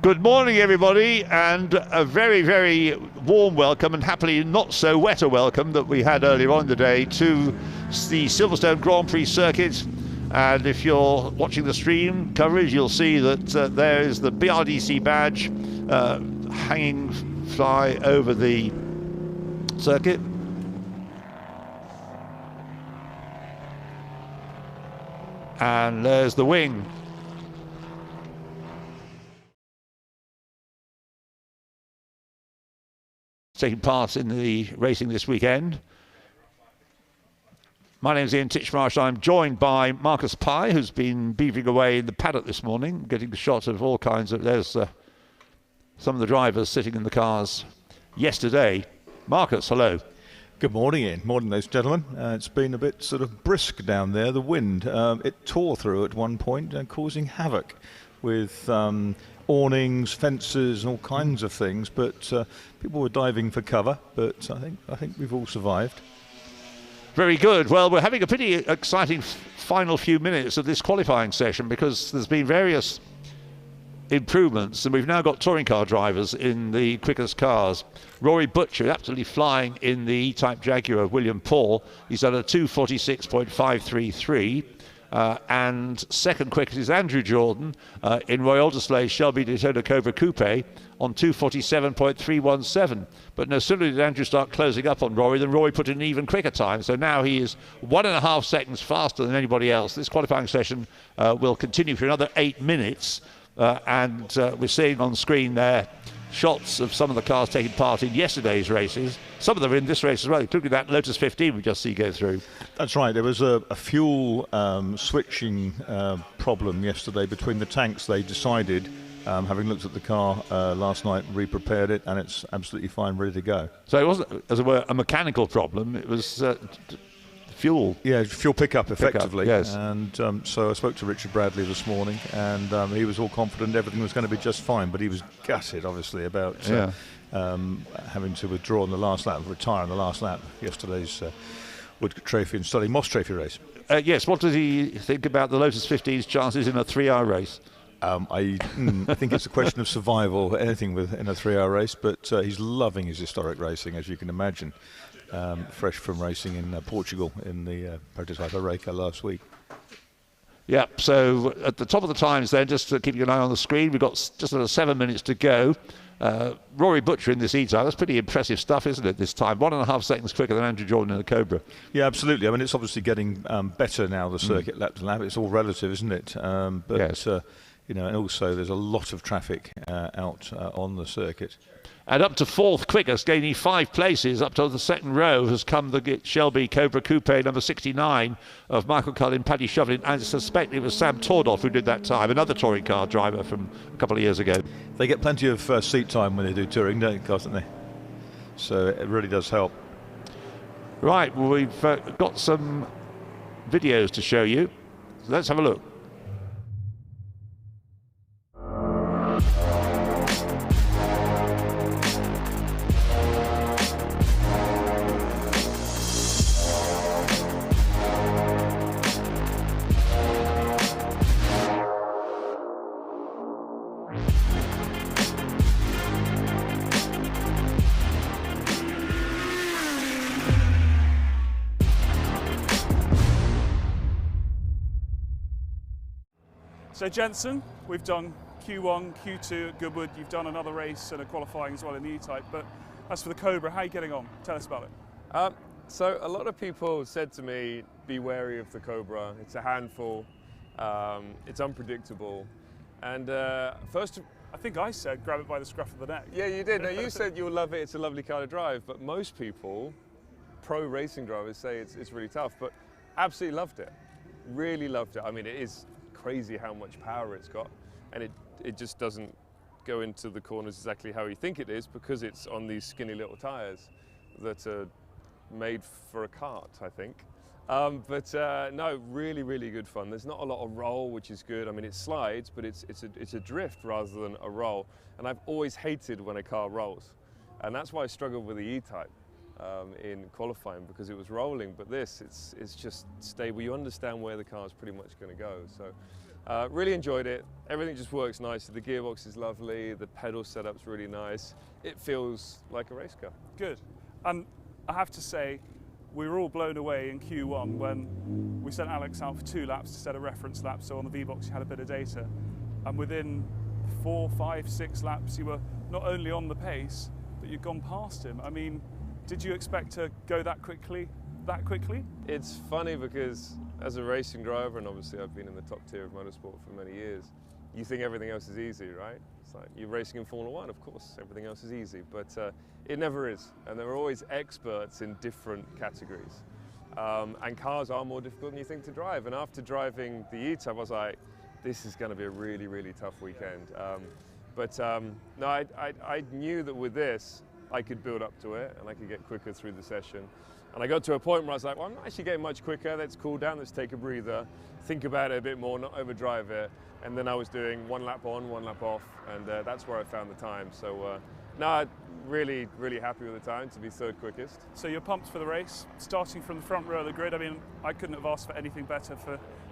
Good morning, everybody, and a very, very warm welcome, and happily not so wet a welcome that we had earlier on in the day to the Silverstone Grand Prix Circuit. And if you're watching the stream coverage, you'll see that there is the BRDC badge hanging fly over the circuit. And there's the wing. Taking part in the racing this weekend. My name is Ian Titchmarsh. I'm joined by Marcus Pye, who's been beavering away in the paddock this morning, getting the shot of all kinds of... There's some of the drivers sitting in the cars yesterday. Marcus, hello. Good morning, Ian. Morning, ladies and gentlemen. It's been a bit sort of brisk down there, the wind. It tore through at one point, causing havoc with awnings, fences, and all kinds of things. But people were diving for cover, but I think we've all survived. Very good. Well, we're having a pretty exciting final few minutes of this qualifying session because there's been various improvements, and we've now got touring car drivers in the quickest cars. Rory Butcher absolutely flying in the E-Type Jaguar of William Paul. He's done a 2:46.533. And second quickest is Andrew Jordan in Roy Alderslay's Shelby Daytona Cobra Coupe on 2:47.317. But no sooner did Andrew start closing up on Rory than Rory put in an even quicker time. So now he is 1.5 seconds faster than anybody else. This qualifying session will continue for another 8 minutes. And we're seeing on screen there shots of some of the cars taking part in yesterday's races. Some of them are in this race as well, including that Lotus 15 we just see go through. That's right. There was a fuel switching problem yesterday between the tanks. They decided, having looked at the car last night, re-prepared it, and it's absolutely fine, ready to go. So it wasn't, as it were, a mechanical problem. It was fuel. Yeah, fuel pickup, effectively. Yes. And so I spoke to Richard Bradley this morning, and he was all confident everything was going to be just fine, but he was gutted, obviously, about having to withdraw in the last lap, retire in the last lap, yesterday's Woodcote Trophy and Stolly Moss Trophy race. Yes, what does he think about the Lotus 15's chances in a 3-hour race? I think it's a question of survival, anything in a 3-hour race, but he's loving his historic racing, as you can imagine. Fresh from racing in Portugal in the prototype Oreca last week. Yeah, so at the top of the times then, just keeping an eye on the screen, we've got just under 7 minutes to go. Rory Butcher in this E-Type, that's pretty impressive stuff, isn't it, this time? 1.5 seconds quicker than Andrew Jordan in the Cobra. Yeah, absolutely. I mean, it's obviously getting better now, the circuit lap to lap. It's all relative, isn't it? But yes. And also there's a lot of traffic out on the circuit. And up to fourth quickest, gaining 5 places up to the second row, has come the Shelby Cobra Coupe number 69 of Michael Cullen, Paddy Shovelin, and I suspect it was Sam Tordolf who did that time, another touring car driver from a couple of years ago. They get plenty of seat time when they do touring, don't they? So it really does help. Right, well, we've got some videos to show you. So let's have a look. So Jensen, we've done Q1, Q2 at Goodwood. You've done another race and a qualifying as well in the E-Type. But as for the Cobra, how are you getting on? Tell us about it. So a lot of people said to me, be wary of the Cobra. It's a handful. It's unpredictable. And first, I think I said grab it by the scruff of the neck. Yeah, you did. No, you said you'll love it. It's a lovely car to drive. But most people, pro racing drivers, say it's really tough. But absolutely loved it. Really loved it. I mean, it is crazy how much power it's got, and it just doesn't go into the corners exactly how you think it is because it's on these skinny little tires that are made for a kart, I think. No, really, really good fun. There's not a lot of roll, which is good. I mean, it slides, but it's a drift rather than a roll. And I've always hated when a car rolls, and that's why I struggled with the E-Type. in qualifying because it was rolling, but this, it's just stable. You understand where the car's pretty much going to go. So really enjoyed it. Everything just works nicely. The gearbox is lovely. The pedal setup's really nice. It feels like a race car. Good. And I have to say, we were all blown away in Q1 when we sent Alex out for 2 laps to set a reference lap, so on the V-Box you had a bit of data. And within 4, 5, 6 laps, you were not only on the pace, but you'd gone past him. I mean, did you expect to go that quickly? It's funny because as a racing driver, and obviously I've been in the top tier of motorsport for many years, you think everything else is easy, right? It's like you're racing in Formula 1, of course, everything else is easy, but it never is. And there are always experts in different categories. And cars are more difficult than you think to drive. And after driving the E-Type, I was like, this is going to be a really, really tough weekend. No, I knew that with this, I could build up to it and I could get quicker through the session. And I got to a point where I was like, well, I'm not actually getting much quicker. Let's cool down, let's take a breather, think about it a bit more, not overdrive it. And then I was doing 1 lap on, 1 lap off, and that's where I found the time. So, no, really, really happy with the time to be 3rd quickest. So you're pumped for the race, starting from the front row of the grid. I mean, I couldn't have asked for anything better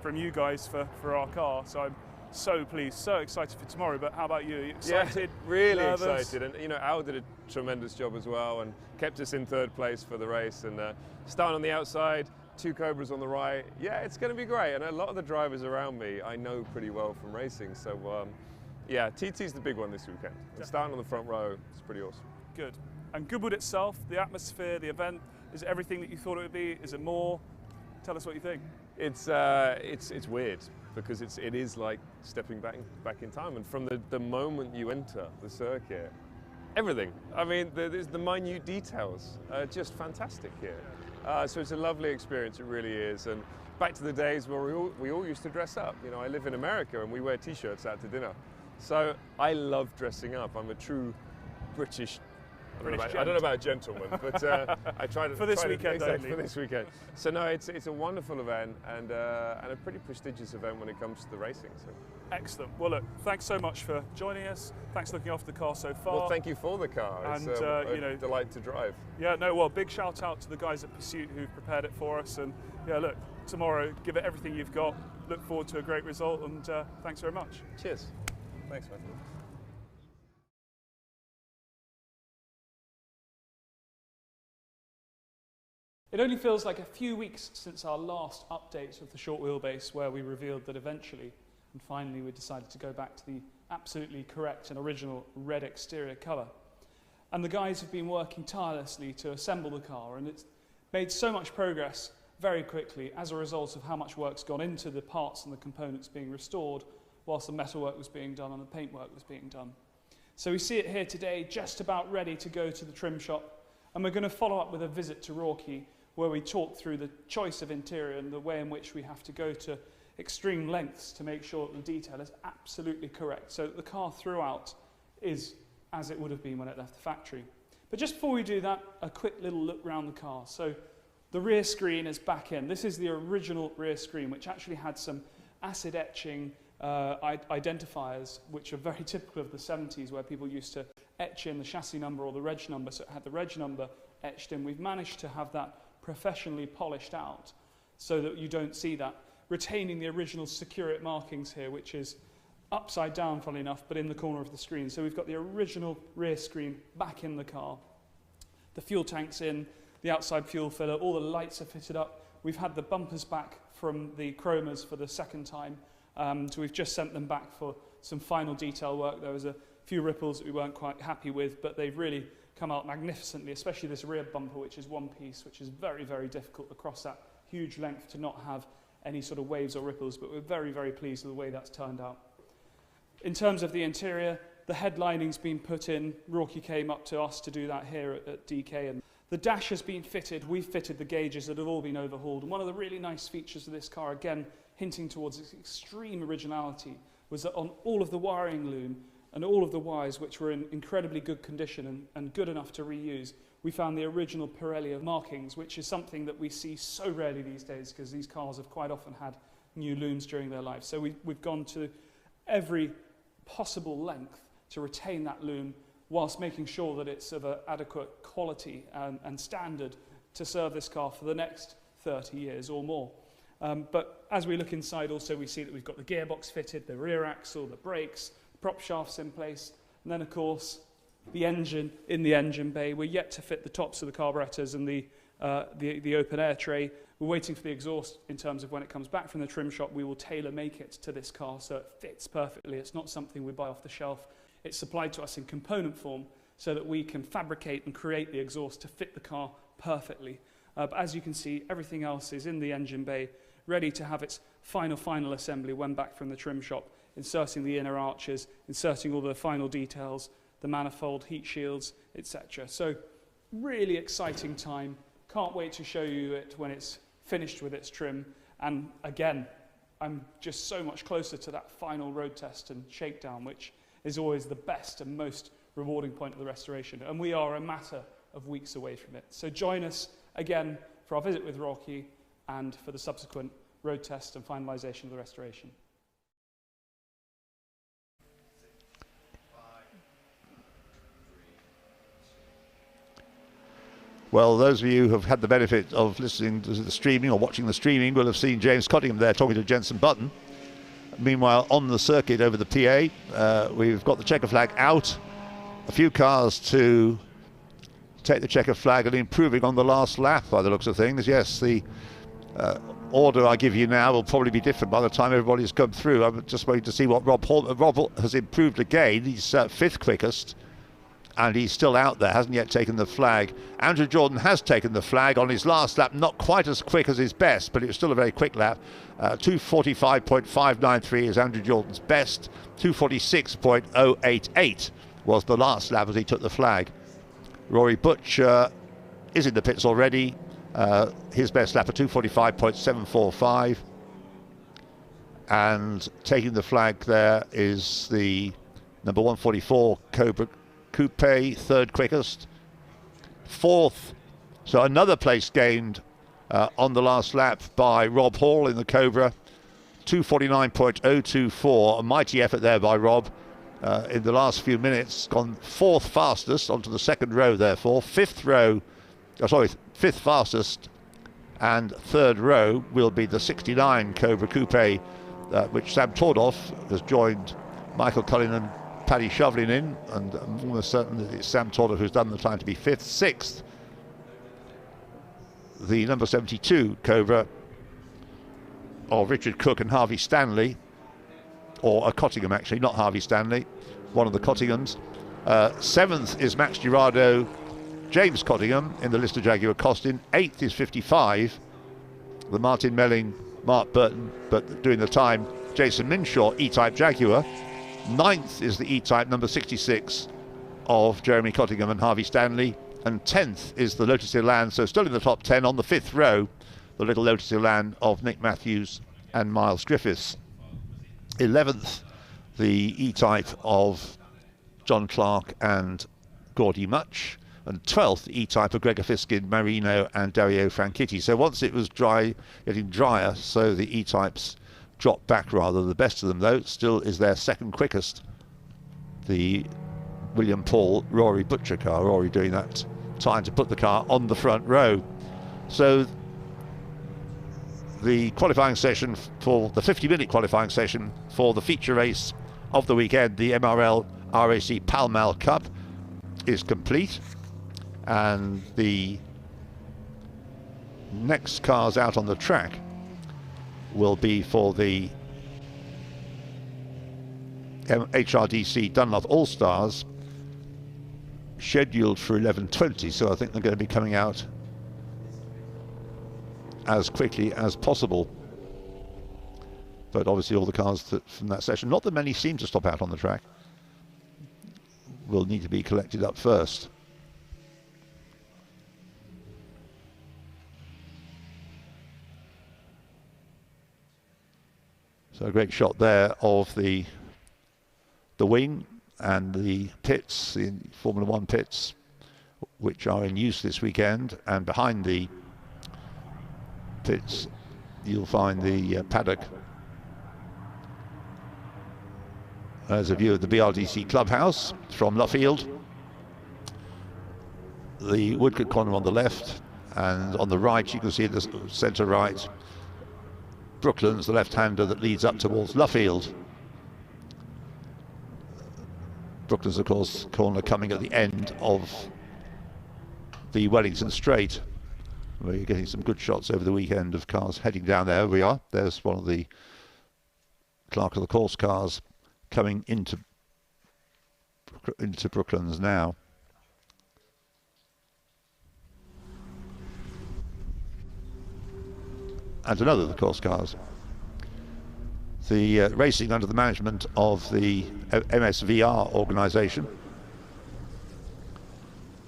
from you guys for our car. So I'm so pleased, so excited for tomorrow. But how about you? Are you excited? Yeah, really nervous? excited. And you know, Al did a tremendous job as well and kept us in 3rd place for the race. And starting on the outside, 2 Cobras on the right. Yeah, it's going to be great. And a lot of the drivers around me I know pretty well from racing. So yeah, TT's the big one this weekend. And starting on the front row, it's pretty awesome. Good. And Goodwood itself, the atmosphere, the event, is it everything that you thought it would be? Is it more? Tell us what you think. It's weird because it is like stepping back in time. And from the moment you enter the circuit, everything. I mean, the minute details are just fantastic here. So it's a lovely experience, it really is. And back to the days where we all used to dress up. You know, I live in America and we wear T-shirts out to dinner. So I love dressing up. I'm a true British. I don't know about gentleman, but I try to for this weekend exactly, for this weekend. So no, it's a wonderful event and a pretty prestigious event when it comes to the racing. So. Excellent. Well, look, thanks so much for joining us. Thanks for looking after the car so far. Well, thank you for the car. It's you know, a delight to drive. Yeah, no, well, big shout out to the guys at Pursuit who've prepared it for us. And yeah, look, tomorrow, give it everything you've got. Look forward to a great result, and thanks very much. Cheers. Thanks, man. It only feels like a few weeks since our last update of the short wheelbase where we revealed that eventually and finally we decided to go back to the absolutely correct and original red exterior colour. And the guys have been working tirelessly to assemble the car, and it's made so much progress very quickly as a result of how much work's gone into the parts and the components being restored whilst the metalwork was being done and the paintwork was being done. So we see it here today, just about ready to go to the trim shop, and we're going to follow up with a visit to Rourke where we talk through the choice of interior and the way in which we have to go to extreme lengths to make sure that the detail is absolutely correct, so that the car throughout is as it would have been when it left the factory. But just before we do that, a quick little look around the car. So the rear screen is back in. This is the original rear screen, which actually had some acid etching identifiers, which are very typical of the 70s, where people used to etch in the chassis number or the reg number, so it had the reg number etched in. We've managed to have that professionally polished out so that you don't see that, retaining the original Securite markings here, which is upside down, funnily enough, but in the corner of the screen. So we've got the original rear screen back in the car. The fuel tank's in, the outside fuel filler, all the lights are fitted up. We've had the bumpers back from the chromas for the second time, so we've just sent them back for some final detail work. There was a few ripples that we weren't quite happy with, but they've really come out magnificently, especially this rear bumper, which is one piece, which is very, very difficult across that huge length to not have any sort of waves or ripples, but we're very, very pleased with the way that's turned out. In terms of the interior, the headlining's been put in. Rourke came up to us to do that here at DK, and the dash has been fitted. We've fitted the gauges that have all been overhauled, and one of the really nice features of this car, again, hinting towards its extreme originality, was that on all of the wiring loom and all of the wires, which were in incredibly good condition and good enough to reuse, we found the original Pirelli markings, which is something that we see so rarely these days because these cars have quite often had new looms during their life. So we've gone to every possible length to retain that loom whilst making sure that it's of an adequate quality and standard to serve this car for the next 30 years or more. But as we look inside also, we see that we've got the gearbox fitted, the rear axle, the brakes, prop shafts in place, and then of course the engine in the engine bay. We're yet to fit the tops of the carburetors and the open air tray. We're waiting for the exhaust in terms of when it comes back from the trim shop. We will tailor make it to this car so it fits perfectly. It's not something we buy off the shelf. It's supplied to us in component form so that we can fabricate and create the exhaust to fit the car perfectly. But as you can see, everything else is in the engine bay, ready to have its final assembly when back from the trim shop, inserting the inner arches, inserting all the final details, the manifold, heat shields, etc. So really exciting time. Can't wait to show you it when it's finished with its trim. And again, I'm just so much closer to that final road test and shakedown, which is always the best and most rewarding point of the restoration. And we are a matter of weeks away from it. So join us again for our visit with Rocky and for the subsequent road test and finalisation of the restoration. Well, those of you who have had the benefit of listening to the streaming or watching the streaming will have seen James Cottingham there talking to Jenson Button. Meanwhile, on the circuit over the PA, we've got the checker flag out. A few cars to take the checker flag and improving on the last lap by the looks of things. Yes, the order I give you now will probably be different by the time everybody's come through. I'm just waiting to see what Rob has improved again. He's fifth quickest. And he's still out there, hasn't yet taken the flag. Andrew Jordan has taken the flag on his last lap, not quite as quick as his best, but it was still a very quick lap. 2:45.593 is Andrew Jordan's best. 2:46.088 was the last lap as he took the flag. Rory Butcher is in the pits already. His best lap at 2:45.745. And taking the flag there is the number 144 Cobra Coupe, third quickest. Fourth, so another place gained on the last lap by Rob Hall in the Cobra. 2:49.024, a mighty effort there by Rob in the last few minutes. Gone fourth fastest onto the second row, therefore. Fifth fastest, and third row will be the 69 Cobra Coupe, which Sam Tordoff has joined Michael Cullen and Paddy Shovelin in, and I'm almost certain that it's Sam Tordoff who's done the time to be fifth. Sixth, the number 72 Cobra of Richard Cook and Harvey Stanley, or a Cottingham actually, not Harvey Stanley, one of the Cottinghams. Seventh is Max Girardo, James Cottingham in the Lister Jaguar Costin. Eighth is 55, the Martin Melling, Mark Burton, but doing the time, Jason Minshaw, E-Type Jaguar. Ninth is the E-Type number 66 of Jeremy Cottingham and Harvey Stanley. And 10th is the Lotus Elan, so still in the top 10 on the fifth row, the little Lotus Elan of Nick Matthews and Miles Griffiths. 11th, the E-Type of John Clark and Gordy Much. And 12th, the E-Type of Gregor Fiskin, Marino and Dario Franchitti. So once it was dry, getting drier, so the E-Types dropped back rather. The best of them, though, still is their second quickest, the William Paul Rory Butcher car. Rory doing that time to put the car on the front row. So the qualifying session for the 50-minute qualifying session for the feature race of the weekend, the MRL RAC Pall Mall Cup, is complete, and the next cars out on the track will be for the HRDC Dunlop All-Stars, scheduled for 11:20, so I think they're going to be coming out as quickly as possible. But obviously all the cars from that session, not that many seem to stop out on the track, will need to be collected up first. So a great shot there of the wing and the pits, the Formula One pits, which are in use this weekend. And behind the pits, you'll find the paddock. There's a view of the BRDC clubhouse from Luffield, the Woodcote Quantum on the left, and on the right you can see the centre right Brooklands, the left-hander that leads up towards Luffield. Brooklands, of course, corner coming at the end of the Wellington Straight. We're getting some good shots over the weekend of cars heading down there. We are. There's one of the Clerk of the Course cars coming into Brooklands now. And another of the course cars. The racing under the management of the MSVR organisation,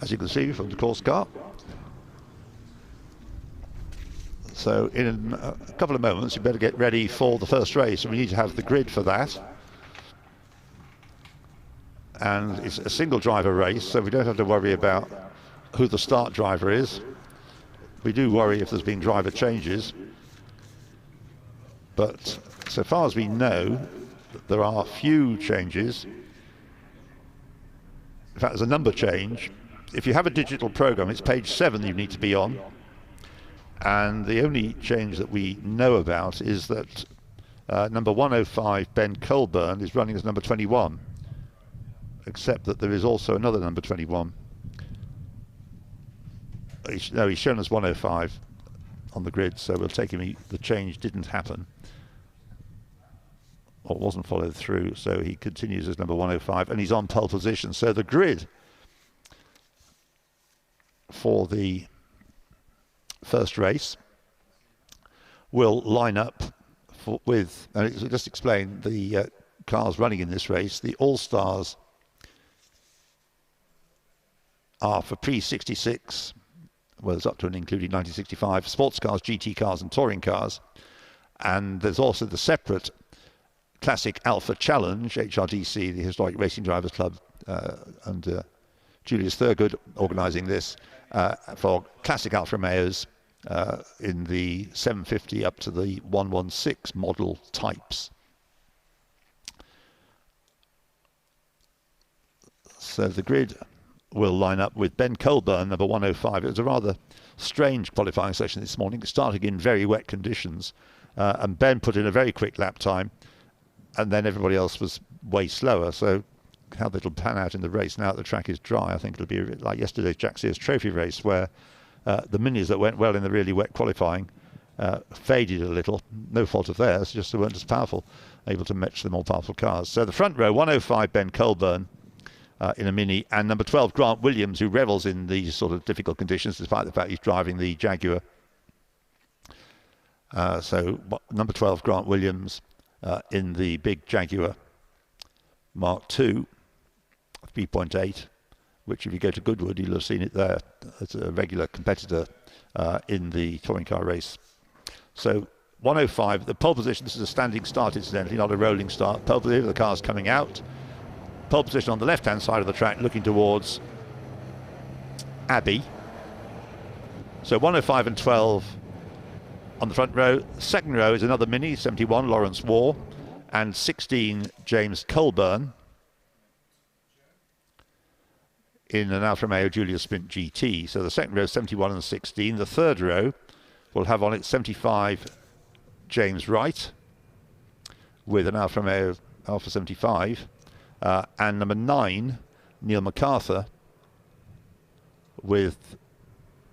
as you can see from the course car. So in a couple of moments you better get ready for the first race, and we need to have the grid for that. And it's a single driver race, so we don't have to worry about who the start driver is. We do worry if there's been driver changes, but so far as we know, there are few changes. In fact, there's a number change. If you have a digital program, it's page 7 you need to be on. And the only change that we know about is that number 105, Ben Colburn, is running as number 21. Except that there is also another number 21. No, he's shown as 105 on the grid, so we'll take him. The change didn't happen, or wasn't followed through, so he continues as number 105, and he's on pole position. So the grid for the first race will line up with, and just explain the cars running in this race. The All-Stars are for pre-66, well, it's up to and including 1965, sports cars, GT cars and touring cars. And there's also the separate Classic Alpha Challenge, HRDC, the Historic Racing Drivers Club, and Julius Thurgood organising this for Classic Alfa Romeos in the 750 up to the 116 model types. So the grid will line up with Ben Colburn, number 105. It was a rather strange qualifying session this morning, starting in very wet conditions, and Ben put in a very quick lap time, and then everybody else was way slower. So how that'll pan out in the race now that the track is dry, I think it'll be a bit like yesterday's Jack Sears Trophy race, where the minis that went well in the really wet qualifying faded a little. No fault of theirs, just they weren't as powerful, able to match the more powerful cars. So the front row, 105 Ben Colburn in a mini, and number 12 Grant Williams, who revels in these sort of difficult conditions despite the fact he's driving the Jaguar. So number 12 Grant Williams in the big Jaguar Mark II 3.8, which if you go to Goodwood you'll have seen it there. It's a regular competitor in the touring car race. So 105, the pole position, this is a standing start incidentally, not a rolling start. Pole position, the car's coming out. Pole position on the left-hand side of the track, looking towards Abbey. So 105 and 12 on the front row. Second row is another Mini, 71, Lawrence Waugh, and 16, James Colburn, in an Alfa Romeo Giulia Sprint GT. So the second row, 71 and 16. The third row will have on it 75, James Wright, with an Alfa Romeo Alpha 75. And number 9, Neil MacArthur, with,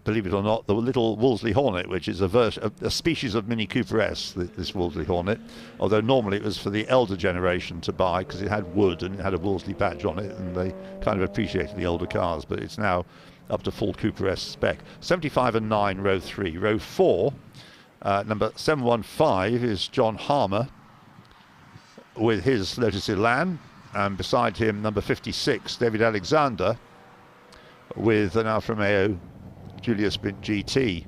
believe it or not, the little Wolseley Hornet, which is a species of Mini Cooper S, this Wolseley Hornet, although normally it was for the elder generation to buy because it had wood and it had a Wolseley badge on it, and they kind of appreciated the older cars, but it's now up to full Cooper S spec. 75 and 9, row 3. Row 4, number 715 is John Harmer with his Lotus Elan, and beside him number 56, David Alexander, with an Alfa Romeo Giulia Sprint GT.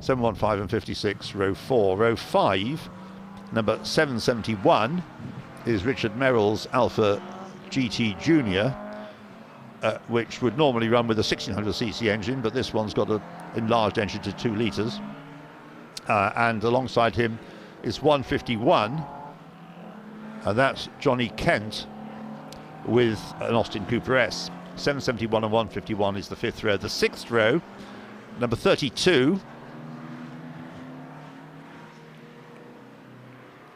715 and 56, row 4. Row 5, number 771, is Richard Merrill's Alpha GT Junior, which would normally run with a 1600cc engine, but this one's got an enlarged engine to 2 litres. And alongside him is 151, and that's Johnny Kent with an Austin Cooper S. 771 and 151 is the 5th row. The 6th row, number 32,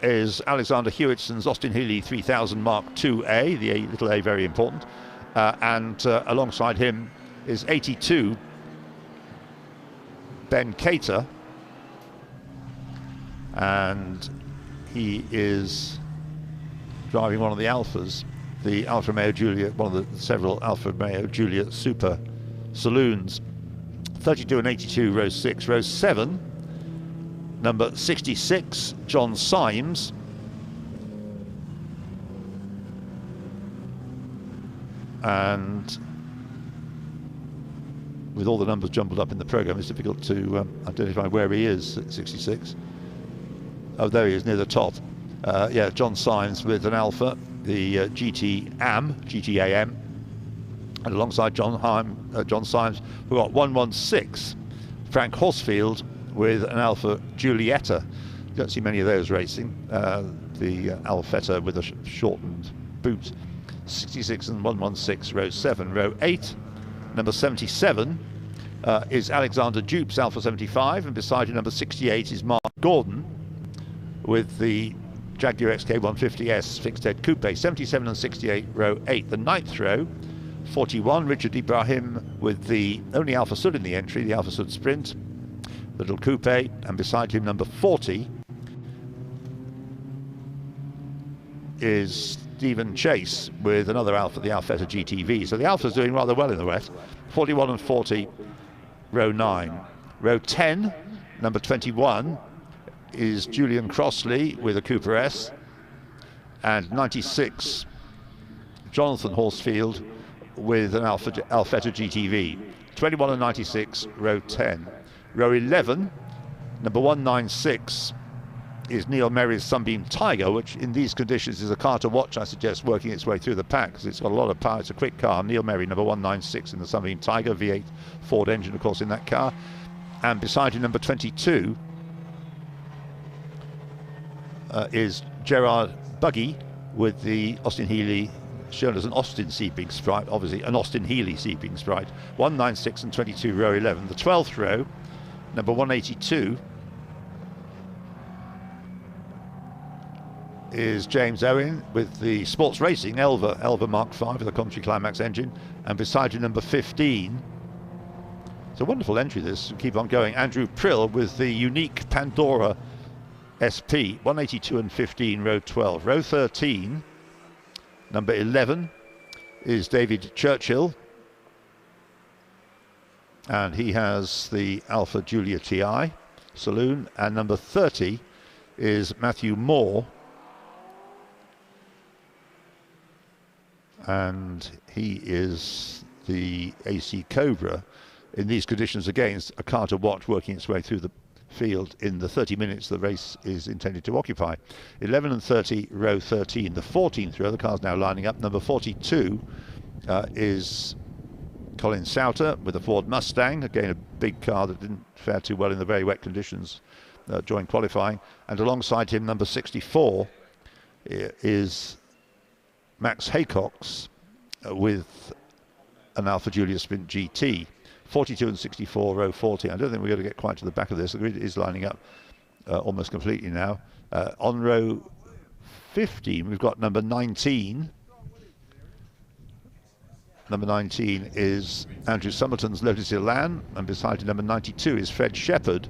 is Alexander Hewittson's Austin Healey 3000 Mark IIA, the little a very important, and alongside him is 82 Ben Cater, and he is driving one of the Alphas, the Alfa Romeo Giulia, one of the several Alfa Romeo Giulia Super Saloons. 32 and 82, row 6. Row 7, number 66, John Symes. And with all the numbers jumbled up in the programme, it's difficult to identify where he is at 66. Oh, there he is, near the top. Yeah, John Symes with an Alpha, the GTAM, and alongside John Symes, we've got 116, Frank Horsfield with an Alpha Giulietta. You don't see many of those racing. The Alfetta with a shortened boot. 66 and 116, row 7. Row 8, number 77 is Alexander Dupes, Alpha 75, and beside him number 68 is Mark Gordon with the Jaguar XK150S fixed head coupe. 77 and 68, row 8. The 9th row, 41, Richard Ibrahim with the only Alfa Sud in the entry, the Alfa Sud Sprint, the little coupe, and beside him number 40 is Stephen Chase with another Alfa, the Alfetta GTV. So the Alfa's doing rather well in the West. 41 and 40, row 9. Row 10, number 21 is Julian Crossley with a Cooper S, and 96, Jonathan Horsfield with an Alfetta GTV. 21 and 96, row 10. Row 11, number 196 is Neil Merry's Sunbeam Tiger, which in these conditions is a car to watch, I suggest, working its way through the pack because it's got a lot of power. It's a quick car. Neil Merry, number 196 in the Sunbeam Tiger, V8 Ford engine, of course, in that car. And beside him, number 22 is Gerard Buggy with the Austin Healey, shown as an Austin Seeping Sprite, obviously an Austin Healey Seeping Sprite. 196 and 22, row 11. The 12th row, number 182 is James Owen with the Sports Racing Elva Mark V with a Coventry Climax engine, and beside him number 15, it's a wonderful entry this, keep on going, Andrew Prill with the unique Pandora SP. 182 and 15, row 12. Row 13, number 11 is David Churchill, and he has the Alpha Giulia TI Saloon, and number 30 is Matthew Moore, and he is the AC Cobra. In these conditions, again, a car to watch working its way through the field in the 30 minutes the race is intended to occupy. 11 and 30, row 13. The 14th row, the car's now lining up. Number 42 is Colin Sauter with a Ford Mustang, again a big car that didn't fare too well in the very wet conditions during qualifying, and alongside him number 64 is Max Haycox with an Alfa Giulia Sprint GT. 42 and 64, row 40. I don't think we're going to get quite to the back of this. The grid is lining up almost completely now. On row 15, we've got number 19. Number 19 is Andrew Summerton's Lotus Elan, and beside him, number 92 is Fred Shepherd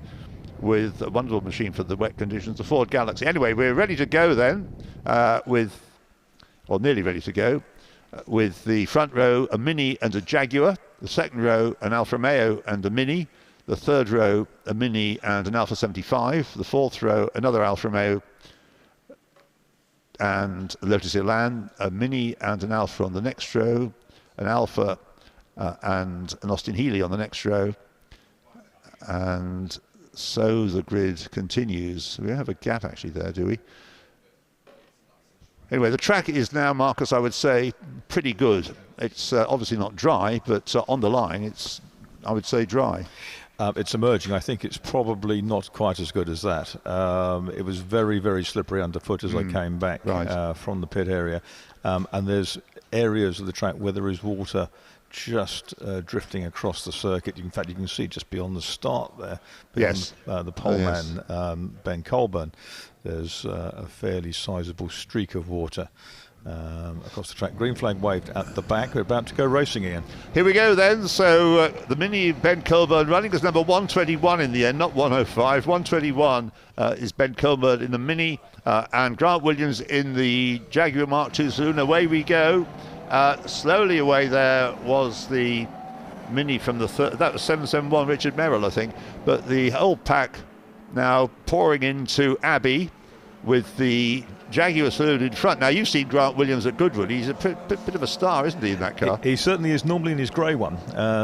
with a wonderful machine for the wet conditions, the Ford Galaxy. Anyway, we're ready to go then or nearly ready to go, with the front row, a Mini and a Jaguar. The second row, an Alfa Romeo and a Mini. The third row, a Mini and an Alfa 75. The fourth row, another Alfa Romeo and a Lotus Elan. A Mini and an Alfa on the next row. An Alfa and an Austin Healey on the next row. And so the grid continues. We don't have a gap actually there, do we? Anyway, the track is now, Marcus, I would say, pretty good. It's obviously not dry, but on the line, it's, I would say, dry. It's emerging. I think it's probably not quite as good as that. It was very, very slippery underfoot as I came back from the pit area. And there's areas of the track where there is water just drifting across the circuit. In fact, you can see just beyond the start there, beyond the poleman Ben Colburn, there's a fairly sizable streak of water across the track. Green flag waved at the back. We're about to go racing again. Here we go then. So the Mini, Ben Colburn running as number 121 in the end, not 105. 121 is Ben Colburn in the Mini, and Grant Williams in the Jaguar Mark II Saloon. Away we go. Slowly away there was the Mini from the third. That was 771 Richard Merrill, I think. But the whole pack now pouring into Abbey with the Jaguar Saloon in front. Now, you've seen Grant Williams at Goodwood. He's a bit of a star, isn't he, in that car? He certainly is, normally in his grey one.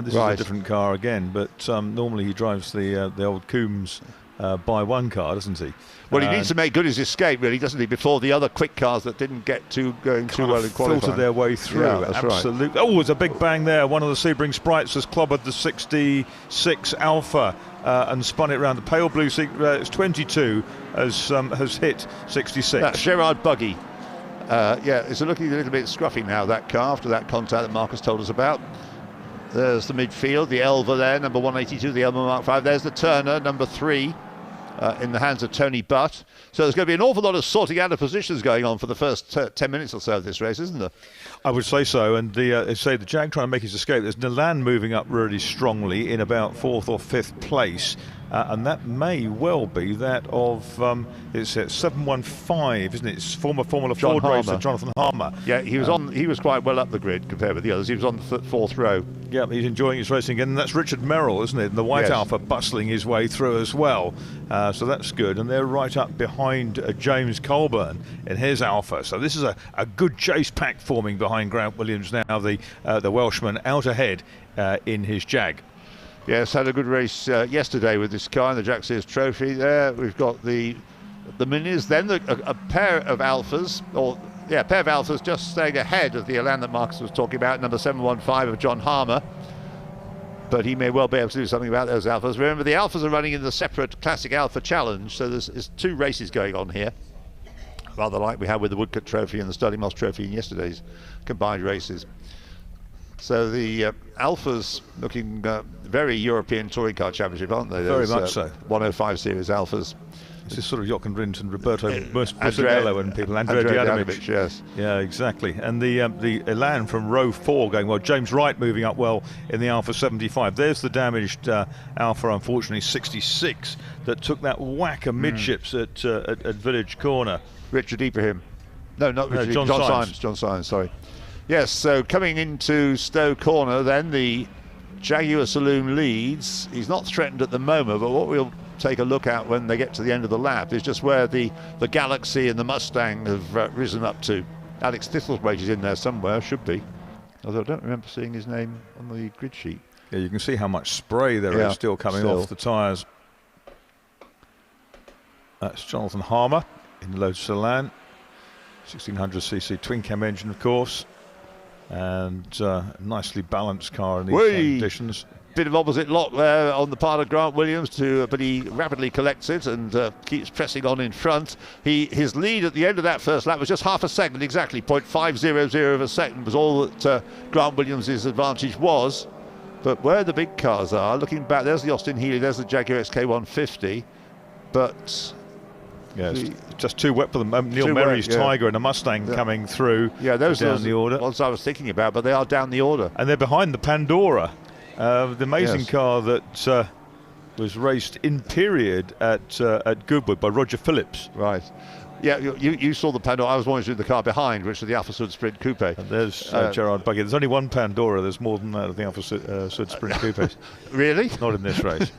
This is a different car again, but normally he drives the old Coombs by one car, doesn't he? Well, he needs to make good his escape, really, doesn't he, before the other quick cars that didn't get going too well in qualifying. Filtered their way through. Yeah, that's absolutely. Right. Oh, there's a big bang there. One of the Sebring Sprites has clobbered the 66 Alpha and spun it around. The pale blue, it's 22, has hit 66. That's Gerard Buggy. It's looking a little bit scruffy now, that car, after that contact that Marcus told us about. There's the midfield, the Elva there, number 182, the Elva Mark V. There's the Turner, number 3. In the hands of Tony Butt. So there's going to be an awful lot of sorting out of positions going on for the first 10 minutes or so of this race, isn't there? I would say so. And the Jag trying to make his escape. There's Nilan moving up really strongly in about 4th or 5th place. And that may well be that of it's 715, isn't it? It's former Formula Ford racer Jonathan Harmer. Yeah, he was quite well up the grid compared with the others. He was on the 4th row. Yeah, he's enjoying his racing again. And that's Richard Merrill, isn't it? And the White Alpha bustling his way through as well. So that's good. And they're right up behind James Colburn in his Alpha. So this is a good chase pack forming behind Grant Williams now. The Welshman out ahead in his Jag. Yes, had a good race yesterday with this car in the Jack Sears Trophy. There we've got the Minis, then a pair of Alphas, a pair of Alphas just staying ahead of the Elan that Marcus was talking about, number 715 of John Harmer. But he may well be able to do something about those Alphas. Remember, the Alphas are running in the separate Classic Alpha Challenge, so there's 2 races going on here, rather like we had with the Woodcote Trophy and the Stirling Moss Trophy in yesterday's combined races. So the Alphas looking very European Touring Car Championship, aren't they? Very much so. 105 series Alphas. This is sort of Jochen Rindt and Roberto Bustinello and people. Andrea Djanovic. Yes. Yeah, exactly. And the Elan from row 4 going well. James Wright moving up well in the Alpha 75. There's the damaged Alpha, unfortunately, 66, that took that whack amidships at Village Corner. Richard Ibrahim. No, not Richard. John Symes. John Symes, sorry. Yes, so coming into Stowe Corner, then the Jaguar Saloon leads. He's not threatened at the moment, but what we'll take a look at when they get to the end of the lap is just where the Galaxy and the Mustang have risen up to. Alex Thistlethwaite is in there somewhere, should be. Although I don't remember seeing his name on the grid sheet. Yeah, you can see how much spray there is still coming off the tyres. That's Jonathan Harmer in the Lotus Elan. 1600cc twin cam engine, of course. And nicely balanced car in these conditions. Bit of opposite lock there on the part of Grant Williams, but he rapidly collects it and keeps pressing on in front. His lead at the end of that first lap was just half a second exactly. 0.500 of a second was all that Grant Williams' advantage was. But where the big cars are, looking back, there's the Austin Healey, there's the Jaguar XK150, but yeah, it's just too wet for them. Neil Merry's Tiger and a Mustang coming through. Yeah, those are down the order. Ones I was thinking about, but they are down the order. And they're behind the Pandora, the amazing car that was raced in period at Goodwood by Roger Phillips. Right. Yeah, you saw the Pandora. I was wanting to do the car behind, which was the Alpha Sud Sprint Coupe. And there's Gerard Buggy. There's only one Pandora. There's more than that of the Alpha Sud Sprint Coupe. Really? Not in this race.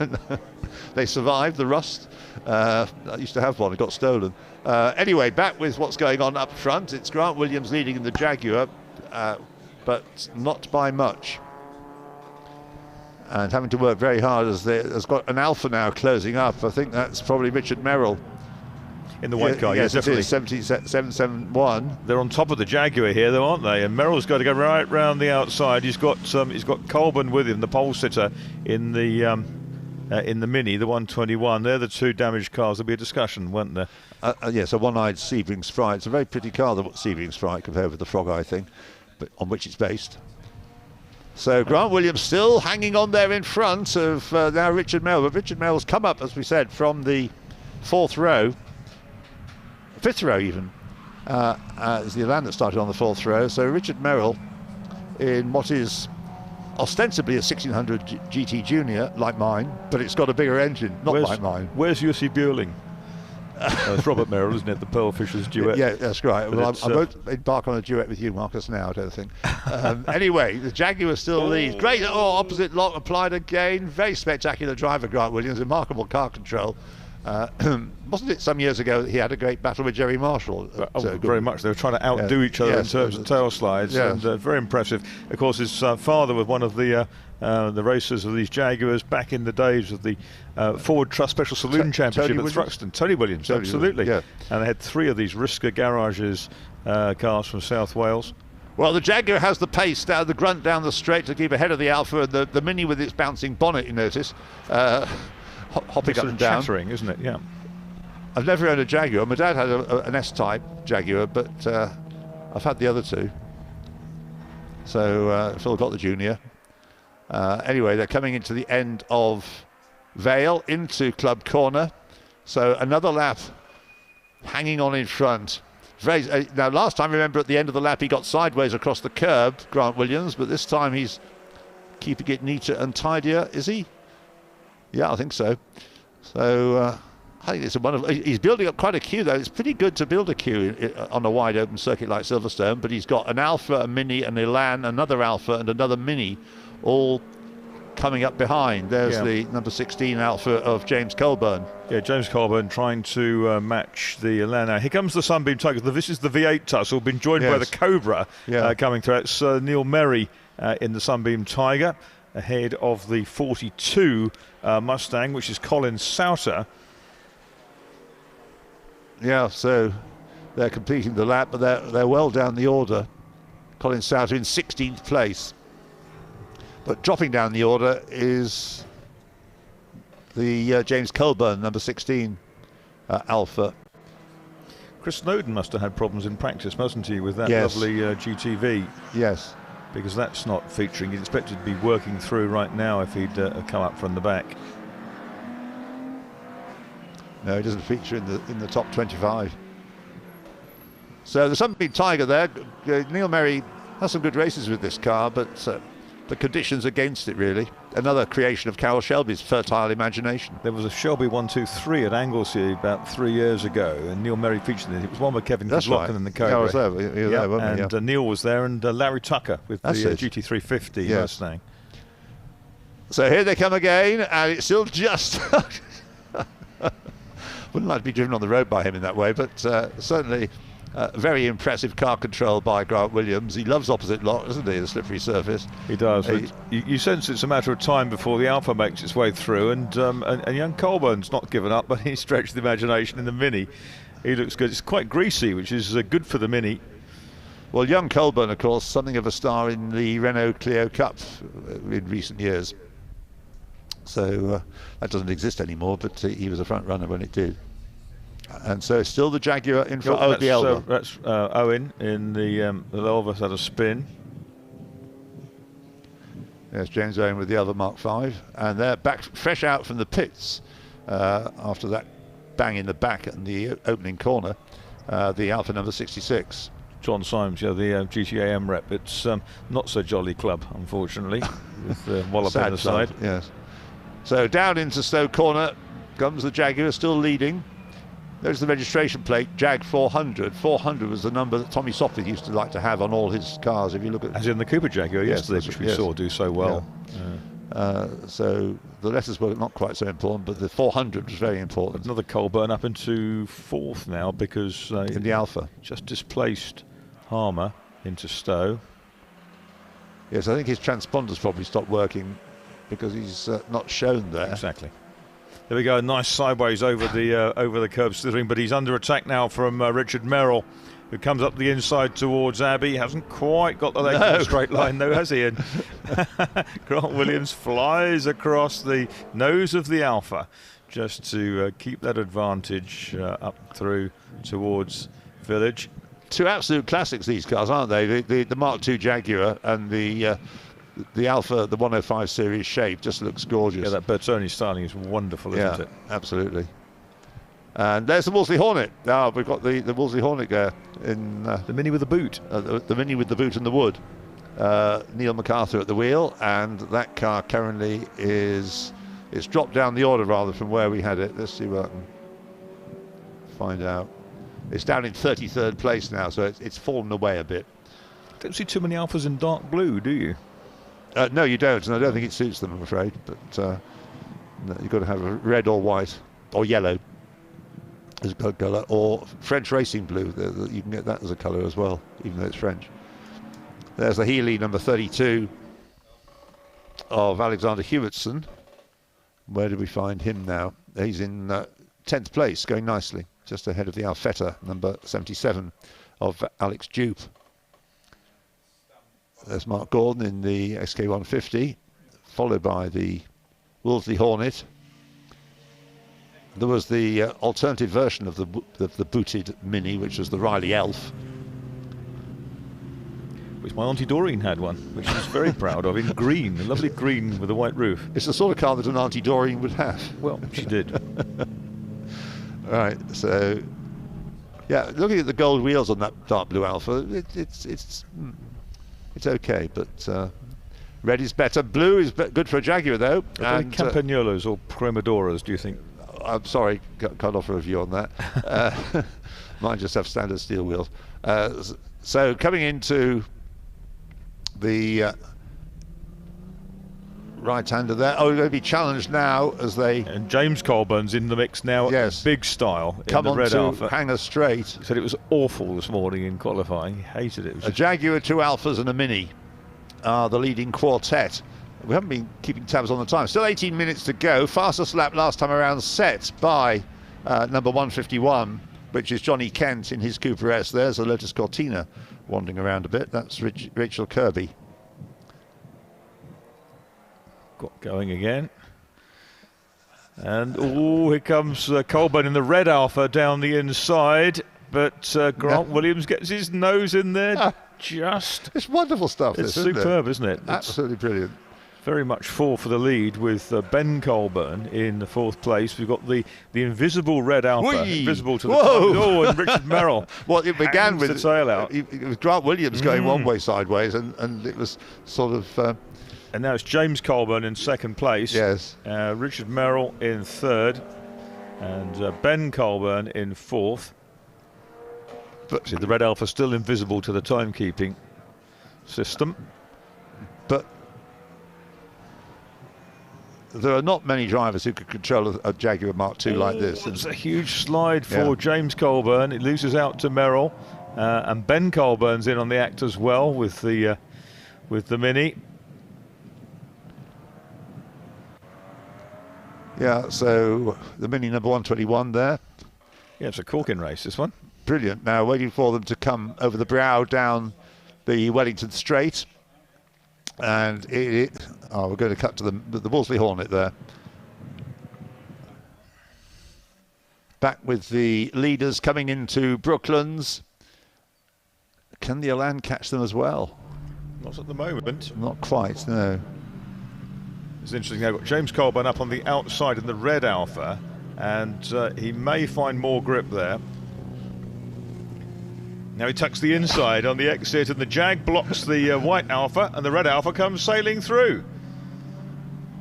They survived the rust. I used to have one. It got stolen. Anyway, back with what's going on up front. It's Grant Williams leading in the Jaguar, but not by much. And having to work very hard as there's got an Alpha now closing up. I think that's probably Richard Merrill. In the white car, yes, definitely. 771. They're on top of the Jaguar here, though, aren't they? And Merrill's got to go right round the outside. He's got Colburn with him, the pole sitter, in the Mini, the 121. They're the 2 damaged cars. There'll be a discussion, won't there? Yes, a one-eyed Sebring Sprite. It's a very pretty car, the Sebring Sprite, compared with the Frog Eye thing, but on which it's based. So Grant Williams still hanging on there in front of now Richard Merrill. But Richard Merrill's come up, as we said, from the 4th row, 5th row even. It's the Elan that started on the 4th row. So Richard Merrill in what is ostensibly a 1600 GT Junior, like mine, but it's got a bigger engine, not like mine. Where's Jussi Björling? It's Robert Merrill, isn't it? The Pearl Fishers duet. Yeah, that's right. Well, I won't embark on a duet with you, Marcus, now, I don't think. Anyway, the Jaguar still leads. Great, opposite lock applied again. Very spectacular driver, Grant Williams. Remarkable car control. Wasn't it some years ago that he had a great battle with Jerry Marshall? Very much. They were trying to outdo each other in terms of tail slides, and very impressive. Of course, his father was one of the racers of these Jaguars back in the days of the Forward Trust Special Saloon Championship at Thruxton. Tony Williams, absolutely. And they had 3 of these Risker Garages cars from South Wales. Well, the Jaguar has the pace down the grunt down the straight to keep ahead of the Alpha, and the Mini with its bouncing bonnet, you notice, hopping up and down. Chattering, isn't it? Yeah. I've never owned a Jaguar. My dad had an S-Type Jaguar, but I've had the other 2. So Phil got the Junior. Anyway, they're coming into the end of Vale, into Club Corner. So another lap hanging on in front. Now, last time, remember, at the end of the lap, he got sideways across the curb, Grant Williams, but this time he's keeping it neater and tidier, is he? Yeah, I think so. So I think it's a wonderful. He's building up quite a queue, though. It's pretty good to build a queue on a wide open circuit like Silverstone, but he's got an Alpha, a Mini, an Elan, another Alpha, and another Mini, all coming up behind. There's the number 16 Alpha of James Colburn. Yeah, James Colburn trying to match the Elan. Now, here comes the Sunbeam Tiger. This is the V8 tussle, been joined by the Cobra coming through. It's Neil Merry in the Sunbeam Tiger, ahead of the 42 Mustang, which is Colin Sauter. Yeah, so they're completing the lap, but they're well down the order. Colin Sauter in 16th place. But dropping down the order is the James Colburn, number 16 Alpha. Chris Snowden must have had problems in practice, mustn't he, with that lovely GTV? Yes. Because that's not featuring. He's expected to be working through right now if he'd come up from the back. No, he doesn't feature in the top 25. So the Sunbeam Tiger there. Neil Merry has some good races with this car, but the conditions against it, really. Another creation of Carroll Shelby's fertile imagination. There was a Shelby 123 at Anglesey about 3 years ago, and Neil Merry featured in it. It was one with Kevin Kudlocken and the Cobra. Yeah, I was there. You were there, weren't you? And Neil was there, and Larry Tucker with the GT350 Mustang. So here they come again, and it's still just... Wouldn't like to be driven on the road by him in that way, but certainly very impressive car control by Grant Williams. He loves opposite lock, doesn't he, the slippery surface? He does. You sense it's a matter of time before the Alpha makes its way through, and young Colburn's not given up, but he stretched the imagination in the Mini. He looks good. It's quite greasy, which is good for the Mini. Well, young Colburn, of course, something of a star in the Renault Clio Cup in recent years. So that doesn't exist anymore, but he was a front runner when it did. And so it's still the Jaguar in front of the Elva. That's Owen in the Elva's had a spin. Yes, James Owen with the Elva Mark V. And they're back fresh out from the pits after that bang in the back at the opening corner. The Alpha number 66. John Symes, the GTAM rep. It's not so jolly club, unfortunately, with Wallop on the side. Yes. So down into Stowe Corner comes the Jaguar, still leading. There's the registration plate, Jag 400. 400 was the number that Tommy Sopwith used to like to have on all his cars. If you look at, as in the Cooper Jaguar yesterday, which we saw do so well. Yeah. So the letters were not quite so important, but the 400 was very important. Another Colburn up into 4th now because in the Alpha just displaced Harmer into Stowe. Yes, I think his transponder's probably stopped working because he's not shown there. Exactly. There we go, nice sideways over the curb slithering, but he's under attack now from Richard Merrill, who comes up the inside towards Abbey. Hasn't quite got the legs in a straight line though, has he? And Grant Williams flies across the nose of the Alpha just to keep that advantage up through towards Village. Two absolute classics, these cars, aren't they? The Mark II Jaguar and the the Alpha, the 105 series shape just looks gorgeous. Yeah, that Bertoni styling is wonderful, isn't it? Absolutely. And there's the Wolseley Hornet. Now we've got the Wolseley Hornet there in the Mini with the boot. The Mini with the boot and the wood. Neil MacArthur at the wheel, and that car currently it's dropped down the order rather from where we had it. Let's see what I can find out. It's down in 33rd place now, so it's fallen away a bit. Don't see too many Alphas in dark blue, do you? No, you don't, and I don't think it suits them, I'm afraid. But no, you've got to have a red or white or yellow as a colour, or French racing blue. You can get that as a colour as well, even though it's French. There's the Healy number 32 of Alexander Hewitson. Where do we find him now? He's in 10th place, going nicely, just ahead of the Alfetta number 77 of Alex Dupe. There's Mark Gordon in the SK150, followed by the Wolseley Hornet. There was the alternative version of the booted Mini, which was the Riley Elf. Which my Auntie Doreen had one, which she was very proud of, in green, a lovely green with a white roof. It's the sort of car that an Auntie Doreen would have. Well, she did. Right, so yeah, looking at the gold wheels on that dark blue Alpha, it's okay, but red is better. Blue is good for a Jaguar, though. Are they Campagnolos or Primodoras, do you think? I'm sorry, can't offer a view on that. Mine just have standard steel wheels. So coming into the right-hander there. Oh, they're going to be challenged now as they... And James Colburn's in the mix now. Yes. Big style. Come in the on red to Alpha. Hangar Straight. He said it was awful this morning in qualifying. He hated it. A Jaguar, 2 Alphas and a Mini are the leading quartet. We haven't been keeping tabs on the time. Still 18 minutes to go. Fastest lap last time around set by number 151, which is Johnny Kent in his Cooper S. There's a Lotus Cortina wandering around a bit. That's Rachel Kirby. Got going again. And, here comes Colburn in the red Alpha down the inside. But Grant Williams gets his nose in there. It's wonderful stuff. It's superb, isn't it? Absolutely brilliant. Very much for the lead with Ben Colburn in the 4th place. We've got the invisible red Alpha, invisible to the top. Oh, and Richard Merrill. Well, it began with the tail out. It was Grant Williams going one way sideways, and it was sort of. And now it's James Colburn in 2nd place. Yes. Richard Merrill in 3rd, and Ben Colburn in 4th. But see, the red Alpha still invisible to the timekeeping system. But there are not many drivers who could control a Jaguar Mark II like this. It's a huge slide for James Colburn. It loses out to Merrill, and Ben Colburn's in on the act as well with the Mini. Yeah, so the Mini number 121 there. Yeah, it's a corking race, this one. Brilliant. Now waiting for them to come over the brow down the Wellington Straight. And we're going to cut to the Wolseley Hornet there. Back with the leaders coming into Brooklands. Can the Elan catch them as well? Not at the moment. Not quite, no. It's interesting. I've got James Colburn up on the outside in the red Alpha, and he may find more grip there. Now he tucks the inside on the exit, and the Jag blocks the white Alpha, and the red Alpha comes sailing through.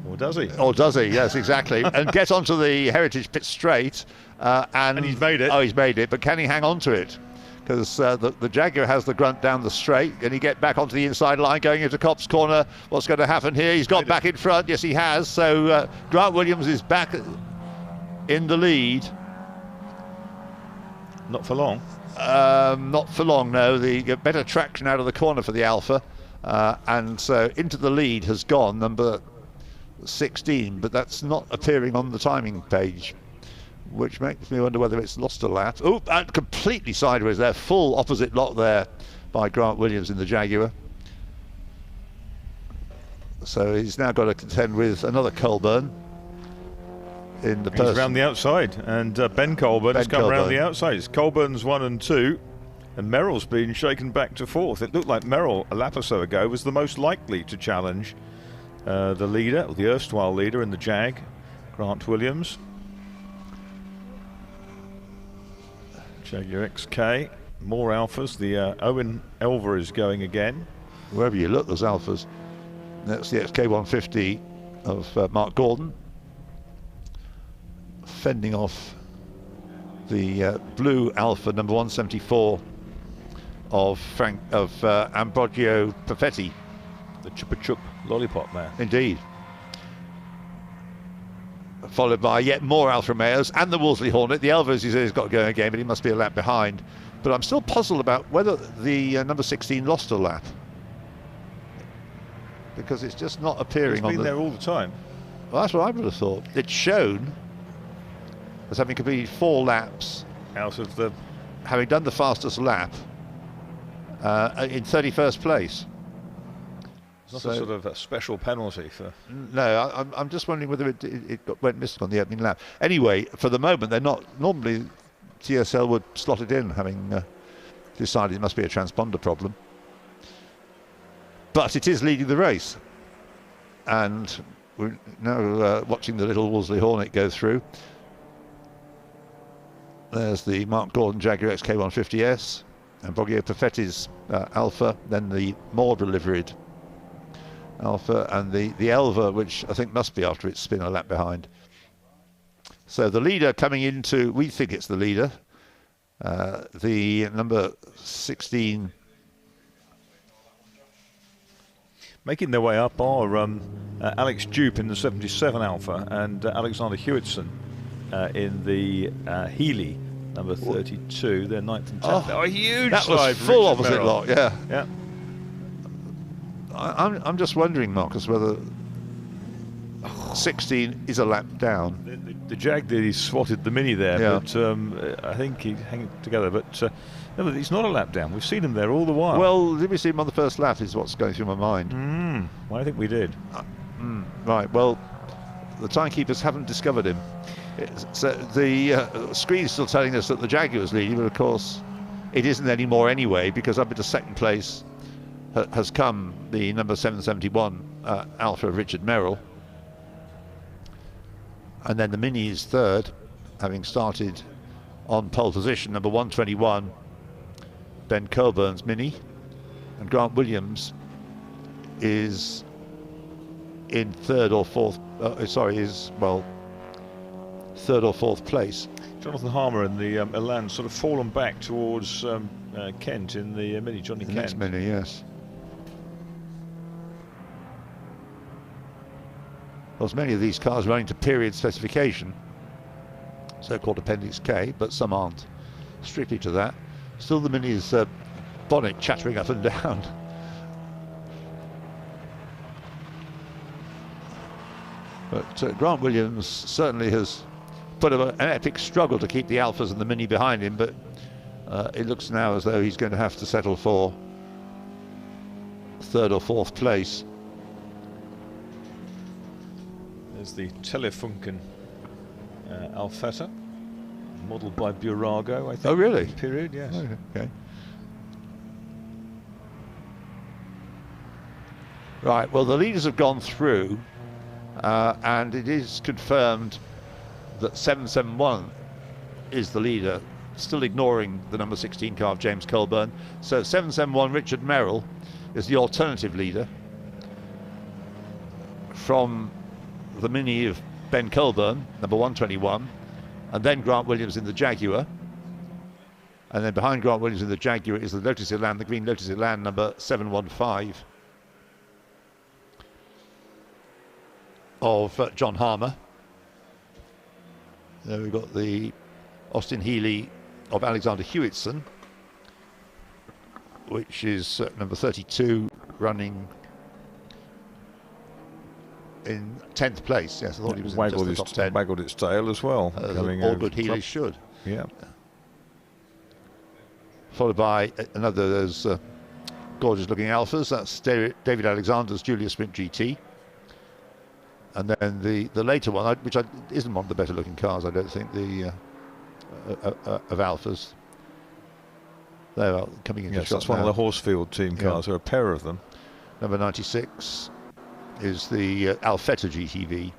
Or does he? Or does he? Yes, exactly. And get onto the Heritage Pit Straight. And he's made it. Oh, he's made it. But can he hang on to it? Because the Jaguar has the grunt down the straight. Can he get back onto the inside line going into Copse Corner? What's going to happen here? He's got back in front. Yes, he has. So Grant Williams is back in the lead. Not for long. Not for long, no. The better traction out of the corner for the Alpha. And so into the lead has gone number 16, but that's not appearing on the timing page, which makes me wonder whether it's lost a lap. Oh, and completely sideways there. Full opposite lot there by Grant Williams in the Jaguar. So he's now got to contend with another Colburn in the person. He's round the outside, and Ben Colburn has come round the outside. It's Colburn's 1 and 2, And Merrill's been shaken back to fourth. It looked like Merrill, a lap or so ago, was the most likely to challenge the leader, or the erstwhile leader in the Jag, Grant Williams. Jaguar XK, more Alphas. The Owen Elver is going again. Wherever you look, there's Alphas. That's the XK150 of Mark Gordon, fending off the blue Alpha number 174 of Ambrogio Perfetti, The Chupa Chup lollipop man. indeed. Followed by yet more Alfa Romeos and the Wolseley Hornet. The Elvers, he says, has got to go again, but he must be a lap behind. But I'm still puzzled about whether the number 16 lost a lap, because it's just not appearing He's been there all the time. Well, that's what I would have thought. It's shown as having completed 4 laps Out of the... having done the fastest lap in 31st place. It's not a sort of a special penalty for... No, I'm just wondering whether it went missing on the opening lap. Anyway, for the moment, they're not... Normally, TSL would slot it in, having decided it must be a transponder problem. But it is leading the race. And we're now watching the little Wolseley Hornet go through. There's the Mark Gordon Jaguar XK150S, and Ambrogio Perfetti's Alpha, then the more delivered Alpha, and the Elva, which I think must be after its spin a lap behind. So the leader coming into, we think it's the leader, the number 16. Making their way up are Alex Dupe in the 77 Alpha and Alexander Hewitson in the Healy number 32. They're 9th and 10th. Oh, a huge That side was full Richard opposite Merrill. lock, yeah. Yeah. I'm just wondering, Marcus, whether 16 is a lap down. The Jag did, he swatted the Mini there, Yeah. but I think he hang it together. But no, but he's not a lap down. We've seen him there all the while. Well, did we see him on the first lap is what's going through my mind. Well, I think we did. Right, well, the timekeepers haven't discovered him. So the screen's still telling us that the Jaguar's leading, but of course it isn't anymore anyway, because up into second place has come the number 771 Alpha of Richard Merrill. And then the Mini is third, having started on pole position, number 121, Ben Colburn's Mini. And Grant Williams is in third or fourth, third or fourth place. Jonathan Harmer and the Elan sort of fallen back towards Kent in the Mini, Johnny The Kent. next Mini, yes. There's many of these cars running to period specification, so-called Appendix K, but some aren't strictly to that. Still the Mini's bonnet chattering up and down. But Grant Williams certainly has put up an epic struggle to keep the Alphas and the Mini behind him, but it looks now as though he's going to have to settle for third or fourth place. There's the Telefunken Alfetta, modelled by Burago, I think. Oh, really? Period, yes. Oh, okay. Right, well, the leaders have gone through, and it is confirmed that 771 is the leader, still ignoring the number 16 car of James Colburn. So 771 Richard Merrill is the alternative leader from the Mini of Ben Colburn, number 121, and then Grant Williams in the Jaguar. And then behind Grant Williams in the Jaguar is the Lotus Elan, the green Lotus Elan, number 715 of John Harmer. There we've got the Austin Healey of Alexander Hewitson, which is number 32, running in 10th place. Yes, I thought he was in just the top 10. Waggled its tail as well. All good Healey should. Yeah. Followed by another of those gorgeous looking Alphas. That's David Alexander's Julius Sprint GT. And then the later one, which isn't one of the better looking cars, I don't think, the of Alphas. They're coming into Yes, shot that's one now. of the Horsfield team cars. There are a pair of them. Number 96 is the Alfetta GTV.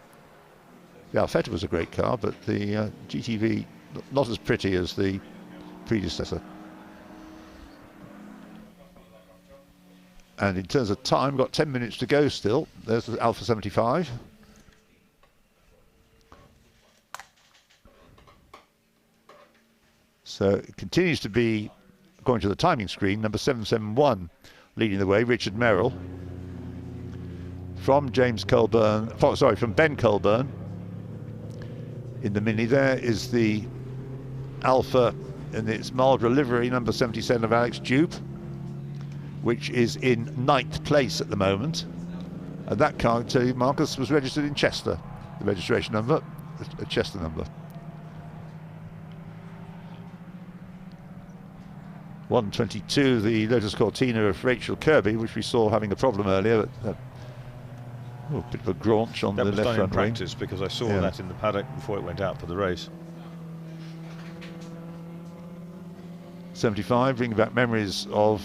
The Alfetta was a great car, but the GTV not as pretty as the predecessor. And in terms of time, got 10 minutes to go still. There's the Alpha 75. So it continues to be, according to the timing screen, number 771 leading the way, Richard Merrill. From from Ben Colburn in the Mini. There is the Alpha in its Marlborough livery, number 77 of Alex Dupe, which is in 9th place at the moment. And that car, I tell you, Marcus, was registered in Chester. The registration number, a Chester number. 122, the Lotus Cortina of Rachel Kirby, which we saw having a problem earlier. A bit of a graunch on the left front wing. That was done in practice because I saw that in the paddock before it went out for the race. 75, bringing back memories of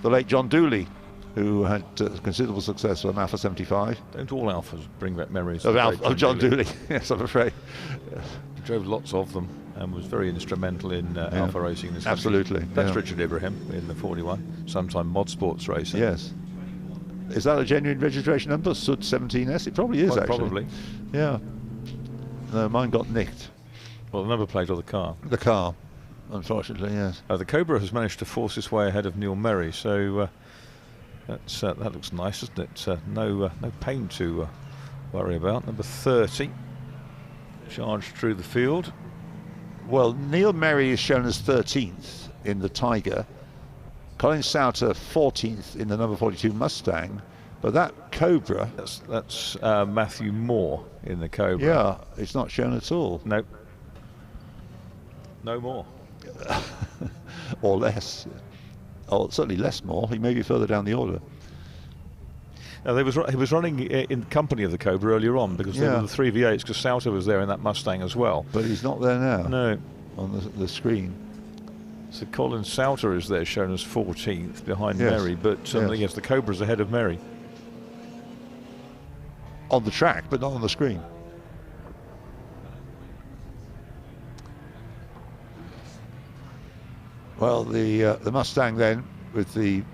the late John Dooley, who had considerable success on Alpha 75. Don't all Alphas bring back memories of John Dooley? Yes, I'm afraid. He drove lots of them and was very instrumental in Alpha racing in this country. Absolutely. That's Richard Ibrahim in the 41, sometime mod sports racer. Yes. Is that a genuine registration number? Sud 17S? It probably is, actually. Probably. Yeah. No, mine got nicked. Well, the number plate or the car? The car, unfortunately, yes. The Cobra has managed to force its way ahead of Neil Merry, so that looks nice, doesn't it? No pain to worry about. Number 30, charged through the field. Well, Neil Merry is shown as 13th in the Tiger. Colin Sauter 14th in the number 42 Mustang. But that Cobra... That's Matthew Moore in the Cobra. Yeah, it's not shown at all. Nope. No more. Or less. Oh, certainly less more. He may be further down the order. Now, he was running in company of the Cobra earlier on because there were the 3 V8s, because Sauter was there in that Mustang as well. But he's not there now. No. On the screen. So Colin Sauter is there, shown as 14th behind Merry, but yes, the Cobra's ahead of Merry. On the track, but not on the screen. Well, the Mustang then, with the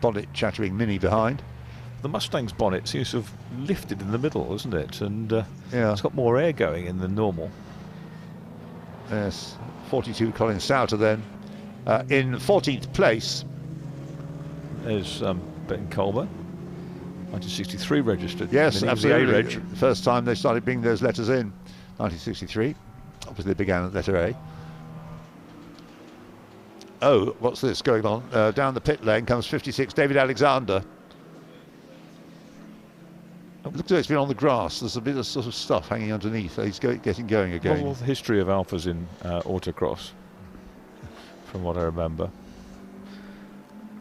bonnet chattering Mini behind. The Mustang's bonnet seems to have lifted in the middle, isn't it? And it's got more air going in than normal. Yes, 42 Colin Sauter then. In 14th place. There's Ben Colburn, 1963 registered. Yes, absolutely. A-reg. First time they started bringing those letters in, 1963. Obviously they began at letter A. Oh, what's this going on? Down the pit lane comes 56 David Alexander. It looks like it's been on the grass. There's a bit of sort of stuff hanging underneath. He's getting going again. Well, the history of Alphas in autocross, from what I remember.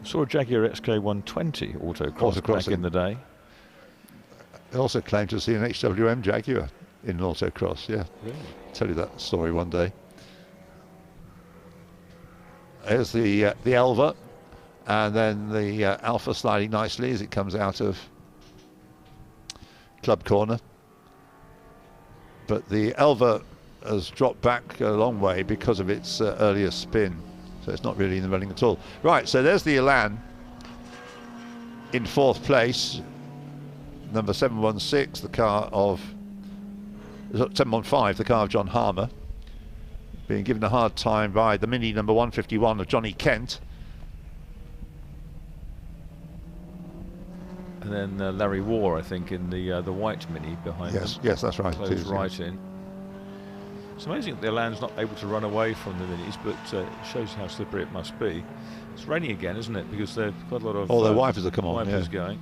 I saw a Jaguar XK120 autocross back in the day. I also claim to see an HWM Jaguar in autocross, yeah. Really? I'll tell you that story one day. There's the Elva, and then the Alpha sliding nicely as it comes out of club corner. But the Elva has dropped back a long way because of its earlier spin, so it's not really in the running at all. Right, so there's the Elan in 4th place, number 716, the car of 715, the car of John Harmer, being given a hard time by the Mini number 151 of Johnny Kent. And then Larry Waugh, I think, in the white Mini behind them. Yes, that's right. Closed right in. It's amazing that the Elan's not able to run away from the Minis, but it shows how slippery it must be. It's raining again, isn't it? Because there's quite a lot of their wipers have come on. Wipers going.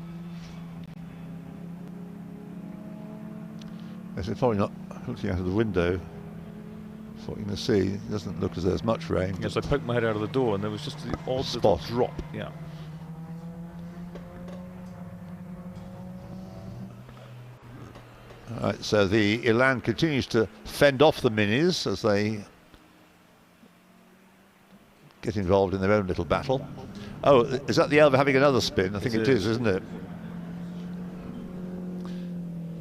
Yes, it's probably not looking out of the window. That's what you can see. It doesn't look as though there's much rain. Yes, I poked my head out of the door and there was just the odd spot drop. Yeah. Right, so the Elan continues to fend off the Minis as they get involved in their own little battle. Oh, is that the Elva having another spin? I think it is, isn't it?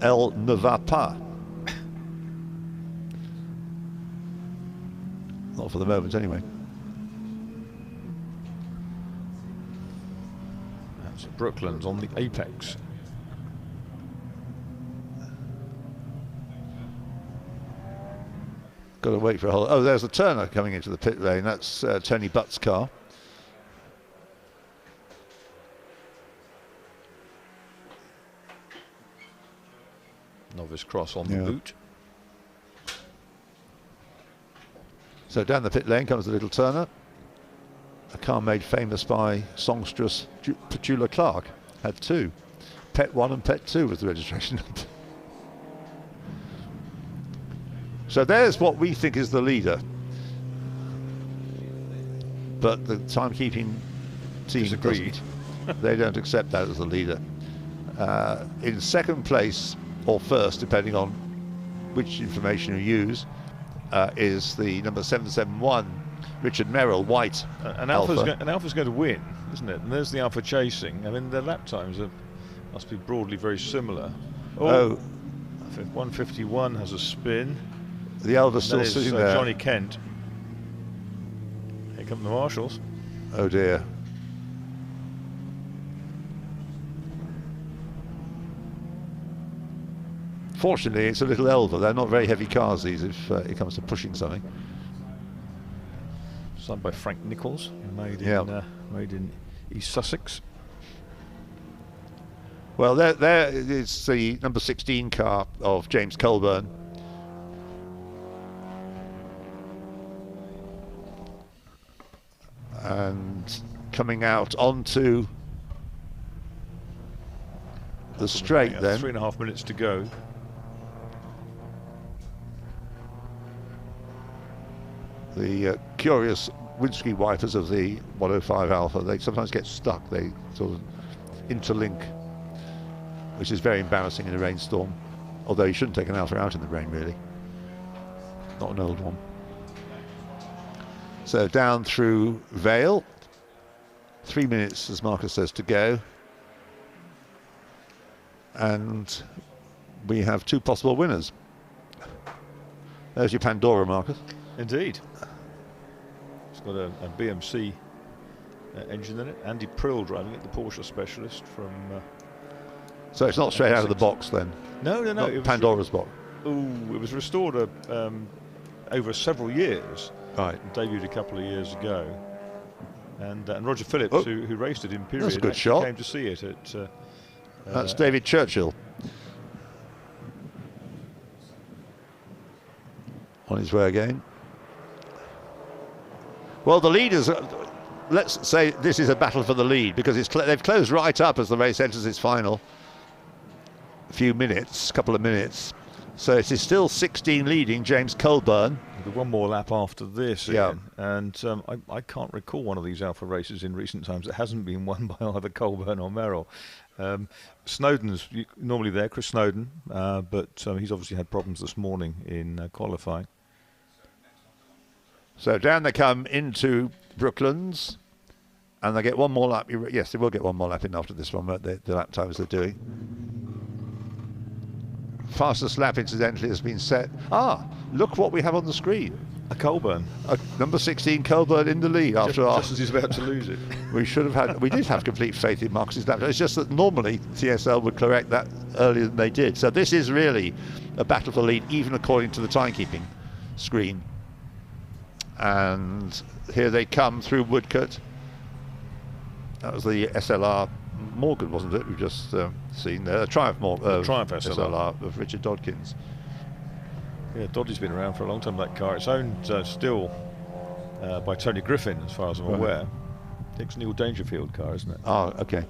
Elle ne va pas. Not for the moment, anyway. That's Brooklands on the apex. Got to wait for a whole... Oh, there's a Turner coming into the pit lane. That's Tony Butt's car. Novice cross on the boot. So down the pit lane comes the little Turner. A car made famous by songstress Petula Clark. Had two. Pet 1 and Pet 2 was the registration number. So there's what we think is the leader. But the timekeeping team disagreed. They don't accept that as the leader. In second place, or first, depending on which information you use, is the number 771, Richard Merrill, white. An Alpha's going to win, isn't it? And there's the Alpha chasing. I mean, their lap times must be broadly very similar. Oh. 151 has a spin. The Elva's still sitting there. Johnny Kent. Here come the marshals. Oh dear. Fortunately, it's a little Elva. They're not very heavy cars, these, if it comes to pushing something. Signed by Frank Nichols, made in East Sussex. Well, there is the number 16 car of James Colburn. And coming out onto the straight then. 3.5 minutes to go. The curious windscreen wipers of the 105 Alpha, they sometimes get stuck. They sort of interlink, which is very embarrassing in a rainstorm. Although you shouldn't take an Alpha out in the rain, really. Not an old one. So down through Vale. 3 minutes, as Marcus says, to go. And we have two possible winners. There's your Pandora, Marcus. Indeed. It's got a BMC engine in it. Andy Prill driving it, the Porsche specialist from... so it's not straight out of the box then? No. It was Pandora's box. It was restored over several years. Right. Debuted a couple of years ago. And Roger Phillips, who raced it in period, that's a good shot. Came to see it at... that's David Churchill. On his way again. Well, the leaders, let's say this is a battle for the lead, because they've closed right up as the race enters its final couple of minutes. So it is still 16 leading James Colburn. One more lap after this, Ian. And I can't recall one of these Alpha races in recent times that hasn't been won by either Colburn or Merrill. Snowden's normally there, Chris Snowden, but he's obviously had problems this morning in qualifying. So down they come into Brooklands, and they get one more lap. Yes, they will get one more lap in after this one, the lap times they're doing. Fastest lap, incidentally, has been set. Look what we have on the screen. A Colburn. Number 16 Colburn in the lead after just as he's about to lose it. We did have complete faith in Marcus's lap. It's just that normally TSL would correct that earlier than they did. So this is really a battle for lead, even according to the timekeeping screen. And here they come through Woodcote. That was the SLR Morgan, wasn't it? We've just seen there. Triumph SLR of Richard Dodkins. Yeah, Doddy's been around for a long time, that car. It's owned still by Tony Griffin, as far as I'm aware. I think it's Neil Dangerfield car, isn't it? Oh, okay.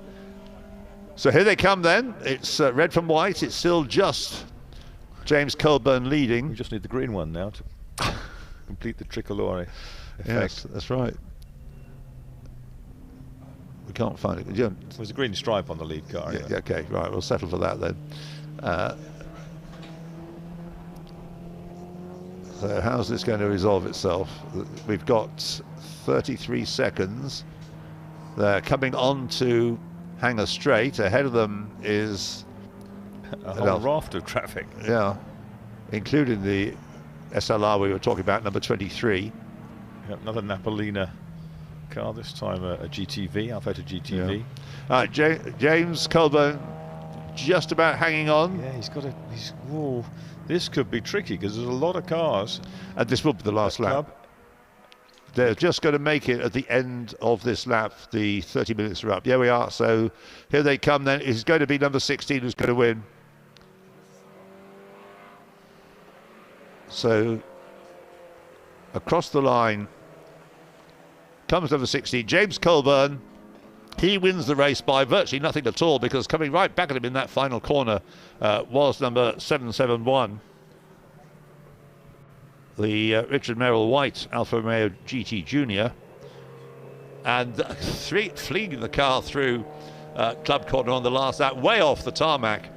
So here they come then. It's red from white. It's still just James Colburn leading. We just need the green one now to complete the tricolore effect. Yes, that's right. We can't find it. There's a green stripe on the lead car. Yeah, okay, right. We'll settle for that then. So how's this going to resolve itself? We've got 33 seconds. They're coming on to Hangar Straight. Ahead of them is a whole raft of traffic. Yeah, including the SLR we were talking about, number 23. Another Napolina car, this time a GTV, Alfetta GTV. Yeah. All right, James Colburn just about hanging on. Yeah, he's got a. Whoa, this could be tricky because there's a lot of cars. And this will be the last lap. They're just going to make it at the end of this lap. The 30 minutes are up. Yeah, we are. So here they come then. It's going to be number 16 who's going to win. So across the line comes number 16, James Colburn. He wins the race by virtually nothing at all, because coming right back at him in that final corner was number 771. The Richard Merrill White Alfa Romeo GT Junior, and fleeing the car through club corner on the last lap, way off the tarmac,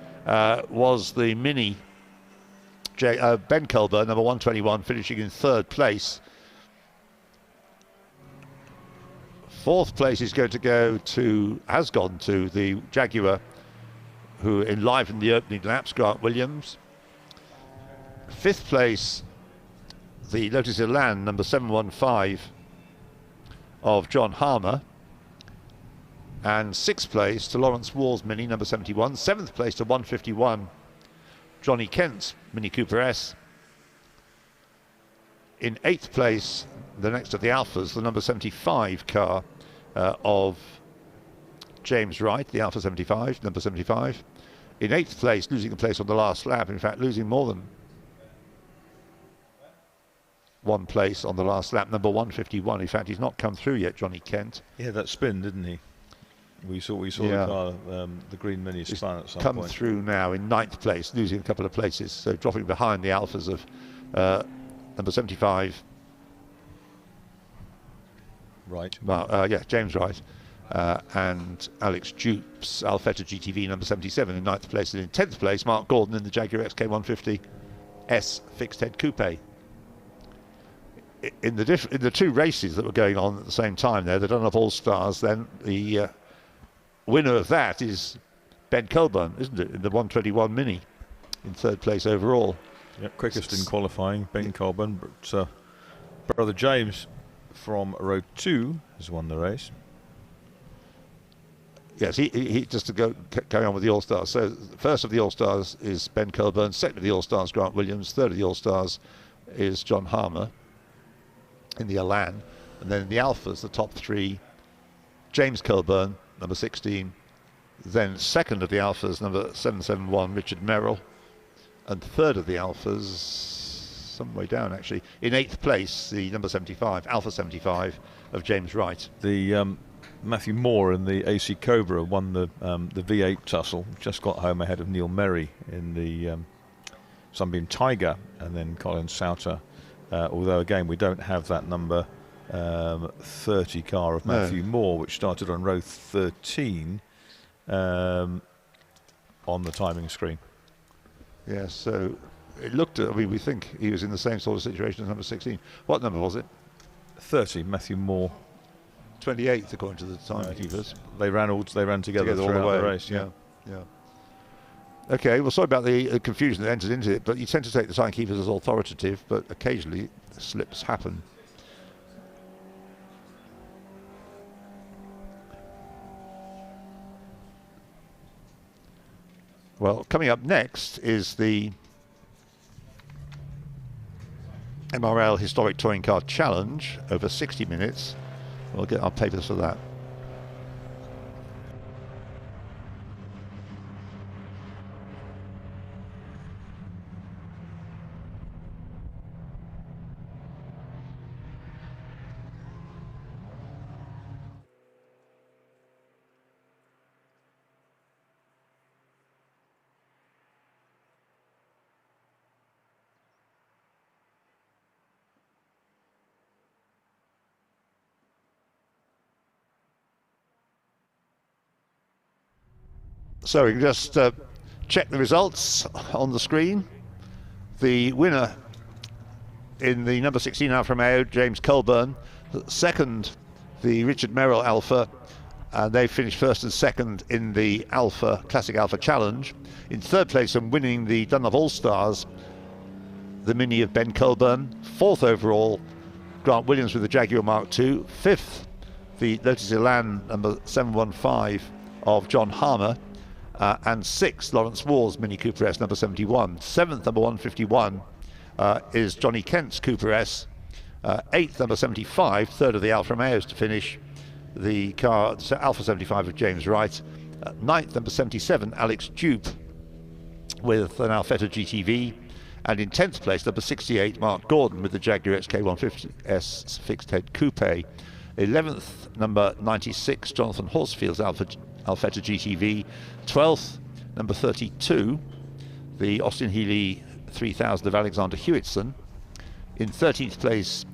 was the Mini Ben Colburn, number 121, finishing in third place. Fourth place is going to go to, has gone to the Jaguar, who enlivened the opening laps, Grant Williams. Fifth place, the Lotus Elan, number 715 of John Harmer. And sixth place to Lawrence Wall's Mini, number 71. Seventh place to 151, Johnny Kent's Mini Cooper S. In eighth place, the next of the Alphas, the number 75 car of James Wright, the Alpha 75, number 75. In eighth place, losing a place on the last lap, in fact losing more than one place on the last lap, number 151. In fact, he's not come through yet, Johnny Kent. Yeah, that spin, didn't he? We saw Yeah. the car, the green Mini spun at some Come point. through now in ninth place, losing a couple of places, so dropping behind the Alphas of number 75. Right. Well, yeah, James Wright and Alex Jupes, Alfetta GTV number 77 in ninth place, and in 10th place, Mark Gordon in the Jaguar XK150 S fixed head coupe. In the two races that were going on at the same time there, the Dunlop All Stars, then the winner of that is Ben Colburn, isn't it, in the 121 Mini, in third place overall. Yep, quickest in qualifying, Ben Colburn, but brother James from row 2 has won the race. Yes, he just to carry on with the All Stars. So first of the All Stars is Ben Colburn, second of the All Stars Grant Williams, third of the All Stars is John Harmer in the Elan, and then in the Alphas, the top three, James Colburn, number 16, then second of the Alphas, number 771, Richard Merrill, and third of the Alphas, some way down actually, in eighth place, the number 75, Alpha 75 of James Wright. The Matthew Moore in the AC Cobra won the V8 tussle, just got home ahead of Neil Merry in the Sunbeam Tiger, and then Colin Sauter, although again we don't have that number 30 car of Matthew Moore, which started on row 13 on the timing screen. Yes, so it looked at, I mean, we think he was in the same sort of situation as number 16. What number was it? 30, Matthew Moore. 28th, according to the timekeepers. They ran together all the way. the race. Yeah. Okay, well, sorry about the confusion that entered into it, but you tend to take the timekeepers as authoritative, but occasionally slips happen. Well, coming up next is the MRL Historic Touring Car Challenge over 60 minutes. We'll get our papers for that. So we can just check the results on the screen. The winner in the number 16 Alfa Romeo, James Colburn. Second, the Richard Merrill Alfa. They finished first and second in the Alfa Classic Alfa Challenge. In third place and winning the Dunlop All-Stars, the Mini of Ben Colburn. Fourth overall, Grant Williams with the Jaguar Mark II. Fifth, the Lotus Elan number 715 of John Harmer. And sixth, Lawrence Waugh's Mini Cooper S number 71. Seventh, number 151, is Johnny Kent's Cooper S. Eighth, number 75, third of the Alfa Romeos to finish the car, Alpha 75 of James Wright. Ninth, number 77, Alex Dupe with an Alfetta GTV. And in 10th place, number 68, Mark Gordon with the Jaguar XK150S fixed head coupe. 11th, number 96, Jonathan Horsfield's Alfetta GTV. 12th, number 32, the Austin Healey 3000 of Alexander Hewitson. In 13th place,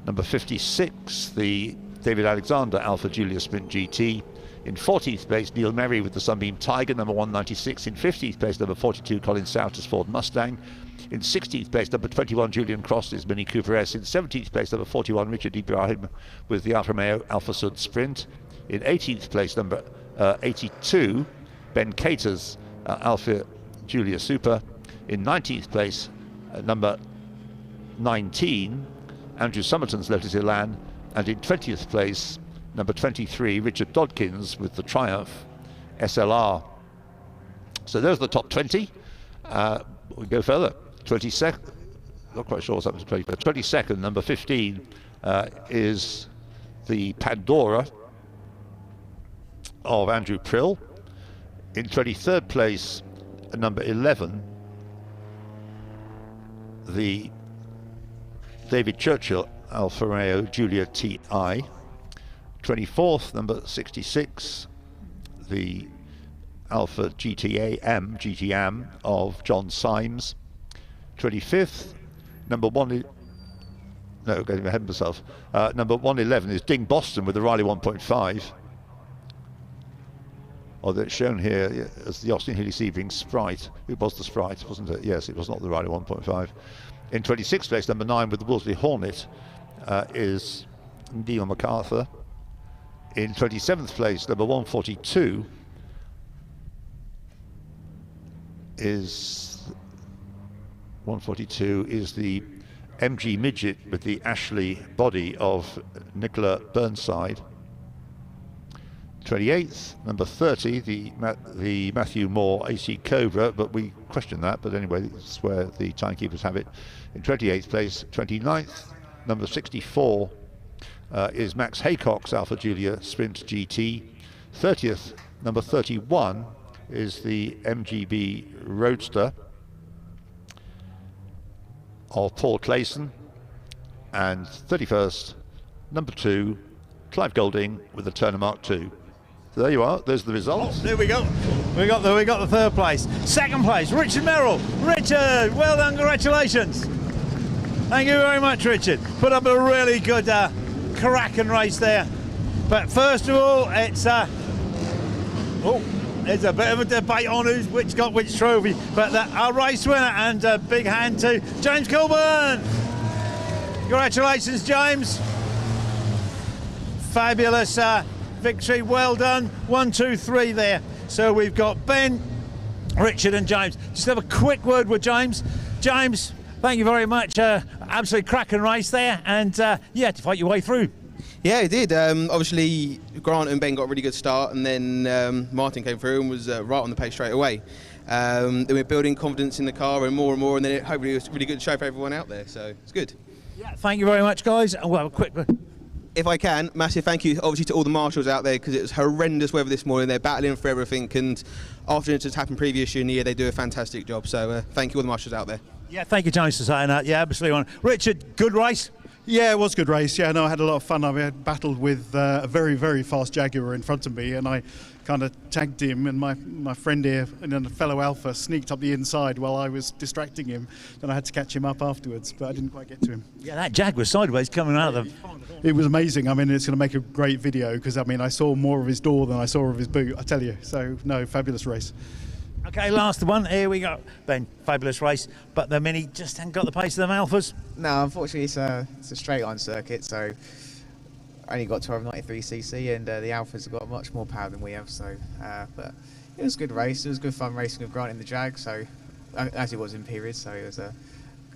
number 56, the David Alexander Alfa Julia Sprint GT. In 14th place, Neil Merry with the Sunbeam Tiger, number 196. In 15th place, number 42, Colin Souters Ford Mustang. In 16th place, number 21, Julian Cross's Mini Cooper S. In 17th place, number 41, Richard Ibrahim with the Alfa Romeo Alfa Sud Sprint. In 18th place, number 82, Ben Cater's Alfa Julia Super. In 19th place, number 19, Andrew Somerton's Lotus Elan. And in 20th place, number 23, Richard Dodkins with the Triumph SLR. So those are the top 20. We go further. 22nd, not quite sure what's happened to 20, but 22nd, number 15, is the Pandora of Andrew Prill. In 23rd place, number 11, the David Churchill Alfa Romeo Giulia TI. 24th, number 66, the Alfa GTAM of John Symes. 25th, number one, no, getting ahead of myself. Number 111 is Ding Boston with the Riley 1.5. Although it's shown here as the Austin Healey Sebring Sprite. It was the Sprite, wasn't it? Yes, it was not the Riley 1.5. In 26th place, number 9 with the Wolseley Hornet is Neil MacArthur. In 27th place, number 142 is the MG Midget with the Ashley body of Nicola Burnside. 28th, number 30, the Matthew Moore AC Cobra, but we question that, but anyway, that's where the timekeepers have it. In 28th place. 29th, number 64, is Max Haycock's Alfa Julia Sprint GT. 30th, number 31, is the MGB Roadster of Paul Clayson. And 31st, number 2, Clive Golding with the Turner Mark II. So there you are, there's the results. Oh, there we go. We got the third place. Second place, Richard Merrill. Richard, well done, congratulations. Thank you very much, Richard. Put up a really good cracking race there. But first of all, it's a bit of a debate on which got which trophy. But our race winner, and a big hand to James Colburn. Congratulations, James. Fabulous victory, well done. 1, 2, 3 there. So we've got Ben, Richard and James. Just have a quick word with James. James, thank you very much. Absolutely cracking race there, and yeah, to fight your way through. Yeah, it did. Obviously, Grant and Ben got a really good start, and then Martin came through and was right on the pace straight away. Then we're building confidence in the car and more, and then hopefully it was a really good show for everyone out there, so it's good. Yeah, thank you very much, guys. And we'll have a quick... If I can, massive thank you obviously to all the marshals out there, because it was horrendous weather this morning. They're battling for everything, and after incidents happened previous year in the year, they do a fantastic job. So thank you all the marshals out there. Yeah, thank you, James, for saying that. Yeah, absolutely. Richard, good race? Yeah, it was a good race. Yeah, no, I had a lot of fun. I had battled with a very, very fast Jaguar in front of me, and I kind of tagged him, and my friend here and then a fellow Alpha sneaked up the inside while I was distracting him. Then I had to catch him up afterwards, but I didn't quite get to him. Yeah, that Jag was sideways coming out of the... It was amazing. I mean, it's going to make a great video, because I mean, I saw more of his door than I saw of his boot, I tell you. So no, fabulous race. Okay, last one. Here we go. Ben, fabulous race, but the Mini just hasn't got the pace of them Alphas. No, unfortunately, it's a straight line circuit, so only got 1293cc, and the Alphas have got much more power than we have. So, but it was a good race. It was good fun racing with Grant in the Jag. So, as it was in periods, so it was a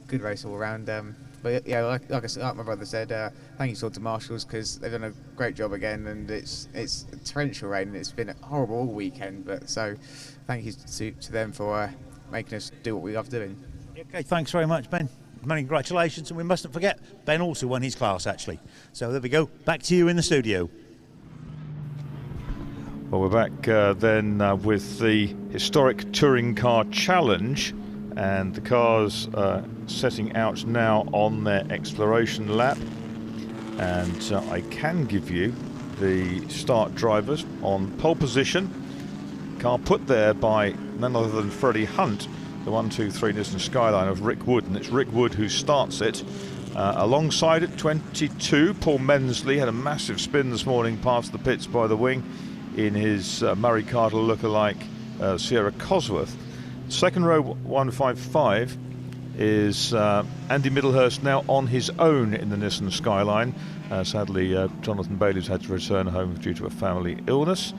good race all around. But yeah, like I said, like my brother said, thank you to Marshals because they've done a great job again, and it's torrential rain and it's been horrible all weekend. But so, thank you to them for making us do what we love doing. Okay, thanks very much, Ben. Many congratulations, and we mustn't forget Ben also won his class actually. So there we go. Back to you in the studio. Well, we're back then with the historic Touring Car Challenge, and the cars setting out now on their exploration lap. And I can give you the start drivers on pole position. Car put there by none other than Freddie Hunt, the 1-2-3 Nissan Skyline of Rick Wood, and it's Rick Wood who starts it. Alongside it, 22, Paul Mensley had a massive spin this morning past the pits by the wing in his Murray Carter lookalike Sierra Cosworth. Second row 155 is Andy Middlehurst, now on his own in the Nissan Skyline. Sadly, Jonathan Bailey's had to return home due to a family illness.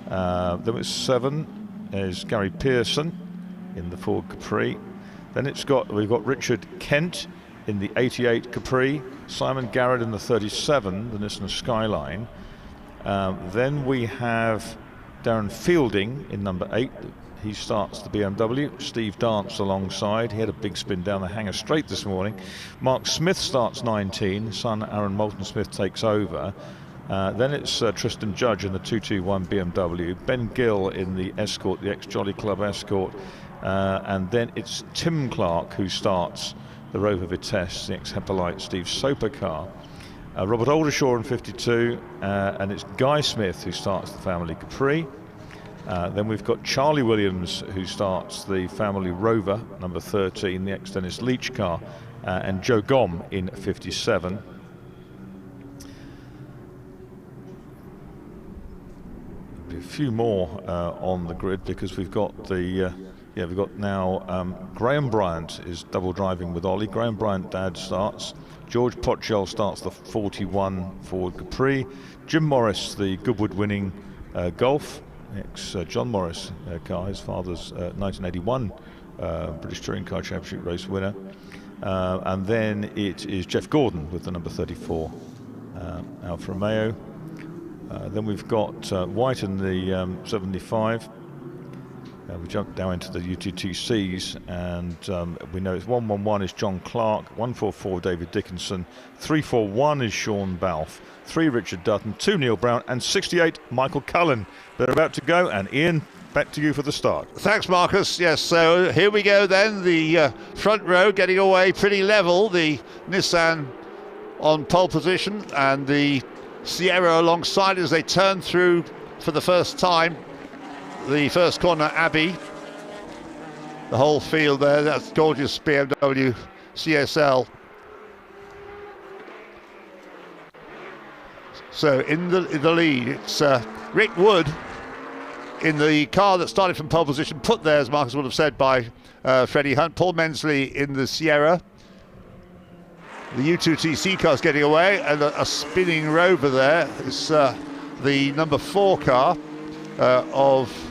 Then it's 7 is Gary Pearson in the Ford Capri. Then we've got Richard Kent in the 88 Capri, Simon Garrett in the 37, the Nissan Skyline. Then we have Darren Fielding in number 8. He starts the BMW. Steve Dance alongside. He had a big spin down the Hangar Straight this morning. Mark Smith starts 19. Son Aaron Moulton Smith takes over. Then it's Tristan Judge in the 221 BMW. Ben Gill in the Escort, the ex-Jolly Club Escort. And then it's Tim Clark who starts the Rover Vitesse, the ex-Hippolyte Steve Soper car. Robert Oldershaw in 52, and it's Guy Smith who starts the family Capri. Then we've got Charlie Williams who starts the family Rover, number 13, the ex-Dennis Leach car, and Joe Gomm in 57. A few more on the grid because we've got we've got now Graham Bryant is double driving with Ollie. Graham Bryant dad starts. George Potchell starts the 41 Ford Capri. Jim Morris, the Goodwood winning Golf, ex John Morris car, his father's 1981 British Touring Car Championship race winner. And then it is Jeff Gordon with the number 34 Alfa Romeo. Then we've got White in the 75. We jump down into the UTTCs, and we know it's 111 is John Clark, 144 David Dickinson, 341 is Sean Balfe, 3 Richard Dutton, 2 Neil Brown, and 68 Michael Cullen. They're about to go, and Ian, back to you for the start. Thanks, Marcus. Yes, so here we go then. The front row getting away pretty level. The Nissan on pole position, and the Sierra alongside as they turn through for the first time the first corner, Abbey. The whole field there, that's gorgeous BMW CSL. So in the lead, it's Rick Wood in the car that started from pole position, put there, as Marcus would have said, by Freddie Hunt. Paul Mensley in the Sierra. The U2TC car's getting away, and a spinning Rover there. It's the number 4 car of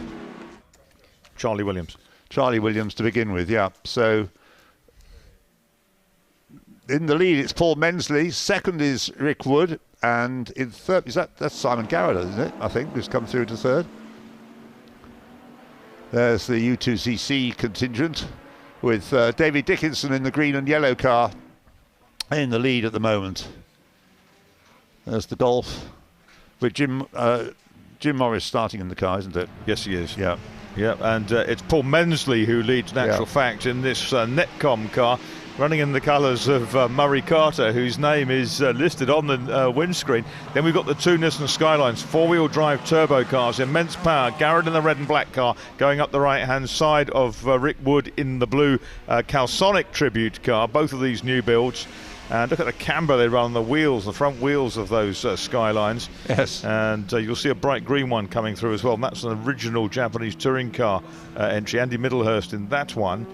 Charlie Williams. Charlie Williams to begin with, yeah. So in the lead, it's Paul Mensley. Second is Rick Wood, and in third, that's Simon Garrett, isn't it? I think who's come through to third. There's the U2CC contingent with David Dickinson in the green and yellow car in the lead at the moment. There's the Golf with Jim Morris starting in the car, isn't it? Yes, he is. Yeah. Yeah, and it's Paul Mensley who leads in actual fact in this Netcom car, running in the colours of Murray Carter, whose name is listed on the windscreen. Then we've got the 2 Nissan Skylines, 4-wheel drive turbo cars, immense power. Garrett in the red and black car going up the right-hand side of Rick Wood in the blue Calsonic tribute car, both of these new builds. And look at the camber they run on the wheels, the front wheels of those Skylines. Yes. And you'll see a bright green one coming through as well. And that's an original Japanese touring car entry. Andy Middlehurst in that one.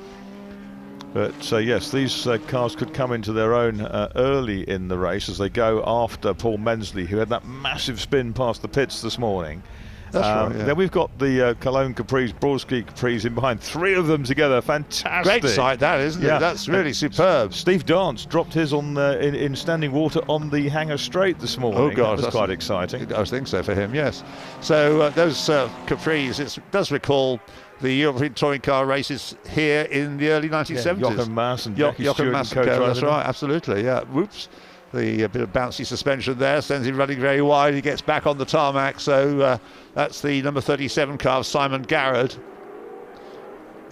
But yes, these cars could come into their own early in the race as they go after Paul Mensley, who had that massive spin past the pits this morning. That's right, yeah. Then we've got the Cologne Capris, Broadski Capris in behind, 3 of them together. Fantastic. Great sight that, isn't it? That's really superb. Steve Dance dropped his on in standing water on the Hangar Straight this morning. Oh God, that was quite exciting. I think so for him, yes. So those Capris, it does recall the European touring car races here in the early 1970s. Jochen Mass and Jackie Stewart and Mass, that's right, absolutely, yeah. Whoops. The bit of bouncy suspension there sends him running very wide. He gets back on the tarmac. So that's the number 37 car of Simon Garrard,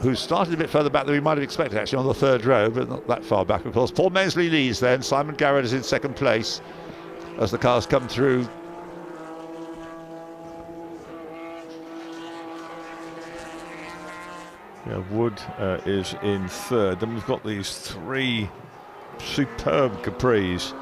who started a bit further back than we might have expected, actually, on the 3rd row, but not that far back, of course. Paul Mensley leads then. Simon Garrard is in 2nd place as the cars come through. Yeah, Wood is in 3rd. Then we've got these 3 superb Capris,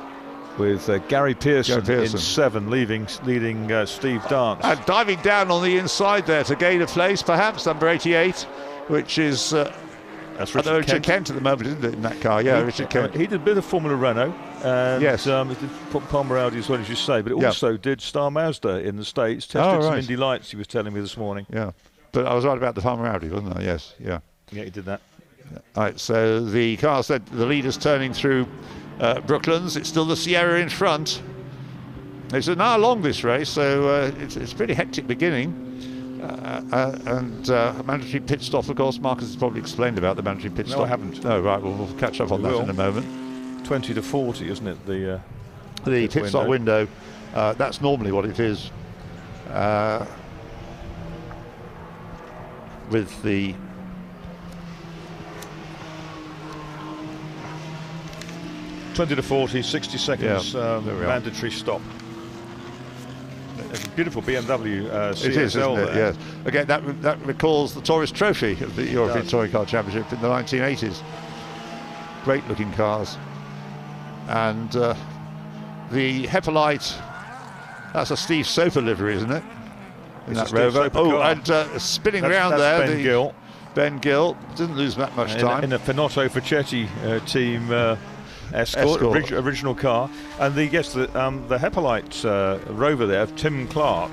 with Gary Pearson in 7, leading Steve Dance. And diving down on the inside there to gain a place, perhaps, number 88, which is that's Richard Kent at the moment, isn't it, in that car? Yeah, Richard Kent. He did a bit of Formula Renault. And, yes. He did Palmer Audi as well, as you say, but it also did Star Mazda in the States. Tested some Indy Lights, he was telling me this morning. Yeah, but I was right about the Palmer Audi, wasn't I? Yes, yeah. Yeah, he did that. All right, so the car said the leader's turning through Brooklands. It's still the Sierra in front. It's an hour long, this race, so it's a pretty hectic beginning. And mandatory pit stop, of course. Marcus has probably explained about the mandatory pit stop. No, I haven't. Oh, right, well, we'll catch up on that in a moment. 20 to 40, isn't it? The pit stop window. That's normally what it is. With the 20 to 40, 60 seconds mandatory stop. It's a beautiful BMW CSL. It is, isn't it? There. Yes. Again, that recalls the Tourist Trophy of the European Touring Car Championship in the 1980s. Great looking cars. And the Hepalite, that's a Steve Soper livery, isn't it? In that Rover. And spinning around there. Ben Gill. Ben Gill didn't lose that much time. In a Finotto Facchetti team Escort. Original car. And the Hepalite Rover there of Tim Clark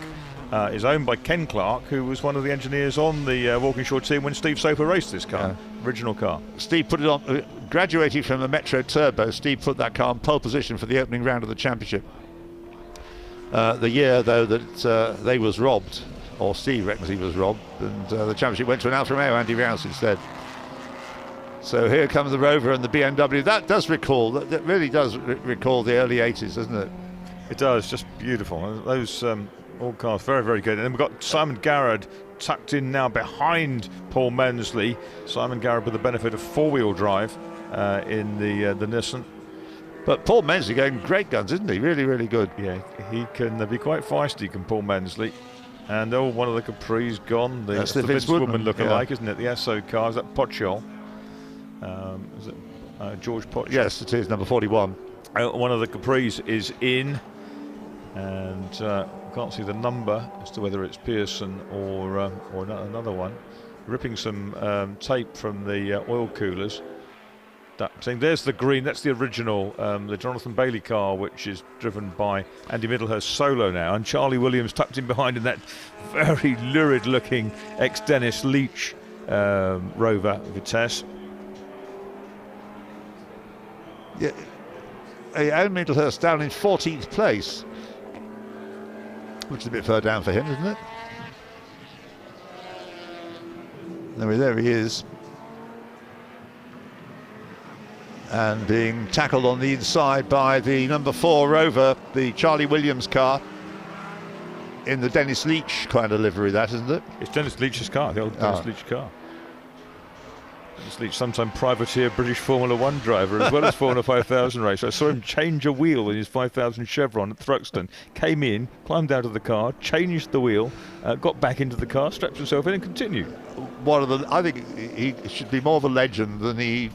is owned by Ken Clark, who was one of the engineers on the Walkinshaw team when Steve Soper raced this car. Original car. Steve put it on, graduating from the Metro Turbo, Steve put that car in pole position for the opening round of the championship. The year, though, that they was robbed, or Steve reckons he was robbed, and the championship went to an Alfa Romeo Andy Rouse instead. So here comes the Rover and the BMW. That does recall, that really does recall the early 80s, doesn't it? It does, just beautiful. Those all cars, very, very good. And then we've got Simon Garrard tucked in now behind Paul Mensley. Simon Garrard with the benefit of 4-wheel drive in the Nissan. But Paul Mensley going great guns, isn't he? Really, really good. Yeah, he can be quite feisty, can Paul Mensley. And one of the Capris gone. That's the Vince Woodman look-alike, isn't it? The SO car, is that Pochol? Is it George Pochol? Yes, it is, number 41. One of the Capris is in, and can't see the number as to whether it's Pearson or another one. Ripping some tape from the oil coolers. There's the green, that's the original, the Jonathan Bailey car, which is driven by Andy Middlehurst solo now, and Charlie Williams tucked in behind in that very lurid looking ex-Dennis Leach Rover Vitesse. Yeah, Andy Middlehurst down in 14th place, which is a bit further down for him, isn't it? There he is. And being tackled on the inside by the number 4 Rover, the Charlie Williams car, in the Dennis Leach kind of livery, that, isn't it? It's Dennis Leach's car, the old Dennis Leach car. Sometime privateer British Formula 1 driver as well as Formula 5000 racer. I saw him change a wheel in his 5000 Chevron at Thruxton. Came in, climbed out of the car, changed the wheel, got back into the car, strapped himself in and continued. I think he should be more of a legend than he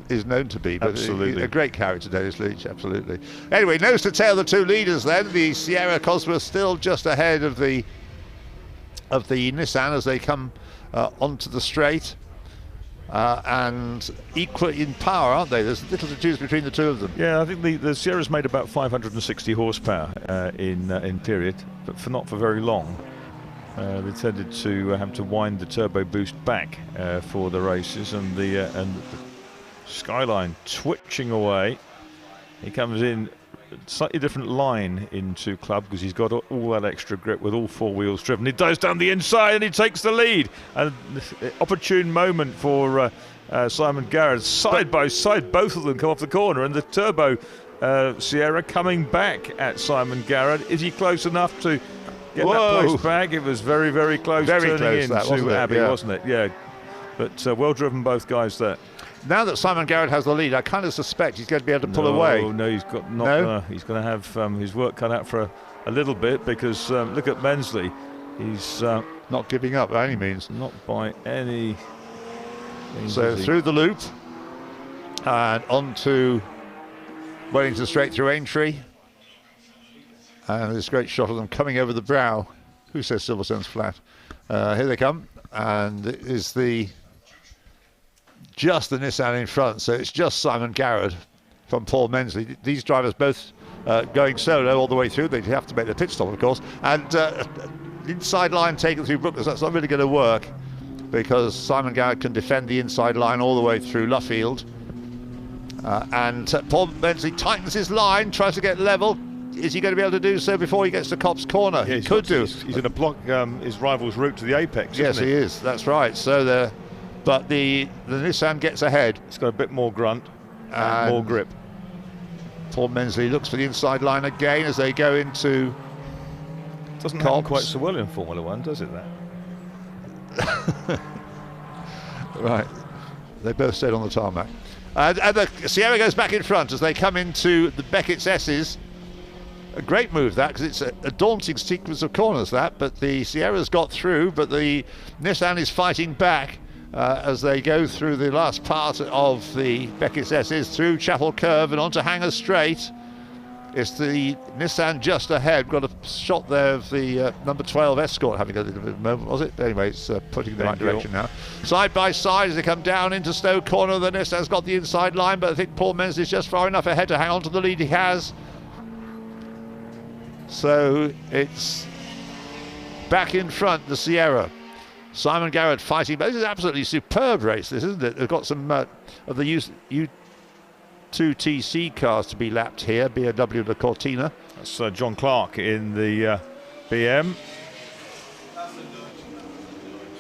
is known to be. But absolutely. A great character, Dennis Leach, absolutely. Anyway, nose to tail, the two leaders then. The Sierra Cosworth still just ahead of the Nissan as they come onto the straight. And equal in power, aren't they? There's little to choose between the two of them. Yeah, I think the Sierra's made about 560 horsepower in period, but not for very long. They tended to have to wind the turbo boost back for the races, and the Skyline twitching away. He comes in slightly different line into club because he's got all that extra grip with all four wheels driven. He dives down the inside and he takes the lead. And opportune moment for Simon Garrett. Side by side, both of them come off the corner, and the turbo Sierra coming back at Simon Garrett. Is he close enough to get that place back? It was very, very close. Very turning close, into Abbey, wasn't it? Yeah. But well driven, both guys there. Now that Simon Garrett has the lead, I kind of suspect he's going to be able to pull away. No, he's got not. No? He's going to have his work cut out for a little bit, because look at Mensley. He's not giving up by any means. Not by any means. So through the loop and onto Wellington straight through Aintree. And this great shot of them coming over the brow. Who says Silverstone's flat? Here they come, and it is just the Nissan in front, so it's just Simon Garrett from Paul Mensley. These drivers both going solo all the way through. They have to make their pit stop, of course, and inside line taken through Brooklands. That's not really going to work, because Simon Garrett can defend the inside line all the way through Luffield, and Paul Mensley tightens his line, tries to get level. Is he going to be able to do so before he gets to Cobb's Corner? Yeah, he could do. He's going to block his rival's route to the apex. Yes, he is. That's right. So but the Nissan gets ahead. It's got a bit more grunt and more grip. Paul Mensley looks for the inside line again as they go into Doesn't happen quite so well in Formula 1, does it, that? Right. They both stayed on the tarmac. And the Sierra goes back in front as they come into the Beckett's S's. A great move, that, because it's a daunting sequence of corners, that. But the Sierra's got through, but the Nissan is fighting back. As they go through the last part of the Beckett's S's through Chapel Curve and onto Hanger Straight. It's the Nissan just ahead. Got a shot there of the number 12 Escort having a little bit of a moment, was it? Anyway, it's putting in the right direction now. Side by side as they come down into Stowe Corner, the Nissan's got the inside line, but I think Paul Mensley is just far enough ahead to hang on to the lead he has. So it's back in front, the Sierra. Simon Garrett fighting, but this is an absolutely superb race, this, isn't it? They've got some of the U2TC cars to be lapped here, BMW La Cortina. That's John Clark in the BM.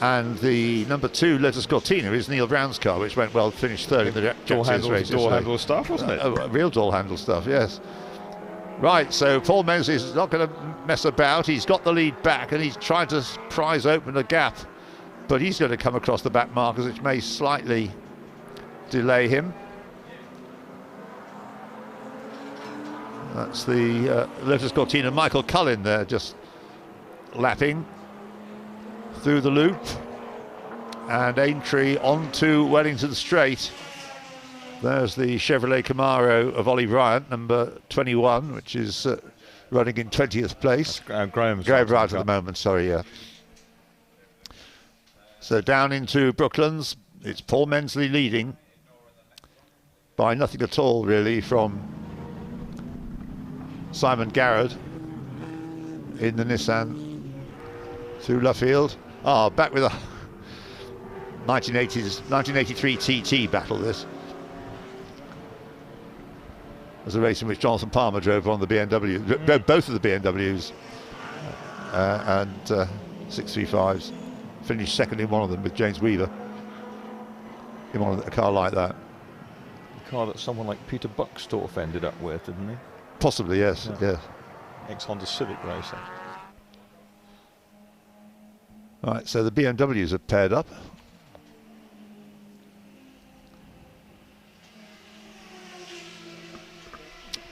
And the number 2 Lotus Cortina is Neil Brown's car, which went well, finished third in the door handle stuff, wasn't it? Real door handle stuff, yes. Right, so Paul Mensley is not going to mess about. He's got the lead back and he's trying to prise open a gap, but he's going to come across the back markers, which may slightly delay him. That's the Lotus Cortina. Michael Cullen there, just lapping through the loop, and Aintree onto Wellington Straight. There's the Chevrolet Camaro of Ollie Bryant, number 21, which is running in 20th place. Graham Bryant at the moment, sorry, yeah. So down into Brooklands, it's Paul Mensley leading by nothing at all, really, from Simon Garrett in the Nissan through Luffield. Back with a 1983 TT battle, this. Was a race in which Jonathan Palmer drove on the BMW, both of the BMWs, and 635s. Finished second in one of them with James Weaver in a car like that. The car that someone like Peter Buckstorff ended up with, didn't he? Possibly, yes. Yeah. Ex-Honda Civic racer. Right, so the BMWs are paired up.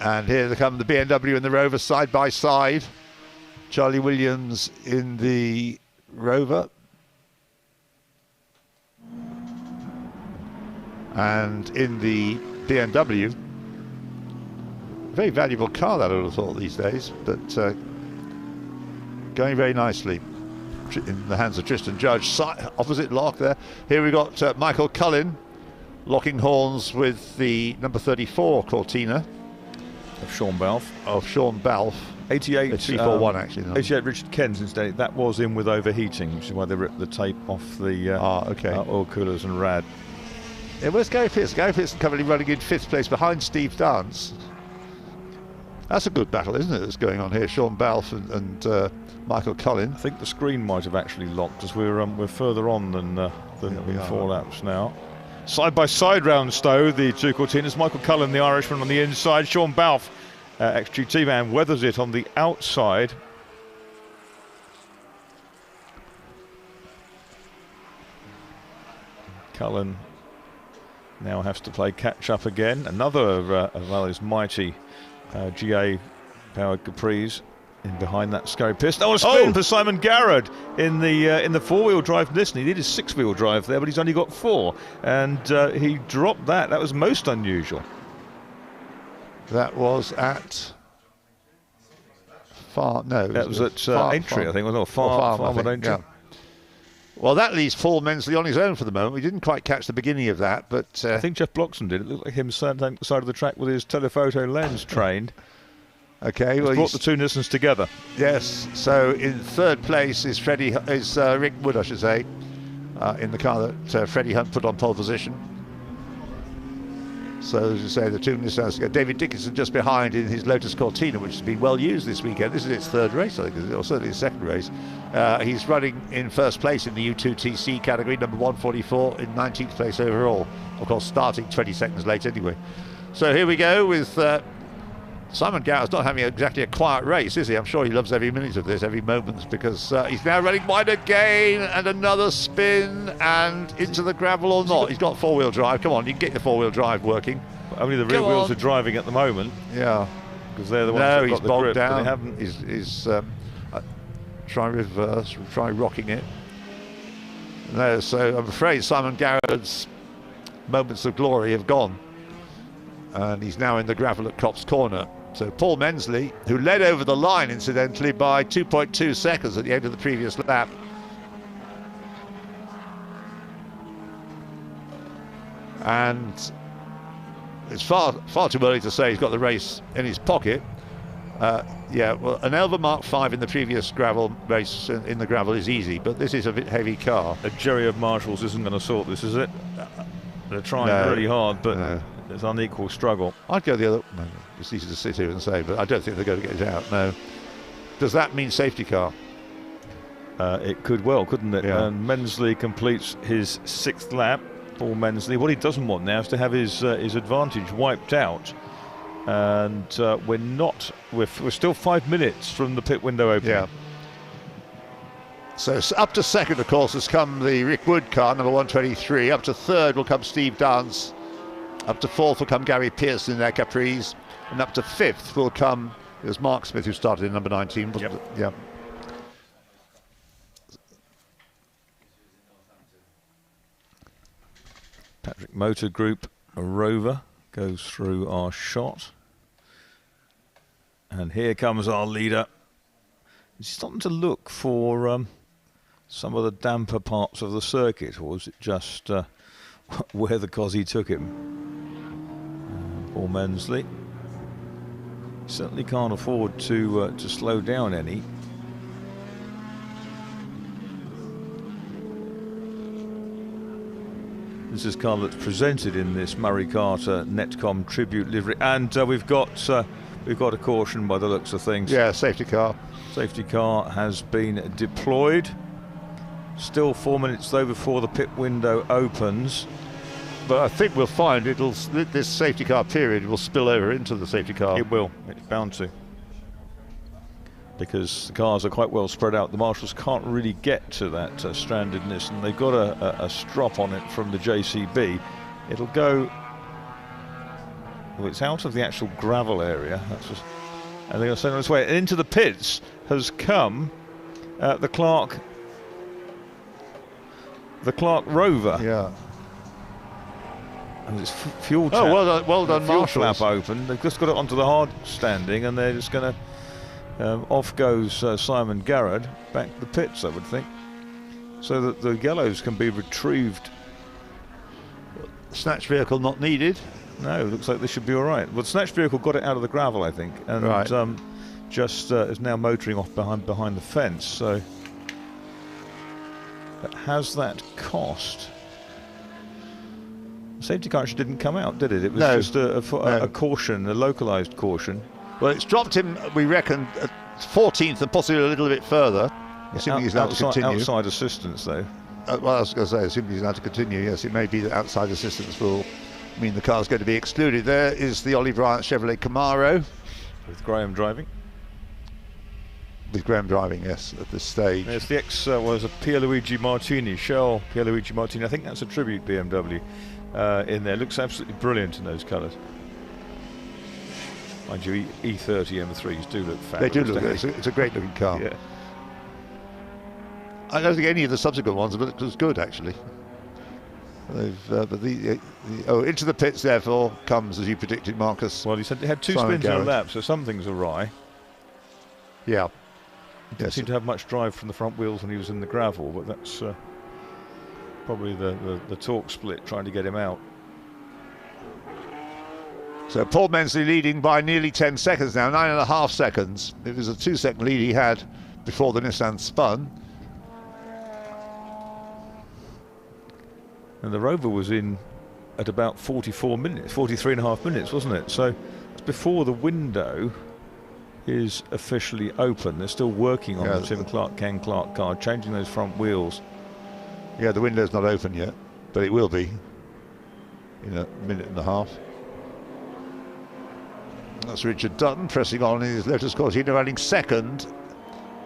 And here they come, the BMW and the Rover side by side. Charlie Williams in the Rover. And in the BMW, very valuable car that I would have thought these days, but going very nicely in the hands of Tristan Judge. Opposite lock there. Here we got Michael Cullen locking horns with the number 34 Cortina of Sean Balfe. 88 341 actually. 88 Richard Kens instead. That was in with overheating, which is why they ripped the tape off the oil coolers and rad. Yeah, where's Gary Pearson? Gary Pearson currently running in 5th place behind Steve Dance. That's a good battle, isn't it, that's going on here? Sean Balfe and Michael Cullen. I think the screen might have actually locked as we're further on than 4 laps now. Side by side round Stowe, the two Cortinas. Michael Cullen, the Irishman, on the inside. Sean Balfe, ex-GT man, weathers it on the outside. Cullen now has to play catch up again. Another of Valley's mighty GA powered Capris in behind that scary piston. Oh, a spin for Simon Garrard in the 4-wheel drive Nissan. He did his 6-wheel drive there, but he's only got 4, and he dropped that. That was most unusual. That was at Aintree, I think. Well, no, Farm at Aintree. Yeah. Well, that leaves Paul Mensley on his own for the moment. We didn't quite catch the beginning of that, but I think Jeff Bloxham did. It looked like him standing at the side of the track with his telephoto lens trained. Okay, well, brought the two Nissans together. Yes. So in 3rd place is Rick Wood, I should say, in the car that Freddie Hunt put on pole position. So as you say, the two Nissans go. David Dickinson just behind in his Lotus Cortina, which has been well used this weekend. This is its 3rd race, I think, or certainly its 2nd race. He's running in 1st place in the U2TC category, number 144, in 19th place overall. Of course, starting 20 seconds late anyway. So here we go with Simon Garrett's not having exactly a quiet race, is he? I'm sure he loves every minute of this, every moment, because he's now running wide again, and another spin, and into the gravel or not. He's got 4-wheel drive. Come on, you can get your 4-wheel drive working. Only the rear wheels are driving at the moment. Yeah. Because they're the ones that he's got the bogged grip, down. but they haven't. He's try reverse, try rocking it. No, so I'm afraid Simon Garrett's moments of glory have gone. And he's now in the gravel at Copse Corner. So Paul Mensley, who led over the line incidentally by 2.2 seconds at the end of the previous lap. And it's far too early to say he's got the race in his pocket. Yeah, well, an Elva Mark 5 in the previous gravel race in the gravel is easy, but this is a bit heavy car. A Jerry of Marshalls isn't going to sort this, is it? They're trying really hard, but it's an unequal struggle. I'd go the other. No, it's easy to sit here and say, but I don't think they're going to get it out. No. Does that mean safety car? It could well, couldn't it? Yeah. And Mensley completes his 6th lap. Paul Mensley. What he doesn't want now is to have his advantage wiped out. And we're still 5 minutes from the pit window opening. Yeah. So up to 2nd, of course, has come the Rick Wood car, number 123. Up to 3rd will come Steve Dance. Up to 4th will come Gary Pearson in their Capris. And up to 5th will come, it was Mark Smith who started in number 19, wasn't it? Yeah. Patrick Motor Group, a Rover, goes through our shot. And here comes our leader. He's starting to look for some of the damper parts of the circuit, or was it just where the Cosy took him? Paul Mensley certainly can't afford to slow down any. This is car that's presented in this Murray Carter Netcom tribute livery, and we've got a caution by the looks of things. Yeah, safety car. Safety car has been deployed. Still 4 minutes though before the pit window opens. But I think we'll find this safety car period will spill over into the safety car. It will. It's bound to. Because the cars are quite well spread out. The marshals can't really get to that strandedness, and they've got a strop on it from the JCB. It'll go Well, it's out of the actual gravel area. That's just, and they're sending its way. And into the pits has come the Clark Rover. Yeah. And it's fuel tap. Oh, well done, fuel Marshall. flap open. They've just got it onto the hard standing, and they're just going to off goes Simon Garrett back to the pits, I would think, so that the yellows can be retrieved. Snatch vehicle not needed. No, it looks like they should be all right. Well, the snatch vehicle got it out of the gravel, I think, and Right. just is now motoring off behind the fence. So, but has that cost? The safety car actually didn't come out, did it? It was No. just a caution, a localised caution. Well, it's dropped him, we reckon, at 14th and possibly a little bit further. Assuming he's allowed to continue. Outside assistance, though. Well, I was going to say, assuming he's allowed to continue, yes, it may be that outside assistance will mean the car's going to be excluded. There is the Ollie Bryant Chevrolet Camaro. With Graham driving. With Graham driving, yes, at this stage. Yes, the X was a Pierluigi Martini, Shell Pierluigi Martini. I think that's a tribute BMW in there. Looks absolutely brilliant in those colours. Mind you, E30 M3s do look fabulous. They do look good. It's a great looking car. Yeah. I don't think any of the subsequent ones have looked as good, actually. But into the pits, therefore, comes, as you predicted, Marcus. Well, he said they had two Simon spins in a Garrett. lap, so something's awry. Yeah. He didn't seem to have much drive from the front wheels when he was in the gravel, but that's probably the torque split trying to get him out. So Paul Mensley leading by nearly 10 seconds now, 9.5 seconds. It was a 2-second lead he had before the Nissan spun. And the Rover was in at about 44 minutes, 43.5 minutes, wasn't it? So it's before the window is officially open. They're still working on the Tim Clark, Ken Clark car, changing those front wheels. Yeah, the window's not open yet, but it will be in a minute and a half. That's Richard Dutton pressing on in his Lotus Cortina, running second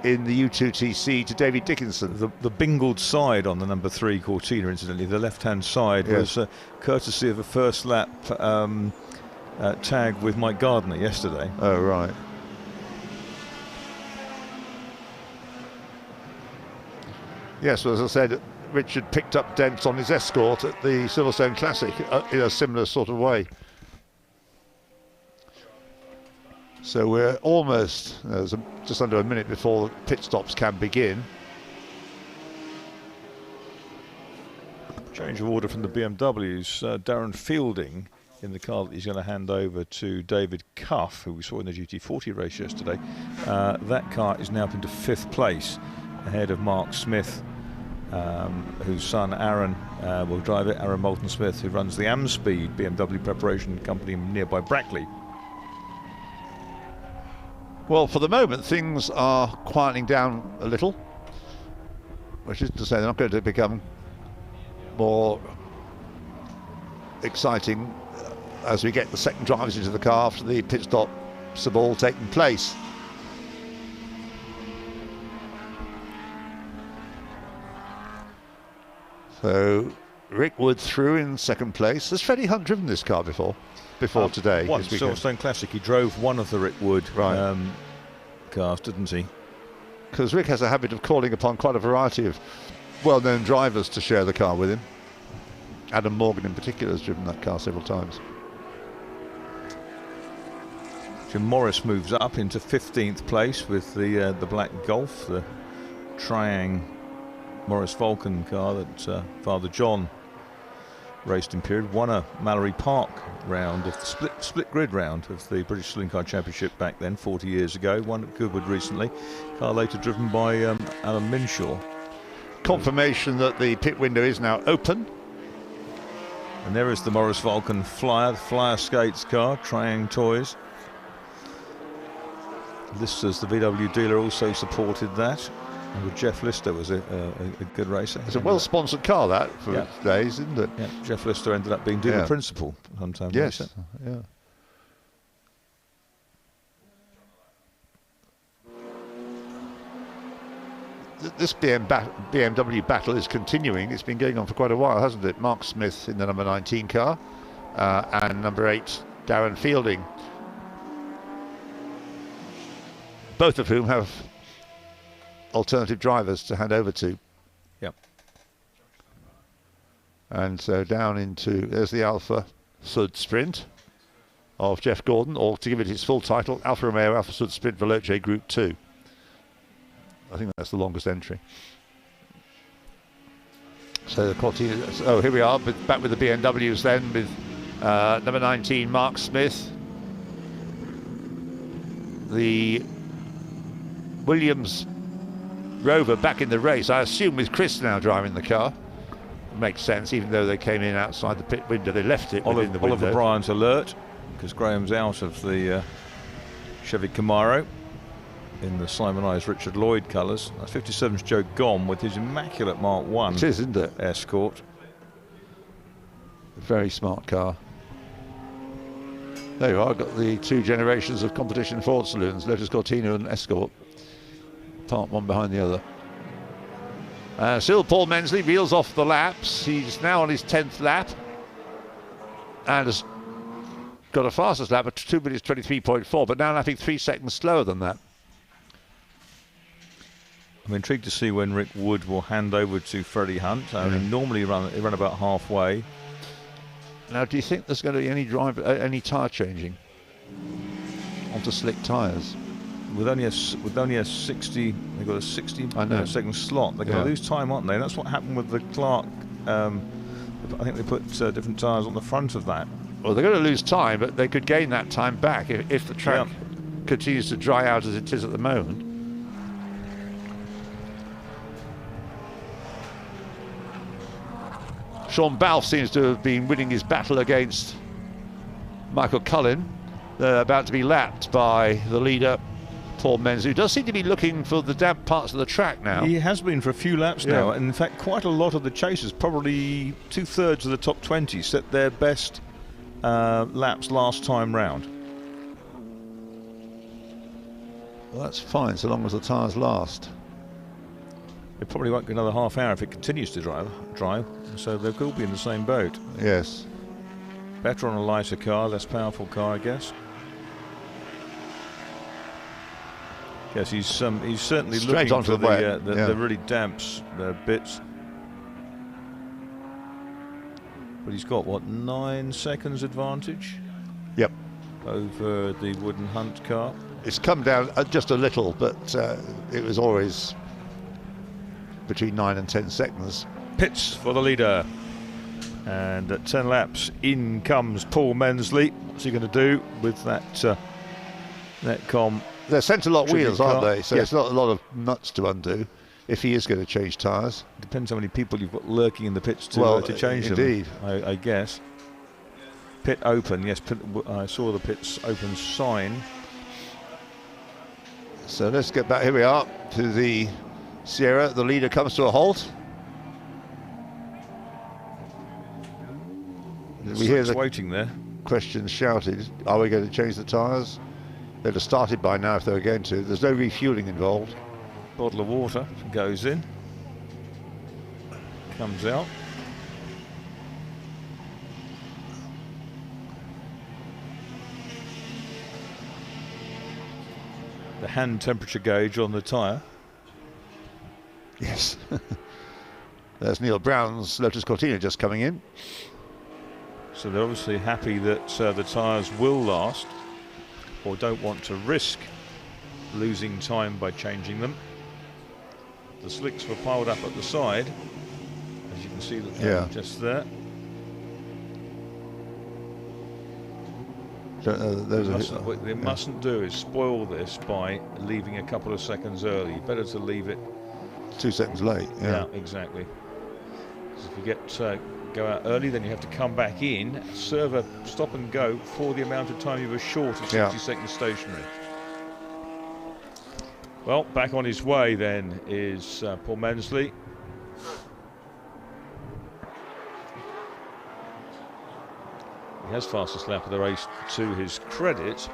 in the U2TC to David Dickinson. The bingled side on the number 3 Cortina, incidentally, the left-hand side, was courtesy of a first lap tag with Mike Gardner yesterday. Oh, right. Yes, well, as I said, Richard picked up dents on his Escort at the Silverstone Classic in a similar sort of way. So we're almost, just under a minute before pit stops can begin. Change of order from the BMWs. Darren Fielding in the car that he's going to hand over to David Cuff, who we saw in the GT40 race yesterday. That car is now up into 5th place, ahead of Mark Smith, whose son Aaron will drive it. Aaron Moulton Smith, who runs the Amspeed BMW preparation company nearby Brackley. Well, for the moment, things are quieting down a little, which is to say they're not going to become more exciting as we get the second drivers into the car after the pit stops have all taken place. So Rick Wood through in second place. Has Freddie Hunt driven this car before today? Once, Silverstone Classic. He drove one of the Rick Wood cars, didn't he? Because Rick has a habit of calling upon quite a variety of well-known drivers to share the car with him. Adam Morgan in particular has driven that car several times. Jim Morris moves up into 15th place with the black Golf, the Triang Morris Vulcan car that Father John raced in period. Won a Mallory Park round of the split grid round of the British Saloon Car Championship back then, 40 years ago. Won at Goodwood recently. Car later driven by Alan Minshaw. Confirmation that the pit window is now open. And there is the Morris Vulcan Flyer, the Flyer Skates car, Triang Toys. Listers, the VW dealer, also supported that. And Jeff Lister was a good racer. It's a well-sponsored car, that, for its days, isn't it? Yeah, Jeff Lister ended up being dealer principal sometime. Yes, later. yeah. This BMW battle is continuing. It's been going on for quite a while, hasn't it? Mark Smith in the number 19 car and number 8 Darren Fielding, both of whom have alternative drivers to hand over to. Yep. And so down into, there's the Alfa Sud Sprint of Jeff Gordon, or to give it its full title, Alfa Romeo Alfa Sud Sprint Veloce Group 2. I think that's the longest entry. So the Cortina, oh, here we are, back with the BMWs then, with number 19, Mark Smith. The Williams Rover back in the race, I assume with Chris now driving the car. Makes sense, even though they came in outside the pit window, they left it within the window. Oliver Bryant's alert, because Graham's out of the Chevy Camaro in the Simonized Richard Lloyd colours. 57's Joe Gomm with his immaculate Mark 1. It is, isn't it? Escort. A very smart car. There you are, got the two generations of competition Ford saloons, Lotus Cortina and Escort, parked one behind the other. Still Paul Mensley reels off the laps. He's now on his 10th lap and has got a fastest lap of 2 minutes 23.4, but now lapping 3 seconds slower than that. I'm intrigued to see when Rick Wood will hand over to Freddie Hunt. I mean, normally they run about halfway. Now, do you think there's going to be any tyre changing onto slick tyres? With only a 60, they've got a 60-second slot. They're going to lose time, aren't they? That's what happened with the Clark. I think they put different tyres on the front of that. Well, they're going to lose time, but they could gain that time back if the track continues to dry out as it is at the moment. Sean Balfe seems to have been winning his battle against Michael Cullen. They're about to be lapped by the leader, Paul Menz, who does seem to be looking for the damp parts of the track now. He has been for a few laps now, and in fact quite a lot of the chasers, probably 2/3 of the top 20, set their best laps last time round. Well, that's fine so long as the tyres last. It probably won't go another half hour if it continues to drive, so they could be in the same boat. Yes. Better on a lighter car, less powerful car, I guess. Yes, he's certainly straight looking for the really damp bits. But he's got, what, 9 seconds advantage? Yep. Over the Wooden Hunt car. It's come down just a little, but it was always between 9 and 10 seconds. Pits for the leader. And at 10 laps, in comes Paul Mensley. What's he going to do with that Netcom? They're centre lock wheels, aren't they? So yeah. It's not a lot of nuts to undo if he is going to change tyres. Depends how many people you've got lurking in the pits to change indeed. them. I guess. Pit open, yes. I saw the pits open sign. So let's get back. Here we are to the Sierra. The leader comes to a halt. We hear the waiting there. question shouted, are we going to change the tyres? They'd have started by now if they were going to. There's no refueling involved. Bottle of water goes in, comes out. The hand temperature gauge on the tyre. Yes. There's Neil Brown's Lotus Cortina just coming in. So they're obviously happy that the tyres will last, or don't want to risk losing time by changing them. The slicks were piled up at the side, as you can see that they're just there. What they mustn't do is spoil this by leaving a couple of seconds early. Better to leave it 2 seconds late. Yeah, exactly. Because if you get go out early, then you have to come back in, serve a stop and go for the amount of time you were short of 60 seconds stationary. Well, back on his way then is Paul Mensley. He has fastest lap of the race to his credit.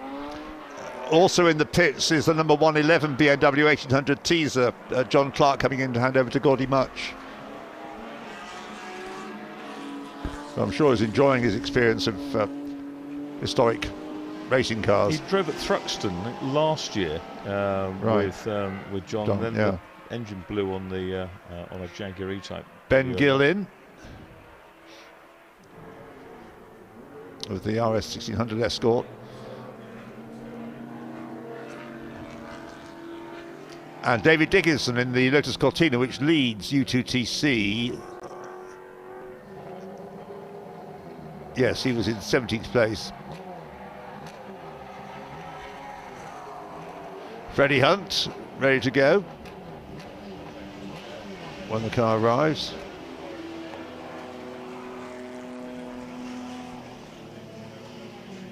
Also in the pits is the number 111 BMW 1800 teaser, John Clark, coming in to hand over to Gordy Much. So I'm sure he's enjoying his experience of historic racing cars. He drove at Thruxton I think, last year with John, and then the engine blew on the on a Jaguar E-Type. Ben Gill in with the RS 1600 Escort. And David Dickinson in the Lotus Cortina, which leads U2TC. Yes, he was in 17th place. Freddie Hunt, ready to go when the car arrives.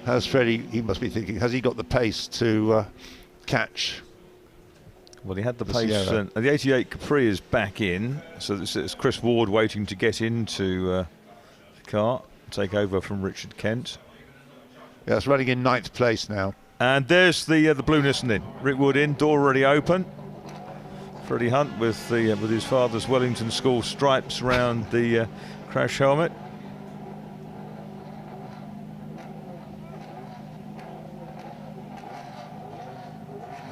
Has Freddie, he must be thinking, has he got the pace to catch? Well, he had the pace. The 88 Capri is back in, so this is Chris Ward waiting to get into the car, take over from Richard Kent. Yeah, it's running in 9th place now. And there's the Blue Nissan in. Rick Wood in, door already open. Freddie Hunt with his father's Wellington School stripes around the crash helmet.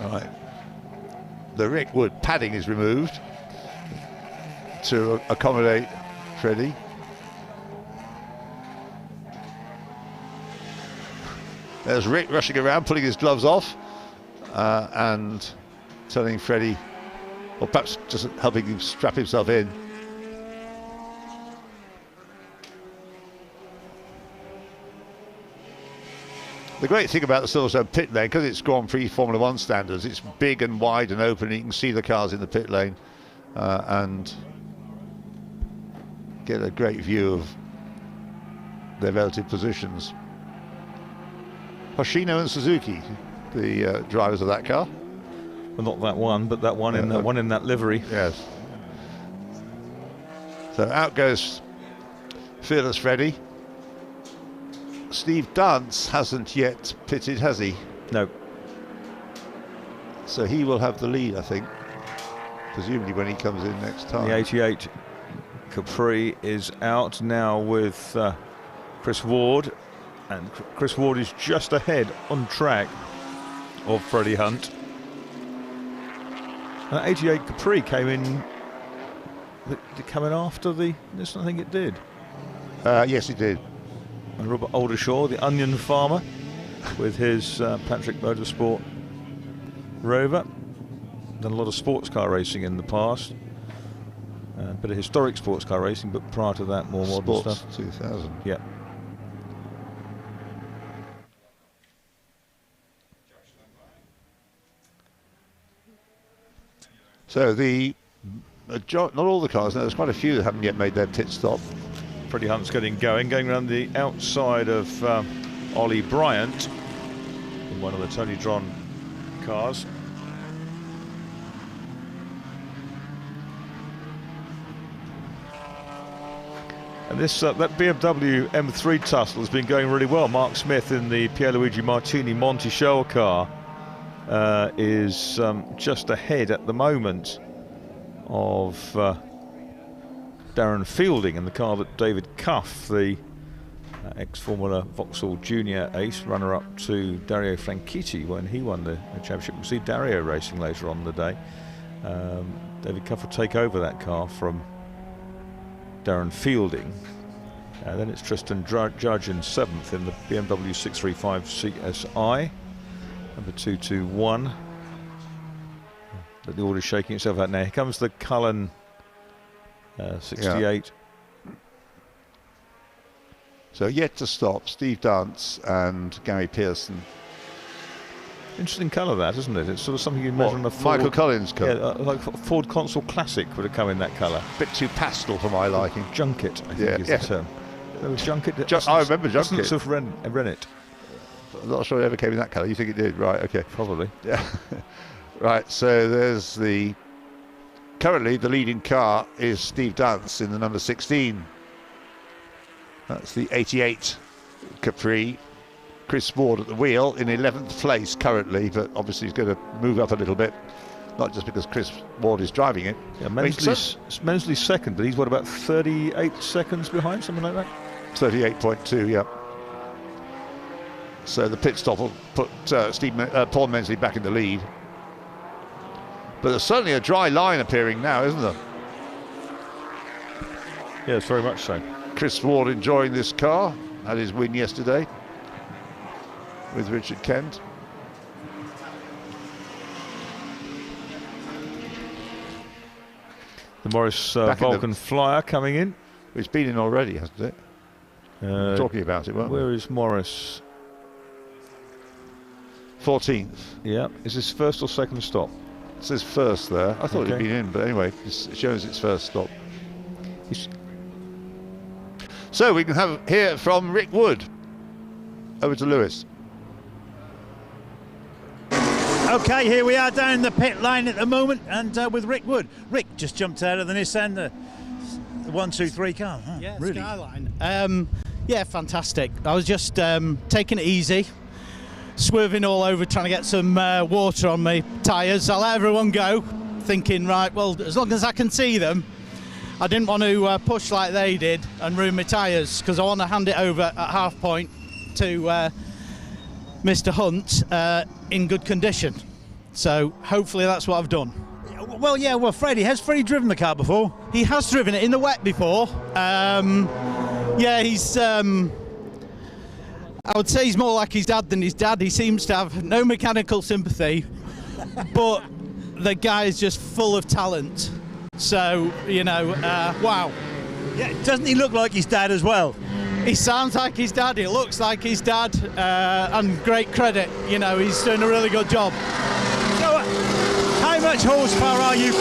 All right. The Rick Wood padding is removed to accommodate Freddie. There's Rick rushing around, pulling his gloves off and telling Freddie, or perhaps just helping him strap himself in. The great thing about the Silverstone pit lane, because it's Grand Prix Formula 1 standards, it's big and wide and open, and you can see the cars in the pit lane and get a great view of their relative positions. Hoshino and Suzuki, the drivers of that car. Well, not that one, but that one in that livery. Yes. So out goes Fearless Freddie. Steve Dance hasn't yet pitted, has he? No. So he will have the lead, I think, presumably when he comes in next time. The 88 Capri is out now with Chris Ward, and Chris Ward is just ahead on track of Freddie Hunt. And 88 Capri came in after the Nissan, I think it did. Yes, it did. And Robert Aldershaw, the onion farmer, with his Patrick Motorsport Rover. Done a lot of sports car racing in the past. A bit of historic sports car racing, but prior to that, more modern Sports stuff. 2000. Yeah. So not all the cars, there's quite a few that haven't yet made their pit stop. Freddie Hunt's going around the outside of Ollie Bryant in one of the Tony Dron cars. And this that BMW M3 tussle has been going really well. Mark Smith in the Pierluigi Martini Monticello car is just ahead at the moment of Darren Fielding in the car that David Cuff, the ex-Formula Vauxhall Junior ace, runner-up to Daria Franchitti when he won the championship. We'll see Dario racing later on in the day. David Cuff will take over that car from Darren Fielding. Then it's Tristan Judge in 7th in the BMW 635 CSI, number 221. But the order's shaking itself out now. Here comes the Cullen 68. Yeah. So yet to stop, Steve Dance and Gary Pearson. Interesting colour that, isn't it? It's sort of something you measure on a Ford. Michael Collins colour. Yeah, like Ford Consul Classic would have come in that colour. A bit too pastel for my liking. Junket, I think is the term. There was Junket. I remember Junket. Essence of Rennet. I'm not sure it ever came in that colour. You think it did? Right, okay. Probably. Yeah. Right, so there's currently the leading car is Steve Dance in the number 16. That's the 88 Capri. Chris Ward at the wheel in 11th place currently, but obviously he's going to move up a little bit, not just because Chris Ward is driving it. Yeah, Mensley's second, but he's what, about 38 seconds behind, something like that? 38.2, yeah. So the pit stop will put Paul Mensley back in the lead. But there's certainly a dry line appearing now, isn't there? Yes, very much so. Chris Ward enjoying this car. Had his win yesterday with Richard Kent. The Morris Vulcan Flyer coming in. It's been in already, hasn't it? Talking about it, weren't we? Where is Morris? 14th. Yeah. Is this first or second stop? It says first there. I thought it'd been in, but anyway, it shows its first stop. So we can hear from Rick Wood. Over to Lewis. Okay, here we are down in the pit lane at the moment, and with Rick Wood. Rick just jumped out of the Nissan, the 1-2-3 car. Huh, yeah, really? Skyline. Yeah, fantastic. I was just taking it easy, swerving all over, trying to get some water on my tyres. I let everyone go, thinking, right, well, as long as I can see them. I didn't want to push like they did and ruin my tyres, because I want to hand it over at half point to Mr. Hunt in good condition. So hopefully that's what I've done. Well, yeah, well, Freddie, has Freddie driven the car before? He has driven it in the wet before. Yeah, he's... I would say he's more like his dad than his dad. He seems to have no mechanical sympathy, but the guy is just full of talent. So, you know, wow. Yeah, doesn't he look like his dad as well? He sounds like his dad, he looks like his dad, and great credit, you know, he's doing a really good job. So, how much horsepower are you?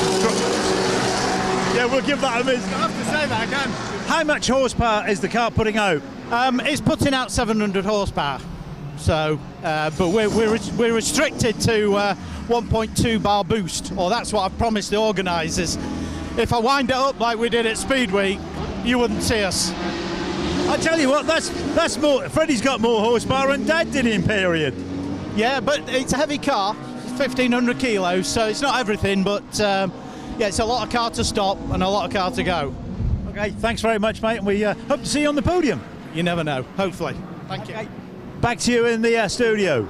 Yeah, we'll give that a miss. I have to say that again. How much horsepower is the car putting out? It's putting out 700 horsepower. So, but we're restricted to 1.2 bar boost, or that's what I've promised the organisers. If I wind it up like we did at Speed Week, you wouldn't see us. I tell you what, that's more. Freddie's got more horsepower than Dad did in period. Yeah, but it's a heavy car, 1,500 kilos, so it's not everything. But yeah, it's a lot of car to stop and a lot of car to go. Okay, thanks very much, mate, and we hope to see you on the podium. You never know. Hopefully. Thank you. Back to you in the studio.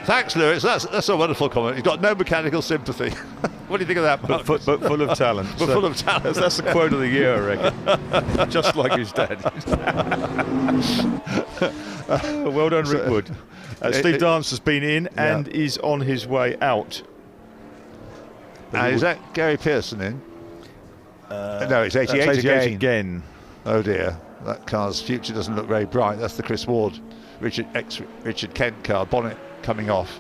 Thanks, Lewis. That's a wonderful comment. He's got no mechanical sympathy. What do you think of that, Mark? But full of talent. But full of talent. That's the quote of the year, I reckon. Just like his dad. Well done, Rick Wood. Steve Dance has been in and is on his way out. Is that Gary Pearson in? No, it's 88 again. Oh dear, that car's future doesn't look very bright. That's the Chris Ward, Richard Kent car, bonnet coming off.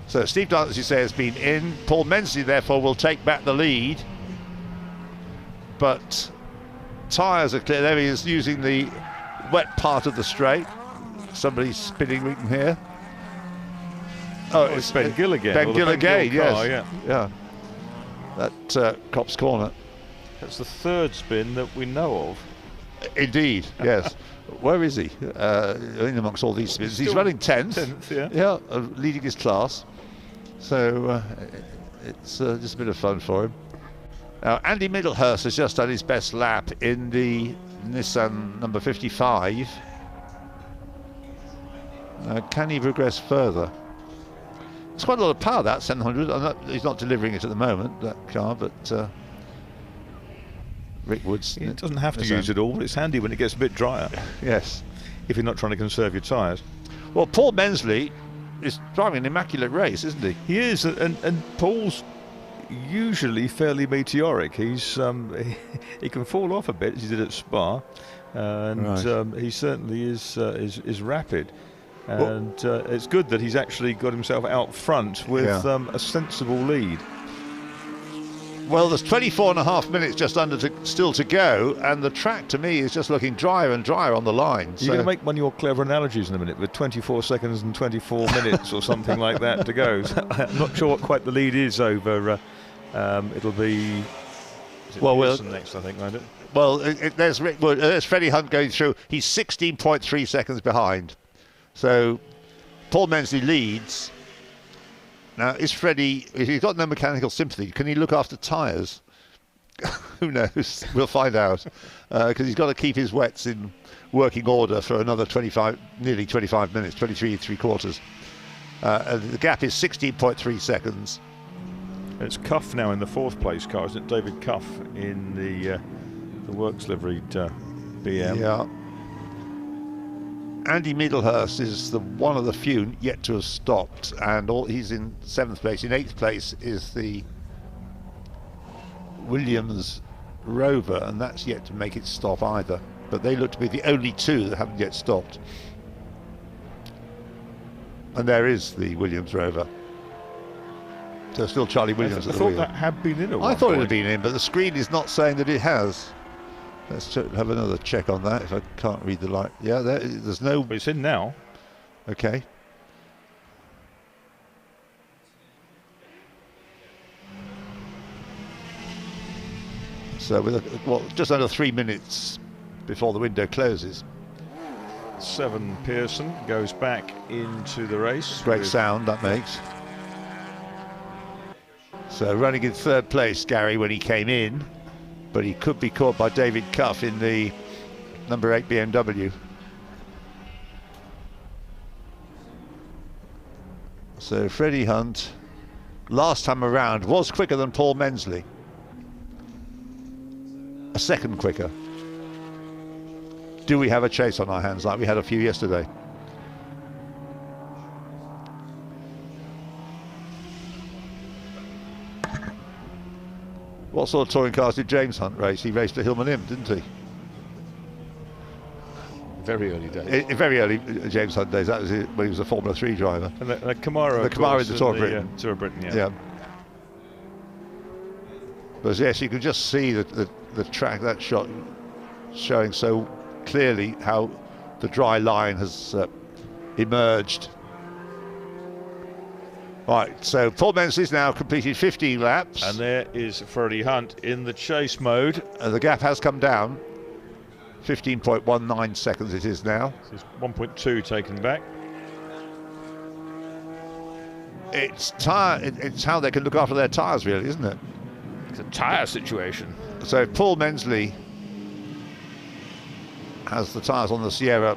So Steve Dance, as you say, has been in. Paul Mensley, therefore, will take back the lead. But tyres are clear. There he is using the wet part of the straight. Somebody's spinning, we can hear. Oh, it's Ben Gill again. Ben Gill again, yes. Car, yeah. That Copse Corner. That's the third spin that we know of. Indeed, yes. Where is he? In amongst all these spins. He's running 10th. Yeah, leading his class. So it's just a bit of fun for him. Now, Andy Middlehurst has just done his best lap in the Nissan number 55. Can he progress further? It's quite a lot of power, that 700. He's not delivering it at the moment, that car, but Rick Woods. It doesn't have to use it all, but it's handy when it gets a bit drier. Yes. If you're not trying to conserve your tyres. Well, Paul Mensley is driving an immaculate race, isn't he? He is, and Paul's usually fairly meteoric. He's he can fall off a bit, as he did at Spa, and he certainly is rapid. And it's good that he's actually got himself out front with a sensible lead. Well, there's 24.5 minutes just still to go, and the track to me is just looking drier and drier on the line. You're going to make one of your clever analogies in a minute with 24 seconds and 24 minutes or something like that to go. So I'm not sure what quite the lead is over. It'll be Pearson next, I think, won't it? Well, there's Rick Wood, there's Freddie Hunt going through. He's 16.3 seconds behind. So Paul Mensley leads. Now, is Freddie, he's got no mechanical sympathy, can he look after tyres? Who knows? We'll find out, because he's got to keep his wets in working order for another nearly 25 minutes, 23 3/4. And the gap is 16.3 seconds. It's Cuff now in the 4th place car, isn't it? David Cuff in the works liveried BM. Yeah. Andy Middlehurst is one of the few yet to have stopped, and he's in 7th place. In 8th place is the Williams Rover, and that's yet to make it stop either. But they look to be the only 2 that haven't yet stopped. And there is the Williams Rover. So still Charlie Williams at the wheel. I thought that had been in at one I thought it point. had been in, but the screen is not saying that it has. Let's have another check on that if I can't read the light. Yeah, there's no... But it's in now. Okay. So with just under 3 minutes before the window closes. 7 Pearson goes back into the race. Great sound that makes. So running in 3rd place, Gary, when he came in, but he could be caught by David Cuff in the number 8 BMW. So Freddie Hunt, last time around, was quicker than Paul Mensley. A second quicker. Do we have a chase on our hands like we had a few yesterday? What sort of touring cars did James Hunt race? He raced a Hillman Imp, didn't he? Very early days. Very early James Hunt days. That was when he was a Formula 3 driver. And the Camaro. The Camaro in the Tour of Britain. Tour of Britain, yeah. Yeah. But yes, you can just see the track, that shot showing so clearly how the dry line has emerged. Right, so Paul Mensley's now completed 15 laps. And there is Freddie Hunt in the chase mode. The gap has come down. 15.19 seconds it is now. It's 1.2 taken back. It's how they can look after their tyres, really, isn't it? It's a tyre situation. So Paul Mensley has the tyres on the Sierra,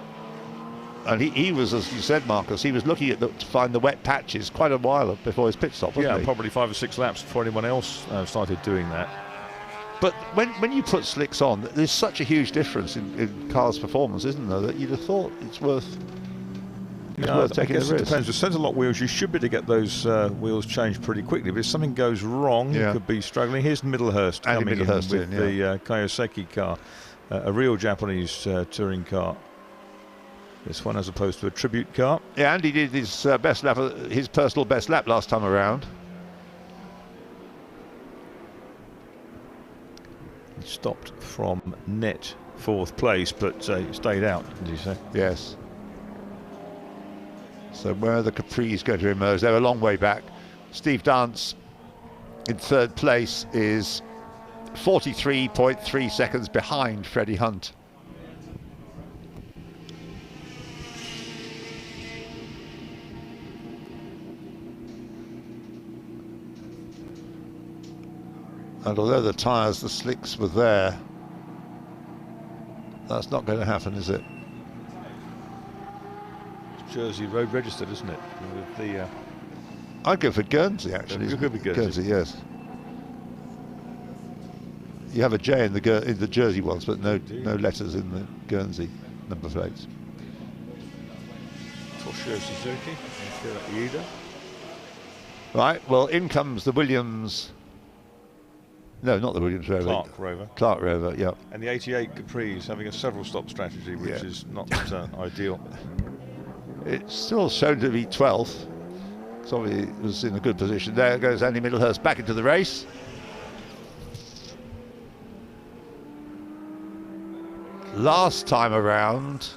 and he was, as you said, Marcus, he was looking at to find the wet patches quite a while before his pit stop, wasn't he? Probably 5 or 6 laps before anyone else started doing that. But when you put slicks on, there's such a huge difference in cars' performance, isn't there, that you'd have thought it's worth taking the risk. It depends. With centre lock wheels, you should be able to get those wheels changed pretty quickly. But if something goes wrong, you could be struggling. Here's Middlehurst coming in with the Kawasaki car, a real Japanese touring car. This one as opposed to a tribute car. Yeah, Andy did his best lap, his personal best lap last time around. He stopped from net 4th place, but stayed out, did you say? Yes. So where are the Capris going to emerge? They're a long way back. Steve Dance in 3rd place is 43.3 seconds behind Freddie Hunt. And although the tyres, the slicks were there, that's not going to happen, is it? It's Jersey road registered, isn't it? With the, I'd go for Guernsey, actually. It could be Guernsey. Yes. You have a J in the Jersey ones, but no letters in the Guernsey number plates. Toshio Suzuki, Ida. Right, well, in comes the Williams. No, not the Williams Rover. Clark Rover, yeah. And the 88 Capris having a several stop strategy, which is not ideal. It's still shown to be 12th. So he was in a good position. There goes Andy Middlehurst back into the race. Last time around,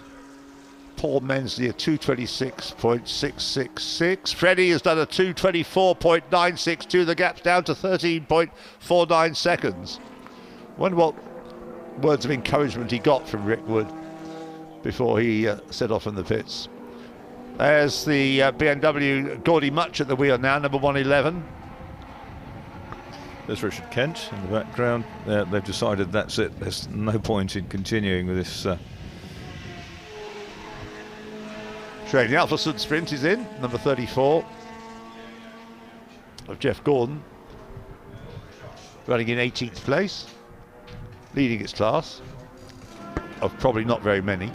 Paul Mensley a 2:26.666. Freddie has done a 2:24.962. The gap's down to 13.49 seconds. Wonder what words of encouragement he got from Rick Wood before he set off from the pits. There's the BMW Gordy Much at the wheel now, number 111. There's Richard Kent in the background. They've decided that's it. There's no point in continuing with this. Trading Alpha sprint is in, number 34 of Jeff Gordon, running in 18th place, leading its class of probably not very many.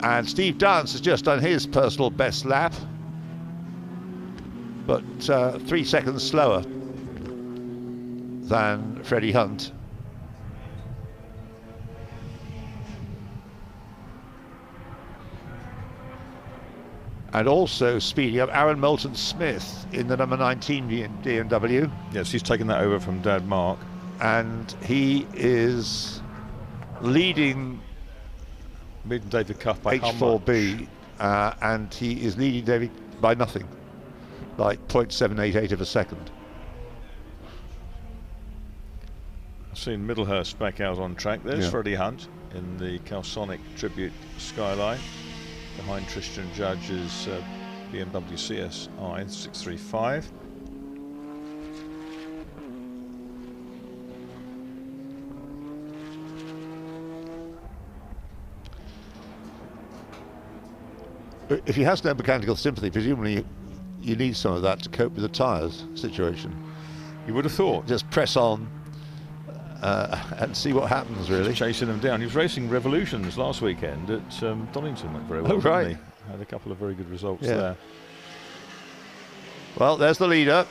And Steve Dance has just done his personal best lap, but 3 seconds slower than Freddie Hunt. And also speeding up Aaron Moulton Smith in the number 19 BMW. Yes, he's taken that over from Dad Mark. And he is leading David Cuff by H4B, and he is leading David by nothing, like 0.788 of a second. I've seen Middlehurst back out on track. There's Freddie Hunt in the Calsonic Tribute Skyline. Behind Tristan Judge's BMW CSI 635. If he has no mechanical sympathy, presumably you need some of that to cope with the tyres situation. You would have thought. Just press on and see what happens, really. Just chasing them down. He was racing Revolutions last weekend at Donington, went very well. Oh, right. Didn't he? Had a couple of very good results there. Well, there's the leader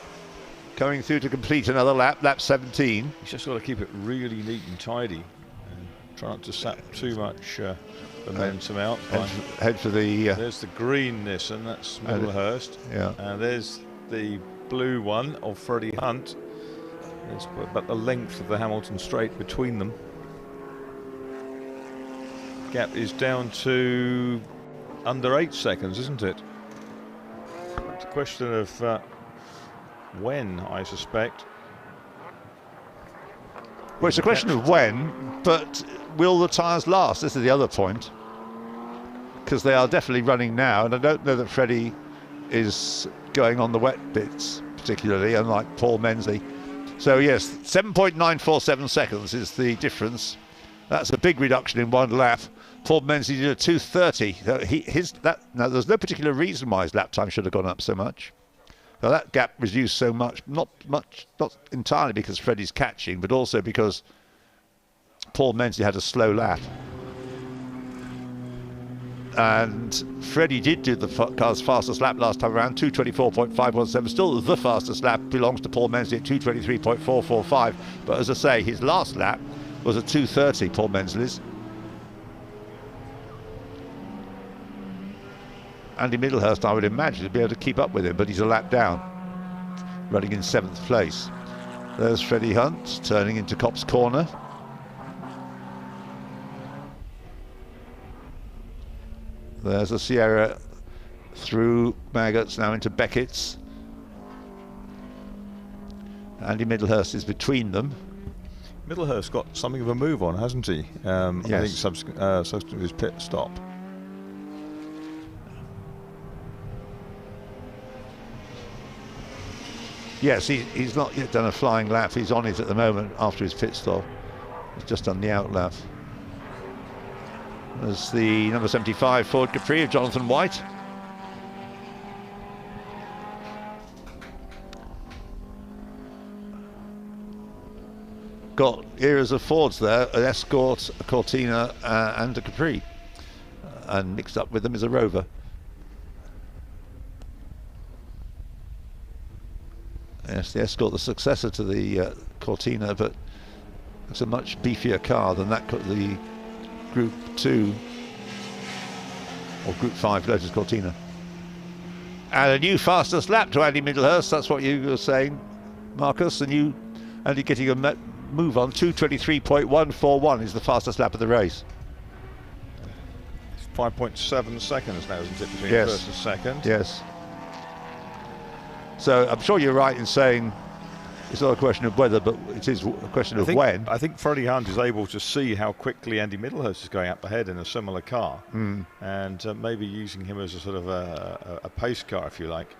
coming through to complete another lap, lap 17. He's just got to keep it really neat and tidy and try not to sap too much momentum out. Head for the... there's the greenness, and that's Middlehurst. And there's the blue one of Freddie Hunt. There's about the length of the Hamilton Straight between them. Gap is down to under 8 seconds, isn't it? It's a question of when, I suspect. Well, it's a question of when, but will the tyres last? This is the other point. Because they are definitely running now, and I don't know that Freddie is going on the wet bits particularly, unlike Paul Menzies. So yes, 7.947 seconds is the difference. That's a big reduction in one lap. Paul Menzies did a 2:30. Now there's no particular reason why his lap time should have gone up so much. Now that gap reduced so much, not entirely because Freddie's catching, but also because Paul Menzies had a slow lap. And Freddie did do the car's fastest lap last time around, 2:24.517. Still the fastest lap belongs to Paul Menzies at 2:23.445. But as I say, his last lap was at 2:30, Paul Menzies. Andy Middlehurst, I would imagine, would be able to keep up with him, but he's a lap down, running in 7th place. There's Freddie Hunt turning into Copse Corner. There's a Sierra through Maggots, now into Beckett's. Andy Middlehurst is between them. Middlehurst got something of a move on, hasn't he? I think subsequent to his pit stop. Yes, he's not yet done a flying lap. He's on it at the moment after his pit stop. He's just done the out lap. There's the number 75 Ford Capri of Jonathan White. Got eras of Fords there, an Escort, a Cortina and a Capri. And mixed up with them is a Rover. Yes, the Escort, the successor to the Cortina, but it's a much beefier car than that, the Group 2 or Group 5 Lotus Cortina. And a new fastest lap to Andy Middlehurst, that's what you were saying, Marcus. And you, Andy, getting a move on. 2:23.141 is the fastest lap of the race. 5.7 seconds now, isn't it, between first and second? Yes. So I'm sure you're right in saying It's not a question of whether, but it is a question of when. I think Freddie Hunt is able to see how quickly Andy Middlehurst is going up ahead in a similar car, and maybe using him as a sort of a pace car, if you like.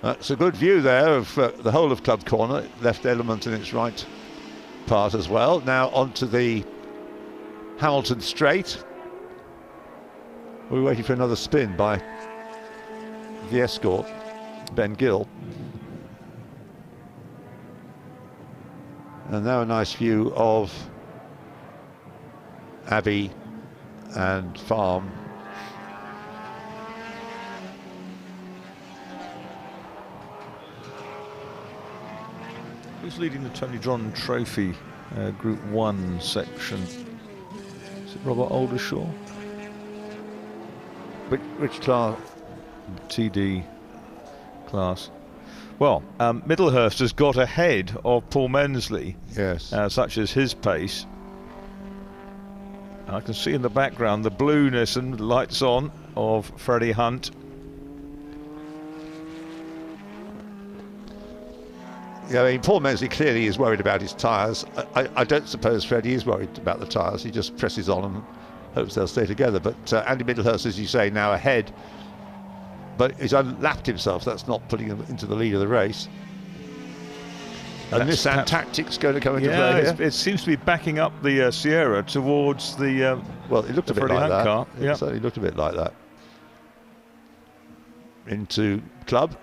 That's a good view there of the whole of Club Corner, left element in its right part as well. Now onto the Hamilton Straight. We're waiting for another spin by the escort, Ben Gill. And now a nice view of Abbey and Farm. Who's leading the Tony John Trophy Group 1 section? Is it Robert Aldershaw? Which class? TD class. Well, Middlehurst has got ahead of Paul Mensley. Yes. Such as his pace. I can see in the background the blueness and lights on of Freddie Hunt. Yeah, I mean, Paul Mensley clearly is worried about his tyres. I don't suppose Freddie is worried about the tyres. He just presses on and hopes they'll stay together. But Andy Middlehurst, as you say, now ahead. But he's unlapped himself. That's not putting him into the lead of the race. And Nissan Tactic's going to come into play here. It seems to be backing up the Sierra towards the well, it looked a bit Freddie like Hunt that. Car. It certainly looked a bit like that. Into Club.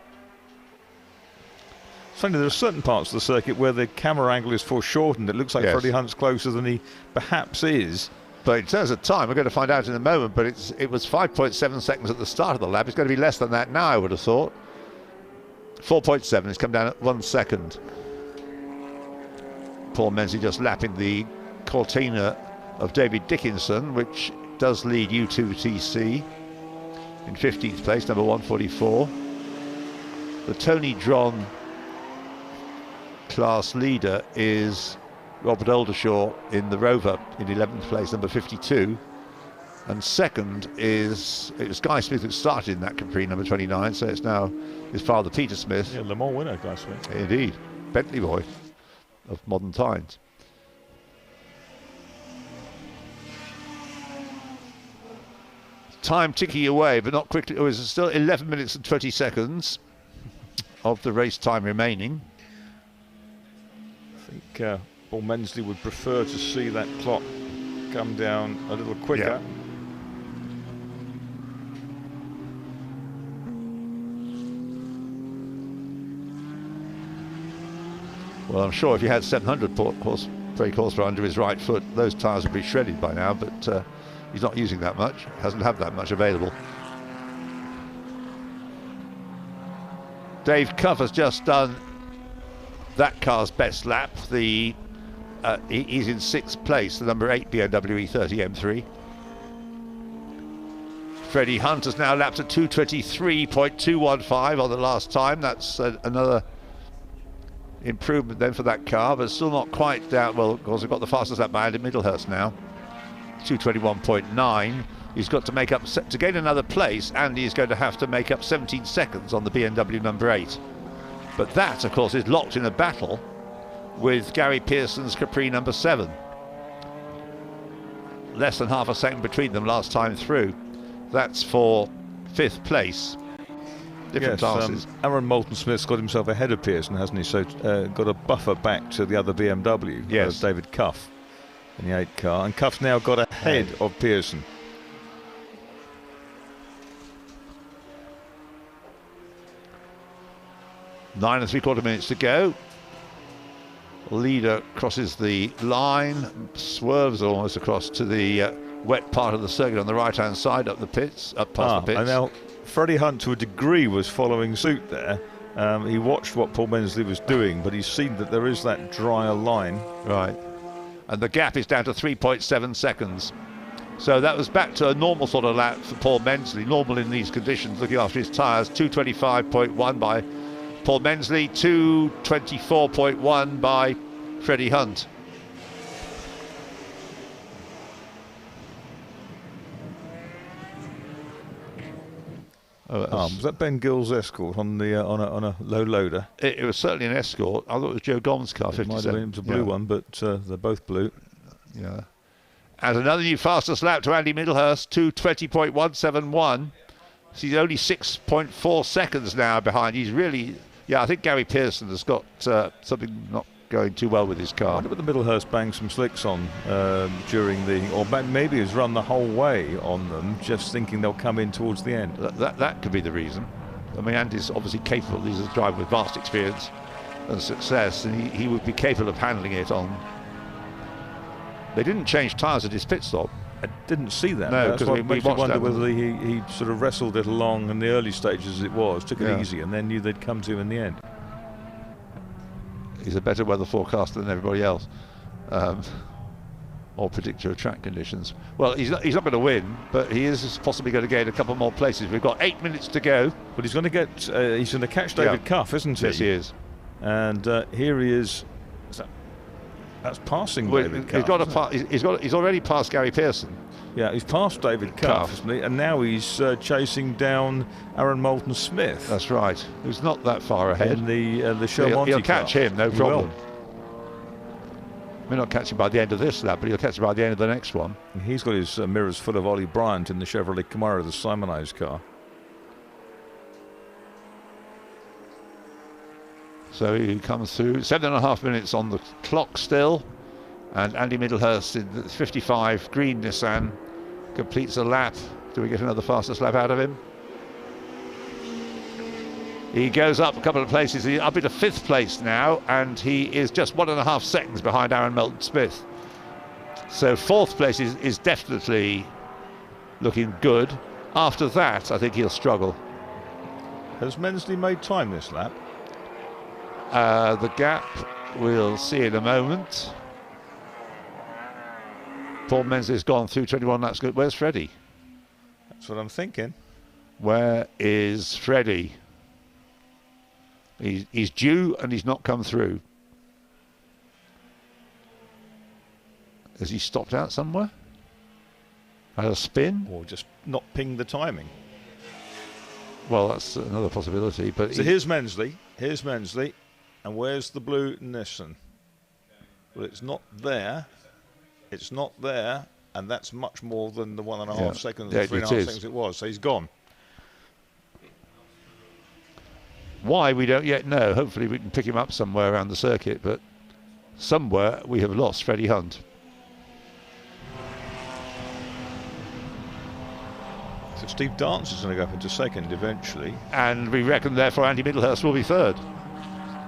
Funny, there are certain parts of the circuit where the camera angle is foreshortened. It looks like Freddie Hunt's closer than he perhaps is. But in terms of time, we're going to find out in a moment, but it was 5.7 seconds at the start of the lap. It's going to be less than that now, I would have thought. 4.7, it's come down at 1 second. Paul Mensley just lapping the Cortina of David Dickinson, which does lead U2TC in 15th place, number 144. The Tony Dron class leader is Robert Aldershaw in the Rover in 11th place, number 52. And second it was Guy Smith who started in that Capri, number 29, so it's now his father, Peter Smith. Yeah, Le Mans winner, Guy Smith. Indeed, Bentley boy of modern times. Time ticking away, but not quickly. It was still 11 minutes and 20 seconds of the race time remaining. I think Paul Mensley would prefer to see that clock come down a little quicker. Yeah. Well, I'm sure if he had 700 brake horsepower under his right foot, those tyres would be shredded by now, but he's not using that much, hasn't had that much available. Dave Cuff has just done that car's best lap. He's in 6th place, the number 8 BMW E30 M3. Freddie Hunt has now lapped at 2:23.215 on the last time. That's another improvement then for that car, but still not quite down. Well, of course, we've got the fastest lap by Andy Middlehurst now, 2:21.9. He's got to make up, to gain another place, Andy is going to have to make up 17 seconds on the BMW number 8. But that, of course, is locked in a battle with Gary Pearson's Capri number 7. Less than half a second between them last time through. That's for 5th place. Different classes. Aaron Moulton-Smith's got himself ahead of Pearson, hasn't he? So got a buffer back to the other BMW. Yes. David Cuff in the 8 car. And Cuff's now got ahead of Pearson. Nine and 3/4 minutes to go. Leader crosses the line, swerves almost across to the wet part of the circuit on the right-hand side, up the pits, up past the pits. And now Freddie Hunt, to a degree, was following suit there. He watched what Paul Mensley was doing, but he's seen that there is that drier line. Right. And the gap is down to 3.7 seconds. So that was back to a normal sort of lap for Paul Mensley, normal in these conditions, looking after his tyres. 2:25.1 by Paul Mensley, 2:24.1 by Freddie Hunt. Was that Ben Gill's Escort on the on a low loader? It was certainly an Escort. I thought it was Joe Gom's car, 57. It was a blue one, but they're both blue. Yeah. And another new fastest lap to Andy Middlehurst, 2:20.171. So he's only 6.4 seconds now behind. He's really, I think Gary Pearson has got something not going too well with his car. I wonder whether Middlehurst banged some slicks on during or maybe has run the whole way on them, just thinking they'll come in towards the end. That could be the reason. I mean, Andy's obviously capable. He's a driver with vast experience and success, and he would be capable of handling it on. They didn't change tyres at his pit stop. I didn't see that. No, because we watched wonder that whether he sort of wrestled it along in the early stages as it was, took it easy, and then knew they'd come to him in the end. He's a better weather forecaster than everybody else, or predictor of track conditions. Well, he's not going to win, but he is possibly going to gain a couple more places. We've got 8 minutes to go. But he's going to get. He's going to catch David Cuff, isn't he? Yes, he is. And here he is. That's passing David Cuff. He's already passed Gary Pearson. Yeah, he's passed David Cuff, isn't he? And now he's chasing down Aaron Moulton-Smith. That's right. Who's not that far ahead. In the Shelmonte He'll catch him, no problem. May not catch him by the end of this lap, but he'll catch him by the end of the next one. He's got his mirrors full of Ollie Bryant in the Chevrolet Camaro, the Simonised car. So he comes through. 7.5 minutes on the clock still. And Andy Middlehurst in the 55 green Nissan completes a lap. Do we get another fastest lap out of him? He goes up a couple of places. He's up into 5th place now, and he is just 1.5 seconds behind Aaron Moulton-Smith. So 4th place is definitely looking good. After that, I think he'll struggle. Has Mensley made time this lap? The gap, we'll see in a moment. Paul Mensley's gone through 21 laps. Good. Where's Freddie? That's what I'm thinking. Where is Freddie? He's due and he's not come through. Has he stopped out somewhere? Had a spin? Or just not pinged the timing? Well, that's another possibility. But so here's Mensley. Here's Mensley. And where's the blue Nissan? Well, it's not there. It's not there. And that's much more than the 1.5 seconds, 3.5 seconds it was. So he's gone. Why, we don't yet know. Hopefully we can pick him up somewhere around the circuit. But somewhere we have lost Freddie Hunt. So Steve Dance is going to go up into 2nd eventually. And we reckon, therefore, Andy Middlehurst will be 3rd.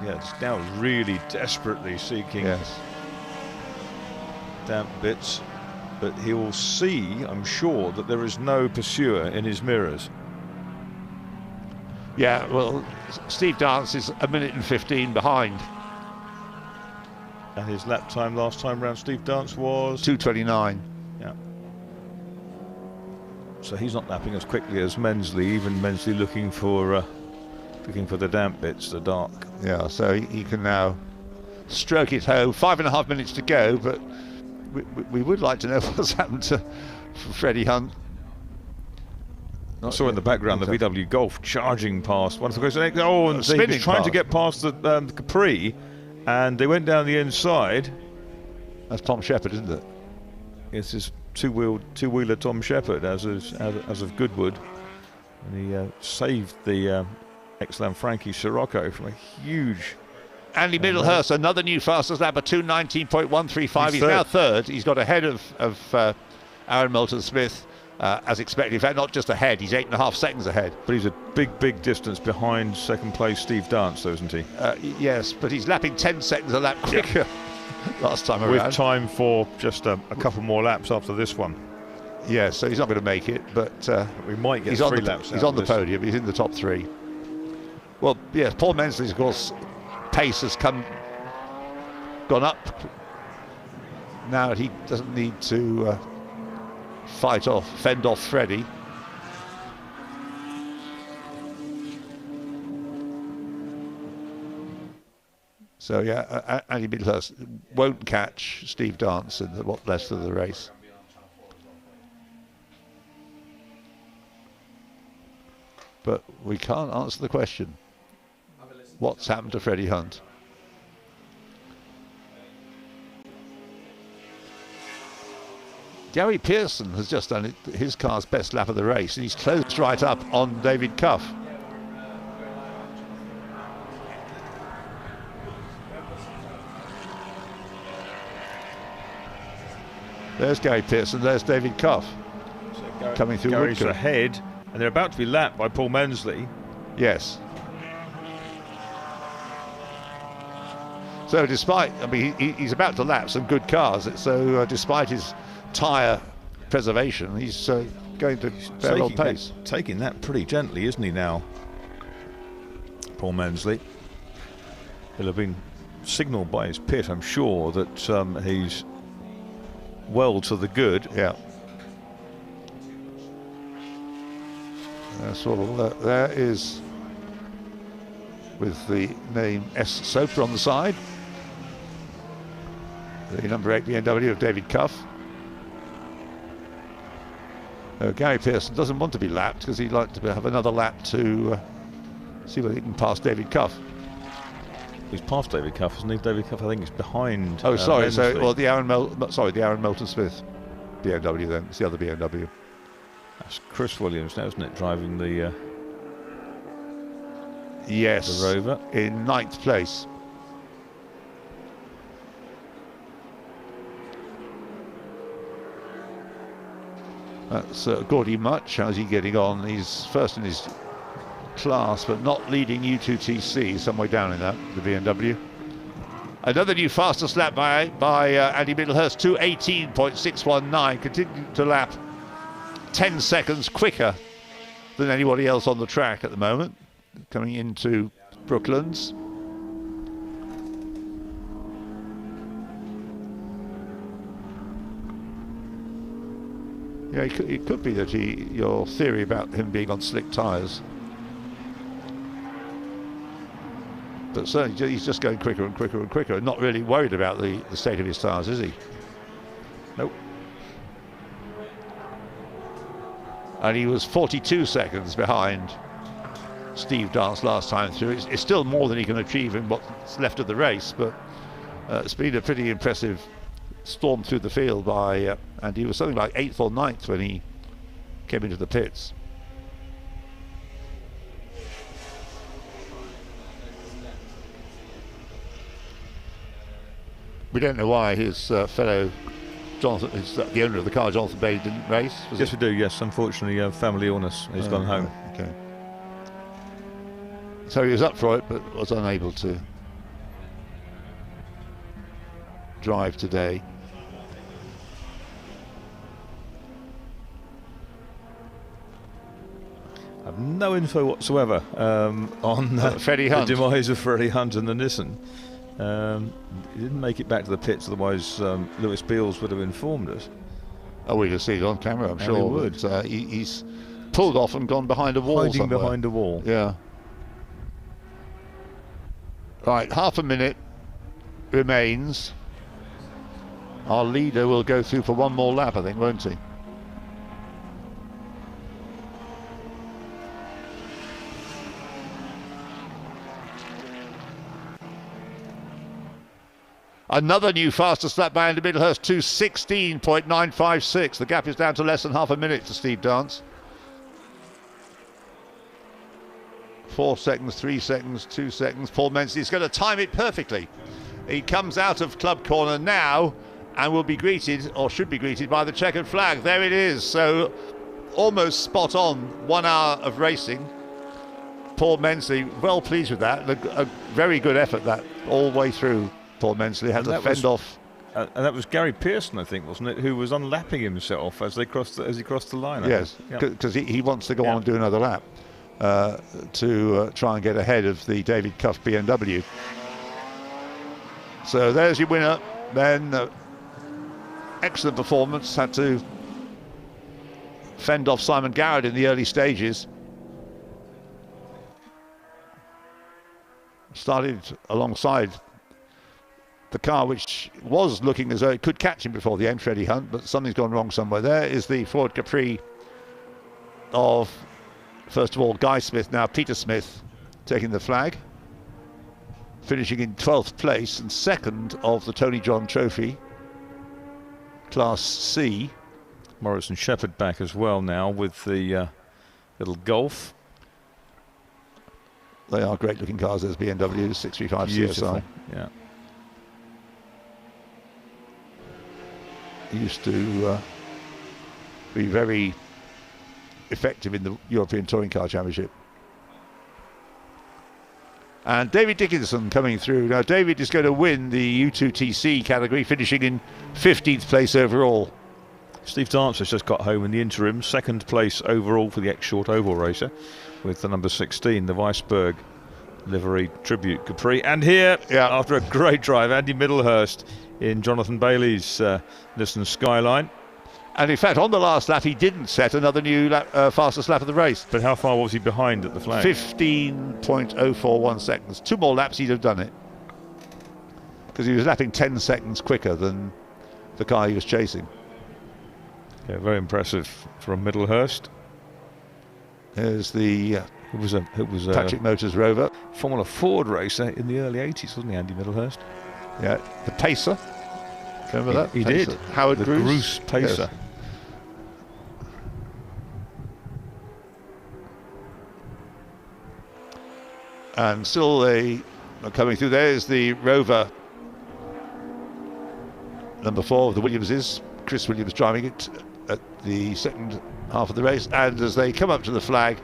Yeah, it's now really desperately seeking damp bits, but he will see, I'm sure, that there is no pursuer in his mirrors. Yeah, well, Steve Dance is 1 minute and 15 behind. And his lap time last time round, Steve Dance was 2:29. Yeah. So he's not lapping as quickly as Mensley, even Mensley looking for the damp bits, the dark. Yeah, so he can now stroke it home. 5.5 minutes to go, but we would like to know what's happened to Freddie Hunt. I saw in the background the VW Golf charging past one of the guys. Oh, and so he was trying to get past the Capri, and they went down the inside. That's Tom Shepherd, isn't it? This is two-wheeler Tom Shepherd, as of Goodwood, and he saved the ex-Lam Frankie Sirocco from a huge. Andy Middlehurst, another new fastest lap at 2:19.135. He's now 3rd. He's got ahead of Aaron Moulton-Smith, as expected. In fact, not just ahead, he's 8.5 seconds ahead. But he's a big distance behind 2nd place Steve Dance, though, isn't he? Yes, but he's lapping 10 seconds a lap quicker last time around. With time for just a couple more laps after this one. Yeah, so he's not going to make it, but we might get 3 laps. He's on the podium. He's in the top 3. Well, yes, Paul Mensley's, of course, pace has gone up. Now he doesn't need to fend off Freddie. So yeah, Andy Middlehurst won't catch Steve Dance in the rest of the race. but we can't answer the question. What's happened to Freddie Hunt? Gary Pearson has just done his car's best lap of the race, and he's closed right up on David Cuff. There's Gary Pearson, there's David Cuff. So coming through Gary's Woodcote. ahead, and they're about to be lapped by Paul Mensley. Yes. So despite, I mean, he's about to lap some good cars, so despite his tyre preservation, he's going to fair old pace. Taking that pretty gently, isn't he now? Paul Mensley. He'll have been signalled by his pit, I'm sure, that he's well to the good. Yeah. So there is, with the name S. Soper on the side, the number 8 BMW of David Cuff. Gary Pearson doesn't want to be lapped because he'd like to have another lap to see whether he can pass David Cuff. He's past David Cuff, isn't he? David Cuff, I think, is behind. Oh, sorry. Mensley. So, well, the Aaron Moulton Smith BMW. Then it's the other BMW. That's Chris Williams now, isn't it? Driving the yes, the Rover in 9th place. That's Gordy Much. How's he getting on? He's first in his class, but not leading U2TC. Some way down in that, the BMW. Another new fastest lap by Andy Middlehurst, 2:18.619, continuing to lap 10 seconds quicker than anybody else on the track at the moment, coming into Brooklands. Yeah, it could be that your theory about him being on slick tyres. But certainly he's just going quicker and quicker and quicker, and not really worried about the state of his tyres, is he? Nope. And he was 42 seconds behind Steve Dance last time through. It's still more than he can achieve in what's left of the race, but it's been a pretty impressive storm through the field by and he was something like 8th or 9th when he came into the pits. We don't know why his fellow Jonathan, the owner of the car, Jonathan Bailey, didn't race. Yes, we do. Yes, unfortunately, family illness. He's gone home. Okay. So he was up for it, but was unable to drive today. I have no info whatsoever on Freddie Hunt. The demise of Freddie Hunt and the Nissan. He didn't make it back to the pits, otherwise Lewis Beals would have informed us. Oh, we can see it on camera, I'm sure. He would. But, he's pulled off and gone behind a wall Hiding somewhere. behind a wall. Yeah. Right, half a minute remains. Our leader will go through for one more lap, I think, won't he? Another new fastest lap by Andy Middlehurst, 2:16.956. The gap is down to less than half a minute to Steve Dance. 4 seconds, 3 seconds, 2 seconds. Paul Mensley is going to time it perfectly. He comes out of club corner now and will be greeted, or should be greeted, by the checkered flag. There it is. So almost spot on, 1 hour of racing. Paul Mensley, well pleased with that. A very good effort that all the way through. Paul Mensley had to fend off. And that was Gary Pearson, I think, wasn't it, who was unlapping himself as he crossed the line. Yes, because he wants to go on and do another lap to try and get ahead of the David Cuff BMW. So there's your winner. Then excellent performance. Had to fend off Simon Garrett in the early stages. Started alongside the car which was looking as though it could catch him before the end, Freddie Hunt, but something's gone wrong somewhere. There is the Ford Capri of First of all, Guy Smith, now Peter Smith, taking the flag, finishing in 12th place and second of the Tony John Trophy, Class C. Morris and Shepherd back as well now with the little Golf. They are great looking cars, those BMWs, 635 CSI. Yeah. Used to be very effective in the European Touring Car Championship. And David Dickinson coming through. Now David is going to win the U2TC category, finishing in 15th place overall. Steve Dance has just got home in the interim, 2nd place overall for the ex-short oval racer with the number 16, the Weisberg livery Tribute Capri. And here, after a great drive, Andy Middlehurst in Jonathan Bailey's Nissan Skyline. And in fact, on the last lap, he didn't set another new fastest lap of the race. But how far was he behind at the flag? 15.041 seconds. 2 more laps, he'd have done it. Because he was lapping 10 seconds quicker than the car he was chasing. Yeah, very impressive from Middlehurst. There's the it was Patrick Motors Rover. Formula Ford racer in the early 80s, wasn't he, Andy Middlehurst? Yeah, the Pacer. Remember that? He did. Howard the Bruce Pacer. Yes. And still they are coming through. There's the Rover number 4 of the Williamses. Chris Williams driving it at the second half of the race. And as they come up to the flag,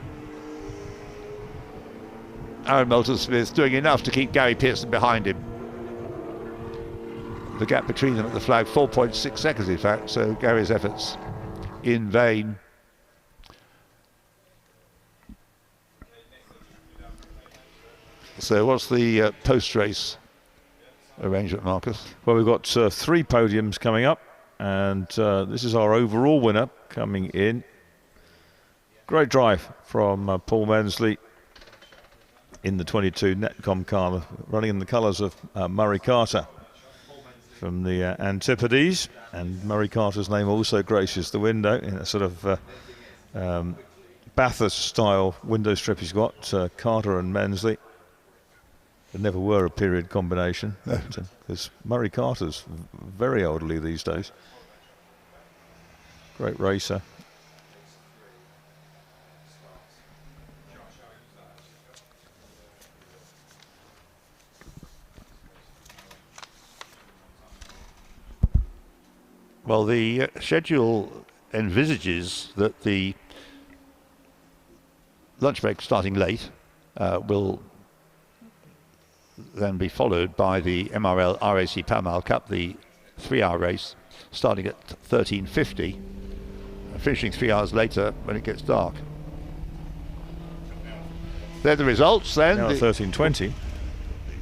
Aaron Moulton-Smith doing enough to keep Gary Pearson behind him. The gap between them at the flag, 4.6 seconds in fact, so Gary's efforts in vain. So what's the post-race arrangement, Marcus? Well, we've got 3 podiums coming up, and this is our overall winner coming in. Great drive from Paul Mensley in the 22 Netcom car, running in the colours of Murray Carter from the Antipodes, and Murray Carter's name also graces the window in a sort of Bathurst style window strip he's got, Carter and Mensley. There never were a period combination, because Murray Carter's very elderly these days. Great racer. Well, the schedule envisages that the lunch break starting late will then be followed by the MRL RAC Pall Mall Cup, the 3-hour race, starting at 13:50, finishing 3 hours later when it gets dark. They're the results then. Now 13:20.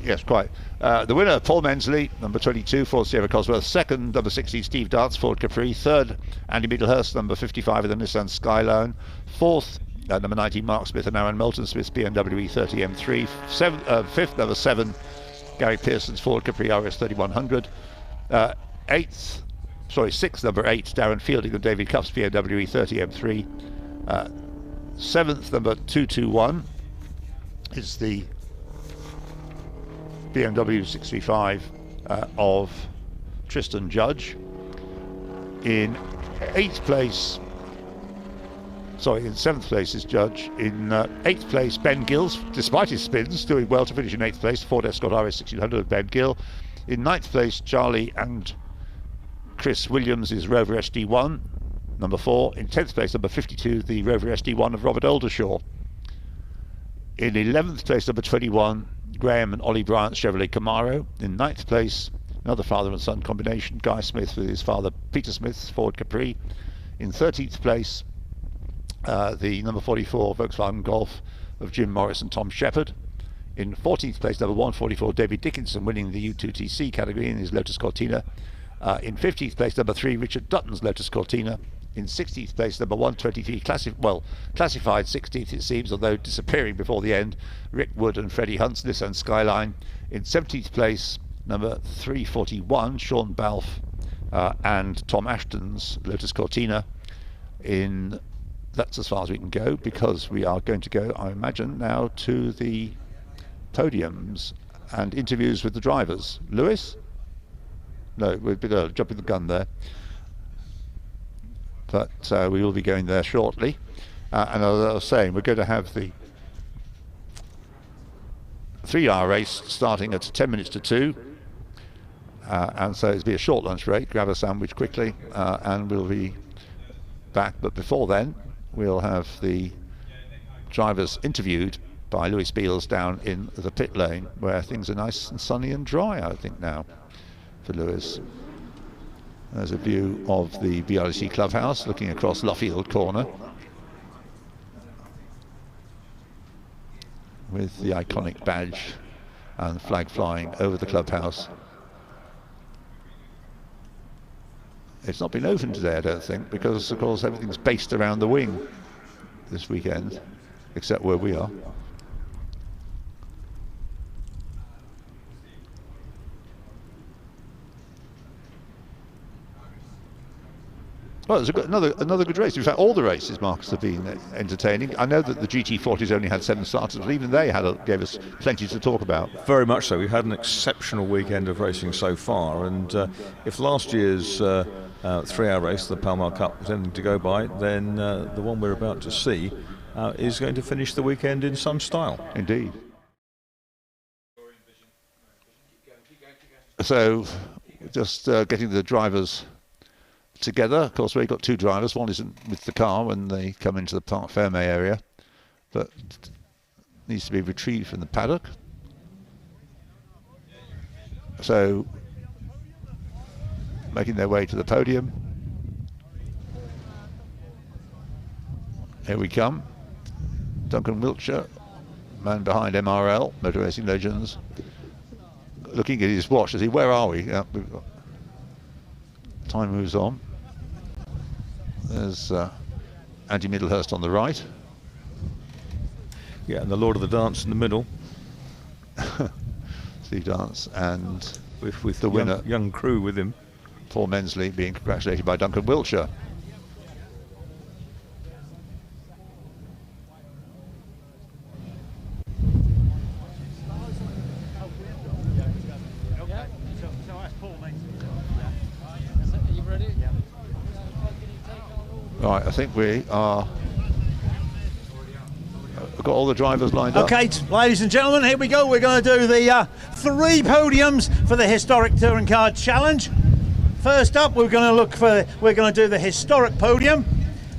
Yes, quite. The winner, Paul Mensley, number 22, Ford Sierra Cosworth. Second, number 16, Steve Dance, Ford Capri. Third, Andy Middlehurst, number 55 of the Nissan Skyline. Fourth, number 19, Mark Smith and Aaron Moulton-Smith's BMW E30 M3. Fifth, number 7, Gary Pearson's Ford Capri RS 3100. Sixth, number 8, Darren Fielding and David Cuff's BMW E30 M3. Seventh, number 221 is the BMW 635 of Tristan Judge. In 7th place is Judge. In 8th place, Ben Gills, despite his spins, doing well to finish in 8th place. Ford Escort RS 1600 of Ben Gill. In 9th place, Charlie and Chris Williams is Rover SD1, number 4. In 10th place, number 52, the Rover SD1 of Robert Oldershaw. In 11th place, number 21, Graham and Ollie Bryant's Chevrolet Camaro. In 9th place, another father and son combination, Guy Smith with his father Peter Smith's Ford Capri. In 13th place, the number 44 Volkswagen Golf of Jim Morris and Tom Shepherd. In 14th place, number 144 David Dickinson, winning the U2TC category in his Lotus Cortina. In 15th place, number 3 Richard Dutton's Lotus Cortina. In 16th place, number 123, classified 16th it seems, although disappearing before the end, Rick Wood and Freddie Hunt's Nissan Skyline. In 17th place, number 341, Sean Balfe and Tom Ashton's Lotus Cortina. In that's as far as we can go, because we are going to go, I imagine, now to the podiums and interviews with the drivers. Lewis? No, we're a bit early, jumping the gun there. But we will be going there shortly. And as I was saying, we're going to have the 3-hour race starting at 10 minutes to 2. And so it'll be a short lunch break, grab a sandwich quickly, and we'll be back. But before then, we'll have the drivers interviewed by Louis Beals down in the pit lane, where things are nice and sunny and dry, I think, now for Lewis. There's a view of the BRC clubhouse looking across Luffield Corner with the iconic badge and flag flying over the clubhouse. It's not been open today, I don't think, because of course everything's based around the wing this weekend, except where we are. Well, there's another good race. In fact, all the races, Marcus, have been entertaining. I know that the GT40s only had 7 starters, but even they gave us plenty to talk about. Very much so. We've had an exceptional weekend of racing so far, and if last year's 3-hour race, the Pall Mall Cup, was anything to go by, then the one we're about to see is going to finish the weekend in some style. Indeed. So, just getting the drivers together. Of course, we've got 2 drivers. One isn't with the car when they come into the Parc Ferme area, but needs to be retrieved from the paddock. So, making their way to the podium. Here we come. Duncan Wiltshire, man behind MRL, Motor Racing Legends, looking at his watch to see where are we. Time moves on. There's Andy Middlehurst on the right. Yeah, and the Lord of the Dance in the middle. Steve Dance, and with the winner, young crew with him. Paul Mensley being congratulated by Duncan Wiltshire. Right, I think we are. We've got all the drivers lined up. Okay, ladies and gentlemen, here we go. We're going to do the 3 podiums for the Historic Touring Car Challenge. First up, we're going to do the historic podium,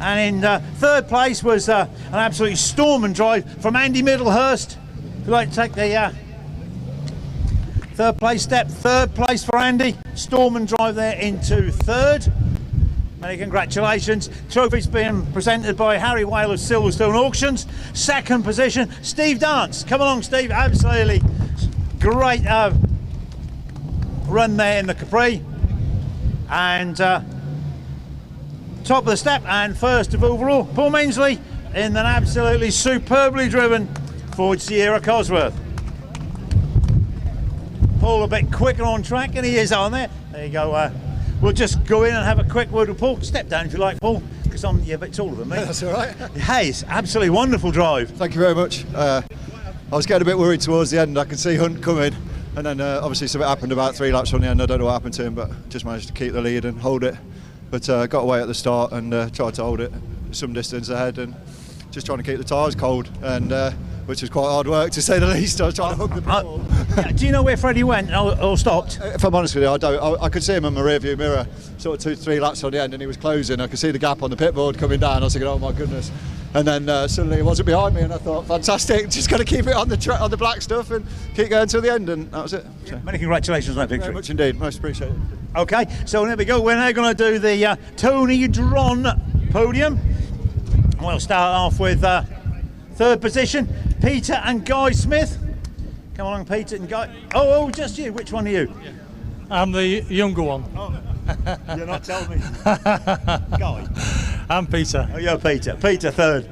and in 3rd place was an absolutely storm and drive from Andy Middlehurst. Would you like to take the 3rd place step? 3rd place for Andy. Storm and drive there into 3rd. Many congratulations. Trophies being presented by Harry Whale of Silverstone Auctions. 2nd position, Steve Dance. Come along, Steve. Absolutely great run there in the Capri. And top of the step and 1st of overall, Paul Mensley in an absolutely superbly driven Ford Sierra Cosworth. Paul a bit quicker on track, and he is on there. There you go. We'll just go in and have a quick word with Paul. Step down if you like, Paul, because you're a bit taller than me. That's all right. Hey, it's absolutely wonderful drive. Thank you very much. I was getting a bit worried towards the end. I could see Hunt coming, and then obviously something happened about 3 laps from the end. I don't know what happened to him, but just managed to keep the lead and hold it. But got away at the start and tried to hold it some distance ahead, and just trying to keep the tyres cold, and which was quite hard work to say the least. I was trying to hook the ball. Do you know where Freddie went or stopped? If I'm honest with you, I don't. I could see him in my rearview mirror, sort of 2-3 laps on the end, and he was closing. I could see the gap on the pit board coming down. I was thinking, oh my goodness. And then suddenly he wasn't behind me, and I thought, fantastic, just got to keep it on the black stuff and keep going till the end, and that was it. So. Many congratulations on that victory. Very much indeed, most appreciated. Okay, so there we go. We're now going to do the Tony Dron podium. We'll start off with 3rd position, Peter and Guy Smith. Come along, Peter and Guy. Oh, just you. Which one are you? I'm the younger one. Oh, you're not telling me. Guy. I'm Peter. Oh, you're Peter. Peter 3rd.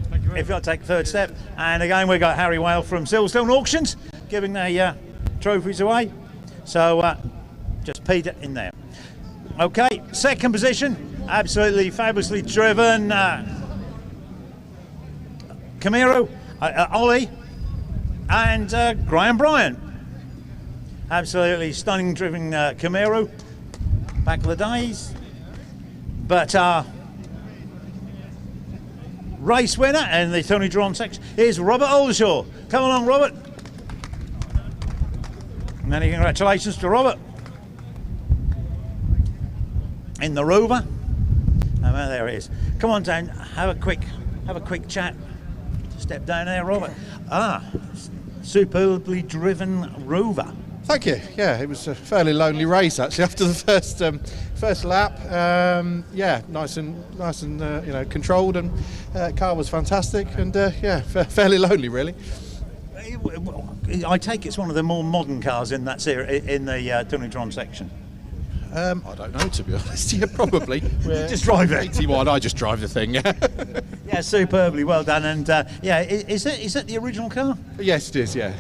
Thank you very if you want to take 3rd step. And again, we've got Harry Whale from Silverstone Auctions giving the trophies away. So just Peter in there. Okay, 2nd position, absolutely fabulously driven Camaro, Ollie, and Graham Bryant. Absolutely stunning driven Camaro back of the days. But our race winner in the Tony Drawn section is Robert Oldershaw. Come along, Robert. Many congratulations to Robert in the Rover. Oh, well, there it is. Come on down, have a quick chat. Step down there, Robert. Superbly driven Rover. Thank you. Yeah, it was a fairly lonely race actually after the first lap. Yeah, nice and controlled, and car was fantastic, and yeah, fairly lonely really. I take it's one of the more modern cars in that series, in the Tony Drawn section. I don't know, to be honest. Yeah, probably. Just drive it. 81. I just drive the thing. Yeah. Yeah, superbly well done. And yeah, is it the original car? Yes, it is. Yeah.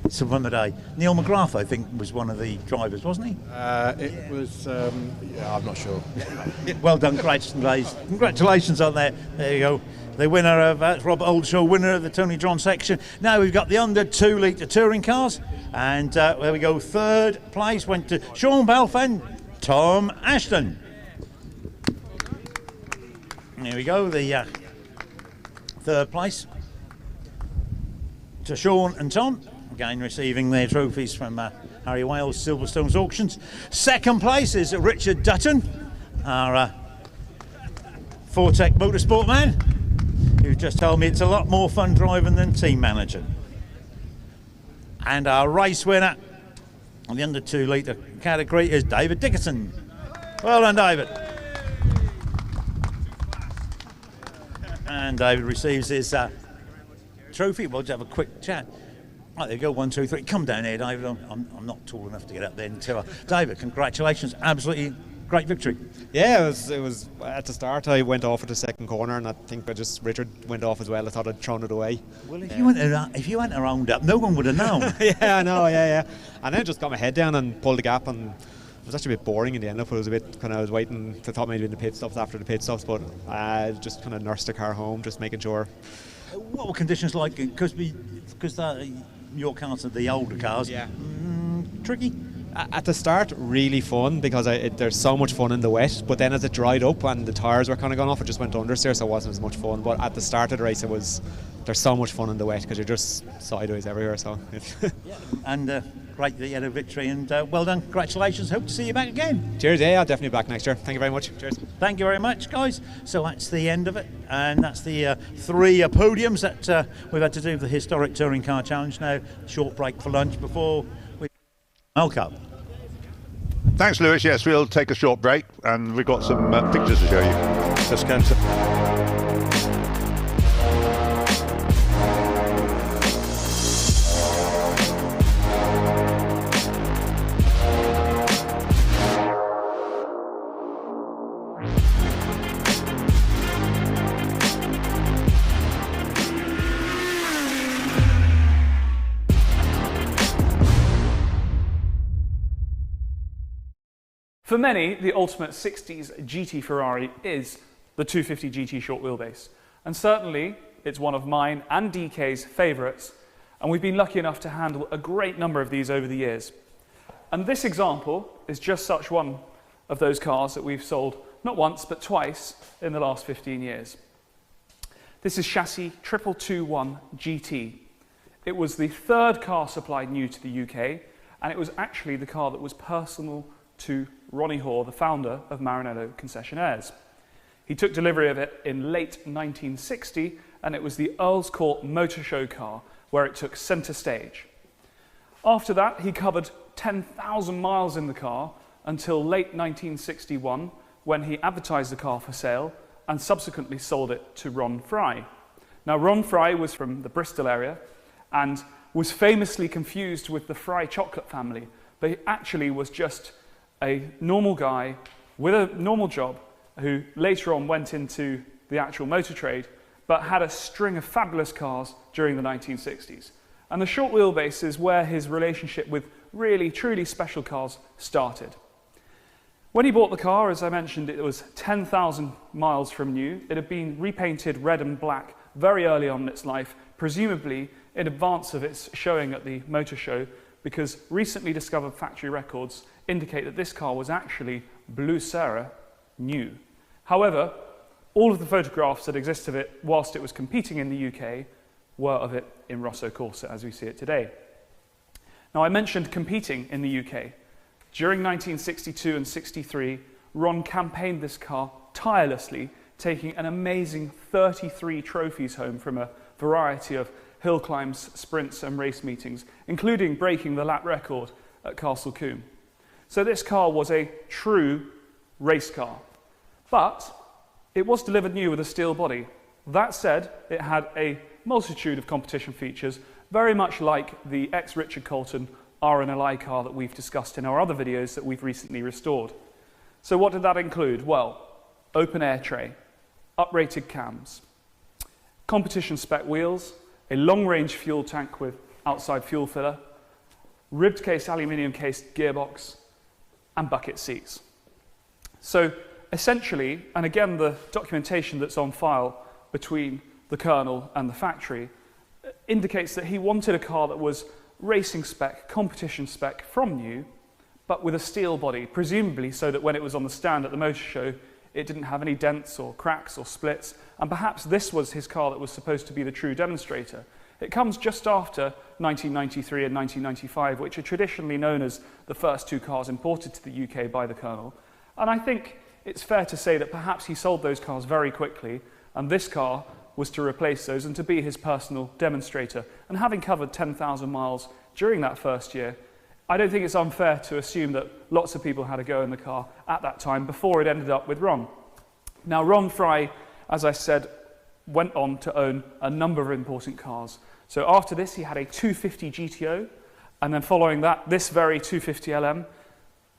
It's a fun day. Neil McGrath, I think, was one of the drivers, wasn't he? It was. Yeah, I'm not sure. Well done, congratulations on there. There you go. The winner of Robert Oldshaw, winner of the Tony Drawn section. Now we've got the under 2 litre touring cars, and there we go. Third place went to Sean Balfe and Tom Ashton. There we go. The third place to Sean and Tom, again receiving their trophies from Harry Wales Silverstone's auctions. Second place is Richard Dutton, our Fortec Motorsport man, who just told me it's a lot more fun driving than team manager. And our race winner on the under 2 litre category is David Dickerson. Well done, David. And David receives his trophy. We'll just have a quick chat. Right, there you go, 1, 2, 3. Come down here, David. I'm not tall enough to get up there until David, congratulations. Absolutely great victory. Yeah, it was at the start. I went off at the second corner, and I think Richard went off as well. I thought I'd thrown it away. Well, if you went around up, no one would have known. Yeah, I know. Yeah. And then I just got my head down and pulled the gap, and it was actually a bit boring in the end. It was a bit I was waiting. I thought maybe in the pit stops after the pit stops, but I just kind of nursed the car home, just making sure. What were conditions like? Because your cars are the older cars. Yeah. Tricky. At the start, really fun because there's so much fun in the wet. But then as it dried up and the tyres were kind of gone off, it just went understeer, so it wasn't as much fun. But at the start of the race, there's so much fun in the wet because you're just sideways everywhere. So. Yeah. And great that you had a victory, and well done. Congratulations. Hope to see you back again. Cheers. Yeah, I'll definitely be back next year. Thank you very much. Cheers. Thank you very much, guys. So that's the end of it, and that's the 3 podiums that we've had to do for the historic touring car challenge. Now, short break for lunch before we World Cup. Thanks, Lewis. Yes, we'll take a short break, and we've got some pictures to show you. Let's go to. For many, the ultimate 60s GT Ferrari is the 250 GT short wheelbase. And certainly, it's one of mine and DK's favourites, and we've been lucky enough to handle a great number of these over the years. And this example is just such one of those cars that we've sold not once, but twice in the last 15 years. This is chassis 2221 GT. It was the third car supplied new to the UK, and it was actually the car that was personal to Ronnie Hoare, the founder of Maranello Concessionaires. He took delivery of it in late 1960, and it was the Earl's Court Motor Show car where it took centre stage. After that, he covered 10,000 miles in the car until late 1961, when he advertised the car for sale and subsequently sold it to Ron Fry. Now, Ron Fry was from the Bristol area and was famously confused with the Fry chocolate family, but he actually was just a normal guy with a normal job who later on went into the actual motor trade, but had a string of fabulous cars during the 1960s. And the short wheelbase is where his relationship with really, truly special cars started. When he bought the car, as I mentioned, it was 10,000 miles from new. It had been repainted red and black very early on in its life, presumably in advance of its showing at the motor show, because recently discovered factory records indicate that this car was actually Blue Sarah new. However, all of the photographs that exist of it whilst it was competing in the UK were of it in Rosso Corsa as we see it today. Now, I mentioned competing in the UK. During 1962 and 63, Ron campaigned this car tirelessly, taking an amazing 33 trophies home from a variety of hill climbs, sprints and race meetings, including breaking the lap record at Castle Combe. So this car was a true race car, but it was delivered new with a steel body. That said, it had a multitude of competition features, very much like the ex-Richard Colton RNLI car that we've discussed in our other videos that we've recently restored. So what did that include? Well, open air tray, uprated cams, competition spec wheels, a long-range fuel tank with outside fuel filler, ribbed case aluminium cased gearbox, and bucket seats. So essentially, and again the documentation that's on file between the Colonel and the factory indicates that he wanted a car that was racing spec, competition spec from new, but with a steel body, presumably so that when it was on the stand at the motor show, it didn't have any dents or cracks or splits, and perhaps this was his car that was supposed to be the true demonstrator. It comes just after 1993 and 1995, which are traditionally known as the first two cars imported to the UK by the Colonel, and I think it's fair to say that perhaps he sold those cars very quickly, and this car was to replace those and to be his personal demonstrator. And having covered 10,000 miles during that first year, I don't think it's unfair to assume that lots of people had a go in the car at that time before it ended up with Ron. Now, Ron Fry, as I said, went on to own a number of important cars. So after this, he had a 250 GTO, and then following that, this very 250 LM,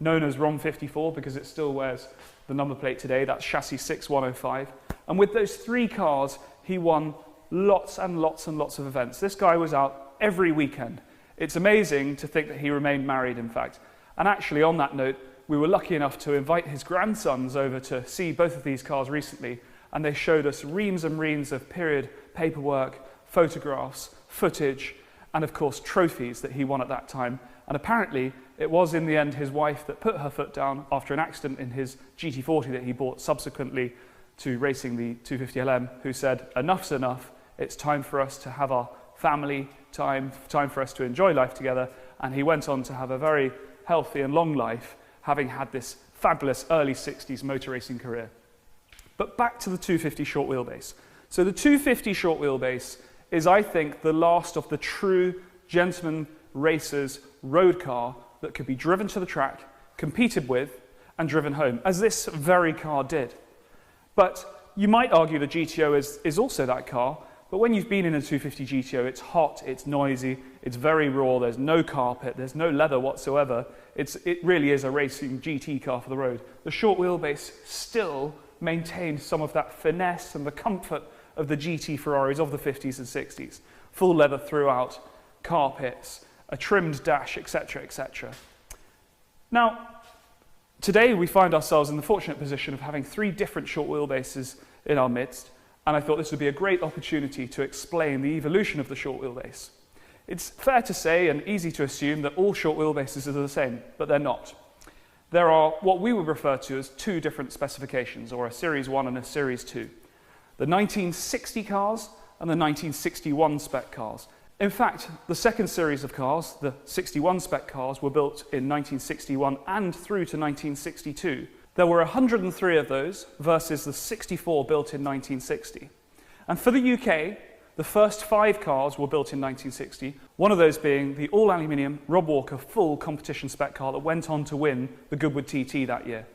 known as Ron 54 because it still wears the number plate today, that's chassis 6105. And with those three cars, he won lots and lots and lots of events. This guy was out every weekend. It's amazing to think that he remained married, in fact. And actually, on that note, we were lucky enough to invite his grandsons over to see both of these cars recently, and they showed us reams and reams of period paperwork, photographs, footage, and of course trophies that he won at that time. And apparently, it was in the end his wife that put her foot down after an accident in his GT40 that he bought subsequently to racing the 250LM, who said, enough's enough, it's time for us to have our family time for us to enjoy life together. And he went on to have a very healthy and long life, having had this fabulous early 60s motor racing career. But back to the 250 short wheelbase. So the 250 short wheelbase is, I think, the last of the true gentleman racers road car that could be driven to the track, competed with, and driven home, as this very car did. But you might argue the GTO is also that car, but when you've been in a 250 GTO, it's hot, it's noisy, it's very raw, there's no carpet, there's no leather whatsoever. It really is a racing GT car for the road. The short wheelbase still maintained some of that finesse and the comfort of the GT Ferraris of the 50s and 60s. Full leather throughout, carpets, a trimmed dash, etc., etc. Now, today we find ourselves in the fortunate position of having three different short wheelbases in our midst, and I thought this would be a great opportunity to explain the evolution of the short wheelbase. It's fair to say and easy to assume that all short wheelbases are the same, but they're not. There are what we would refer to as two different specifications, or a Series 1 and a Series 2. The 1960 cars and the 1961 spec cars. In fact, the second series of cars, the 61 spec cars, were built in 1961 and through to 1962. There were 103 of those versus the 64 built in 1960. And for the UK, the first 5 cars were built in 1960, one of those being the all-aluminium Rob Walker full competition spec car that went on to win the Goodwood TT that year.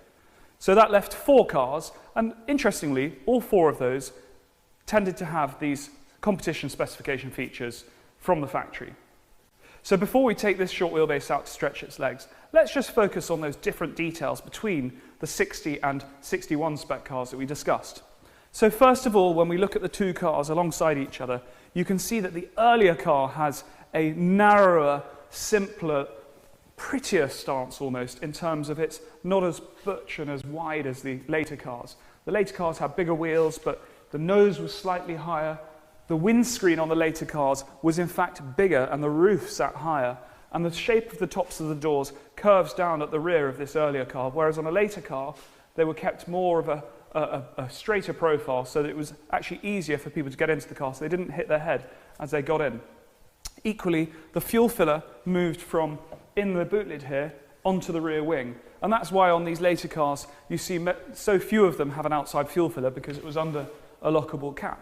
So that left 4 cars, and interestingly, all 4 of those tended to have these competition specification features from the factory. So before we take this short wheelbase out to stretch its legs, let's just focus on those different details between the 60 and 61 spec cars that we discussed. So first of all, when we look at the two cars alongside each other, you can see that the earlier car has a narrower, simpler, prettier stance almost in terms of it's not as butch and as wide as the later cars. The later cars had bigger wheels, but the nose was slightly higher, The windscreen on the later cars was in fact bigger and the roof sat higher, and the shape of the tops of the doors curves down at the rear of this earlier car, whereas on a later car they were kept more of a straighter profile, so that it was actually easier for people to get into the car, so they didn't hit their head as they got in. Equally, the fuel filler moved from in the boot lid here onto the rear wing, and that's why on these later cars you see so few of them have an outside fuel filler, because it was under a lockable cap.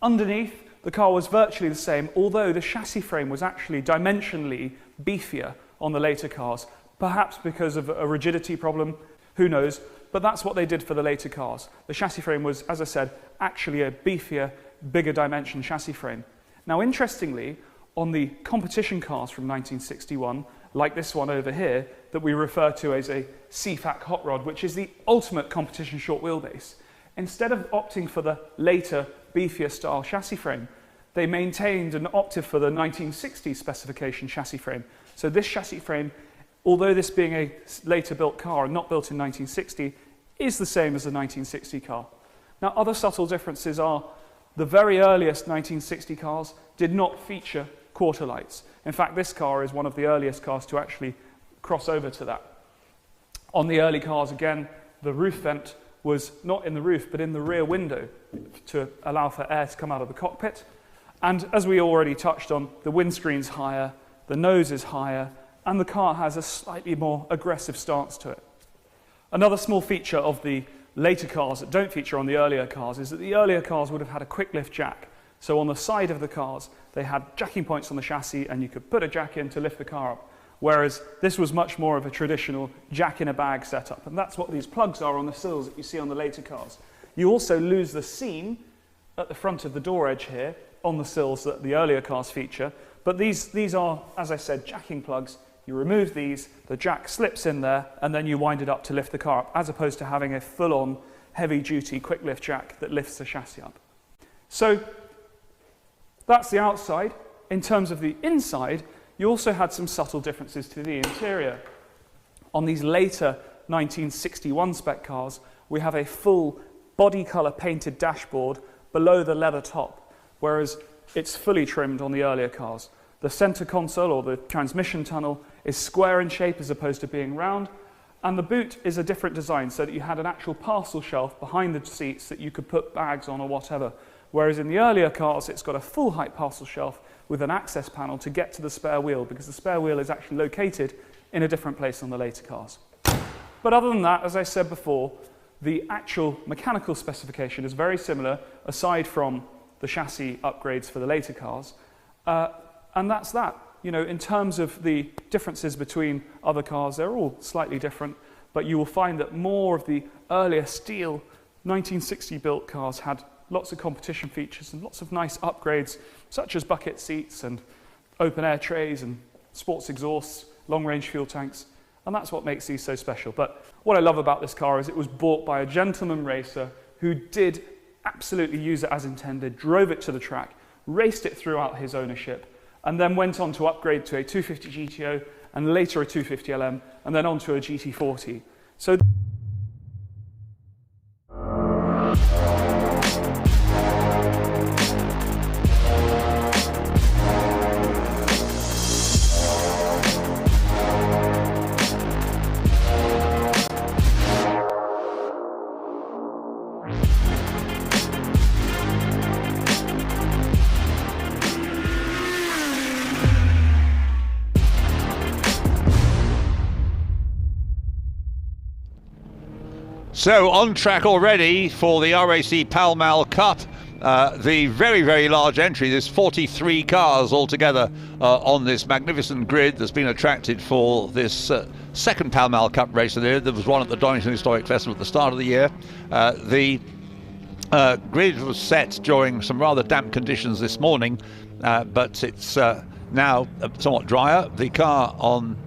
Underneath, the car was virtually the same, although the chassis frame was actually dimensionally beefier on the later cars, perhaps because of a rigidity problem, who knows, but that's what they did for the later cars. The chassis frame was, as I said, actually a beefier, bigger dimension chassis frame. Now, interestingly, on the competition cars from 1961, like this one over here, that we refer to as a CFAC hot rod, which is the ultimate competition short wheelbase, instead of opting for the later, beefier style chassis frame, they maintained and opted for the 1960 specification chassis frame. So this chassis frame, although this being a later built car and not built in 1960, is the same as the 1960 car. Now, other subtle differences are the very earliest 1960 cars did not feature quarter lights. In fact, this car is one of the earliest cars to actually cross over to that. On the early cars, again, the roof vent was not in the roof, but in the rear window to allow for air to come out of the cockpit. And as we already touched on, the windscreen's higher, the nose is higher, and the car has a slightly more aggressive stance to it. Another small feature of the later cars that don't feature on the earlier cars is that the earlier cars would have had a quick lift jack. So on the side of the cars, they had jacking points on the chassis, and you could put a jack in to lift the car up. Whereas this was much more of a traditional jack-in-a-bag setup. And that's what these plugs are on the sills that you see on the later cars. You also lose the seam at the front of the door edge here on the sills that the earlier cars feature. But these are, as I said, jacking plugs. You remove these, the jack slips in there, and then you wind it up to lift the car up, as opposed to having a full-on, heavy-duty quick lift jack that lifts the chassis up. So that's the outside. In terms of the inside, you also had some subtle differences to the interior. On these later 1961 spec cars, we have a full body colour painted dashboard below the leather top, whereas it's fully trimmed on the earlier cars. The centre console, or the transmission tunnel, is square in shape as opposed to being round, and the boot is a different design, so that you had an actual parcel shelf behind the seats that you could put bags on or whatever. Whereas in the earlier cars, it's got a full height parcel shelf with an access panel to get to the spare wheel, because the spare wheel is actually located in a different place on the later cars. But other than that, as I said before, the actual mechanical specification is very similar, aside from the chassis upgrades for the later cars. And that's that. You know, in terms of the differences between other cars, they're all slightly different, but you will find that more of the earlier steel 1960 built cars had lots of competition features and lots of nice upgrades, such as bucket seats and open air trays and sports exhausts, long-range fuel tanks, and that's what makes these so special. But what I love about this car is it was bought by a gentleman racer who did absolutely use it as intended, drove it to the track, raced it throughout his ownership, and then went on to upgrade to a 250 GTO and later a 250 LM, and then on to a GT40. So So on track already for the RAC Pall Mall Cup. The very, very large entry. There's 43 cars altogether on this magnificent grid that's been attracted for this second Pall Mall Cup race. There was one at the Donington Historic Festival at the start of the year. The grid was set during some rather damp conditions this morning, but it's now somewhat drier. The car on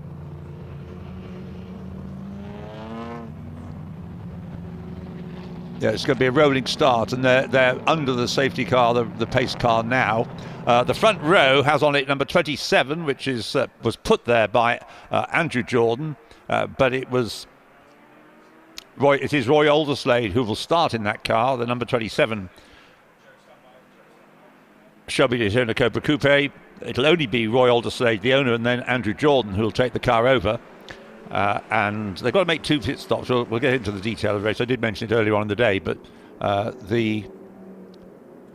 it's going to be a rolling start, and they're under the safety car, the pace car now. The front row has on it number 27, which is was put there by Andrew Jordan, but it is Roy Alderslade who will start in that car, the number 27. Shelby Daytona Cobra Coupe. It'll only be Roy Alderslade, the owner, and then Andrew Jordan, who will take the car over. And they've got to make 2 pit stops. We'll get into the detail of the race. I did mention it earlier on in the day, but the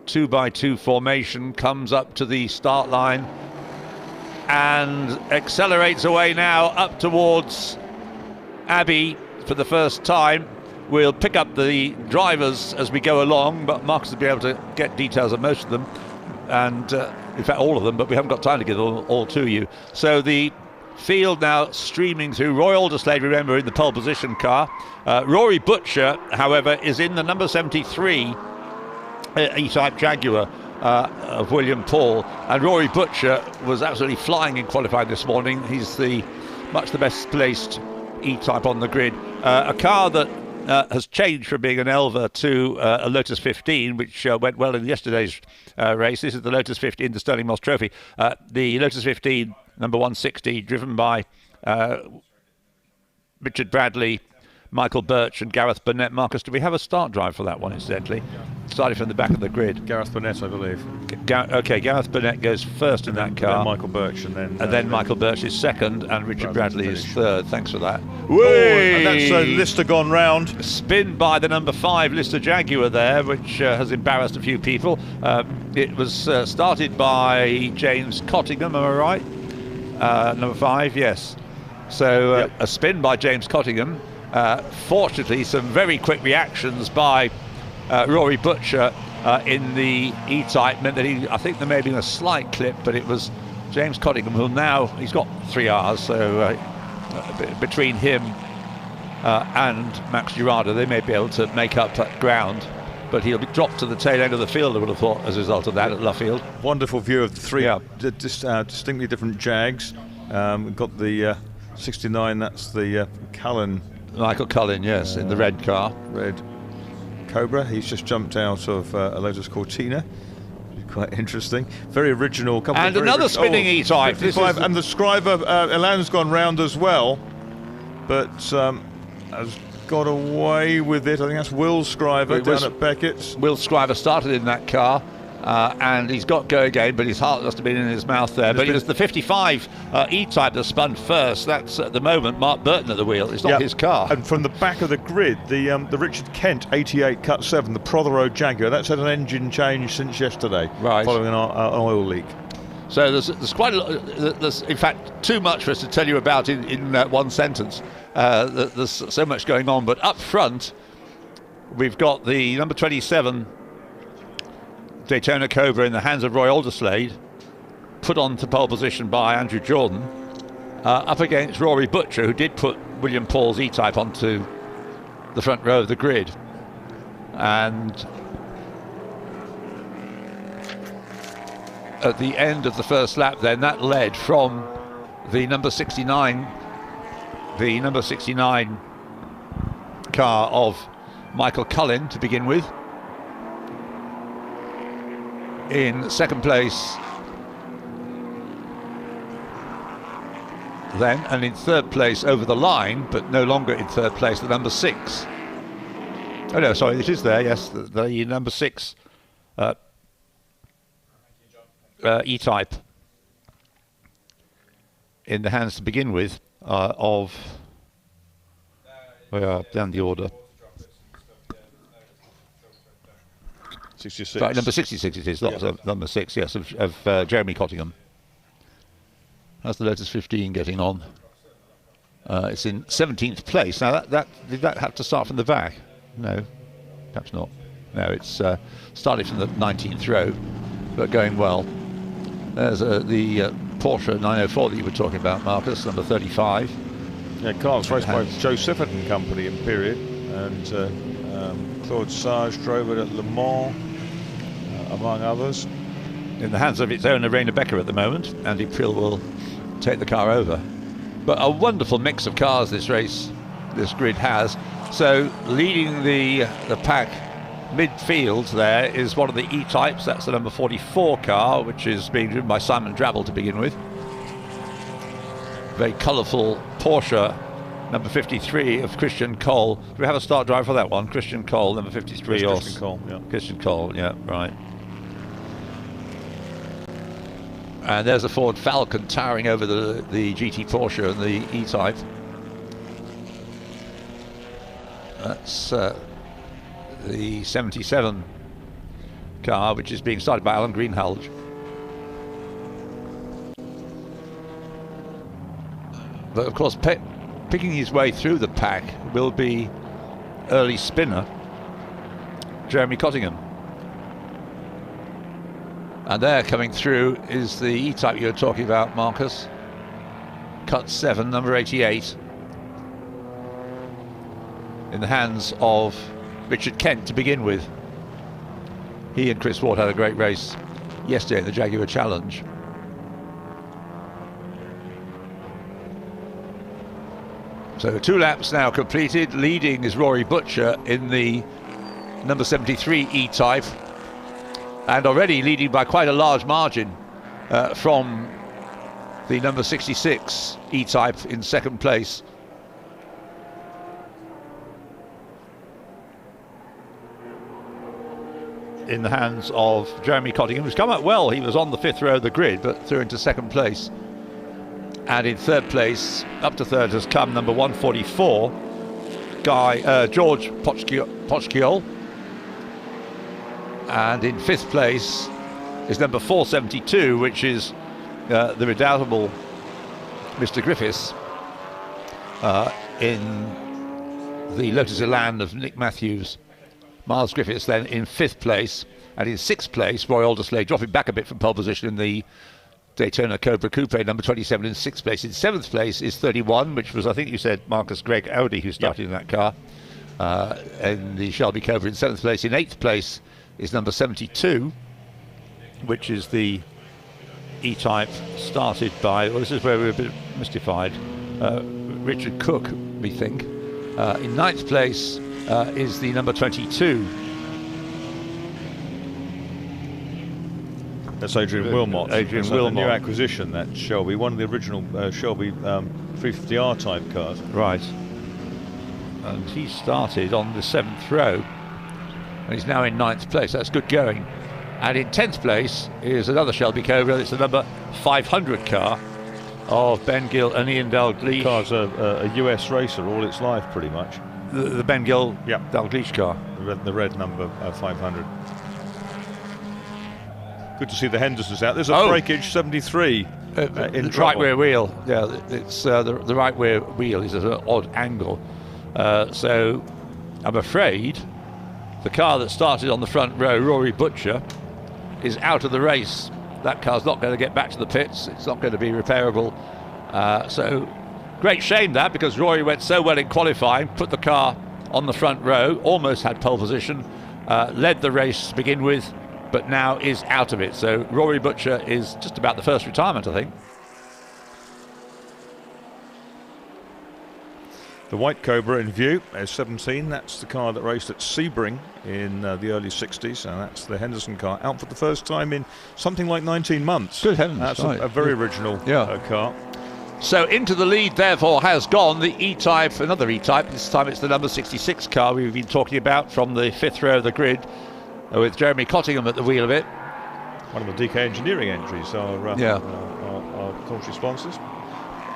2x2 formation comes up to the start line and accelerates away now up towards Abbey for the first time. We'll pick up the drivers as we go along, but Marcus will be able to get details of most of them, and in fact all of them, but we haven't got time to give them all to you. So the field now streaming through. Roy Alderslade, remember, in the pole position car. Rory Butcher, however, is in the number 73 E-Type Jaguar of William Paul, and Rory Butcher was absolutely flying in qualifying this morning. He's much the best placed E-Type on the grid. A car that has changed from being an Elva to a Lotus 15, which went well in yesterday's race. This is the Lotus 15, the Stirling Moss Trophy. The Lotus 15, number 160, driven by Richard Bradley, Michael Birch and Gareth Burnett. Marcus, do we have a start drive for that one, incidentally? Starting from the back of the grid. Gareth Burnett, I believe. Okay, Gareth Burnett goes first in that car. Then Michael Birch, and then Michael Birch is second, and Richard Bradley is third. Thanks for that. And that's Lister gone round. Spin by the number 5 Lister Jaguar there, which has embarrassed a few people. It was started by James Cottingham, am I right? Number 5, yes. So a spin by James Cottingham. Fortunately, some very quick reactions by Rory Butcher in the E-Type meant that I think there may have been a slight clip, but it was James Cottingham who now, he's got 3 hours, so between him and Max Girarda, they may be able to make up that ground, but he'll be dropped to the tail end of the field, I would have thought, as a result of that at Luffield. Wonderful view of the 3 distinctly different Jags. We've got the 69, that's the Cullen. Michael Cullen, yes, in the red car. Red Cobra. He's just jumped out of a Lotus Cortina. Quite interesting. Very original. And another spinning E-Type. And the Scriber, Elan's gone round as well, but has got away with it. I think that's Will Scriver down at Beckett's. Will Scriver started in that car. And he's got go again, but his heart must have been in his mouth there. But it was the 55 E-Type that spun first. That's at the moment Mark Burton at the wheel. It's not his car. And from the back of the grid, the Richard Kent 88 Cut 7, the Prothero Jaguar, that's had an engine change since yesterday, following an oil leak. So there's quite a lot. There's in fact too much for us to tell you about in one sentence. There's so much going on. But up front, we've got the number 27. Daytona Cobra in the hands of Roy Alderslade, put on to pole position by Andrew Jordan, up against Rory Butcher, who did put William Paul's E-Type onto the front row of the grid. And at the end of the first lap then, that led from the number 69 car of Michael Cullen to begin with. In second place then, and in third place over the line, but no longer in third place, the number 6. Oh no, sorry, it is there, yes, the number 6 E-Type in the hands to begin with of, down the order. 66. Right, number 66 it is, number 6, yes, of Jeremy Cottingham. How's the Lotus 15 getting on? It's in 17th place. Now, did that have to start from the back? No, perhaps not. No, it's started from the 19th row, but going well. There's the Porsche 904 that you were talking about, Marcus, number 35. Yeah, cars raced by Joe Sifford and Company in period, and Claude Sage drove it at Le Mans, among others. In the hands of its owner, Rainer Becker, at the moment. Andy Prill will take the car over. But a wonderful mix of cars this grid has. So leading the pack midfield there is one of the E-Types. That's the number 44 car, which is being driven by Simon Drabble to begin with. Very colourful Porsche number 53 of Christian Cole. Do we have a start drive for that one? Christian Cole, number 53. Christian Cole, yeah. Christian Cole, yeah, right. And there's a Ford Falcon towering over the GT Porsche and the E-Type. That's the 77 car, which is being started by Alan Greenhalgh. But of course, picking his way through the pack will be early spinner Jeremy Cottingham. And there coming through is the E-Type you were talking about, Marcus. Cut 7, number 88. In the hands of Richard Kent to begin with. He and Chris Ward had a great race yesterday in the Jaguar Challenge. So 2 laps now completed. Leading is Rory Butcher in the number 73 E-Type, and already leading by quite a large margin from the number 66 E-Type in second place. In the hands of Jeremy Cottingham, who's come up well. He was on the 5th row of the grid, but through into second place. And in third place, up to third, has come number 144, George Pochkiol. And in 5th place is number 472, which is the redoubtable Mr. Griffiths in the Lotus Elan of Nick Matthews. Miles Griffiths then in 5th place, and in 6th place Roy Alderslade, dropping back a bit from pole position in the Daytona Cobra Coupe, number 27 in 6th place. In 7th place is 31, which was, I think you said, Marcus, Greg Audi, who started in that car, in the Shelby Cobra in 7th place. In 8th place is number 72, which is the E-Type started by, well, this is where we're a bit mystified, Richard Cook, we think. In 9th place is the number 22. That's Adrian Wilmot. Adrian Wilmot. Wilmot. New acquisition, that Shelby, one of the original Shelby 350R type cars. Right. And he started on the 7th row, and he's now in 9th place. That's good going. And in 10th place is another Shelby Cobra. It's the number 500 car of Ben Gill and Ian Dalgleish. The car's a US racer all its life, pretty much. The Ben Gill Dalgleish car. The red number 500. Good to see the Hendersons out. There's a breakage 73 in the right rear wheel. Yeah, it's the right rear wheel is at an odd angle. So I'm afraid the car that started on the front row, Rory Butcher, is out of the race. That car's not going to get back to the pits. It's not going to be repairable. So great shame that, because Rory went so well in qualifying, put the car on the front row, almost had pole position, led the race to begin with, but now is out of it. So Rory Butcher is just about the first retirement, I think. The white Cobra in view is 17. That's the car that raced at Sebring in the early 60s, and that's the Henderson car, out for the first time in something like 19 months. Good heavens. That's right. a very original car. So into the lead, therefore, has gone the E-Type, another E-Type. This time it's the number 66 car we've been talking about from the 5th row of the grid, with Jeremy Cottingham at the wheel of it. One of the DK Engineering entries, our commentary sponsors.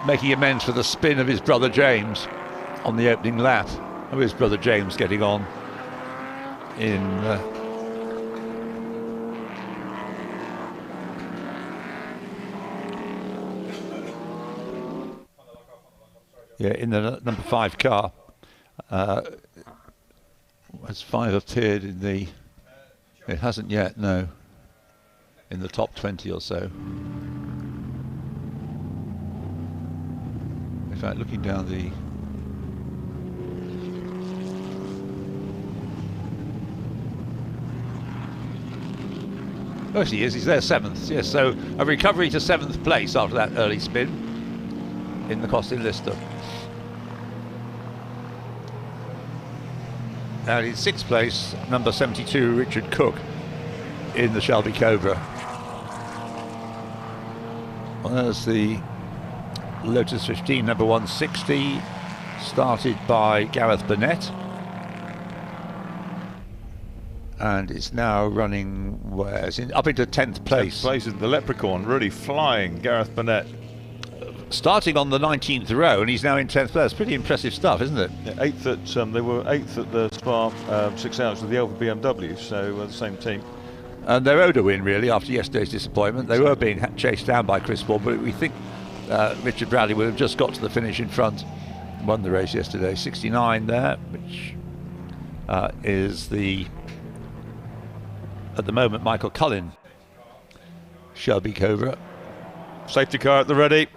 Making amends for the spin of his brother James on the opening lap. Of his brother James getting on in in the number 5 car. Has 5 appeared in the... It hasn't yet, no. In the top 20 or so. In fact, looking down the... Oh, he is. He's there 7th. Yes, so a recovery to 7th place after that early spin in the Costin Lister. And in 6th place, number 72, Richard Cook, in the Shelby Cobra. Well, there's the Lotus 15, number 160, started by Gareth Burnett. And it's now running where? It's up into 10th place. 10th place in the Leprechaun, really flying, Gareth Burnett. Starting on the 19th row, and he's now in 10th place. Pretty impressive stuff, isn't it? Yeah, they were 8th at the Spa 6 hours with the Alfa BMW, so the same team. And they owed a win, really, after yesterday's disappointment. They were being chased down by Chris Ward, but we think Richard Bradley would have just got to the finish in front. Won the race yesterday. 69 there, which is at the moment, Michael Cullen. Shelby Cobra. Safety car at the ready.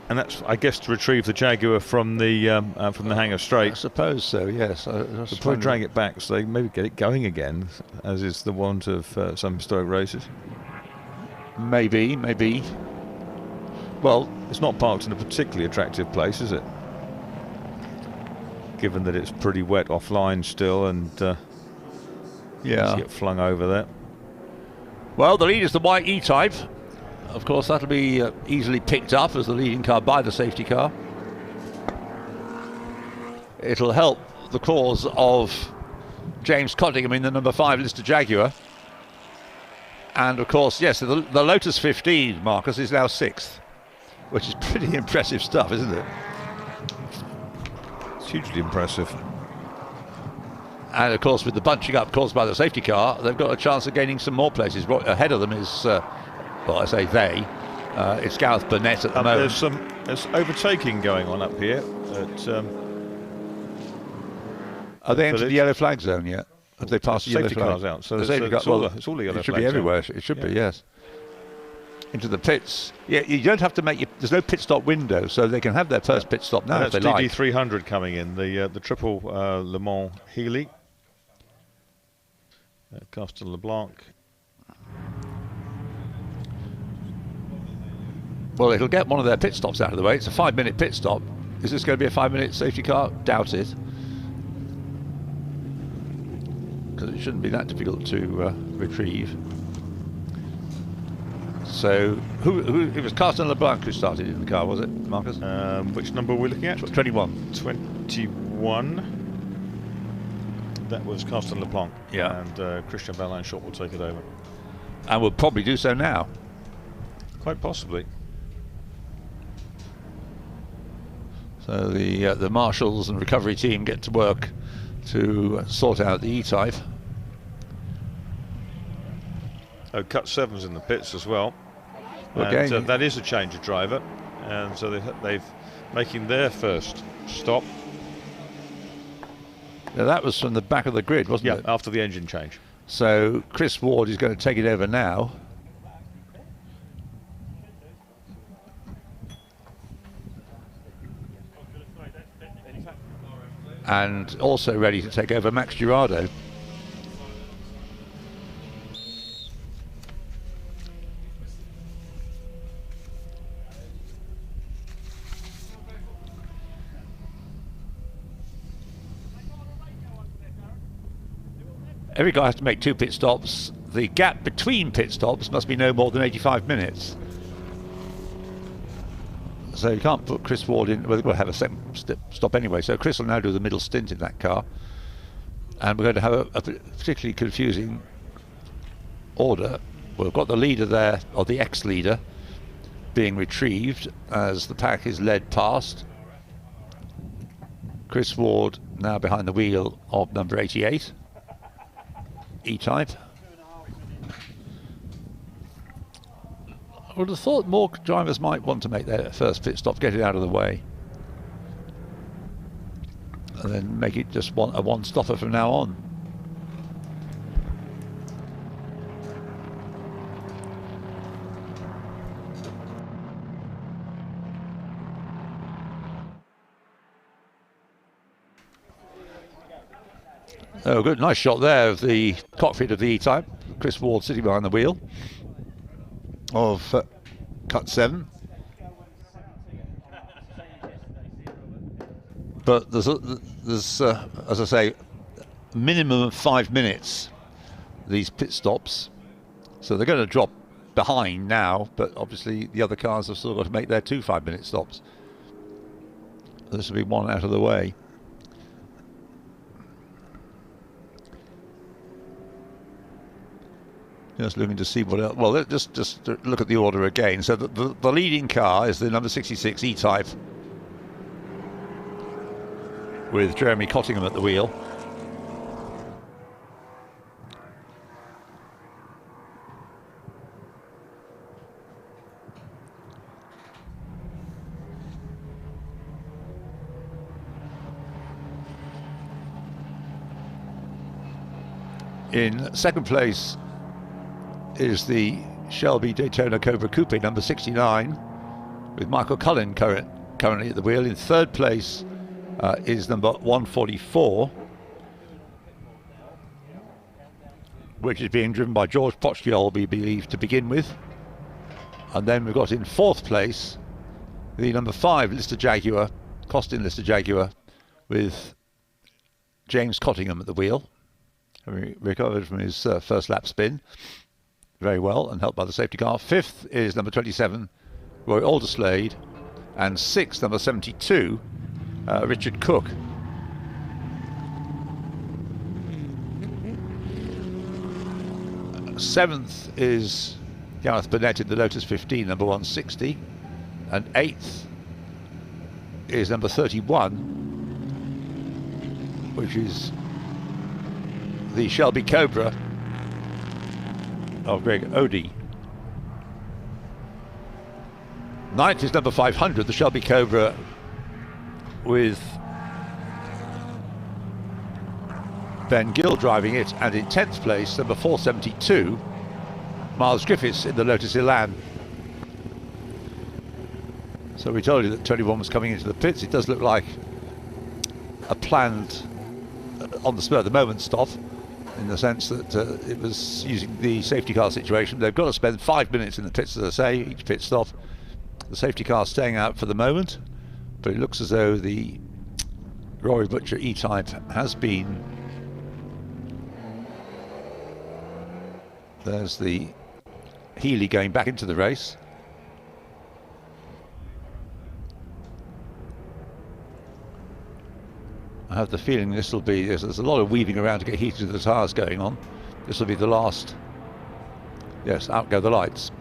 And that's, I guess, to retrieve the Jaguar from the hangar straight. I suppose so, yes. They'll probably drag it back so they maybe get it going again, as is the want of some historic races. Maybe. Well, it's not parked in a particularly attractive place, is it? Given that it's pretty wet offline still, and yeah, get flung over there. Well, the lead is the white E-Type. Of course, that'll be easily picked up as the leading car by the safety car. It'll help the cause of James Cottingham in the number 5 Lister Jaguar. And of course, yes, the Lotus 15, Marcus, is now 6th, which is pretty impressive stuff, isn't it? It's hugely impressive. And of course, with the bunching up caused by the safety car, they've got a chance of gaining some more places. Ahead of them is... well, I say they. It's Gareth Burnett at the moment. There's overtaking going on up here. Are they into the yellow flag zone yet? Have they passed the yellow flag? Cars out. So it's all the yellow It should be everywhere. It should be, yes. Into the pits. Yeah, you don't have to make there's no pit stop window, so they can have their first pit stop now if they like. That's DD300 coming in, the triple Le Mans Healy. Castle LeBlanc. Well, it'll get one of their pit stops out of the way. It's a 5-minute pit stop. Is this going to be a 5-minute safety car? Doubt it. Because it shouldn't be that difficult to retrieve. So, it was Carsten LeBlanc who started in the car, was it, Marcus? Which number are we looking at? 21. 21. That was Carsten LeBlanc. Yeah. And Christian Ballanchot will take it over. And will probably do so now. Quite possibly. So the marshals and recovery team get to work to sort out the E-Type. Oh, Cut 7's in the pits as well. Okay. And that is a change of driver, and so they've making their first stop. Now that was from the back of the grid, wasn't it? Yeah, after the engine change. So Chris Ward is going to take it over now. And also ready to take over Max Girardo. Every guy has to make 2 pit stops. The gap between pit stops must be no more than 85 minutes. So you can't put Chris Ward in. Well, we'll have a second stop anyway. So Chris will now do the middle stint in that car. And we're going to have a particularly confusing order. We've got the leader there, or the ex-leader, being retrieved as the pack is led past. Chris Ward now behind the wheel of number 88. E-Type. I would have thought more drivers might want to make their first pit stop, get it out of the way, and then make it just a one-stopper from now on. Oh, good, nice shot there of the cockpit of the E-Type. Chris Ward sitting behind the wheel of Cut 7. But there's as I say, minimum of 5 minutes, these pit stops. So they're going to drop behind now, but obviously the other cars have still got to make their 2 5-minute stops. This will be one out of the way. Just looking to see what else. Well, just look at the order again. So the leading car is the number 66 E-Type with Jeremy Cottingham at the wheel. In second place is the Shelby Daytona Cobra Coupe number 69 with Michael Cullen currently at the wheel. In third place is number 144, which is being driven by George Potchkiol, we believe, to begin with. And then we've got in fourth place the number 5 Lister Jaguar, Costin Lister Jaguar, with James Cottingham at the wheel. He recovered from his first lap spin very well and helped by the safety car. Fifth is number 27 Roy Alderslade, and sixth, number 72 Richard Cook. Seventh is Gareth Burnett in the Lotus 15, number 160, and eighth is number 31, which is the Shelby Cobra of Greg Odie. Ninth is number 500, the Shelby Cobra with Ben Gill driving it, and in 10th place, number 472, Miles Griffiths in the Lotus Elan. So we told you that 21 was coming into the pits. It does look like a planned, on the spur of the moment stop, in the sense that it was using the safety car situation. They've got to spend 5 minutes in the pits, as I say, each pit stop. The safety car staying out for the moment, but it looks as though the Rory Butcher E-Type has been. There's the Healy going back into the race. I have the feeling this will be, there's a lot of weaving around to get heated of the tyres going on. This will be the last. Yes, out go the lights.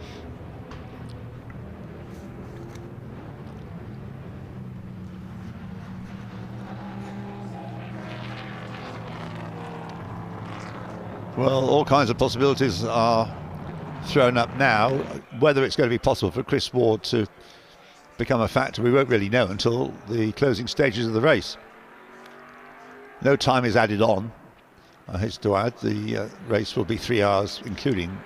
Well, all kinds of possibilities are thrown up now. Whether it's going to be possible for Chris Ward to become a factor, we won't really know until the closing stages of the race. No time is added on. I hate to add, the race will be 3 hours, including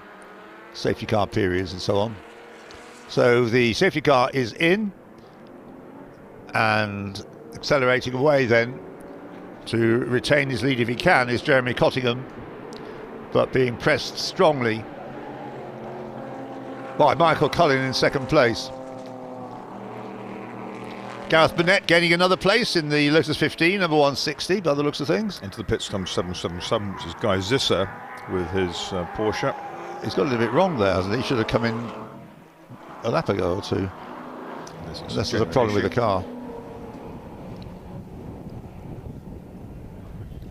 safety car periods and so on. So the safety car is in and accelerating away then to retain his lead if he can is Jeremy Cottingham, but being pressed strongly by Michael Cullen in second place. Gareth Burnett gaining another place in the Lotus 15, number 160, by the looks of things. Into the pits, number 777, which is Guy Zisser with his Porsche. He's got a little bit wrong there, hasn't he? He should have come in a lap ago or two. Unless there's a problem with the car.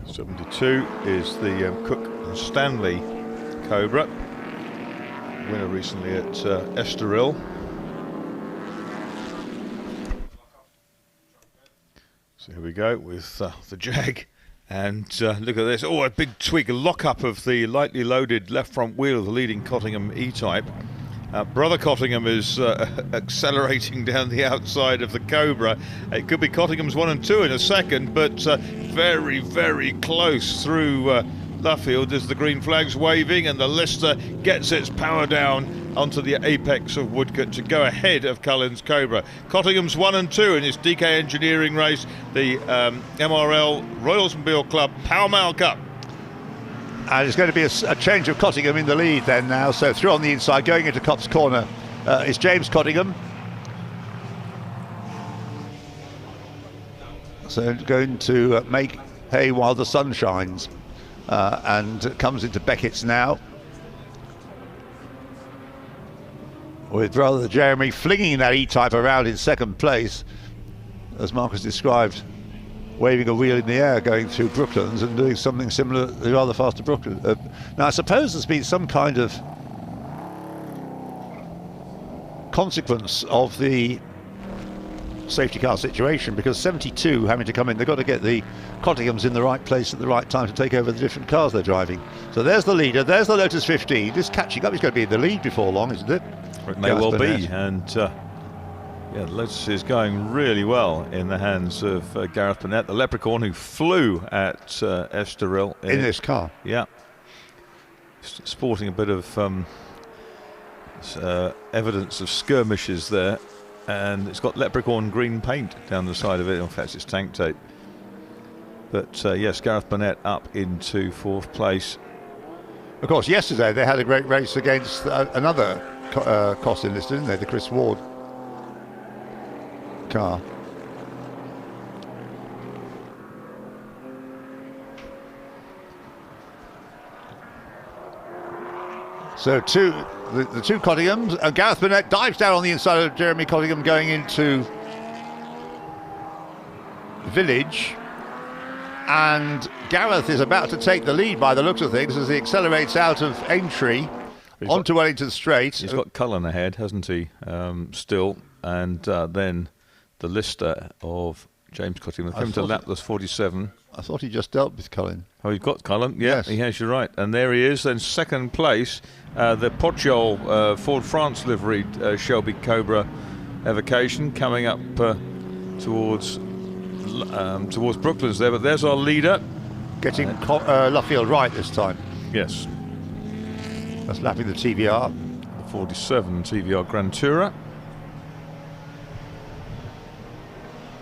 72 is the Cook and Stanley Cobra, winner recently at Estoril. So here we go with the Jag, and look at this. Oh, a big tweak, a lock-up of the lightly loaded left front wheel of the leading Cottingham E-Type. Brother Cottingham is accelerating down the outside of the Cobra. It could be Cottingham's 1 and 2 in a second, but very, very close through Luffield as the green flag's waving, and the Lister gets its power down onto the apex of Woodcote to go ahead of Cullen's Cobra. Cottingham's 1 and 2 in this DK Engineering race, the MRL Royal Automobile Club Pall Mall Cup. And it's going to be a change of Cottingham in the lead then now. So through on the inside, going into Copse Corner is James Cottingham. So going to make hay while the sun shines. And comes into Beckett's now, with brother Jeremy flinging that E-Type around in second place, as Marcus described waving a wheel in the air going through Brooklands and doing something similar, rather faster Brooklands. Now I suppose there's been some kind of consequence of the safety car situation, because 72 having to come in, they've got to get the Podiums in the right place at the right time to take over the different cars they're driving. So there's the leader, there's the Lotus 15, just catching up. He's going to be in the lead before long, isn't it? It may well be, and yeah, Lotus is going really well in the hands of Gareth Burnett, the leprechaun who flew at Estoril in this car. Yeah, sporting a bit of evidence of skirmishes there, and it's got leprechaun green paint down the side of it. In fact, it's tank tape. But yes, Gareth Burnett up into 4th place. Of course, yesterday they had a great race against another costing list, didn't they? The Chris Ward car. So the two Podiums, and Gareth Burnett dives down on the inside of Jeremy Podium going into Village, and Gareth is about to take the lead by the looks of things as he accelerates out of Aintree onto Wellington Straight. He's got Cullen ahead, hasn't he, still, and then the Lister of James Cottingham. Him to lap, that's 47. I thought he just dealt with Cullen. Oh, you've got Cullen? Yeah, yes. He has, you're right. And there he is, then 2nd place. The Podium Ford France liveried Shelby Cobra evocation coming up towards Brooklands there. But there's our leader. Getting Luffield right this time. Yes. That's lapping the TVR. The 47 TVR Grand Tourer.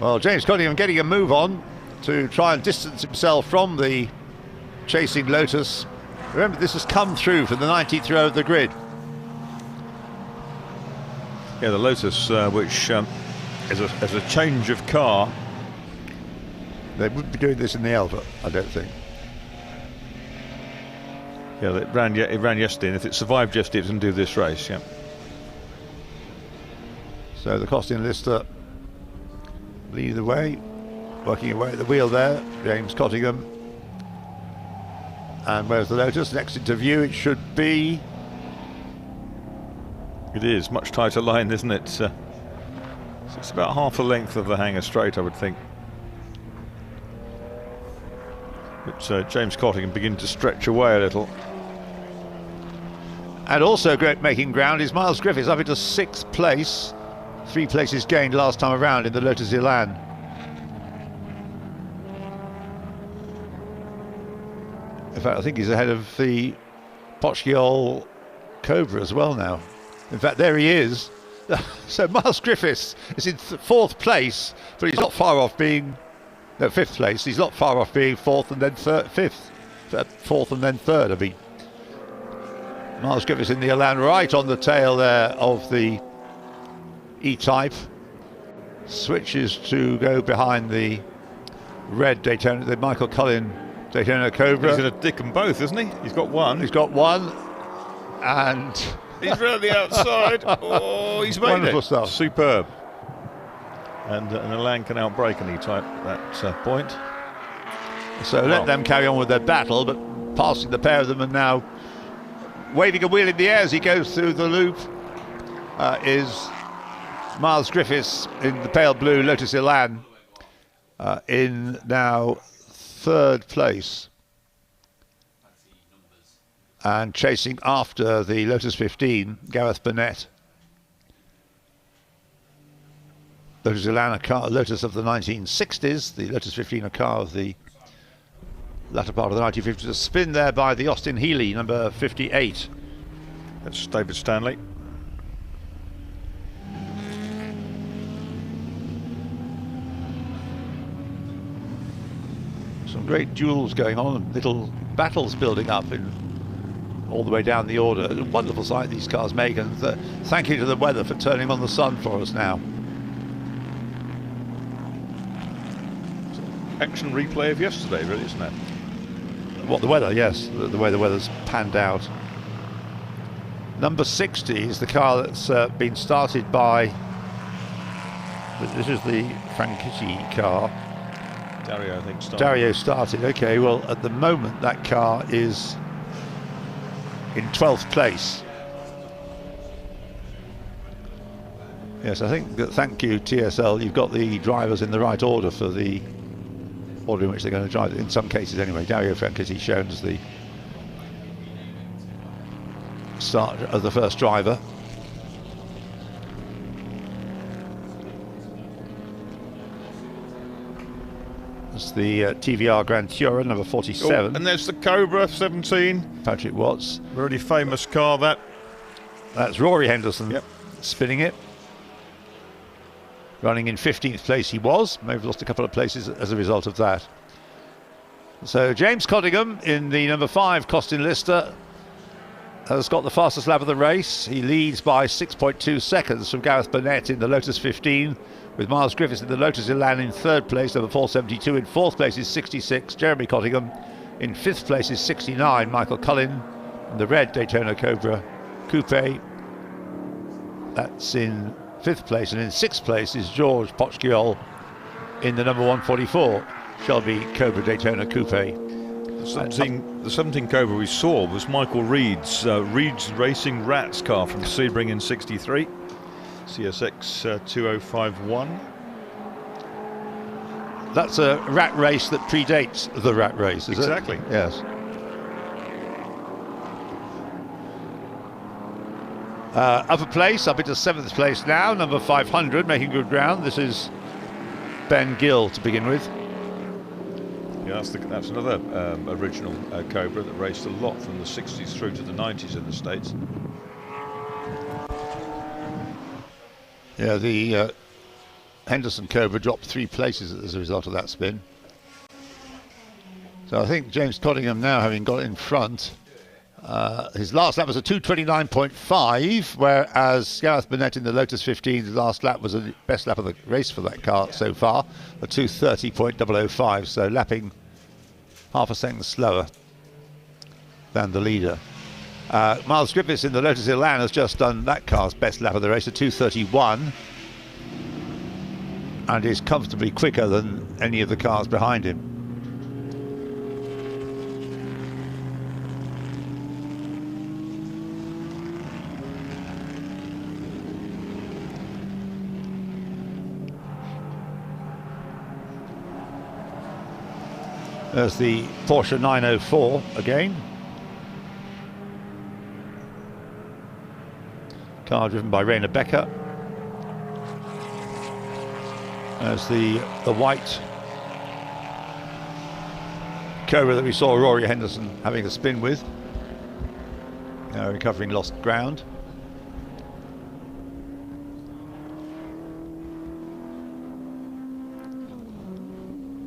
Well, James Cottingham getting a move on to try and distance himself from the chasing Lotus. Remember, this has come through from the 19th row of the grid. Yeah, the Lotus, which is a change of car. They wouldn't be doing this in the Elva, I don't think. Yeah, it ran yesterday, and if it survived yesterday, it's going to do this race, yeah. So the costing lister leading the way, working away at the wheel there, James Cottingham. And where's the Lotus? Next into view it should be. It is, much tighter line, isn't it? So it's about half the length of the Hangar Straight, I would think. But James Cottingham beginning to stretch away a little. And also great making ground is Miles Griffiths up into 6th place. 3 places gained last time around in the Lotus Elan. In fact, I think he's ahead of the Pochgiol Cobra as well now. In fact, there he is. So Miles Griffiths is in 4th place, but he's not far off being... No, 5th place. He's not far off being 4th and then 5th. 4th and then 3rd, I mean. Miles Griffiths in the Elan right on the tail there of the E-Type. Switches to go behind the red Daytona, the Michael Cullen Daytona Cobra. He's going to dick them both, isn't he? He's got one. He's got one. And he's round the outside. Oh, he's made wonderful it. Stuff. Superb. And an Elan can outbrake an E-Type at that point. So let them carry on with their battle, but passing the pair of them, and now waving a wheel in the air as he goes through the loop is Miles Griffiths in the pale blue Lotus Elan in now 3rd place. And chasing after the Lotus 15, Gareth Burnett. Lotus Elan, a car, Lotus of the 1960s, the Lotus 15, a car of the latter part of the 1950s. A spin there by the Austin Healey, number 58. That's David Stanley. Some great duels going on, little battles building up in all the way down the order. A wonderful sight these cars make, and thank you to the weather for turning on the sun for us now. Action replay of yesterday, really, isn't it? What, the weather? Yes, the way the weather's panned out. Number 60 is the car that's been started by, this is the Franchitti car. Dario, I think, started. Dario started. Okay, well, at the moment that car is in 12th place. Yes, I think that, thank you TSL, you've got the drivers in the right order for the order in which they're going to drive, in some cases anyway. Daria Franchitti shown as the start as the first driver. It's the TVR Grand Tourer, number 47. And there's the Cobra 17. Patrick Watts. Really famous car, that. That's Rory Henderson spinning it. Running in 15th place he was. Maybe lost a couple of places as a result of that. So James Cottingham in the number 5 Costin Lister has got the fastest lap of the race. He leads by 6.2 seconds from Gareth Burnett in the Lotus 15, with Miles Griffiths in the Lotus Elan in 3rd place, number 472. In 4th place is 66, Jeremy Cottingham. In 5th place is 69, Michael Cullen in the red Daytona Cobra Coupe. That's in 5th place, and in 6th place is George Pochkiol in the number 144 Shelby Cobra Daytona Coupe. The 17 Cobra we saw was Michael Reed's Racing Rats car from Sebring in 63, CSX 2051. That's a rat race that predates the rat race, is it? Exactly. Yes. Upper place, up into 7th place now, number 500, making good ground. This is Ben Gill to begin with. Yeah, that's another original Cobra that raced a lot from the 60s through to the 90s in the States. Yeah, the Henderson Cobra dropped 3 places as a result of that spin. So I think James Cottingham now, having got in front, his last lap was a 2:29.5, whereas Gareth Burnett in the Lotus 15, the last lap was the best lap of the race for that car so far, a 2:30.005, so lapping half a second slower than the leader. Miles Griffiths in the Lotus Elan has just done that car's best lap of the race, a 2:31, and is comfortably quicker than any of the cars behind him. There's the Porsche 904 again. Car driven by Rainer Becker. There's the white Cobra that we saw Rory Henderson having a spin with. Now recovering lost ground.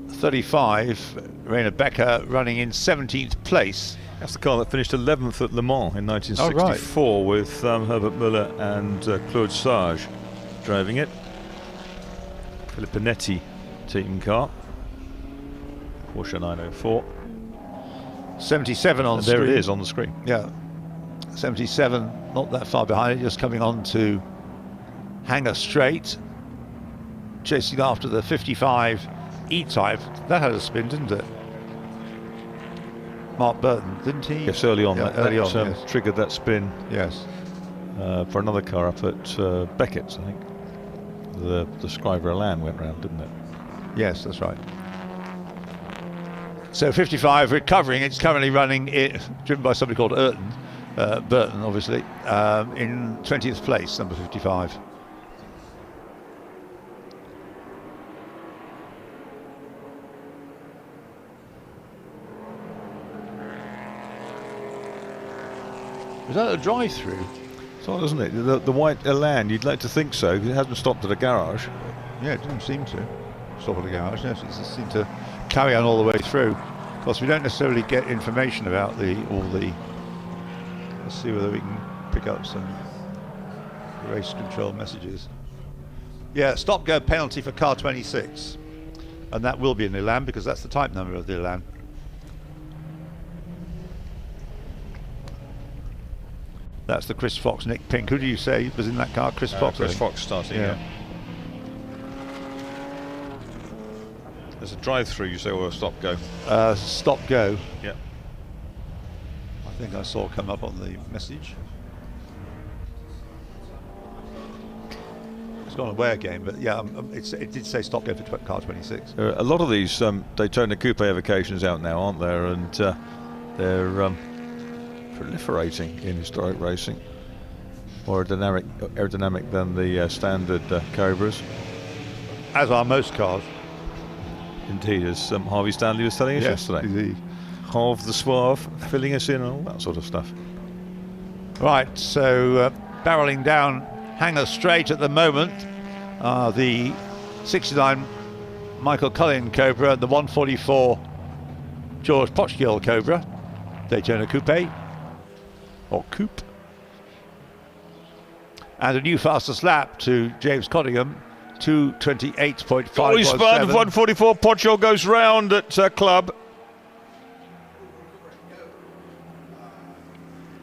.35, Rainer Becker running in 17th place. That's the car that finished 11th at Le Mans in 1964 with Herbert Müller and Claude Sage driving it. Philip Panetti team car. Porsche 904. 77 on and screen. There it is on the screen. Yeah. 77, not that far behind it, just coming on to Hangar Straight. Chasing after the 55 E-Type. That had a spin, didn't it? Mark Burton, didn't he? Yes, early on. Yeah, early on, yes. Triggered that spin. Yes. For another car up at Beckett's, I think. The Scriver Elan went round, didn't it? Yes, that's right. So 55 recovering. It's currently running, driven by somebody called Burton, obviously, in 20th place, number 55. Is that a drive-through? So, isn't it? The white Elan, you'd like to think so. It hasn't stopped at a garage. Yeah, it didn't seem to stop at a garage. Yes, it just seemed to carry on all the way through. Of course, we don't necessarily get information about all the. Let's see whether we can pick up some race control messages. Yeah, stop-go penalty for car 26, and that will be an Elan because that's the type number of the Elan. That's the Chris Fox, Nick Pink. Who do you say was in that car? Chris Fox. Chris Fox starting. Yeah. There's a drive-through, you say, or a stop-go? Stop-go. Yeah. I think I saw come up on the message. It's not a aware game, but yeah, it did say stop-go for car 26. There are a lot of these Daytona Coupe avocations out now, aren't there? And they're proliferating in historic racing. More aerodynamic than the standard Cobras. As are most cars. Indeed, as Harvey Stanley was telling us yesterday. Indeed. Half the Suave, filling us in and all that sort of stuff. Right, so barrelling down Hanger Straight at the moment. The 69 Michael Cullen Cobra and the 144 George Potchgill Cobra. Daytona Coupe. Or Coupe. And a new fastest lap to James Cottingham. 2:28.517. Oh, he spun 144. Potchgill goes round at Club.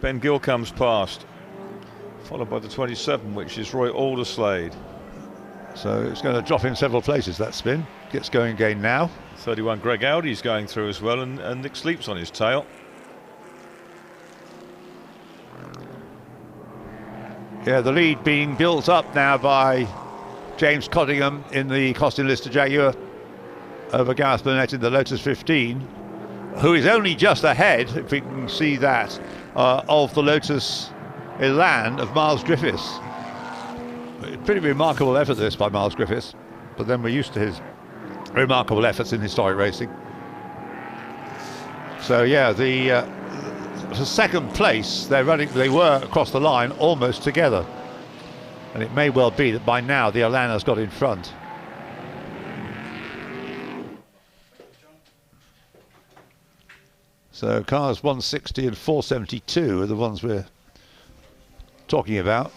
Ben Gill comes past, followed by the 27, which is Roy Alderslade. So it's going to drop in several places, that spin. Gets going again now. 31 Greg Audi's going through as well, and Nick Sleep's on his tail. Yeah, the lead being built up now by James Cottingham in the Costin Lister Jaguar over Gareth Burnett in the Lotus 15, who is only just ahead, if we can see that, of the Lotus Elan of Miles Griffiths. Pretty remarkable effort this by Miles Griffiths, but then we're used to his remarkable efforts in historic racing. So yeah, the second place, they were across the line almost together. And it may well be that by now the Elan has got in front. So cars 160 and 472 are the ones we're talking about.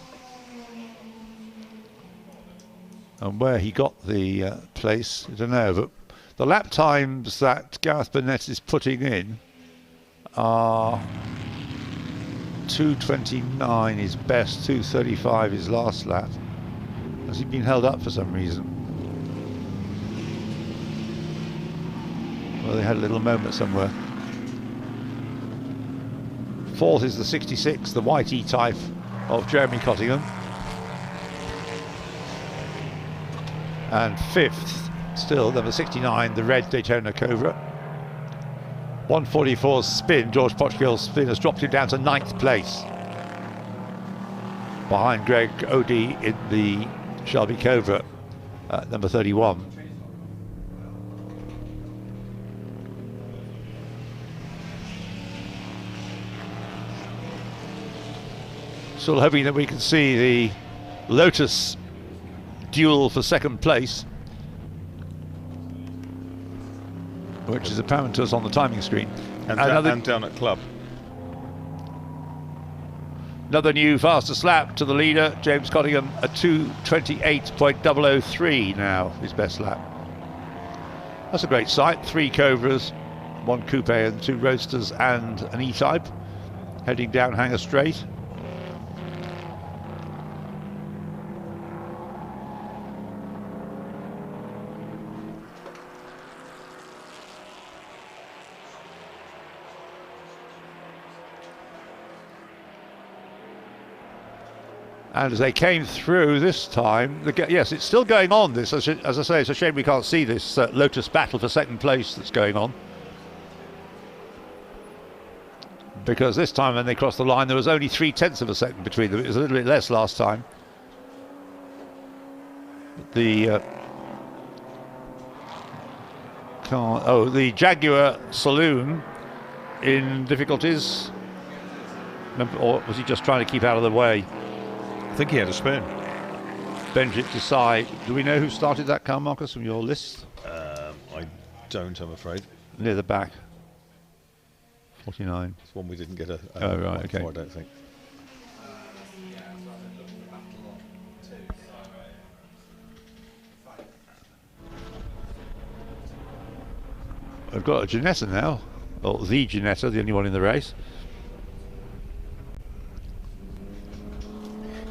And where he got the place, I don't know, but the lap times that Gareth Burnett is putting in are 2:29 his best, 2:35 his last lap. Has he been held up for some reason? Well, they had a little moment somewhere. Fourth is the 66, the white E-type of Jeremy Cottingham. And fifth, still, number 69, the red Daytona Cobra. 144's spin, George Potchgill's spin, has dropped him down to 9th place. Behind Greg Odie in the Shelby Cobra at number 31. Still hoping that we can see the Lotus duel for second place, which is apparent to us on the timing screen. And down at Club. Another new fastest lap to the leader, James Cottingham, a 2:28.003 now, his best lap. That's a great sight. 3 Cobras, 1 Coupe and 2 Roadsters and an E-Type heading down Hanger Straight. And as they came through this time, yes, it's still going on. This, as I say, it's a shame we can't see this Lotus battle for second place that's going on. Because this time when they crossed the line, there was only 0.3 of a second between them. It was a little bit less last time. The the Jaguar Saloon in difficulties. Or was he just trying to keep out of the way? I think he had a spin. Benjit Desai. Do we know who started that car, Marcus, from your list? I don't, I'm afraid. Near the back. 49. It's one we didn't get a right, okay. for, I don't think. I've got a Ginetta now. Well, the Ginetta, the only one in the race.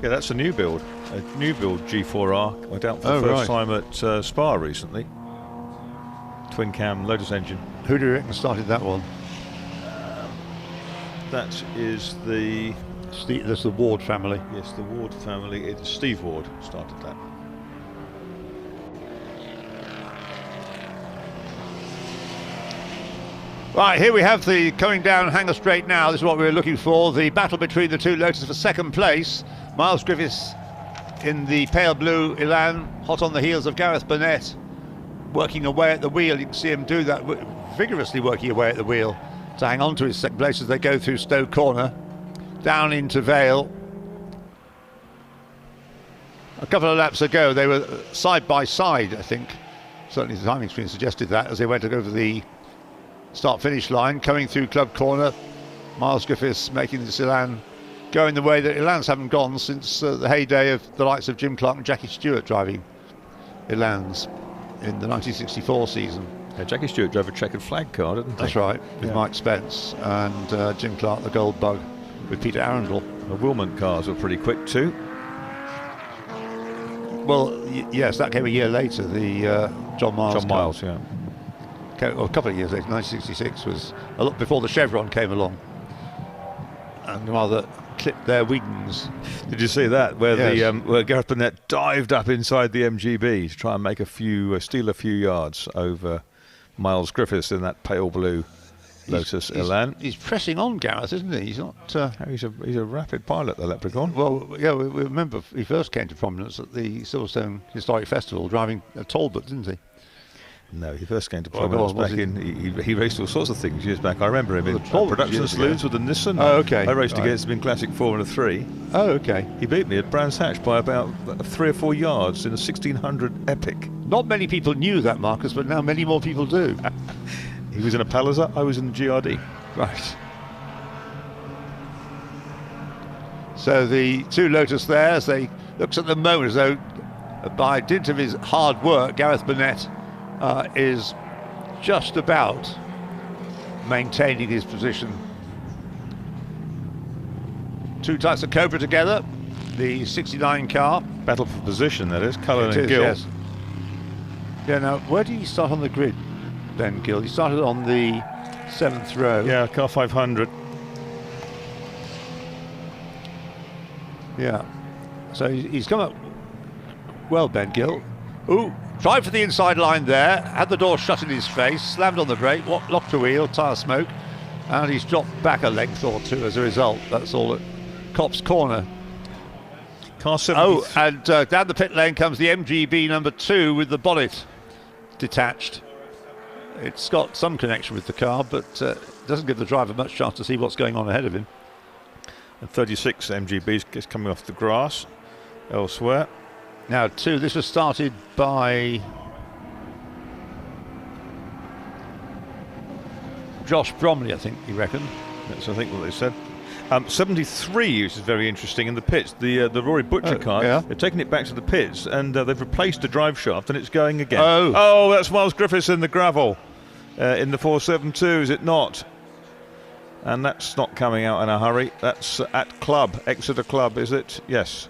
Yeah, that's a new build G4R. Went out for the first time at Spa recently. twin cam Lotus engine. Who do you reckon started that one? That is the... That's the Ward family. Yes, the Ward family. It's Steve Ward started that. Right, here we have the coming down Hanger Straight now. This is what we were looking for. The battle between the two Lotus for second place. Miles Griffiths in the pale blue Elan, hot on the heels of Gareth Burnett, working away at the wheel. You can see him do that, vigorously working away at the wheel to hang on to his second place as they go through Stowe Corner, down into Vale. A couple of laps ago, they were side by side, I think. Certainly the timing screen suggested that as they went over the start-finish line, coming through Club Corner. Miles Griffiths making this Elan going the way that Elans haven't gone since the heyday of the likes of Jim Clark and Jackie Stewart driving Elans in the 1964 season. Yeah, Jackie Stewart drove a checkered flag car, didn't he? That's right, with Mike Spence and Jim Clark, the Gold Bug, with Peter Arundel. The Wilmot cars were pretty quick too. Well, yes, that came a year later, the John Miles John Miles, car. A couple of years later. 1966 was a lot before the Chevron came along and rather clipped their wings. Did you see that where where Gareth Burnett dived up inside the MGB to try and make steal a few yards over Miles Griffiths in that pale blue Lotus Elan? He's pressing on, Gareth, isn't he? He's not. He's a rapid pilot, the Leprechaun. Well, yeah, we remember he first came to prominence at the Silverstone Historic Festival driving a Talbot, didn't he? No, he first came to prominence back in... He raced all sorts of things years back. I remember him in production saloons with the Nissan. Oh, okay. I raced against him in Classic Formula 3. Oh, okay. He beat me at Brands Hatch by about 3 or 4 yards in a 1600 Epic. Not many people knew that, Marcus, but now many more people do. He was in a Palliser, I was in the GRD. Right. So the two Lotus there, as they looks at the moment as though by dint of his hard work, Gareth Burnett is just about maintaining his position. Two types of Cobra together, the 69 car. Battle for position, that is, Cullen and Gill. Yes. Yeah, now, where did he start on the grid, Ben Gill? He started on the 7th row. Yeah, car 500. Yeah. So he's come up well, Ben Gill. Ooh, tried for the inside line there, had the door shut in his face, slammed on the brake, locked the wheel, tyre smoke, and he's dropped back a length or two as a result. That's all at Copse Corner. Car 70. And down the pit lane comes the MGB number 2 with the bonnet detached. It's got some connection with the car, but doesn't give the driver much chance to see what's going on ahead of him. And 36 MGBs is coming off the grass elsewhere. Now, this was started by Josh Bromley, I think he reckoned. That's, I think, what they said. 73, which is very interesting, in the pits. The Rory Butcher car, they're taking it back to the pits, and they've replaced the drive shaft, and it's going again. Oh, that's Miles Griffiths in the gravel in the 472, is it not? And that's not coming out in a hurry. That's at Exeter Club, is it? Yes.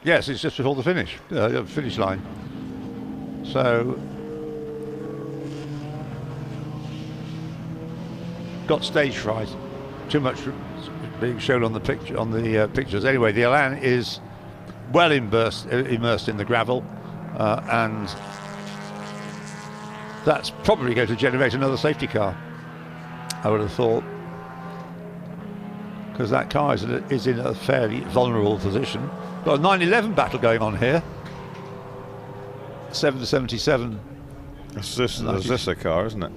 Yes, it's just before the finish line. So, got stage fright. Too much being shown on the pictures. Anyway, the Elan is well immersed in the gravel, and that's probably going to generate another safety car, I would have thought, because that car is in a fairly vulnerable position. Got a 911 battle going on here. 7 to 77. That's this a car, isn't it?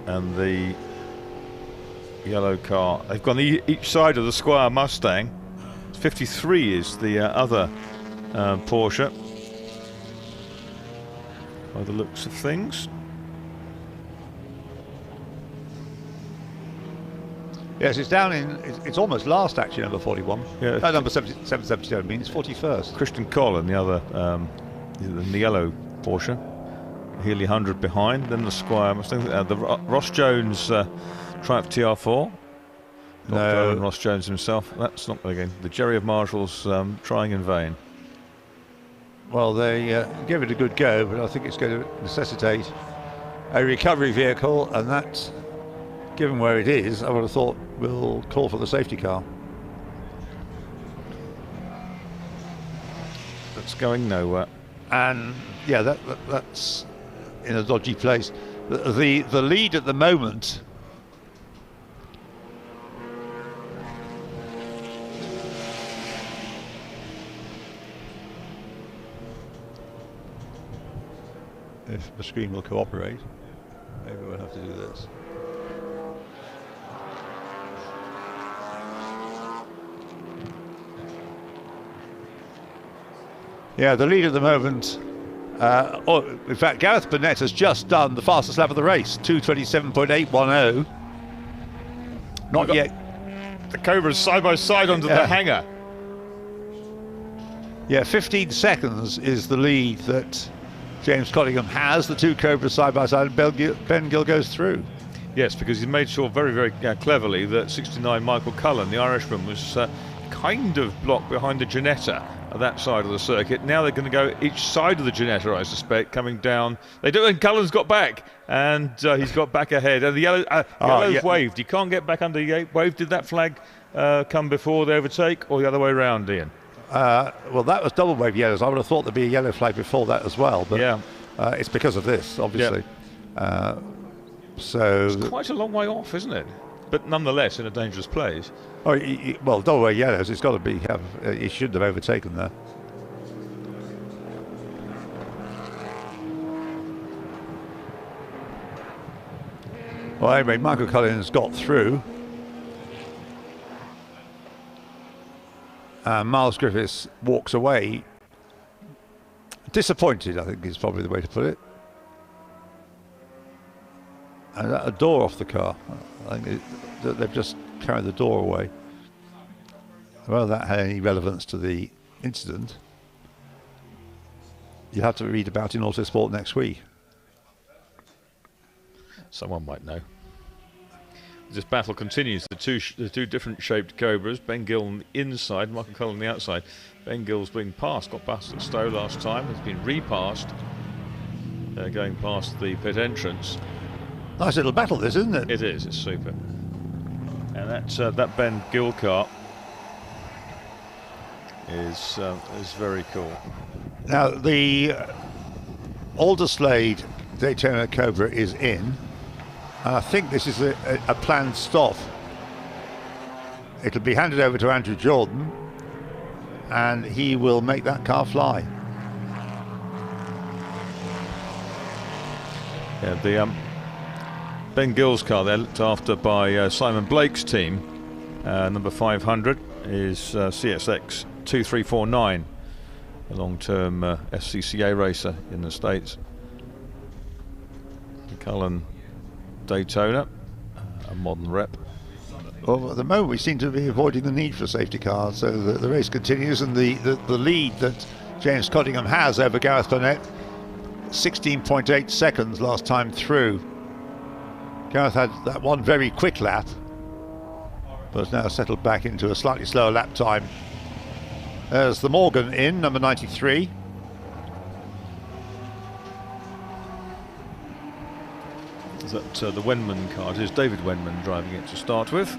And the yellow car. They've gone each side of the Squire Mustang. 53 is the other Porsche, by the looks of things. Yes, it's down it's almost last actually, number 41. Yeah, number 777 means 41st. Christian Collin, the other, the yellow Porsche. Healy 100 behind, then the Squire Mustang. The Ross Jones Triumph TR4. No. Ross Jones himself. That's not going to go. The Jerry of Marshall's trying in vain. Well, they give it a good go, but I think it's going to necessitate a recovery vehicle, and that, given where it is, I would have thought will call for the safety car. That's going nowhere. And yeah, that's in a dodgy place. The lead at the moment, if the screen will cooperate, maybe we'll have to do this. Yeah, the lead at the moment, in fact, Gareth Burnett has just done the fastest lap of the race, 2:27.810. Not yet. The Cobras side by side under the hangar. Yeah, 15 seconds is the lead that James Cottingham has. The two Cobras side by side, and Ben Gill goes through. Yes, because he made sure very, very cleverly that 69 Michael Cullen, the Irishman, was kind of blocked behind the Ginetta at that side of the circuit. Now they're going to go each side of the Ginetta, I suspect, coming down. They do, and Cullen's got back, and he's got back ahead. And the yellow's waved. You can't get back under the wave. Did that flag come before the overtake, or the other way around, Ian? Well, that was double wave yellows. I would have thought there'd be a yellow flag before that as well, but yeah. It's because of this, obviously. Yep. So it's quite a long way off, isn't it? But nonetheless, in a dangerous place. Oh, well, double wave yellows. It's got to be. He shouldn't have overtaken there. Well, anyway, Michael Collins got through. Miles Griffiths walks away disappointed, I think is probably the way to put it. And a door off the car. I think they've just carried the door away. Whether that had any relevance to the incident, you'll have to read about in Autosport next week. Someone might know. This battle continues. The two different shaped Cobras. Ben Gill on the inside, Michael Cullen on the outside. Ben Gill's being passed. Got past at Stowe last time. Has been repassed. Going past the pit entrance. Nice little battle, this, isn't it? It is. It's super. And that Ben Gill car is very cool. Now the Alderslade Daytona Cobra is in. And I think this is a planned stop. It'll be handed over to Andrew Jordan, and he will make that car fly. Yeah, the Ben Gill's car there, looked after by Simon Blake's team. Number 500 is CSX 2349, a long-term SCCA racer in the States. The Cullen Daytona, a modern rep. Well, at the moment we seem to be avoiding the need for a safety car, so the race continues, and the lead that James Cottingham has over Gareth Burnett, 16.8 seconds last time through. Gareth had that one very quick lap, but has now settled back into a slightly slower lap time. There's the Morgan in, number 93. Is that the Wenman car? It is David Wenman driving it to start with.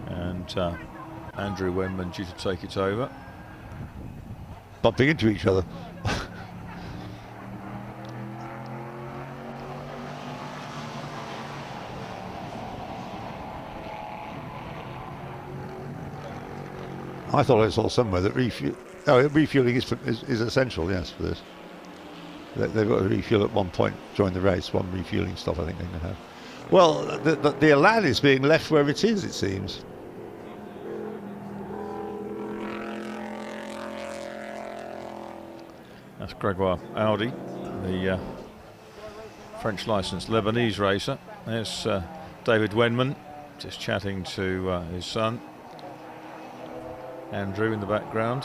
And Andrew Wenman due to take it over. Bumping into each other. I thought I saw somewhere that refueling is essential, yes, for this. They've got to refuel at one point during the race, one refueling stop I think they're going to have. Well, the Elan is being left where it is, it seems. That's Gregoire Audi, the French licensed Lebanese racer. There's David Wenman just chatting to his son Andrew in the background.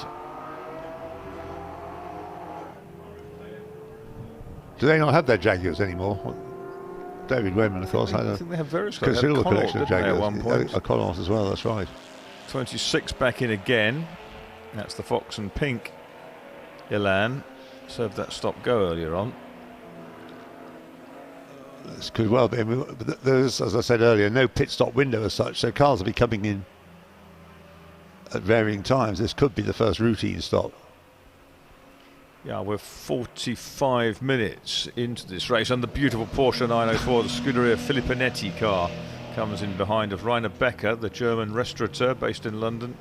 Do they not have their Jaguars anymore? David Wayman, of course, had I a think they have various cars. considerable Connaught, collection of didn't they, Jaguars. at one point. A Connaught as well, that's right. 26 back in again. That's the Fox and Pink Elan. Served that stop go earlier on. This could well be. I mean, there's, as I said earlier, no pit stop window as such, so cars will be coming in at varying times. This could be the first routine stop. Yeah, we're 45 minutes into this race, and the beautiful Porsche 904, the Scuderia Filippinetti car, comes in behind of Rainer Becker, the German restaurateur based in London.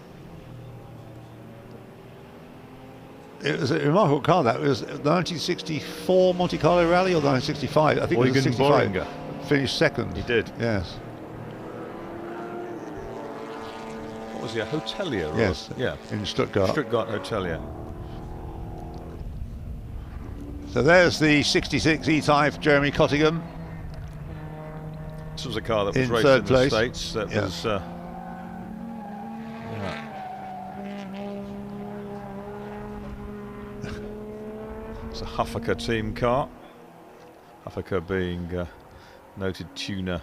It was a remarkable car. That was 1964 Monte Carlo Rally or 1965. I think it was 65. Boehringer Finished second. He did. Yes. What was he, a hotelier? Yes. Yeah. In Stuttgart. Stuttgart hotelier. So there's the 66 E-Type Jeremy Cottingham. This was a car that was in raced third in place. the States. That was. It's a Huffaker team car. Huffaker being noted tuner.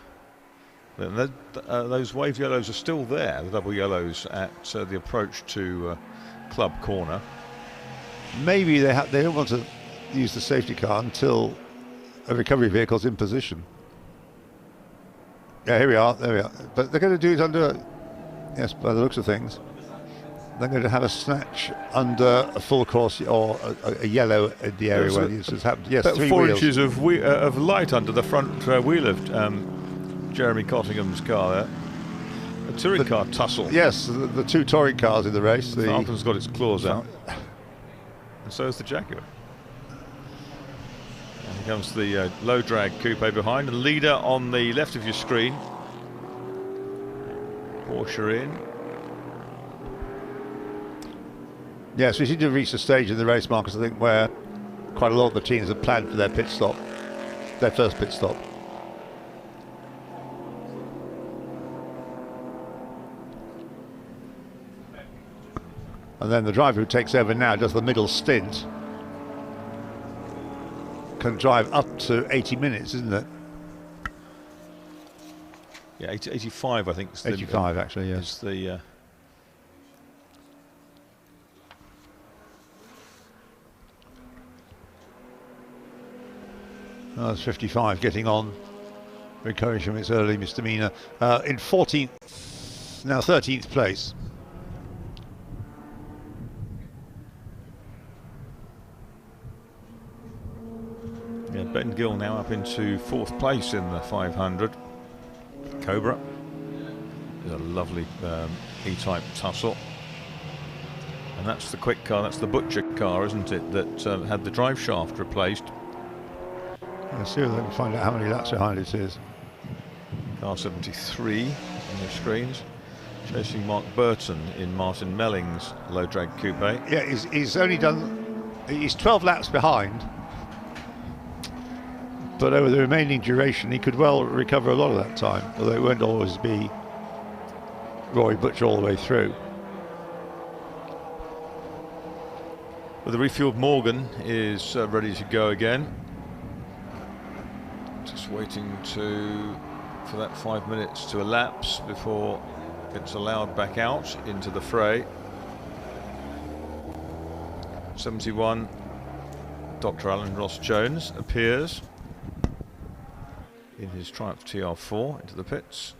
Those wave yellows are still there, the double yellows at the approach to Club Corner. Maybe they don't want to use the safety car until a recovery vehicle's in position. Yeah, here we are, there we are. But they're going to do it under, yes, by the looks of things, they're going to have a snatch under a full course or a yellow in the area where this has happened. Yes, about 3 4 wheels. inches of light under the front wheel of Jeremy Cottingham's car there. A touring car tussle. Yes, the 2 touring cars in the race. The Falcon's got its claws out. And so is the Jaguar. And here comes the low drag coupe behind, and leader on the left of your screen. Porsche in. Yes, we seem to have reached a stage in the race, Marcus, I think, where quite a lot of the teams have planned for their pit stop, their first pit stop. And then the driver who takes over now does the middle stint. Can drive up to 80 minutes, isn't it? Yeah, 85, I think. 85, actually, yes. Is the That's 55, getting on, recovering from its early misdemeanor. In 14th, now 13th place. Yeah, Ben Gill now up into 4th place in the 500. Cobra is a lovely E-Type tussle. And that's the quick car, that's the Butcher car, isn't it, that had the drive shaft replaced. Let's see if they can find out how many laps behind it is. Car 73 on your screens. Chasing Mark Burton in Martin Melling's low drag coupe. Yeah, he's only done, he's 12 laps behind. But over the remaining duration, he could well recover a lot of that time, although it won't always be Roy Butcher all the way through. Well, the refueled Morgan is ready to go again. Just waiting for that 5 minutes to elapse before it's allowed back out into the fray. 71, Dr. Alan Ross Jones appears in his Triumph TR4 into the pits.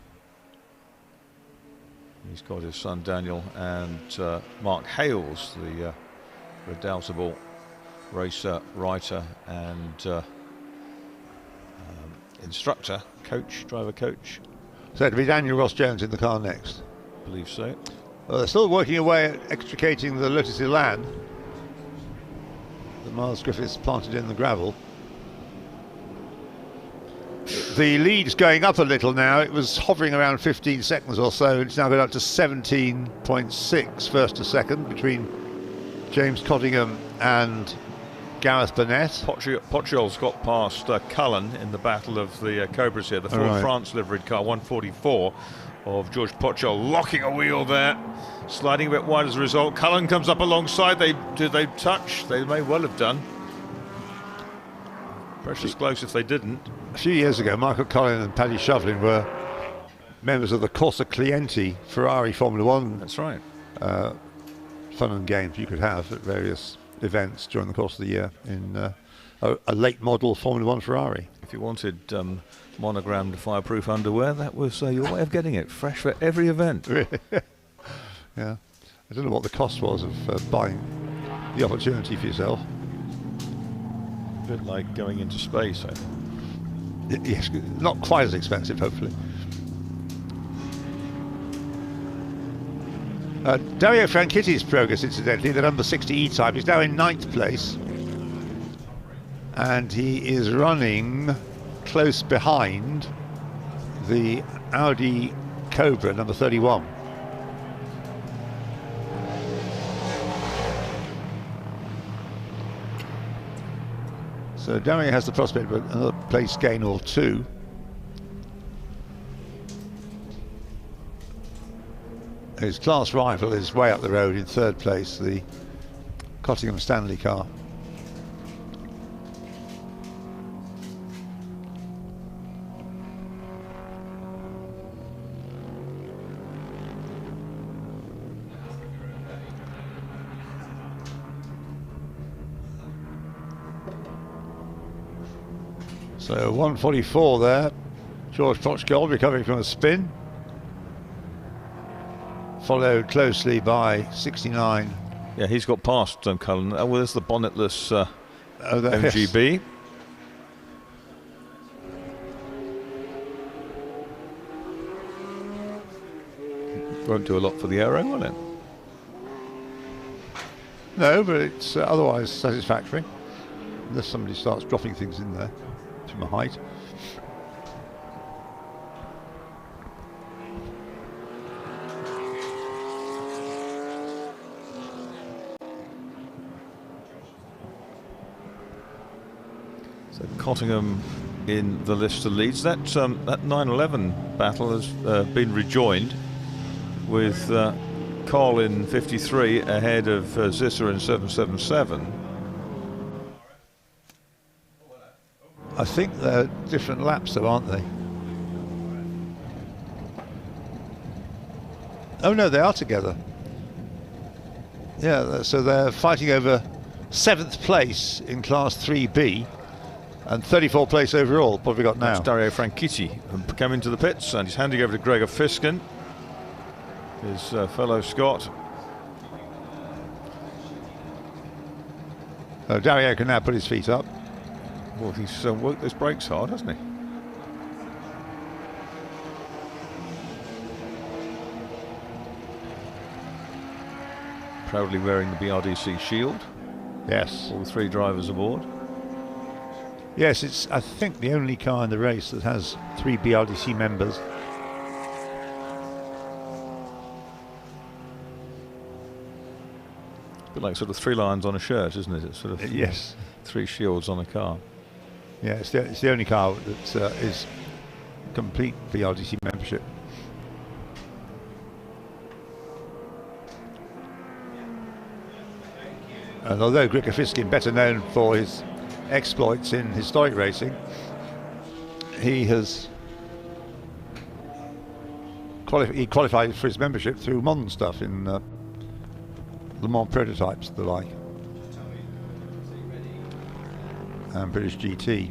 He's got his son Daniel and Mark Hales, the redoubtable racer, writer and instructor, coach, driver coach. So it'll be Daniel Ross Jones in the car next. I believe so. Well, they're still working away at extricating the Lotus Elan. The Miles Griffiths planted in the gravel. The lead's going up a little now. It was hovering around 15 seconds or so. It's now going up to 17.6 first to second between James Cottingham and Gareth Burnett. Potriol's got past Cullen in the battle of the Cobras here. The Ford France liveried car 144 of George Potriol locking a wheel there, sliding a bit wide as a result. Cullen comes up alongside. Did they touch? They may well have done. Precious close if they didn't. A few years ago, Michael Collin and Paddy Shovlin were members of the Corsa Clienti Ferrari Formula One. That's right. Fun and games you could have at various events during the course of the year in a late model Formula One Ferrari. If you wanted monogrammed fireproof underwear, that was your way of getting it. Fresh for every event. Really? Yeah. I don't know what the cost was of buying the opportunity for yourself. A bit like going into space, I think. Yes, not quite as expensive, hopefully. Daria Franchitti's progress, incidentally, the number 60 E-Type, is now in 9th place. And he is running close behind the Audi Cobra, number 31. So Daria has the prospect of another place gain or two. His class rival is way up the road in 3rd place, the Cottingham Stanley car. So 144 there. George Potchgold recovering from a spin. Followed closely by 69. Yeah, he's got past Cullen. Oh, well, there's the bonnetless MGB. Yes. Won't do a lot for the aero, will it? No, but it's otherwise satisfactory. Unless somebody starts dropping things in there from a height. So Cottingham in the list of leads. That 911 battle has been rejoined with Cole in 53 ahead of Zisser in 777. I think they're different laps though, aren't they? Oh no, they are together. Yeah, so they're fighting over 7th place in Class 3B and 34th place overall. What have we got now? That's Daria Franchitti coming to the pits, and he's handing over to Gregor Fiskin, his fellow Scot. Dario can now put his feet up. Well, he's worked those brakes hard, hasn't he? Proudly wearing the BRDC shield. Yes. All 3 drivers aboard. Yes, it's I think the only car in the race that has 3 BRDC members. A bit like sort of 3 lions on a shirt, isn't it? It's sort of yes, 3 shields on a car. Yeah, it's the only car that is complete BRDC membership. And although Gregor Fiskin, better known for his exploits in historic racing, he has qualified for his membership through modern stuff in Le Mans prototypes and the like, and British GT.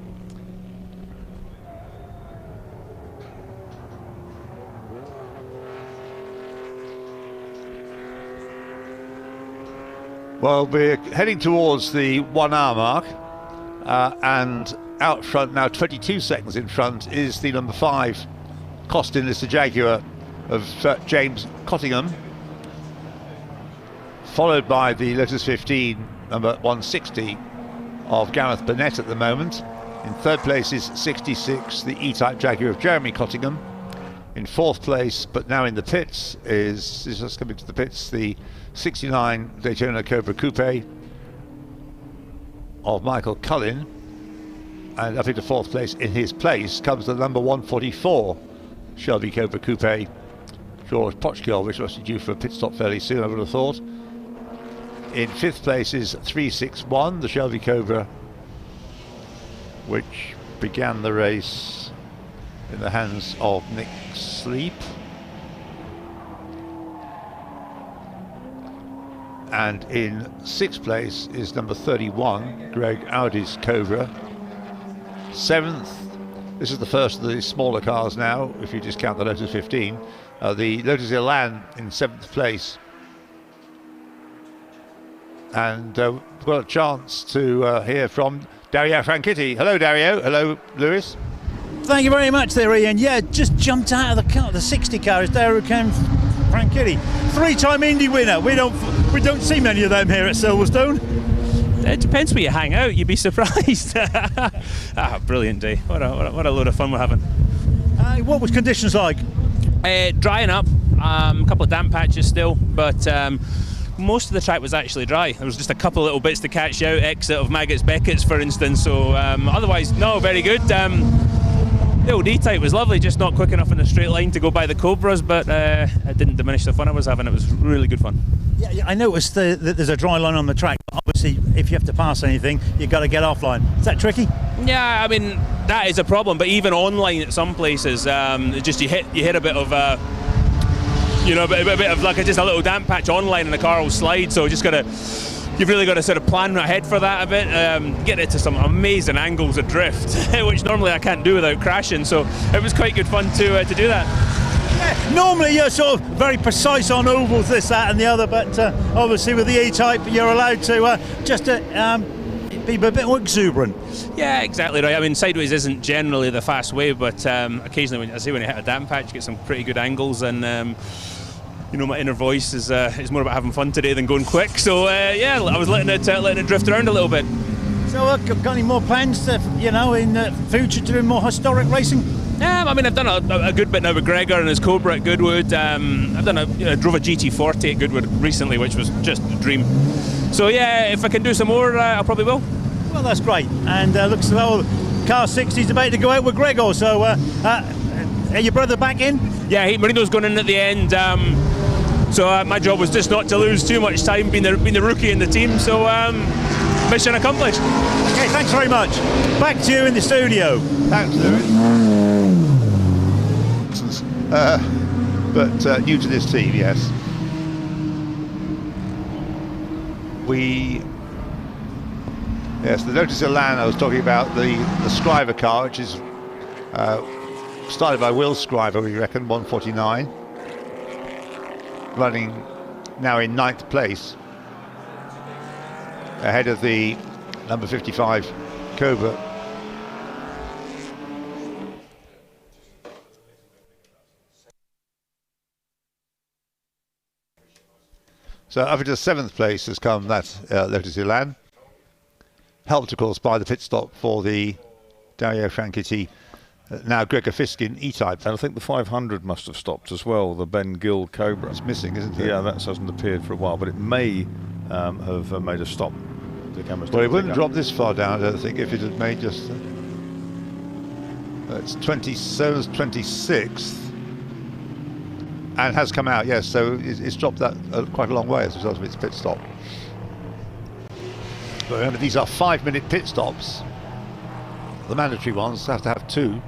Well, we're heading towards the 1 hour mark, and out front now, 22 seconds in front, is the number 5 Costin Lister Jaguar of James Cottingham, followed by the Lotus 15 number 160 of Gareth Burnett at the moment. In 3rd place is 66, the E-Type Jaguar of Jeremy Cottingham. In 4th place, but now in the pits, is just coming to the pits, the 69 Daytona Cobra Coupe of Michael Cullen, and up into 4th place. In his place comes the number 144 Shelby Cobra Coupe, George Potchgold, which must be due for a pit stop fairly soon, I would have thought. In 5th place is 361, the Shelby Cobra which began the race in the hands of Nick Sleep. And in 6th place is number 31, Greg Audi's Cobra. 7th, this is the first of the smaller cars now, if you discount the Lotus 15. The Lotus Elan in 7th place. And we've got a chance to hear from Daria Franchitti. Hello, Dario. Hello, Lewis. Thank you very much there, Ian. Yeah, just jumped out of the car. The 60 car is Daria Franchitti, 3-time Indy winner. We don't see many of them here at Silverstone. It depends where you hang out. You'd be surprised. Brilliant day. What a load of fun we're having. What was conditions like? Drying up. A couple of damp patches still, but most of the track was actually dry. There was just a couple of little bits to catch out, exit of Maggots Beckett's for instance, so otherwise no, very good. The old E-type was lovely, just not quick enough in a straight line to go by the Cobras, but it didn't diminish the fun I was having. It was really good fun. Yeah, I noticed that there's a dry line on the track. Obviously, if you have to pass anything, you've got to get offline. Is that tricky? Yeah, I mean, that is a problem, but even online at some places, just you hit a bit of a bit of like just a little damp patch online and the car will slide, so you've really got to sort of plan ahead for that a bit, get it to some amazing angles of drift, which normally I can't do without crashing, so it was quite good fun to do that. Yeah, normally you're sort of very precise on ovals, this, that and the other, but obviously with the E-type you're allowed to be a bit more exuberant. Yeah, exactly right. I mean, sideways isn't generally the fast way, but occasionally when you hit a damp patch you get some pretty good angles, and my inner voice is more about having fun today than going quick. So I was letting it drift around a little bit. So got any more plans to, in the future to do more historic racing? I mean, I've done a good bit now with Gregor and his Cobra at Goodwood. I've done drove a GT40 at Goodwood recently, which was just a dream. So yeah, if I can do some more, I probably will. Well, that's great. And looks as though car 60's about to go out with Gregor. So are your brother back in? Yeah, Marino's going in at the end. So my job was just not to lose too much time being the rookie in the team, so mission accomplished. Okay, thanks very much. Back to you in the studio. Thanks, Lewis. But new to this team, yes. The Lotus Elan I was talking about, the Scriver car, which is started by Will Scriver, we reckon, 149. Running now in 9th place, ahead of the number 55 Cobra. So up into 7th place has come that Lotus Elan, helped of course by the pit stop for the Daria Franchitti, now Gregor Fiskin E-type. And I think the 500 must have stopped as well, the Ben Gill Cobra. It's missing, isn't it? Yeah, that hasn't appeared for a while, but it may have made a stop. The camera's well, it wouldn't drop this far down, I don't think, if it had made just... it's 27th, 26th, and has come out, yes, so it's dropped that quite a long way as a result of its pit stop. But remember, these are 5-minute pit stops. The mandatory ones have to have 2.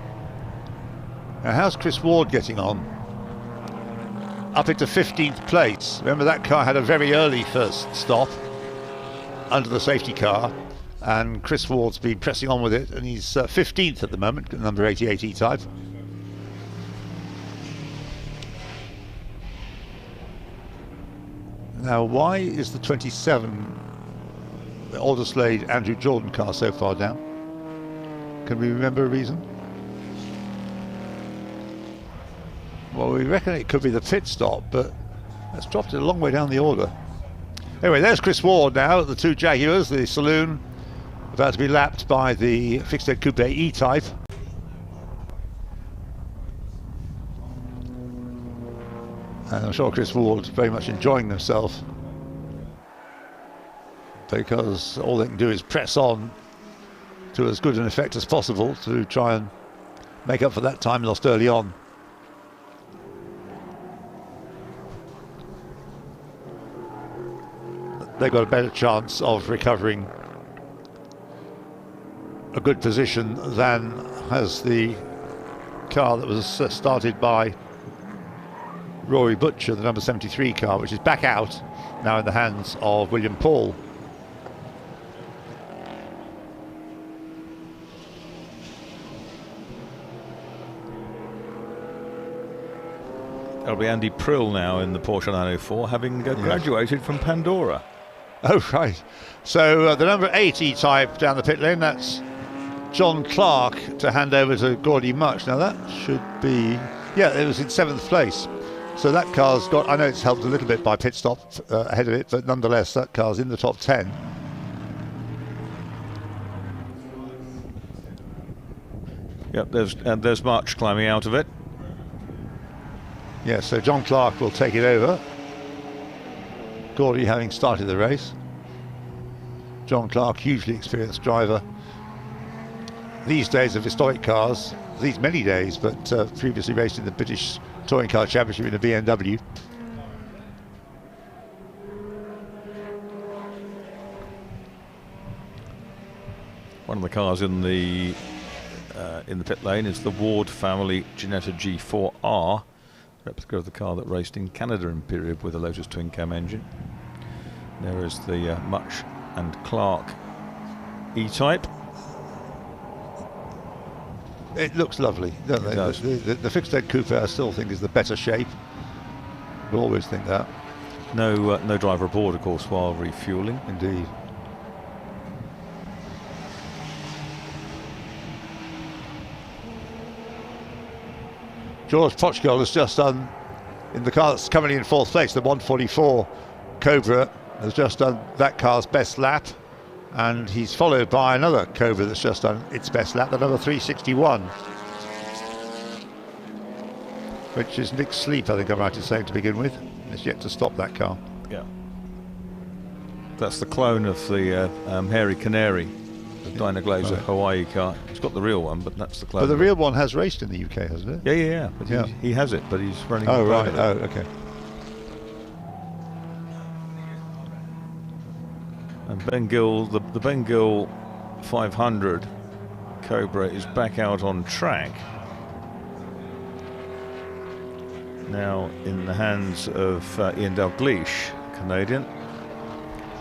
Now, how's Chris Ward getting on? Up into 15th place. Remember, that car had a very early first stop under the safety car, and Chris Ward's been pressing on with it, and he's 15th at the moment, number 88 E-type. Now, why is the 27 Alderslade Andrew Jordan car so far down? Can we remember a reason? Well, we reckon it could be the pit stop, but that's dropped it a long way down the order. Anyway, there's Chris Ward now, the 2 Jaguars, the saloon, about to be lapped by the fixed head coupe E-type. And I'm sure Chris Ward very much enjoying himself, because all they can do is press on to as good an effect as possible to try and make up for that time lost early on. They've got a better chance of recovering a good position than has the car that was started by Rory Butcher, the number 73 car, which is back out now in the hands of William Paul. That'll be Andy Prill now in the Porsche 904, having graduated from Pandora. Oh, right. So the number 8 E-Type down the pit lane, that's John Clark to hand over to Gordy Much. Now that should be, yeah, it was in 7th place. So that car's got, I know it's helped a little bit by pit stop ahead of it, but nonetheless that car's in the top 10. Yep, there's Much climbing out of it. Yeah, so John Clark will take it over. Gordy having started the race. John Clark, hugely experienced driver. These days of historic cars, these many days, but previously raced in the British Touring Car Championship in a BMW. One of the cars in the pit lane is the Ward family Ginetta G4R, replica of the car that raced in Canada in period with a Lotus twin cam engine. There is the Much and Clark E-Type. It looks lovely, doesn't it? Does. The fixed head coupe I still think is the better shape. We always think that. No driver aboard, of course, while refueling. Indeed. George Potchgold has just done, in the car that's currently in 4th place, the 144 Cobra, has just done that car's best lap, and he's followed by another Cobra that's just done its best lap, the number 361, which is Nick Sleep, I think I'm right in saying, to begin with. It's yet to stop that car. Yeah. That's the clone of the Hairy Canary, the Dyna Glazer Hawaii car. It's got the real one, but that's the clone. But the real one has raced in the UK, hasn't it? Yeah. But he has it, but he's running. Oh, right. Oh, okay. And Ben Gill, the Ben Gill 500 Cobra is back out on track. Now in the hands of Ian Dalgleish, Canadian.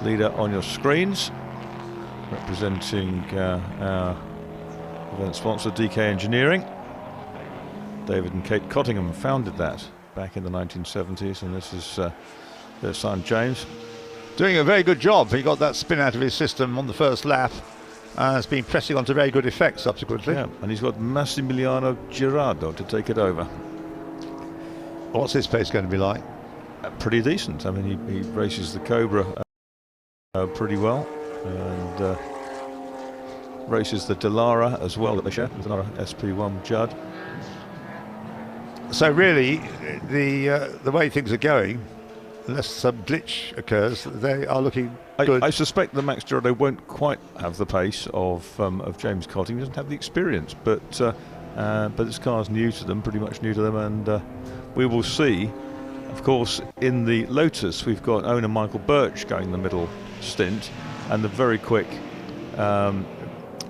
Leader on your screens, representing our event sponsor DK Engineering. David and Kate Cottingham founded that back in the 1970s, and this is their son James. Doing a very good job. He got that spin out of his system on the first lap and has been pressing on to very good effect subsequently. Yeah, and he's got Massimiliano Girardo to take it over. What's his pace going to be like? Pretty decent. I mean, he races the Cobra pretty well, and races the Delara as well that they share with another SP1 Judd. So really, the way things are going, unless some glitch occurs, they are looking good. I suspect that Max Girardo won't quite have the pace of James Cotting. He doesn't have the experience, but this car's new to them, pretty much new to them, and we will see. Of course, in the Lotus, we've got owner Michael Birch going the middle stint, and the very quick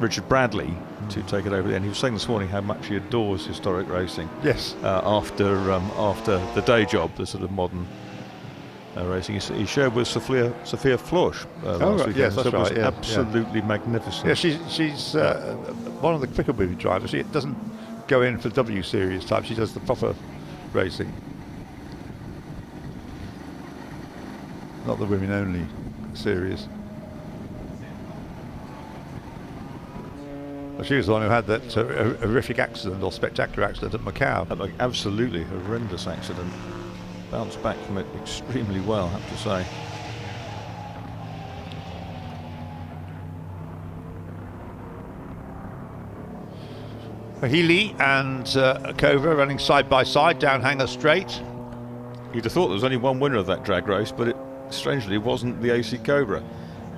Richard Bradley to take it over the end. He was saying this morning how much he adores historic racing. Yes. After the day job, the sort of modern racing. He shared with Sophia Flosch last weekend. Yes, that's so it was right. absolutely magnificent. Yeah, she's one of the quicker moving drivers. She doesn't go in for W series type. She does the proper racing, not the women only series. Well, she was the one who had that horrific accident or spectacular accident at Macau. Like, absolutely horrendous accident. Bounced back from it extremely well, I have to say. Healy and Cobra running side by side down Hanger Straight. You'd have thought there was only one winner of that drag race, but it strangely wasn't the AC Cobra,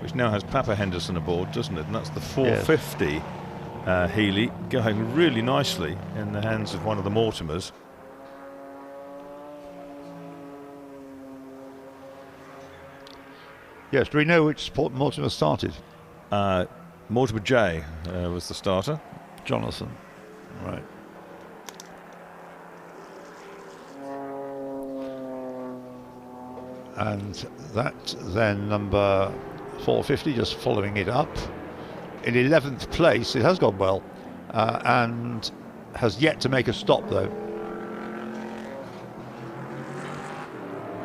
which now has Papa Henderson aboard, doesn't it? And that's the 450 yes. Healy, going really nicely in the hands of one of the Mortimers. Yes, do we know which Mortimer started? Mortimer J was the starter. Jonathan, right. And that then number 450 just following it up. In 11th place, it has gone well, and has yet to make a stop though.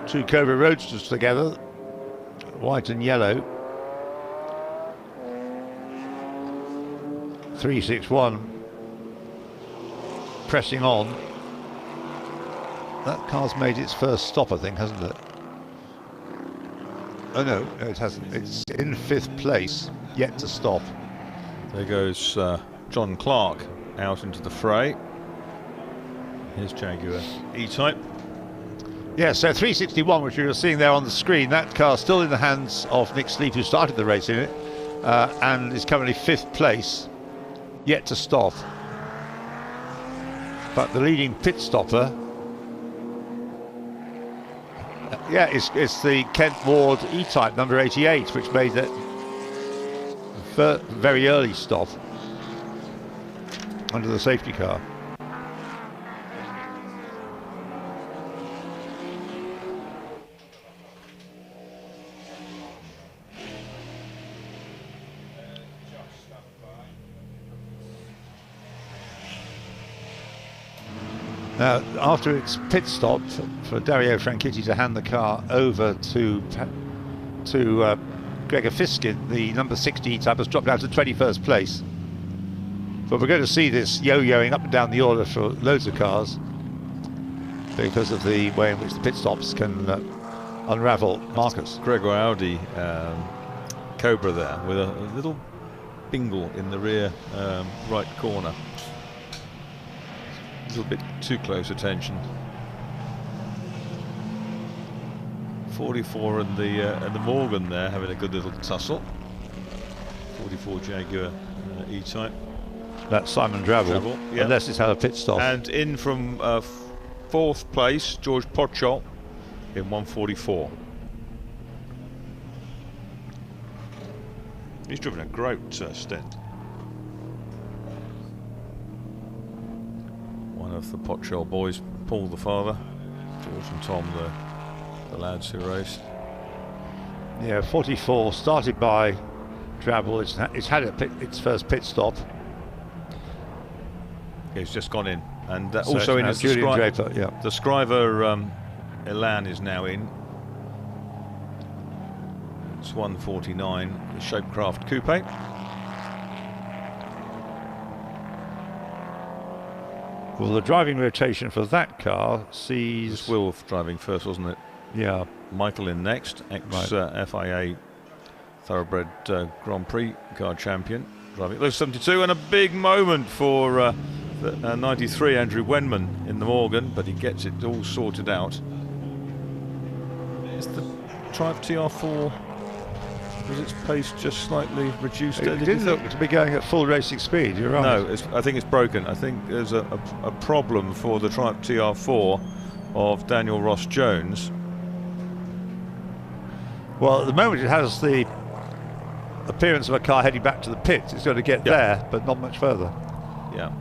Two Cobra Roadsters together, white and yellow. 361 pressing on. That car's made its first stop, I think, hasn't it? Oh no, it hasn't. It's in 5th place, yet to stop. There goes John Clark out into the fray. Here's Jaguar E-Type. Yeah, so 361, which you're seeing there on the screen, that car still in the hands of Nick Sleep, who started the race in it, and is currently 5th place, yet to stop. But the leading pit stopper, it's the Kent Ward E-Type number 88, which made that very early stop under the safety car. Now, after its pit stop for Daria Franchitti to hand the car over to Gregor Fiskin, the number 60 E-Type has dropped down to 21st place. But we're going to see this yo-yoing up and down the order for loads of cars because of the way in which the pit stops can unravel markers. Gregor Audi Cobra there with a little bingle in the rear right corner. A little bit too close attention. 44 and the Morgan there having a good little tussle. 44 Jaguar E-Type. That's Simon Drabble, yeah. Unless it's had a pit stop. And in from 4th place, George Pochol in 144. He's driven a great stint. One of the Pochol boys, Paul the father, George and Tom the lads who raced. Yeah, 44 started by Drabble. It's had its first pit stop. He's just gone in, and So also in it's is Julian Draper, yeah. The Scriver Elan is now in. It's 149, the Shapecraft Coupe. Well, the driving rotation for that car sees Wilf driving first, wasn't it? Yeah. Michael in next, FIA Thoroughbred Grand Prix car champion, driving those 72, and a big moment for the 93 Andrew Wenman in the Morgan, but he gets it all sorted out. Is the Triumph TR4, was its pace just slightly reduced? It didn't look to be going at full racing speed, you're right. No, I think it's broken. I think there's a problem for the Triumph TR4 of Daniel Ross Jones. Well, at the moment it has the appearance of a car heading back to the pit. It's going to get there, but not much further. Yeah.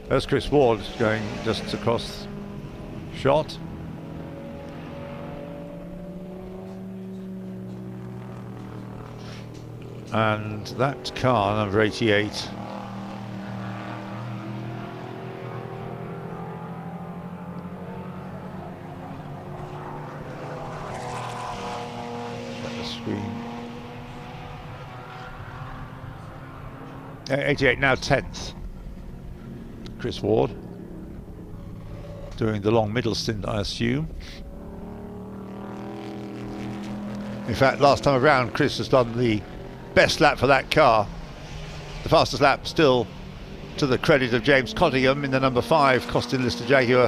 There's Chris Ward going just across shot. And that car, number 88, screen. 88 now 10th. Chris Ward doing the long middle stint, I assume. In fact, last time around, Chris has done the best lap for that car. The fastest lap still to the credit of James Cottingham in the number 5 Costin Lister Jaguar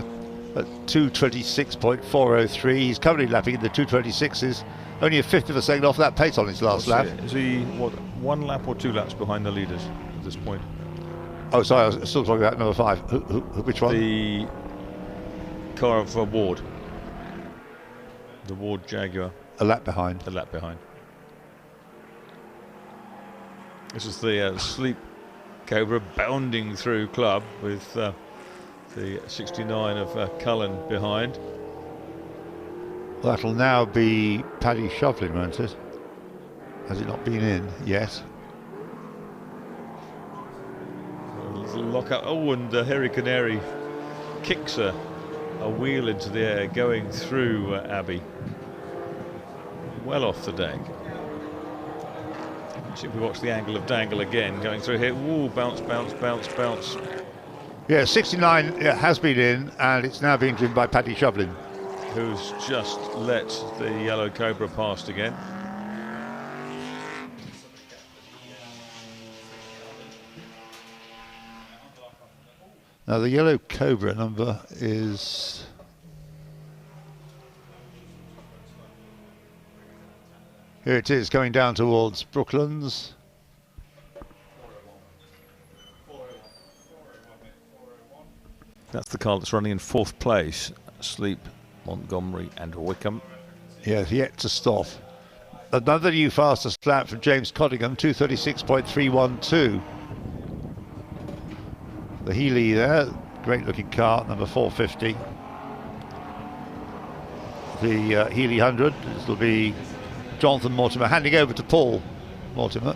at 2:26.403. He's currently lapping in the 2:26s, only a fifth of a second off that pace on his last lap. Is he, what, 1 lap or 2 laps behind the leaders at this point? Oh, sorry, I was still talking about number 5. Which one? The car of Ward. The Ward Jaguar. A lap behind. A lap behind. This is the Sleep Cobra bounding through club with the 69 of Cullen behind. That'll now be Paddy Shovlin, won't it? Has it not been in yet? A little lock up. Oh, and Harry Canary kicks a wheel into the air going through Abbey. Well off the deck. See if we watch the angle of Dangle again going through here. Ooh, bounce, bounce, bounce, bounce. Yeah, 69 has been in, and it's now being driven by Paddy Shovlin, who's just let the Yellow Cobra past again. Now the Yellow Cobra number is... Here it is, going down towards Brooklands. That's the car that's running in 4th place. Sleep, Montgomery and Wickham. Yes, yet to stop. Another new fastest lap from James Cottingham, 236.312. The Healy there, great looking car, number 450. The Healy 100, this will be Jonathan Mortimer handing over to Paul Mortimer.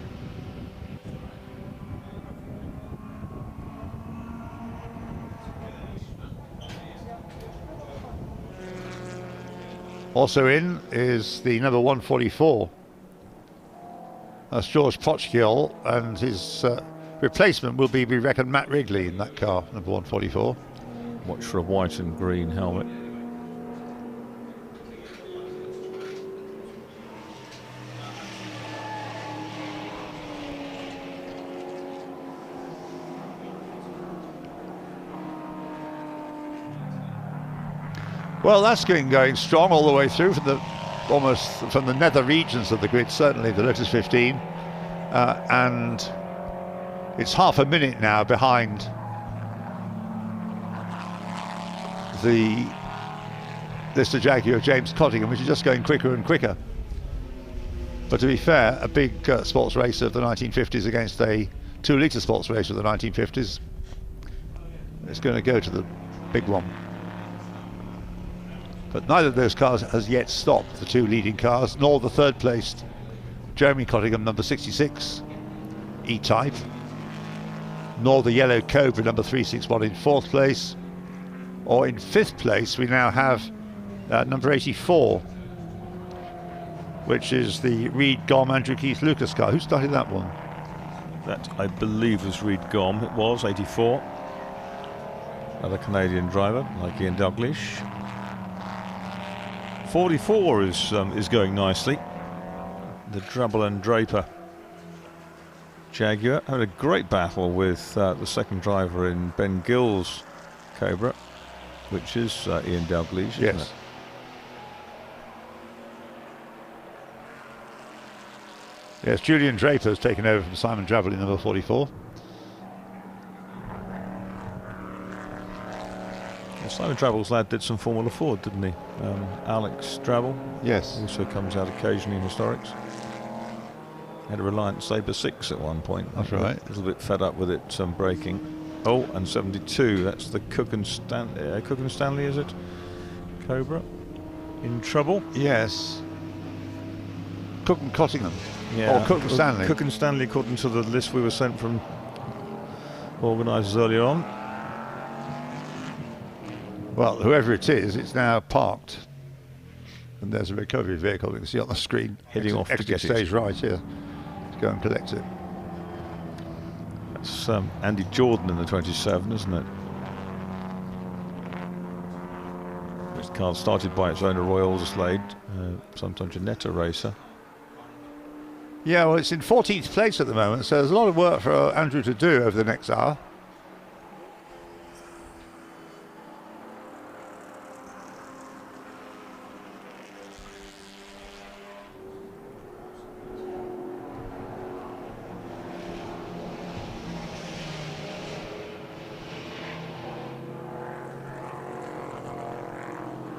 Also in is the number 144. That's George Potchkill, and his replacement will be, we reckon, Matt Wrigley in that car, number 144. Watch for a white and green helmet. Well, that's going strong all the way through from almost from the nether regions of the grid, certainly the Lotus 15, and it's half a minute now behind the Lister Jaguar James Cottingham, which is just going quicker and quicker. But to be fair, a big sports racer of the 1950s against a 2-litre sports racer of the 1950s, it's going to go to the big one. But neither of those cars has yet stopped, the 2 leading cars, nor the 3rd placed Jeremy Cottingham, number 66, E-Type, nor the Yellow Cobra, number 361, in 4th place. Or in 5th place, we now have number 84, which is the Reed Gom Andrew Keith Lucas car. Who started that one? That, I believe, was Reed Gom. It was 84. Another Canadian driver, like Ian Douglas. 44 is going nicely. The Drabble and Draper Jaguar had a great battle with the 2nd driver in Ben Gill's Cobra, which is Ian Dalglish, isn't it? Yes, Julian Draper has taken over from Simon Drabble in number 44. Simon Drabble's lad did some Formula Ford, didn't he? Alex Drabble. Yes. Also comes out occasionally in historics. Had a Reliant Sabre 6 at one point. That's right. A little bit fed up with it, braking. Oh, and 72. That's the Cook and Stanley, is it? Cobra. In trouble? Yes. Cook and Cottingham. Yeah. Or Cook and Stanley. Cook and Stanley, according to the list we were sent from organisers earlier on. Well, whoever it is, it's now parked. And there's a recovery vehicle we can see on the screen. Heading off to get stage it. right here. To go and collect it. That's Andy Jordan in the 27, isn't it? This car started by its owner, Roy Alderslade, sometimes Janetta racer. Yeah, well, it's in 14th place at the moment, so there's a lot of work for Andrew to do over the next hour.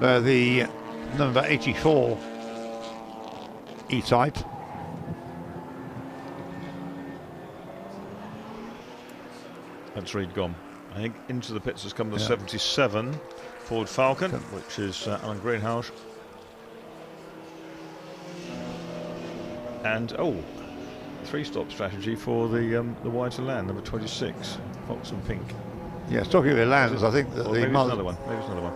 The number 84 E-Type. That's Reed gone. I think into the pits has come the 77 Ford Falcon, which is Alan Greenhouse. And 3-stop strategy for the whiter land, number 26, Fox and Pink. Yes, talking of lands, I think that maybe it's another one. Maybe it's another one.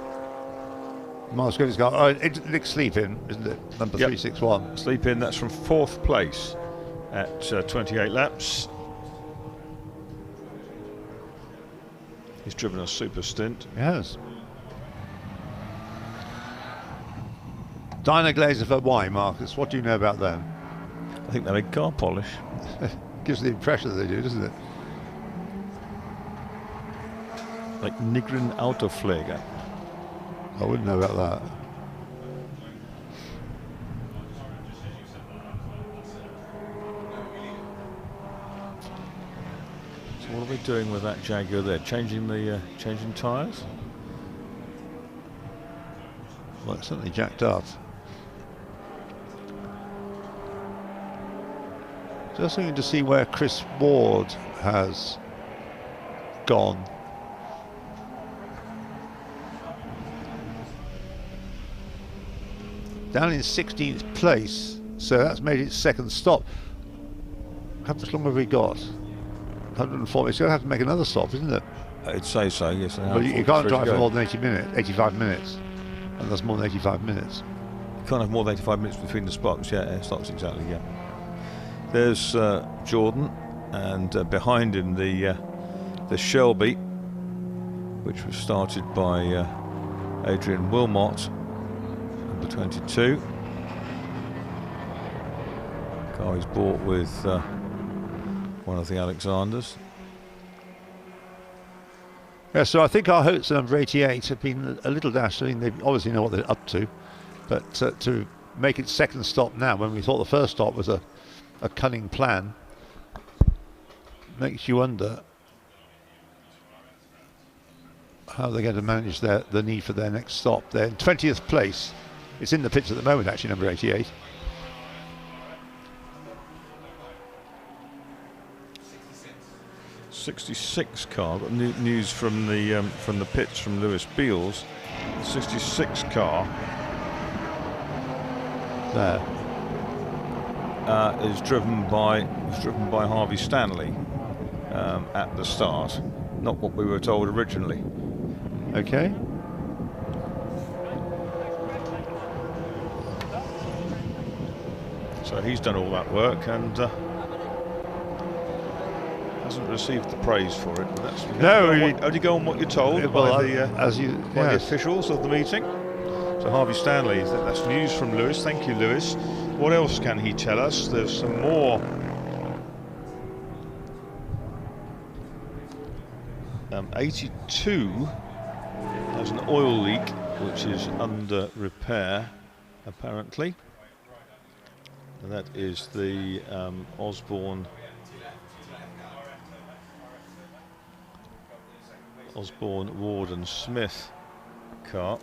Miles Griffith's got Nick Sleep-In, isn't it? Number 361. Sleep-In, that's from 4th place at 28 laps. He's driven a super stint. Yes. Dyna Glazer for why, Marcus? What do you know about them? I think they make car polish. Gives the impression that they do, doesn't it? Like Nigrin Autopflege. I wouldn't know about that. So what are we doing with that Jaguar there? Changing tyres? Well, it's certainly jacked up. Just looking to see where Chris Ward has gone. Down in 16th place, so that's made it second stop. How much longer have we got? 104. It's going to have to make another stop, isn't it? I'd say so, yes. Well, you can't drive for more than 85 minutes. And that's more than 85 minutes. You can't have more than 85 minutes between the spots, stops, exactly, yeah. There's Jordan, and behind him the Shelby, which was started by Adrian Wilmot, number 22. Car he's bought with one of the Alexanders. Yeah, so I think our hopes at number 88 have been a little dashed. I mean, they obviously know what they're up to, but to make it second stop now, when we thought the first stop was a cunning plan, makes you wonder how they're going to manage the need for their next stop. They're in 20th place. It's in the pits at the moment, actually, number 88. '66 car. Got news from the pits from Lewis Beals. 66 car there is driven by Harvey Stanley at the start. Not what we were told originally. Okay. So he's done all that work and hasn't received the praise for it. But that's only go on what you're told by the officials of the meeting. So Harvey Stanley, that's news from Lewis. Thank you, Lewis. What else can he tell us? There's some more. 82 has an oil leak which is under repair, apparently. And that is the Osborne Ward and Smith car.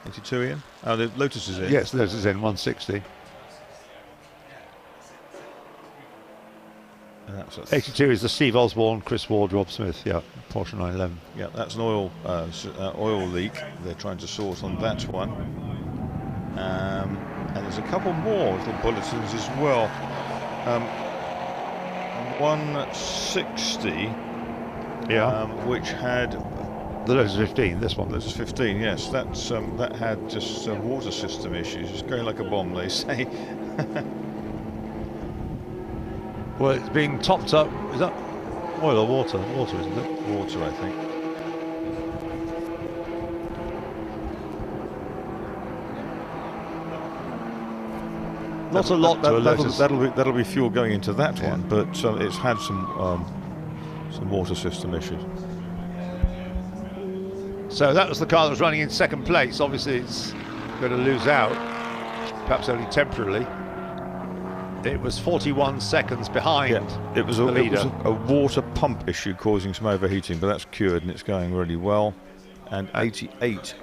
82, Ian? Oh, the Lotus is in. Yes, Lotus is in 160. And that's 82 is the Steve Osborne, Chris Ward, Rob Smith. Yeah, Porsche 911. Yeah, that's an oil leak. They're trying to sort on that one. And there's a couple more little bulletins as well. 160, which had the Lotus 15. This one, Lotus 15. Yes, that had just water system issues. It's going like a bomb, they say. Well, it's being topped up. Is that oil or water? Water, isn't it? Water, I think. Not a lot to a Lotus. That'll be fuel going into that one, but it's had some water system issues. So that was the car that was running in second place. Obviously, it's going to lose out, perhaps only temporarily. it was 41 seconds behind it was the leader. It was a water pump issue causing some overheating, but that's cured and it's going really well. And 88.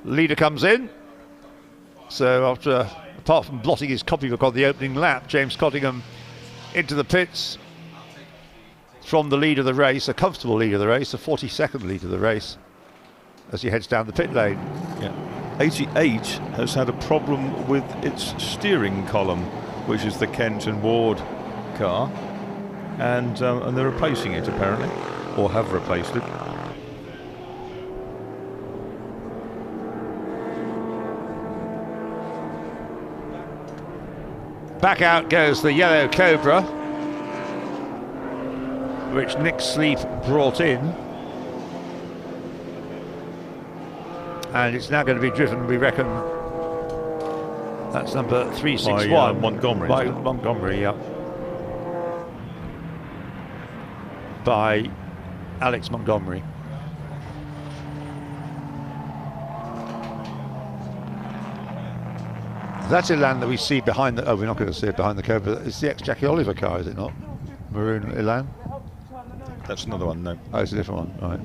Leader comes in. So after, apart from blotting his copybook on the opening lap, James Cottingham into the pits from the lead of the race, a comfortable lead of the race, a 42nd lead of the race, as he heads down the pit lane. Yeah. 88 has had a problem with its steering column, which is the Kent and Ward car, and they're replacing it apparently, or have replaced it. Back out goes the yellow Cobra, which Nick Sleep brought in. And it's now going to be driven, we reckon, that's number 361. By Montgomery. By Montgomery, yeah. By Alex Montgomery. That's Elan that we see behind the... Oh, we're not going to see it behind the Cobra. It's the ex-Jackie Oliver car, is it not? Maroon Elan? That's another one, no. Oh, it's a different one, right.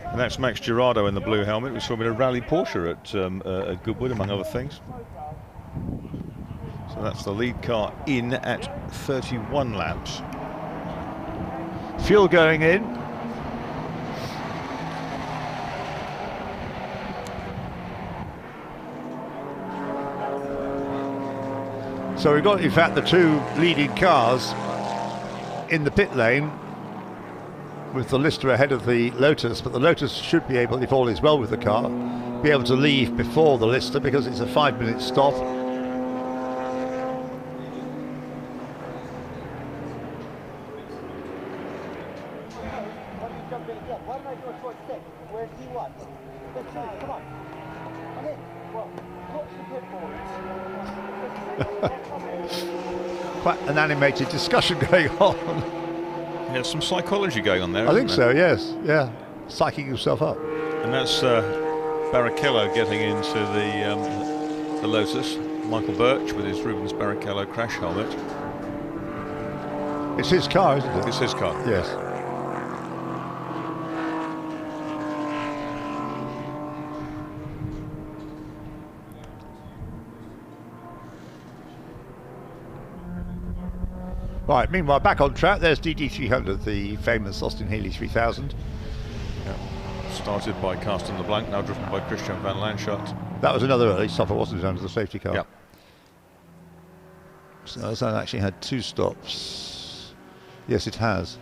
And that's Max Girardo in the blue helmet. We saw him in a rally Porsche at Goodwood, among other things. So that's the lead car in at 31 laps. Fuel going in. So we've got, in fact, the two leading cars in the pit lane, with the Lister ahead of the Lotus, but the Lotus should be able, if all is well with the car, be able to leave before the Lister because it's a 5-minute stop. Quite an animated discussion going on. There's some psychology going on there. I think so, yes. Yeah, psyching yourself up. And that's Barrichello getting into the Lotus. Michael Birch with his Rubens Barrichello crash helmet. It's his car, isn't it? It's his car. Yes. Right, meanwhile, back on track, there's DD300, the famous Austin Healey 3000. Yeah. Started by Carsten LeBlanc, now driven by Christian van Lanschot. That was another early stopper, wasn't it, under the safety car? Yeah. So it's actually had 2 stops. Yes, it has.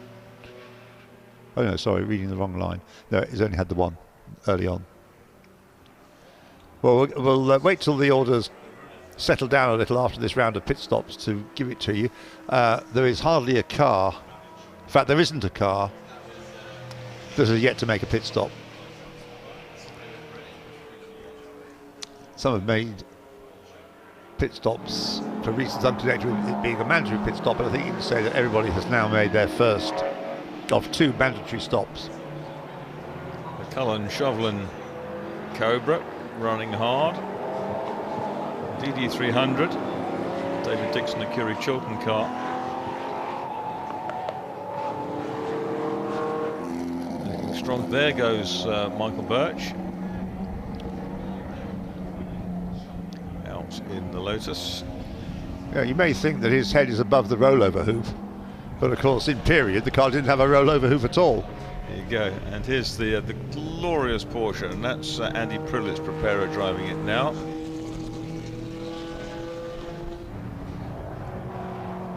Oh no, sorry, reading the wrong line. No, it's only had the one early on. Well, we'll wait till the orders settle down a little after this round of pit stops to give it to you. There is hardly a car, in fact there isn't a car that has yet to make a pit stop. Some have made pit stops for reasons unconnected with it being a mandatory pit stop, but I think you can say that everybody has now made their first of 2 mandatory stops. The Cullen Chauvelin Cobra running hard. DD300, David Dixon, the Curie Chilton car. Looking strong. There goes Michael Birch. Out in the Lotus. Yeah, you may think that his head is above the rollover hoop, but of course in period the car didn't have a rollover hoop at all. There you go. And here's the glorious Porsche, and that's Andy Prillit's preparer driving it now.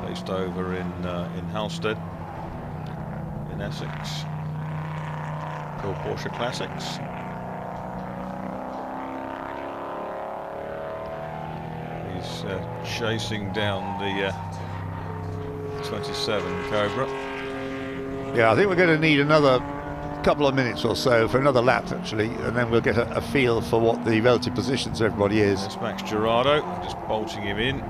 Based over in Halstead, in Essex. Called Porsche Classics. He's chasing down the 27 Cobra. Yeah, I think we're going to need another couple of minutes or so for another lap actually, and then we'll get a feel for what the relative positions of everybody is. That's Max Girardo, just bolting him in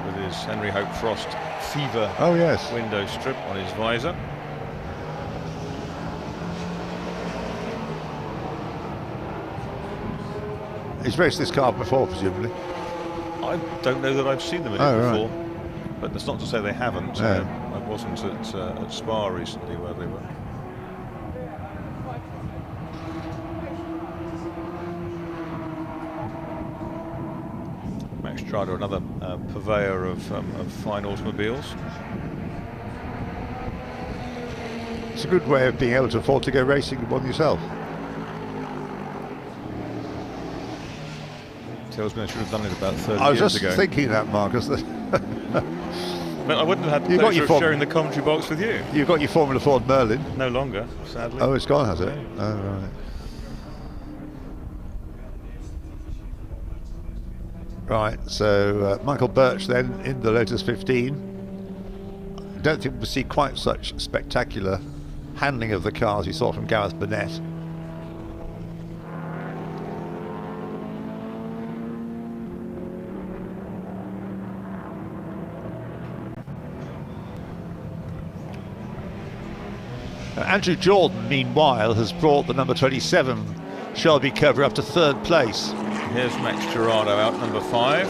with his Henry Hope Frost Fever window strip on his visor. He's raced this car before, presumably. I don't know that I've seen them in it before, but that's not to say they haven't. I wasn't at Spa recently where they were. Max Strada, another purveyor of fine automobiles. It's a good way of being able to afford to go racing one yourself. Tells me I should have done it about 30 years ago. I was just thinking that, Marcus. But I wouldn't have had the pleasure of sharing the commentary box with you. You've got your Formula Ford Merlin. No longer, sadly. Oh, it's gone, has it? Oh, right. Right, so Michael Birch then in the Lotus 15. I don't think we'll see quite such spectacular handling of the car as you saw from Gareth Burnett. Andrew Jordan, meanwhile, has brought the number 27 Shelby Cobra up to 3rd place. Here's Max Gerardo out number 5.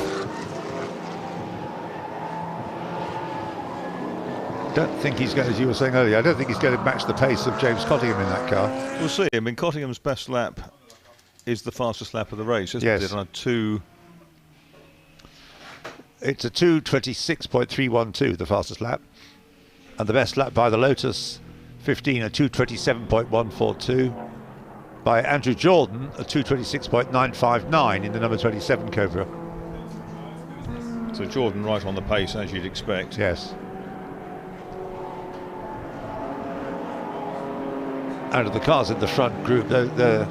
Don't think he's going, as you were saying earlier, I don't think he's going to match the pace of James Cottingham in that car. We'll see. I mean, Cottingham's best lap is the fastest lap of the race, isn't it? On a 2. It's a 2:26.312, the fastest lap. And the best lap by the Lotus 15, a 2:27.142. By Andrew Jordan, a 2:26.959 in the number 27 Cobra. So Jordan right on the pace, as you'd expect. Yes. Out of the cars in the front group, they're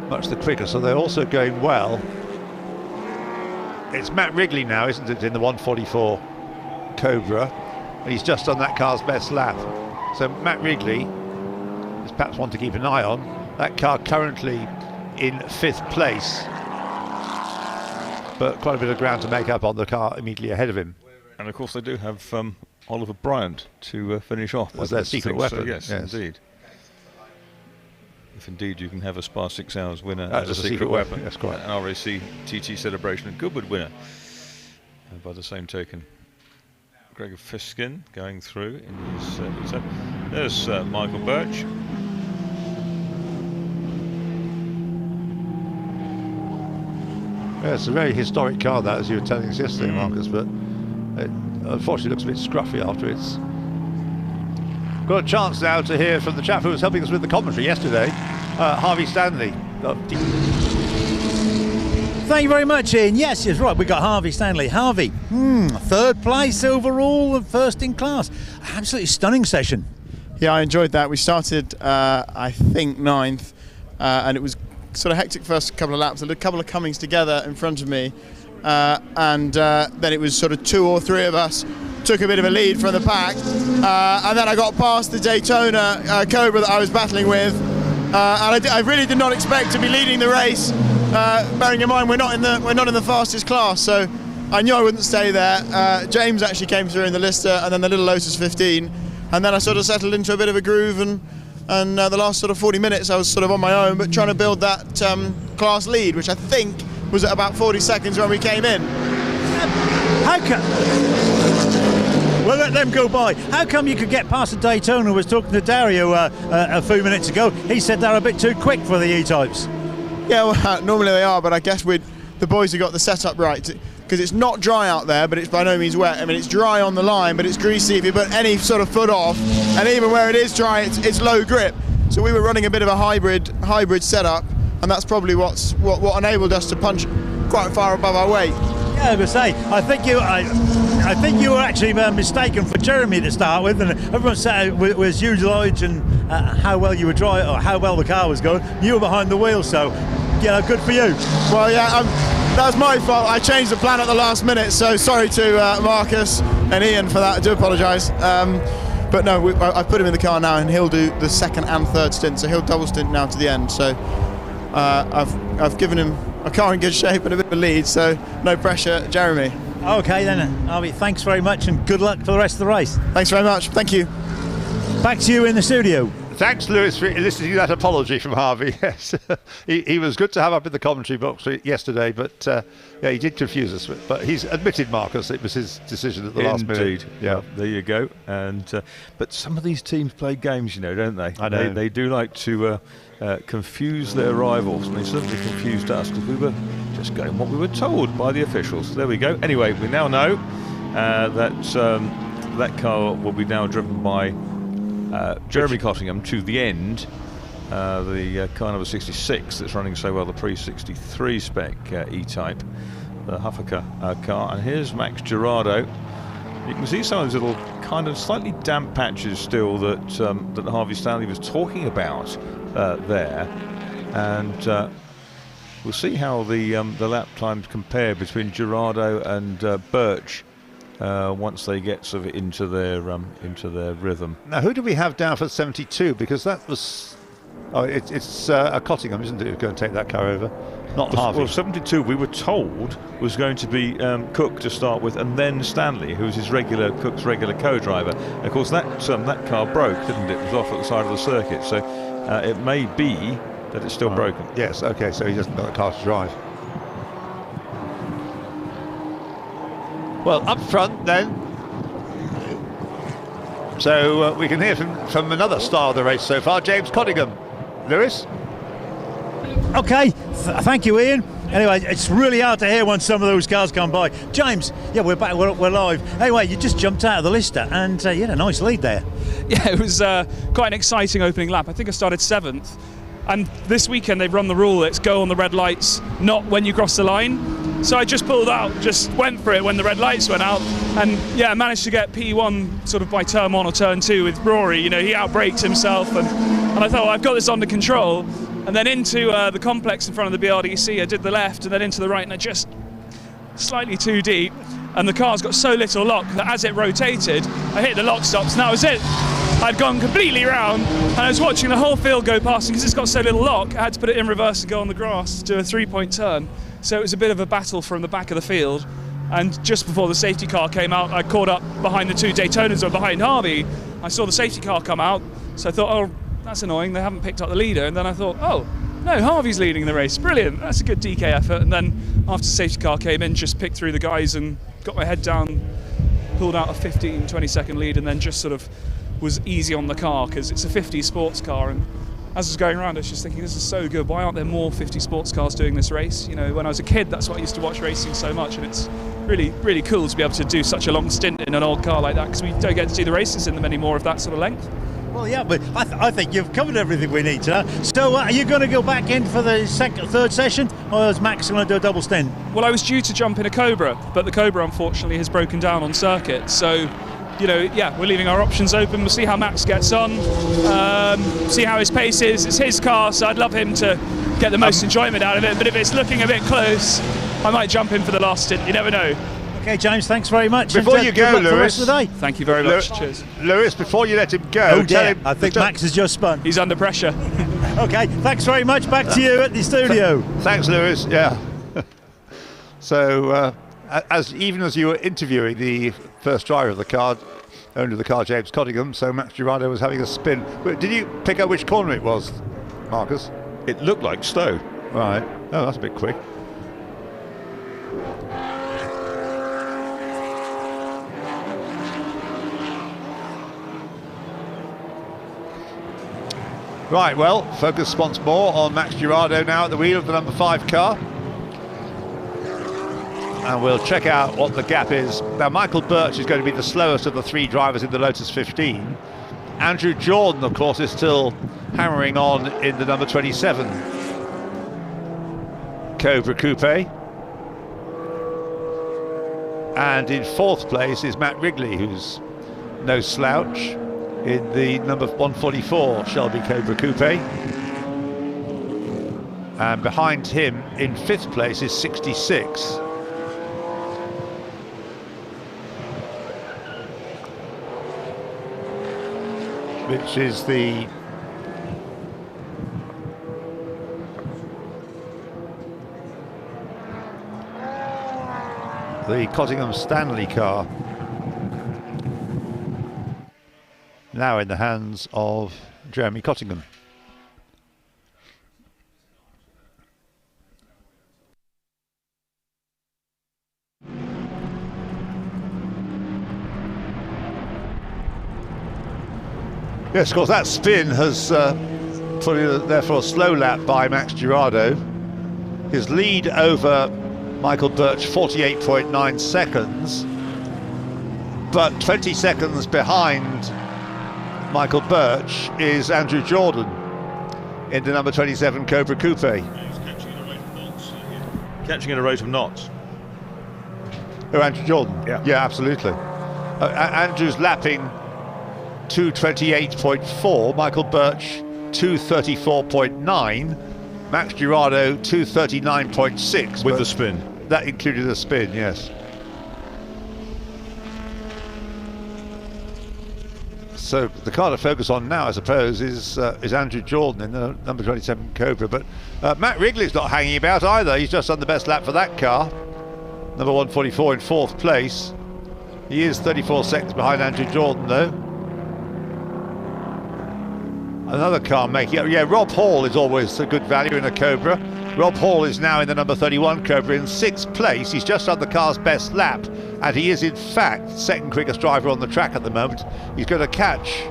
much the quicker, so they're also going well. It's Matt Wrigley now, isn't it, in the 1:44 Cobra, and he's just on that car's best lap. So Matt Wrigley is perhaps one to keep an eye on. That car currently in 5th place, but quite a bit of ground to make up on the car immediately ahead of him. And of course they do have Oliver Bryant to finish off. As their secret weapon. So yes, indeed. If indeed you can have a Spa 6 Hours winner as a secret weapon. That's quite. An RAC TT Celebration and Goodwood winner. And by the same token, Gregor Fiskin going through in his there's Michael Birch. Yeah, it's a very historic car, that, as you were telling us yesterday, Marcus, but it unfortunately looks a bit scruffy after it's got a chance now to hear from the chap who was helping us with the commentary yesterday, Harvey Stanley. Thank you very much, Ian. Yes, right, we got Harvey Stanley. Harvey, 3rd place overall and 1st in class. Absolutely stunning session. Yeah, I enjoyed that. We started, I think, 9th, and it was sort of hectic first couple of laps. There were a couple of Cummings together in front of me, and then it was sort of 2 or 3 of us took a bit of a lead from the pack, and then I got past the Daytona Cobra that I was battling with, and I really did not expect to be leading the race. Bearing in mind we're not in the fastest class, so I knew I wouldn't stay there. James actually came through in the Lister, and then the little Lotus 15, and then I sort of settled into a bit of a groove, and the last sort of 40 minutes I was sort of on my own, but trying to build that class lead, which I think was at about 40 seconds when we came in. How come? We'll let them go by. How come you could get past the Daytona? I was talking to Dario a few minutes ago. He said they're a bit too quick for the E-types. Yeah, well, normally they are, but I guess the boys have got the setup right, because it's not dry out there, but it's by no means wet. I mean, it's dry on the line, but it's greasy if you put any sort of foot off, and even where it is dry, it's low grip. So we were running a bit of a hybrid setup, and that's probably what enabled us to punch quite far above our weight. Yeah, I was going to say, I think you were actually mistaken for Jeremy to start with, and everyone said it was huge knowledge and how well you were driving, or how well the car was going. You were behind the wheel, so yeah, good for you. Well, yeah, that was my fault. I changed the plan at the last minute, so sorry to Marcus and Ian for that. I do apologise. But no, I put him in the car now, and he'll do the 2nd and 3rd stint, so he'll double stint now to the end. So I've given him a car in good shape and a bit of a lead, so no pressure, Jeremy. Okay then, Harvey, thanks very much and good luck for the rest of the race. Thanks very much, thank you. Back to you in the studio. Thanks, Lewis, for listening to that apology from Harvey. Yes, he was good to have up in the commentary box yesterday, but yeah, he did confuse us. But he's admitted, Marcus, it was his decision at the last minute. Indeed. Yeah, there you go. And but some of these teams play games, you know, don't they? I know. They do like to confuse their rivals, and they certainly confused us because we were just going what we were told by the officials. There we go. Anyway, we now know that car will be now driven by Jeremy Cottingham to the end. The car number 66 that's running so well, the pre-63 spec E-Type, the Huffaker car. And here's Max Girardo. You can see some of those little kind of slightly damp patches still that that Harvey Stanley was talking about there. And we'll see how the lap times compare between Girardo and Birch once they get sort of into their rhythm. Now, who do we have down for 72? Because that was... Oh, it's a Cottingham, isn't it, who's going to take that car over? Not Harvey. Well, 72 we were told was going to be Cook to start with, and then Stanley, who's Cook's regular co-driver. And of course, that car broke, didn't it? It was off at the side of the circuit, so it may be that it's still broken. Yes, okay, so he doesn't got a car to drive. Well, up front then. So we can hear from another star of the race so far, James Cottingham. Lewis? Okay, thank you, Ian. Anyway, it's really hard to hear when some of those cars come by. James, yeah, we're back, we're live. Anyway, you just jumped out of the Lister and you had a nice lead there. Yeah, it was quite an exciting opening lap. I think I started 7th. And this weekend they've run the rule, it's go on the red lights, not when you cross the line. So I just pulled out, just went for it when the red lights went out. And yeah, I managed to get P1 sort of by turn 1 or turn 2 with Rory. You know, he outbraked himself and I thought, well, I've got this under control. And then into the complex in front of the BRDC, I did the left and then into the right, and I just slightly too deep. And the car's got so little lock that as it rotated, I hit the lock stops and that was it. I'd gone completely round and I was watching the whole field go past, and because it's got so little lock, I had to put it in reverse and go on the grass to do a 3-point turn. So it was a bit of a battle from the back of the field. And just before the safety car came out, I caught up behind the 2 Daytonas or behind Harvey. I saw the safety car come out, so I thought, oh, that's annoying, they haven't picked up the leader. And then I thought, oh, no, Harvey's leading the race, brilliant, that's a good DK effort. And then after the safety car came in, just picked through the guys and got my head down, pulled out a 15-20 second lead, and then just sort of was easy on the car because it's a 50 sports car. And as I was going around, I was just thinking, this is so good, why aren't there more 50 sports cars doing this race? You know, when I was a kid, that's what I used to watch racing so much, and it's really, really cool to be able to do such a long stint in an old car like that, because we don't get to see the races in them anymore of that sort of length. Well, yeah, but I think you've covered everything we need to know. So are you going to go back in for the third session, or is Max going to do a double stint? Well, I was due to jump in a Cobra, but the Cobra unfortunately has broken down on circuit. So, you know, yeah, we're leaving our options open. We'll see how Max gets on, see how his pace is. It's his car, so I'd love him to get the most enjoyment out of it. But if it's looking a bit close, I might jump in for the last stint. You never know. Okay, James, thanks very much. Before you go, Lewis, thank you very much. Cheers. Lewis, before you let him go, tell him... I think Max has just spun. He's under pressure. Okay, thanks very much. Back to you at the studio. Thanks, Lewis. Yeah. So, even as you were interviewing the first driver of the car, owner of the car, James Cottingham, so Max Girardo was having a spin. Did you pick up which corner it was, Marcus? It looked like Stowe. Right. Oh, that's a bit quick. Right, well, focus once more on Max Girardo now at the wheel of the number 5 car. And we'll check out what the gap is. Now, Michael Birch is going to be the slowest of the 3 drivers in the Lotus 15. Andrew Jordan, of course, is still hammering on in the number 27 Cobra Coupe. And in 4th place is Matt Wrigley, who's no slouch, in the number 144 Shelby Cobra Coupe. And behind him in 5th place is 66. Which is the Cottingham Stanley car. Now in the hands of Jeremy Cottingham. Yes, of course, that spin has put in therefore a slow lap by Max Girardo. His lead over Michael Birch, 48.9 seconds, but 20 seconds behind Michael Birch is Andrew Jordan in the number 27 Cobra Coupe. Catching at a rate of knots. Oh, Andrew Jordan? Yeah, absolutely. Andrew's lapping 2:28.4, Michael Birch 2:34.9, Max Girardo 2:39.6. With the spin. That included a spin, yes. So the car to focus on now, I suppose, is Andrew Jordan in the number 27 Cobra. But Matt Wrigley's not hanging about either. He's just done the best lap for that car. Number 144 in 4th place. He is 34 seconds behind Andrew Jordan, though. Another car making up. Yeah, Rob Hall is always a good value in a Cobra. Rob Hall is now in the number 31 Cobra in 6th place. He's just done the car's best lap, and he is in fact second quickest driver on the track at the moment. He's going to catch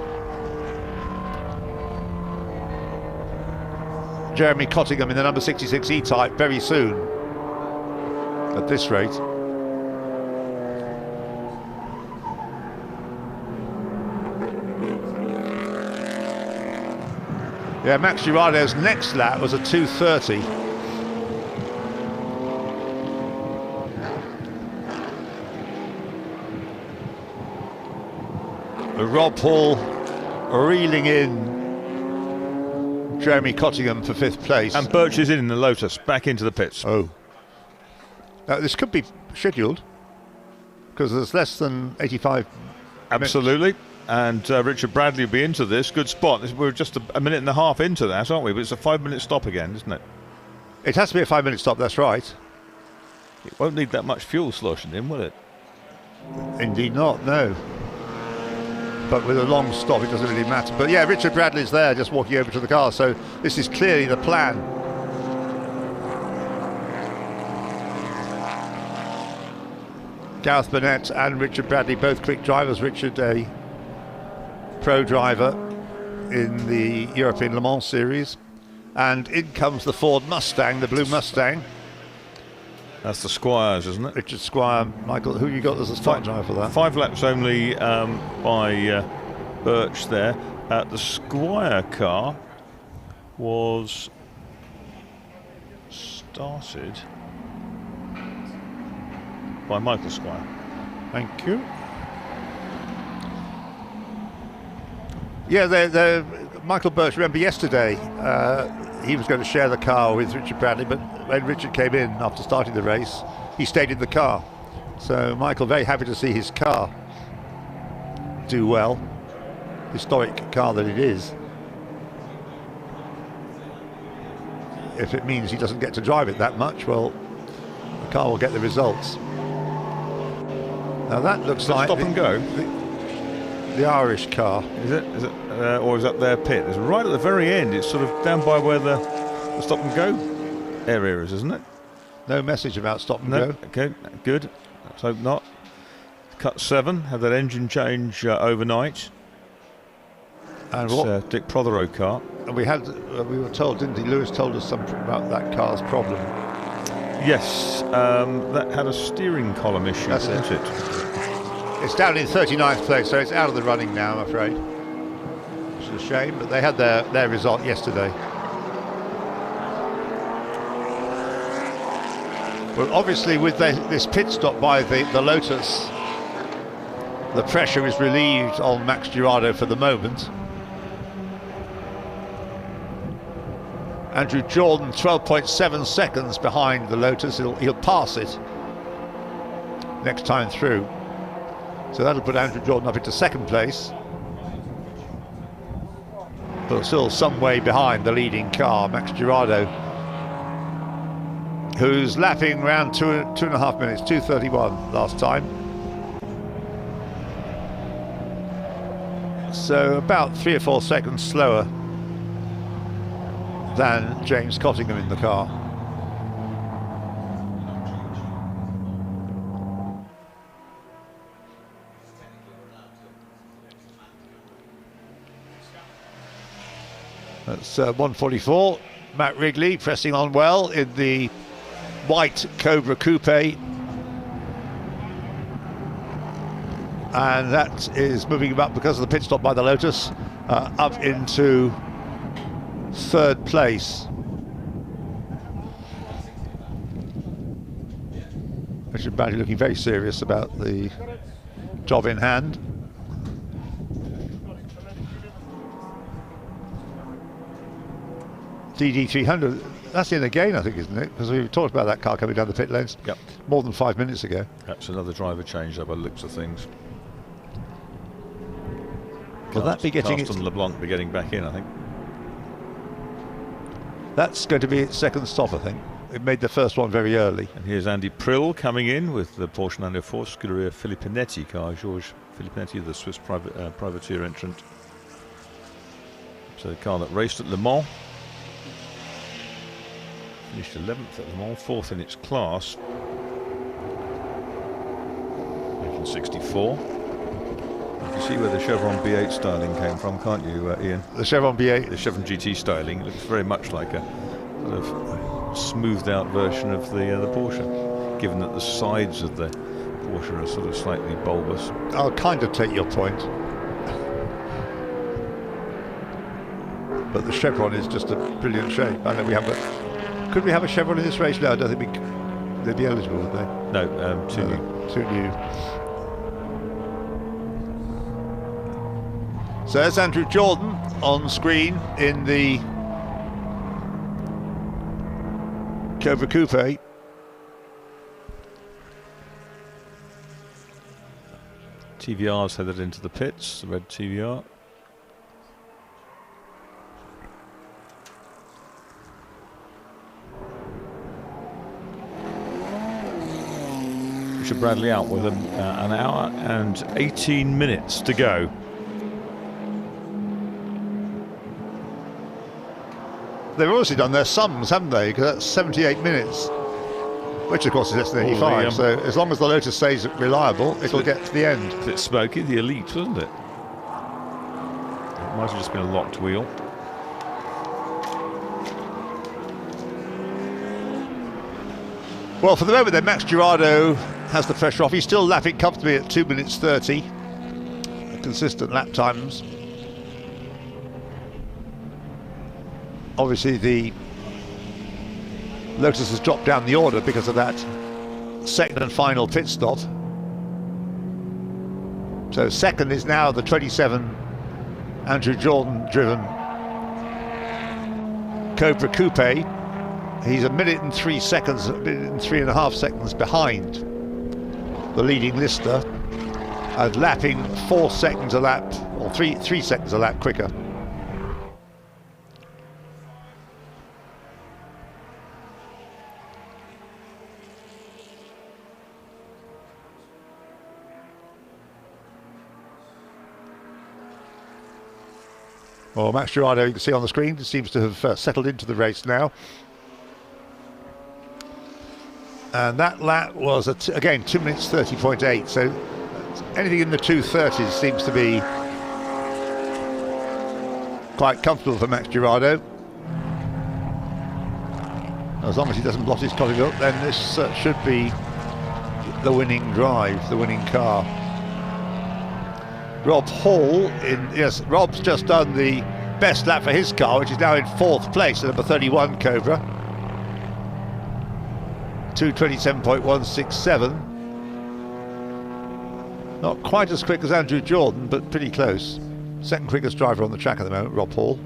Jeremy Cottingham in the number 66 E-Type very soon at this rate. Yeah, Max Girardo's next lap was a 2:30. Rob Hall reeling in Jeremy Cottingham for 5th place. And Birch is in the Lotus, back into the pits. Oh. Now, this could be scheduled, because there's less than 85 Absolutely. minutes. And Richard Bradley will be into this. Good spot. We're just a minute and a half into that, aren't we? But it's a 5-minute stop again, isn't it? It has to be a 5-minute stop, that's right. It won't need that much fuel sloshing in, will it? Indeed not, no. But with a long stop, it doesn't really matter. But yeah, Richard Bradley's there, just walking over to the car. So this is clearly the plan. Gareth Burnett and Richard Bradley, both quick drivers. Richard, a pro driver in the European Le Mans series. And in comes the Ford Mustang, the blue Mustang. That's the Squires, isn't it? Richard Squire. Michael, who you got as a start driver for that? 5 laps only by Birch there. The Squire car was started by Michael Squire. Thank you. Yeah, Michael Birch, remember yesterday, he was going to share the car with Richard Bradley, but when Richard came in after starting the race, he stayed in the car. So Michael, very happy to see his car do well. Historic car that it is. If it means he doesn't get to drive it that much, well, the car will get the results. Now that looks like stop and go. The Irish car. Is it? Or is that their pit? It's right at the very end. It's sort of down by where the stop and go area is, isn't it? No message about stop and go. Okay, good. Let's hope not. Cut 7, had that engine change overnight. And it's what? Dick Prothero car. And we were told, didn't he? Lewis told us something about that car's problem. Yes, that had a steering column issue, didn't it? It's down in 39th place, so it's out of the running now, I'm afraid. Which is a shame, but they had their result yesterday. Well, obviously, with this pit stop by the Lotus, the pressure is relieved on Max Girardo for the moment. Andrew Jordan, 12.7 seconds behind the Lotus. He'll pass it next time through. So that'll put Andrew Jordan up into 2nd place. But still some way behind the leading car, Max Girardo, who's lapping around 2.5 minutes, 2:31 last time. so about 3 or 4 seconds slower than James Cottingham in the car. That's 1:44. Matt Wrigley pressing on well in the white Cobra Coupe. And that is moving him up because of the pit stop by the Lotus, up into 3rd place. Richard Batty looking very serious about the job in hand. DD300, that's in again, I think, isn't it? Because we talked about that car coming down the pit lanes more than 5 minutes ago. That's another driver change by the looks of things. Will that be getting Carsten LeBlanc be getting back in, I think. That's going to be its 2nd stop, I think. It made the first one very early. And here's Andy Prill coming in with the Porsche 904 Scuderia Filippinetti car. Georges Filippinetti, the Swiss privateer entrant. So the car that raced at Le Mans. Finished 11th at Le Mans, 4th in its class. 1964. You can see where the Chevron B8 styling came from, can't you, Ian? The Chevron B8? The Chevron GT styling. It looks very much like a sort of smoothed out version of the Porsche, given that the sides of the Porsche are sort of slightly bulbous. I'll kind of take your point. But the Chevron is just a brilliant shape. I know we have a... Could we have a Chevron in this race? No, I don't think they'd be eligible, would they? No, too new. Too new. So there's Andrew Jordan on screen in the Cobra Coupe. TVR's headed into the pits, the red TVR. Richard Bradley out with an hour and 18 minutes to go. They've obviously done their sums, haven't they? Because that's 78 minutes, which of course is less than 85. So as long as the Lotus stays reliable, it'll get to the end. A bit smoky, the Elite, wasn't it? It might have just been a locked wheel. Well, for the moment then, Max Girardo has the pressure off. He's still lapping comfortably at 2 minutes 30. Consistent lap times. Obviously the Lotus has dropped down the order because of that 2nd and final pit stop. So 2nd is now the 27 Andrew Jordan driven Cobra Coupe. He's 1 minute and 3 seconds, 1 minute and 3.5 seconds behind the leading Lister, and lapping 4 seconds a lap, or 3 seconds a lap quicker. Well, Max Girardo, you can see on the screen, seems to have settled into the race now. And that lap was, again, 2 minutes 30.8. So anything in the 2:30s seems to be quite comfortable for Max Girardo. As long as he doesn't blot his colleague up, then this should be the winning drive, the winning car. Rob Hall, yes, Rob's just done the best lap for his car, which is now in 4th place at number 31 Cobra. 2:27.167. Not quite as quick as Andrew Jordan, but pretty close. 2nd quickest driver on the track at the moment, Rob Hall.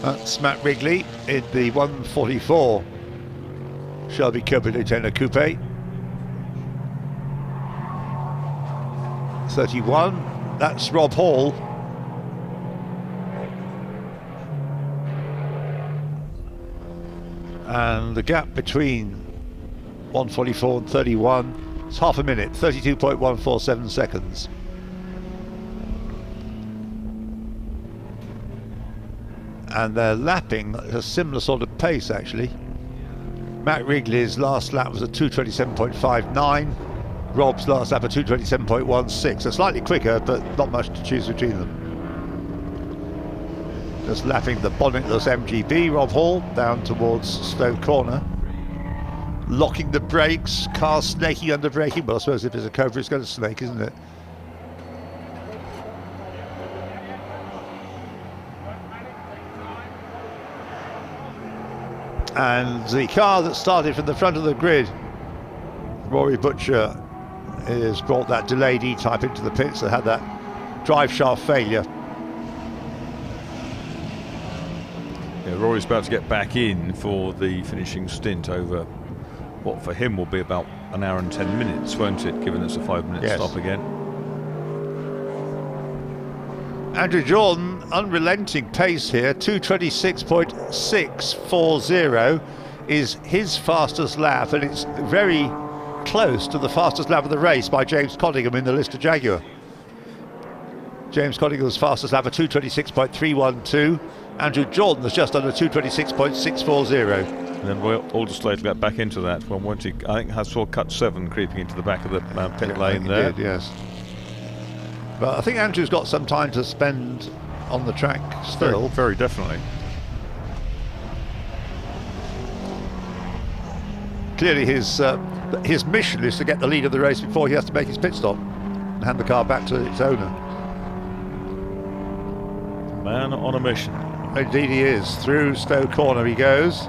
That's Matt Wrigley in the 144 Shelby Cobra Daytona Coupe. 31, that's Rob Hall. And the gap between 1:44 and 31. It's half a minute, 32.147 seconds. And they're lapping at a similar sort of pace, actually. Matt Wrigley's last lap was a 2:27.59. Rob's last lap a 2:27.16. So slightly quicker, but not much to choose between them. Just lapping the bonnetless MGB, Rob Hall, down towards Stowe Corner. Locking the brakes, car snaking under braking. Well, I suppose if it's a Cobra, it's going to snake, isn't it? And the car that started from the front of the grid, Rory Butcher, has brought that delayed E-type into the pits that had that drive shaft failure. Yeah, Rory's about to get back in for the finishing stint over what for him will be about an hour and 10 minutes, won't it, given it's a 5-minute stop again. Andrew Jordan, unrelenting pace here, 2:26.640 is his fastest lap, and it's very close to the fastest lap of the race by James Cottingham in the Lister Jaguar. James Cottingham's fastest lap of 2:26.312. Andrew Jordan was just under 2:26.640. And then Alderslade will get back into that one, won't he? I think saw cut 7 creeping into the back of the pit lane there. He did, yes. But I think Andrew's got some time to spend on the track still. Very definitely. Clearly his mission is to get the lead of the race before he has to make his pit stop and hand the car back to its owner. Man on a mission. Indeed he is. Through Stowe Corner he goes.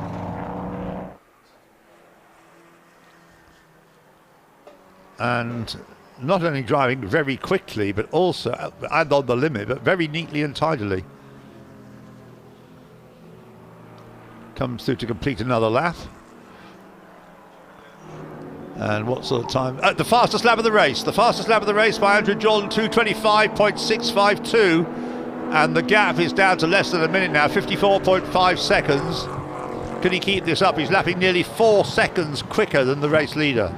And not only driving very quickly, but also, and on the limit, but very neatly and tidily. Comes through to complete another lap. And what sort of time? The fastest lap of the race. The fastest lap of the race by Andrew Jordan, 2:25.652. And the gap is down to less than a minute now, 54.5 seconds. Can he keep this up? He's lapping nearly 4 seconds quicker than the race leader.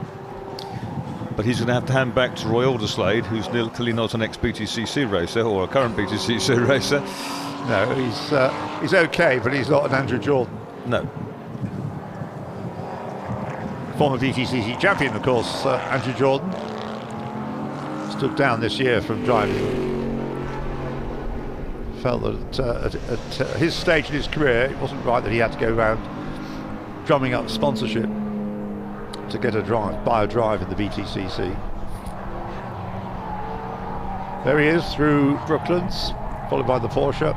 But he's going to have to hand back to Roy Alderslade, who's clearly not an ex-BTCC racer or a current BTCC racer. No, he's okay, but he's not an Andrew Jordan. No. Former BTCC champion, of course, Andrew Jordan. Stood down this year from driving. Felt that at his stage in his career, it wasn't right that he had to go around drumming up sponsorship to get a drive, buy a drive in the BTCC. There he is through Brooklands, followed by the Porsche.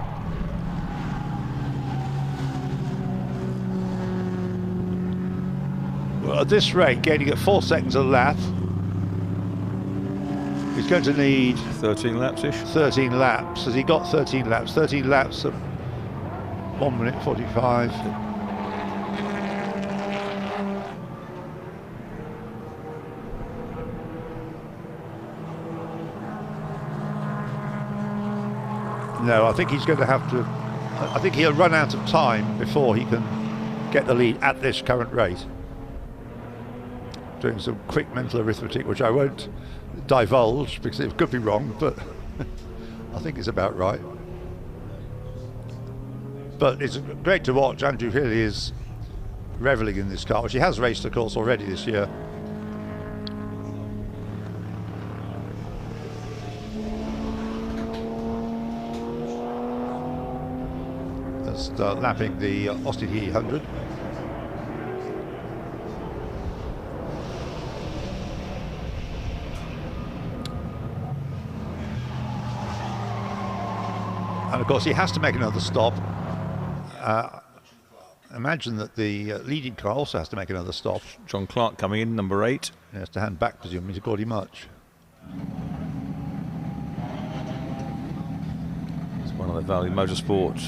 Well, at this rate, gaining at 4 seconds a lap, he's going to need 13 laps-ish. 13 laps. Has he got 13 laps? 13 laps of 1 minute 45. No, I think he's going to have to. I think he'll run out of time before he can get the lead at this current rate. Doing some quick mental arithmetic, which I won't divulge because it could be wrong, but I think it's about right. But it's great to watch. Andrew really is reveling in this car, which he has raced, of course, already this year. Just lapping the Austin Heat 100. And of course he has to make another stop. Imagine that the leading car also has to make another stop. John Clark coming in, number 8. He has to hand back, presumably, to Gordy Much. It's one of the Valley Motorsport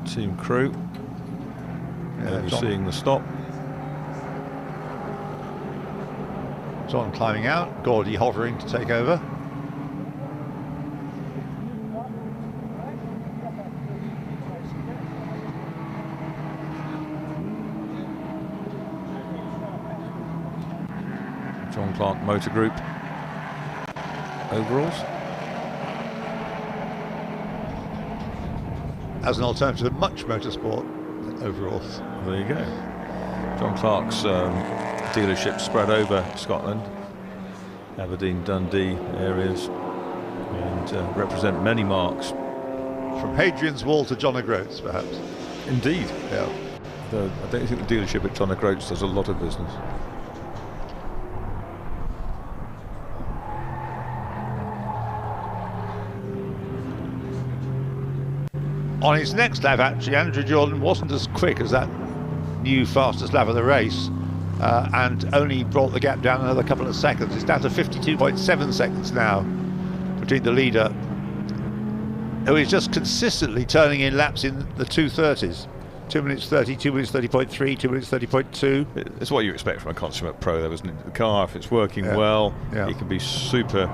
team crew. Overseeing the stop. John climbing out, Gordy hovering to take over. John Clark Motor Group overalls. As an alternative to much motorsport overalls. There you go. John Clark's dealership spread over Scotland, Aberdeen, Dundee areas, and represent many marks. From Hadrian's Wall to John O'Groats, perhaps. Indeed. Yeah. I don't think the dealership at John O'Groats does a lot of business. On his next lap, actually, Andrew Jordan wasn't as quick as that new fastest lap of the race, and only brought the gap down another couple of seconds. It's down to 52.7 seconds now between the leader, who is just consistently turning in laps in the 2:30s. 2 minutes 30, 2 minutes 30.3, 2 minutes 30.2. It's what you expect from a consummate pro, though, isn't it? The car, if it's working well, he can be super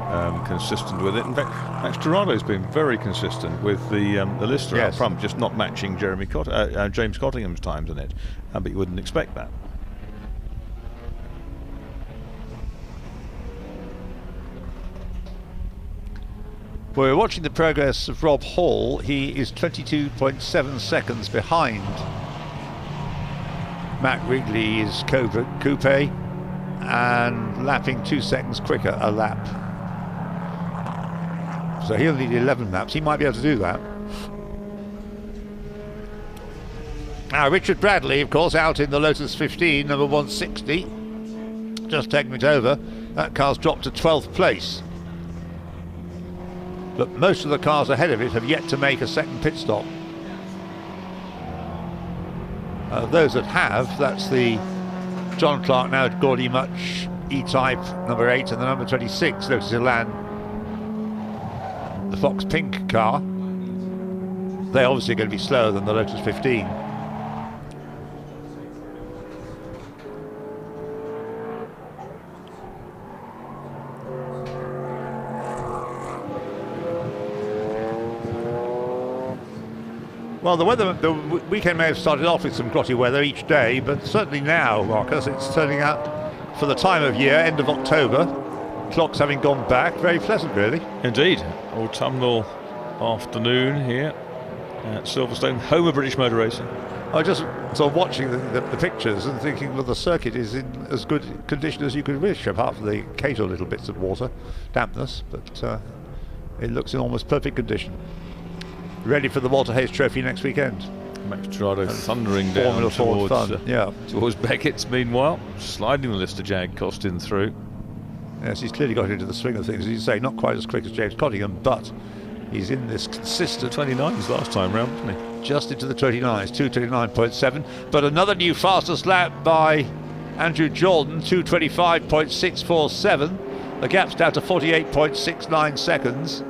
consistent with it. In fact, Max Dorado's been very consistent with the Lister up front, just not matching James Cottingham's times in it. But you wouldn't expect that. We're watching the progress of Rob Hall. He is 22.7 seconds behind Matt Wrigley's Cobra Coupe and lapping 2 seconds quicker a lap. So he'll need 11 laps. He might be able to do that. Now Richard Bradley, of course, out in the Lotus 15, number 160, just taking it over. That car's dropped to 12th place. But most of the cars ahead of it have yet to make a second pit stop. Those that have, that's the John Clark, now Gordy Much E-Type number 8 and the number 26 Lotus Elan, the Fox Pink car. They're obviously going to be slower than the Lotus 15. Well, the weekend may have started off with some grotty weather each day, but certainly now, Marcus, it's turning out for the time of year, end of October, clocks having gone back, very pleasant really. Indeed. Autumnal afternoon here at Silverstone, home of British motor racing. I was just sort of watching the pictures and thinking, well, the circuit is in as good condition as you could wish, apart from the occasional little bits of water, dampness, but it looks in almost perfect condition. Ready for the Walter Hayes Trophy next weekend. Max Dorado thundering down towards Beckett's, meanwhile, sliding the Lister Jag Costin through. Yes, he's clearly got into the swing of things, as you say, not quite as quick as James Cottingham, but he's in this consistent 29s last time round, wasn't he? Just into the 29s, 2:29.7. But another new fastest lap by Andrew Jordan, 2:25.647. The gap's down to 48.69 seconds.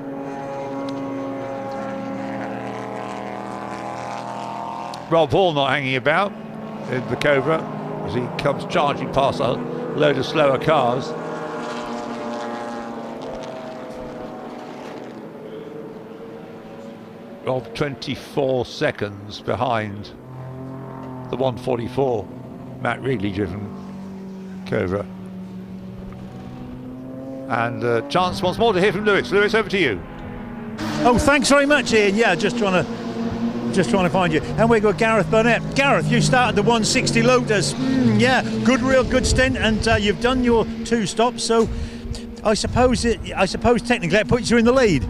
Rob Hall not hanging about in the Cobra as he comes charging past a load of slower cars. Rob 24 seconds behind the 144 Matt Wrigley driven Cobra. And chance once more to hear from Lewis. Lewis, over to you. Oh, thanks very much, Ian. Yeah, just trying to find you. And we've got Gareth Burnett. Gareth, you started the 160 Lotus. Yeah, real good stint, and you've done your 2 stops. So I suppose technically it puts you in the lead.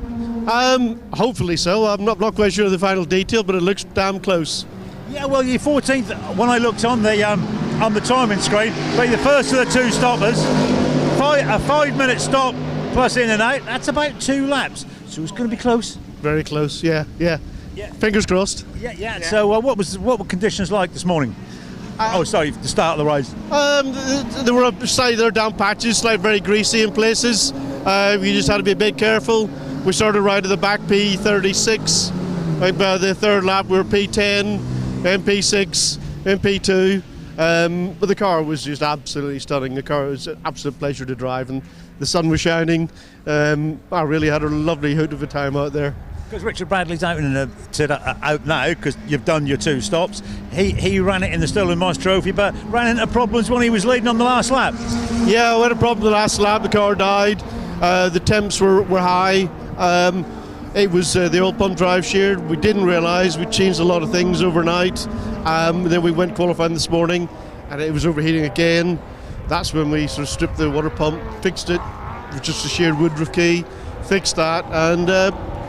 Hopefully so. I'm not quite sure of the final detail, but it looks damn close. Yeah, well, you're 14th when I looked on the timing screen. But the first of the 2 stoppers, a 5-minute stop plus in and out. That's about 2 laps. So it's going to be close. Very close. Yeah. Fingers crossed. Yeah. So what were conditions like this morning? The start of the race. They were slightly down patches, like very greasy in places. We just had to be a bit careful. We started right at the back, P36. Like by the 3rd lap, we were P10, then P6, then P2. But the car was just absolutely stunning. The car was an absolute pleasure to drive, and the sun was shining. I really had a lovely hoot of a time out there. Because Richard Bradley's out now because you've done your 2 stops. He ran it in the Stolen Moss Trophy, but ran into problems when he was leading on the last lap. Yeah, we had a problem the last lap. The car died. The temps were high. It was the old pump drive shear. We didn't realise we changed a lot of things overnight. Then we went qualifying this morning, and it was overheating again. That's when we sort of stripped the water pump, fixed it with just a sheared Woodruff key, fixed that, and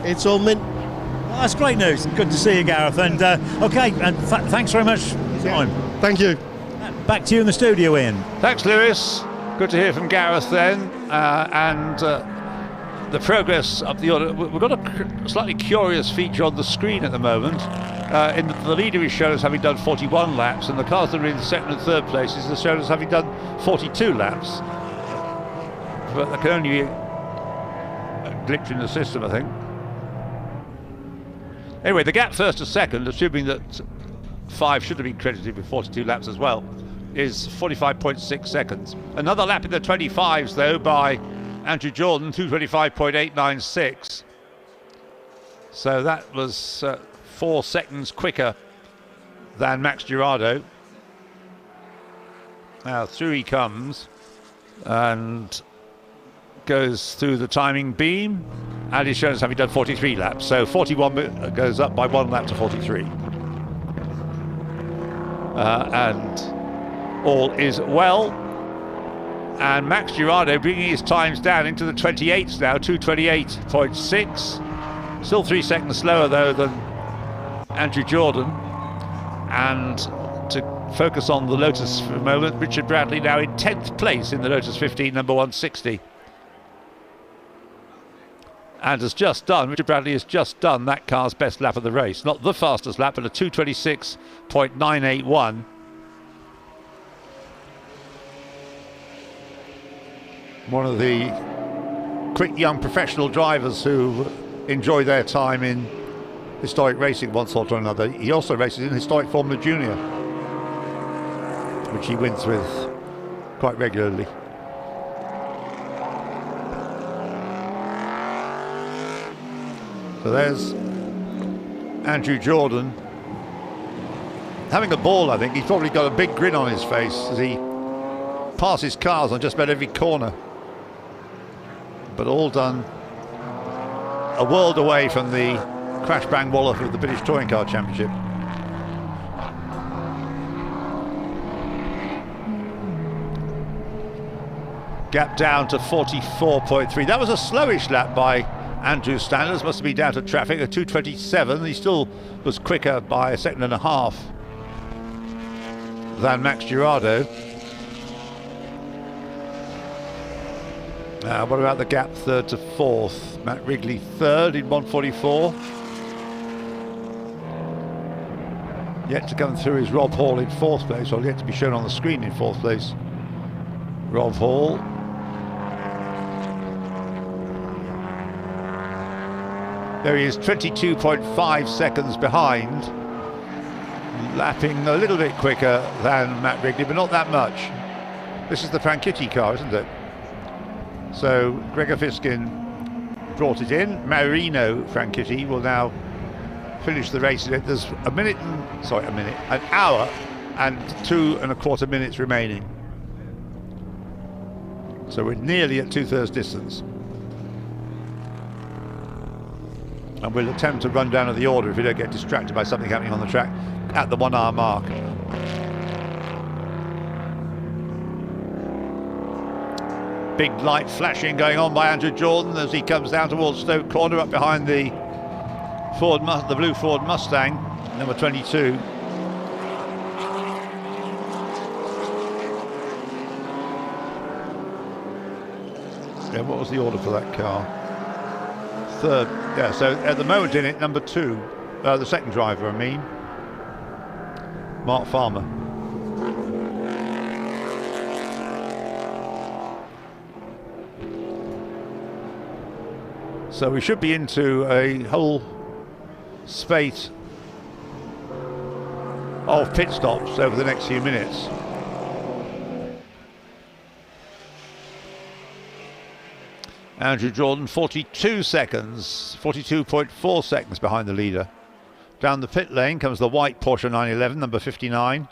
it's all mint. Well, that's great news. Good to see you, Gareth. And okay, and thanks very much for your time. Thank you. Back to you in the studio, Ian. Thanks, Lewis. Good to hear from Gareth then. And the progress of the order. We've got a slightly curious feature on the screen at the moment. In the leader is shown as having done 41 laps, and the cars that are in second and third places are shown as having done 42 laps. But there can only be a glitch in the system, I think. Anyway, the gap first to second, assuming that 5 should have been credited with 42 laps as well, is 45.6 seconds. Another lap in the 25s, though, by Andrew Jordan, 225.896. So that was 4 seconds quicker than Max Girardo. Now through he comes and goes through the timing beam, and he's shown as having done 43 laps. So 41 goes up by 1 lap to 43. And all is well. And Max Girardo bringing his times down into the 28s now, 228.6. Still 3 seconds slower though than Andrew Jordan. And to focus on the Lotus for a moment, Richard Bradley now in 10th place in the Lotus 15, number 160. And has just done, Richard Bradley has just done that car's best lap of the race. Not the fastest lap, but a 226.981. One of the quick young professional drivers who enjoy their time in historic racing one sort or another. He also races in historic Formula Junior, which he wins with quite regularly. So there's Andrew Jordan having a ball. I think he's probably got a big grin on his face as he passes cars on just about every corner, but all done a world away from the crash bang wallop of the British Touring Car Championship. Gap down to 44.3. That was a slowish lap by Andrew Stanley. Must have been down to traffic, a 227. He still was quicker by a second and a half than Max Girardo. What about the gap third to fourth? Matt Wrigley third in 144. Yet to come through is Rob Hall in fourth place, or yet to be shown on the screen in fourth place. Rob Hall. There he is, 22.5 seconds behind, lapping a little bit quicker than Matt Wrigley, but not that much. This is the Franchitti car, isn't it? So Gregor Fiskin brought it in. Marino Franchitti will now finish the race in it. There's an hour and 2¼ minutes remaining. So we're nearly at 2/3 distance. And we'll attempt to run down to the order if we don't get distracted by something happening on the track at the 1 hour mark. Big light flashing going on by Andrew Jordan as he comes down towards Stoke Corner, up behind the blue Ford Mustang, number 22. Yeah, what was the order for that car? Third. Yeah, so at the moment in it, number 2, the second driver, I mean, Mark Farmer. So we should be into a whole spate of pit stops over the next few minutes. Andrew Jordan 42 seconds, 42.4 seconds behind the leader. Down the pit lane comes the white Porsche 911, number 59.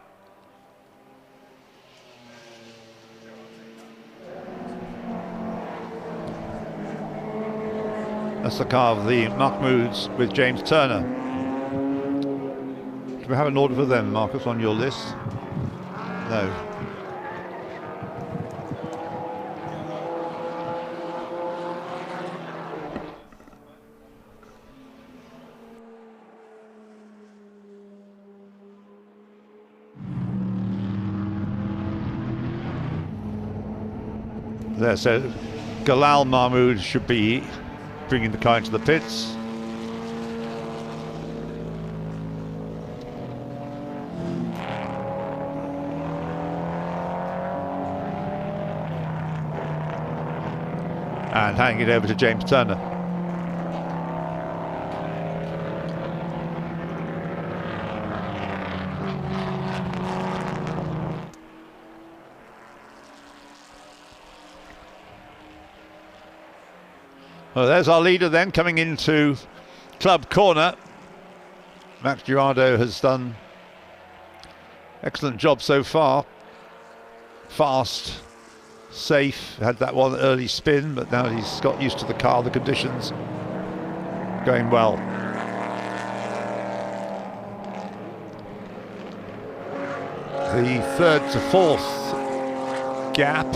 That's the car of the Mahmouds with James Turner. Do we have an order for them, Marcus, on your list? No. There, so Galal Mahmoud should be bringing the car into the pits. And handing it over to James Turner. Well, there's our leader then coming into club corner. Max Girardo has done excellent job so far. Fast, safe, had that one early spin, but now he's got used to the car, the conditions, going well. The third to fourth gap,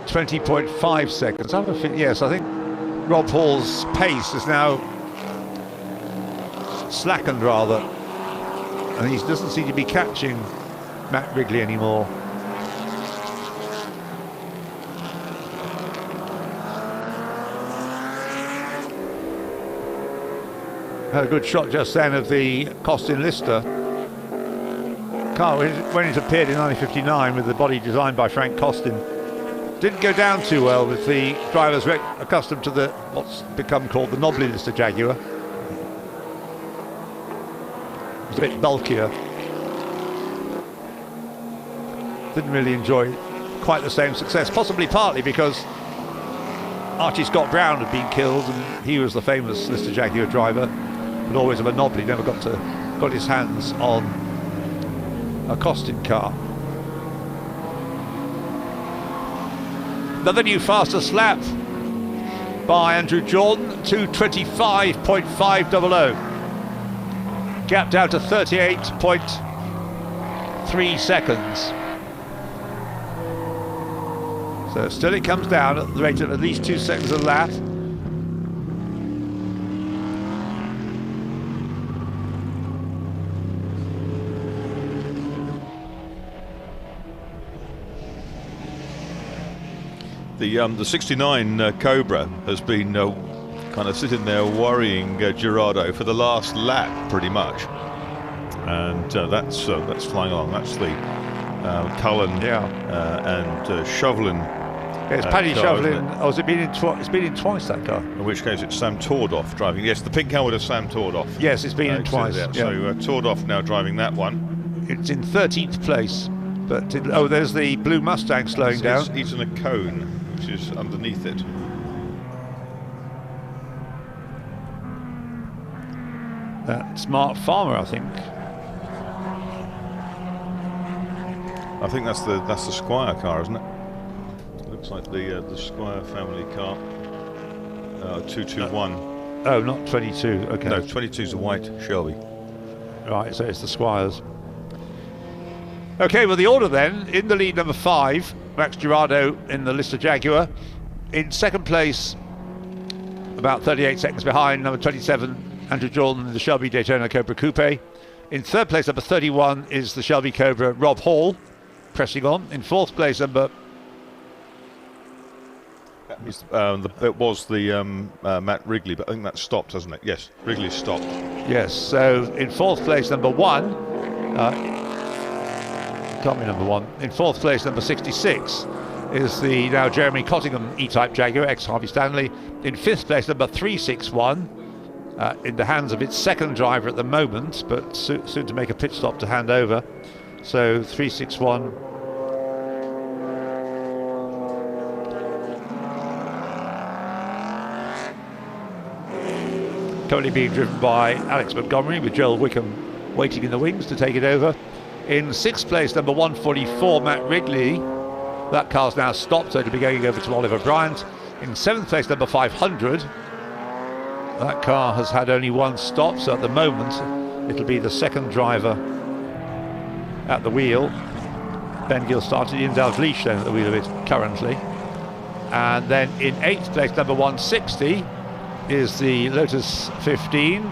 20.5 seconds. Yes, I think Rob Hall's pace is now slackened rather, and he doesn't seem to be catching Matt Wrigley anymore. Had a good shot just then of the Costin Lister car when it appeared in 1959 with the body designed by Frank Costin. Didn't go down too well with the drivers accustomed to the what's become called the knobbly Lister Jaguar. It's a bit bulkier. Didn't really enjoy quite the same success, possibly partly because Archie Scott Brown had been killed and he was the famous Lister Jaguar driver, but always of a knobbly, never got his hands on a Costin car. Another new fastest lap by Andrew Jordan, 2:25.500. Gap down to 38.3 seconds. So still it comes down at the rate of at least 2 seconds a lap. The 69 Cobra has been kind of sitting there worrying Girardo for the last lap, pretty much, and that's flying along. That's the Cullen and Chauvelin. Yeah, it's Paddy Chauvelin. Oh, it's been in twice, that car. In which case it's Sam Tordoff driving. Yes, the pink helmet of Sam Tordoff. Yes, it's been in twice. Yeah. So Tordoff now driving that one. It's in 13th place, but there's the blue Mustang slowing down. It's eaten a cone, which is underneath it. That's Mark Farmer, I think. I think that's the Squire car, isn't it? Looks like the Squire family car. 221. Oh, not 22. Okay. No, 22 is a white Shelby. Right, so it's the Squires. Okay, well, the order then, in the lead, number 5, Max Girardo in the Lister Jaguar. In second place, about 38 seconds behind, number 27, Andrew Jordan in the Shelby Daytona Cobra Coupe. In third place, number 31, is the Shelby Cobra Rob Hall, pressing on. In fourth place, number... it was the Matt Wrigley, but I think that stopped, hasn't it? Yes, Wrigley stopped. Yes, so in fourth place, number 1... can't be number 1. In fourth place, number 66, is the now Jeremy Cottingham E-Type Jaguar, ex-Harvey Stanley. In fifth place, number 361, in the hands of its second driver at the moment, but soon to make a pit stop to hand over. So 361 currently being driven by Alex Montgomery, with Joel Wickham waiting in the wings to take it over. In 6th place, number 144, Matt Wrigley. That car's now stopped, so it'll be going over to Oliver Bryant. In 7th place, number 500. That car has had only one stop, so at the moment it'll be the second driver at the wheel. Ben Gill started in Dalgleish then at the wheel of it currently. And then in 8th place, number 160, is the Lotus 15,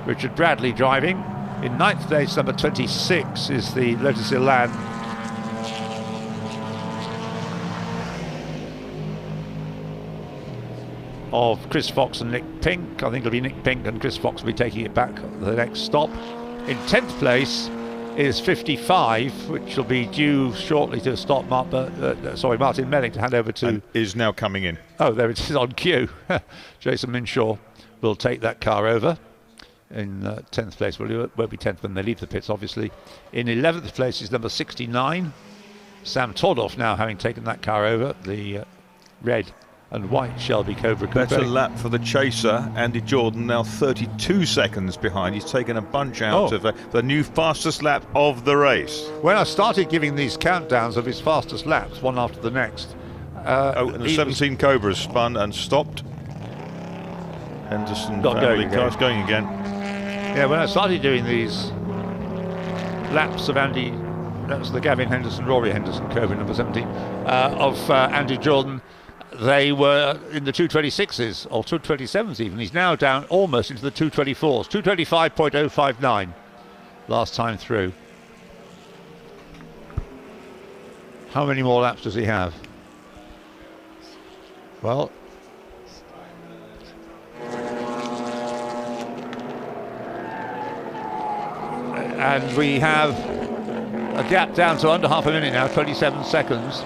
Richard Bradley driving. In 9th place, number 26, is the Lotus Elan of Chris Fox and Nick Pink. I think it'll be Nick Pink and Chris Fox will be taking it back at the next stop. In 10th place is 55, which will be due shortly to stop Martin Melling to hand over to... And is now coming in. Oh, there it is on cue. Jason Minshaw will take that car over in 10th place. Well, it won't be 10th when they leave the pits, obviously. In 11th place is number 69, Sam Tordoff, now having taken that car over, the red and white Shelby Cobra Coupe. Better lap for the chaser, Andy Jordan, now 32 seconds behind. He's taken a bunch out of the new fastest lap of the race. When I started giving these countdowns of his fastest laps, one after the next... and the 17 Cobras spun and stopped. Henderson family cars going again. Yeah, when I started doing these laps of Andy, that's the Gavin Henderson, Rory Henderson Cobra number 17, of Andy Jordan, they were in the 226s or 227s even. He's now down almost into the 224s. 225.059 last time through. How many more laps does he have? Well, and we have a gap down to under half a minute now, 27 seconds.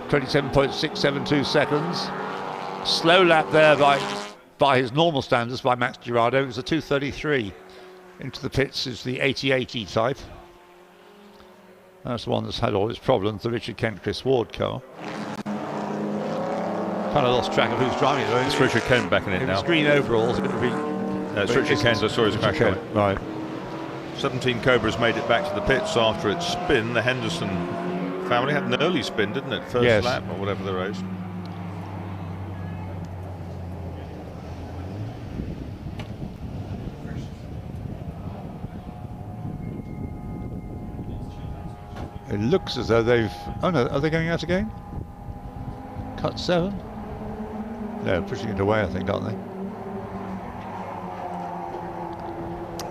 27.672 seconds. Slow lap there by his normal standards by Max Girardo. It was a 2:33. Into the pits is the 8080 type. That's the one that's had all its problems, the Richard Kent Chris Ward car. Kind of lost track of who's driving it. It's Richard Kent back in it now. Green overalls, it would be... it's Richard Kent, I saw his crash on it. Right. 17 Cobras made it back to the pits after its spin. The Henderson family had an early spin, didn't it? First lap or whatever the race. It looks as though they've... Oh no, are they going out again? Cut 7? No, pushing it away, I think, aren't they?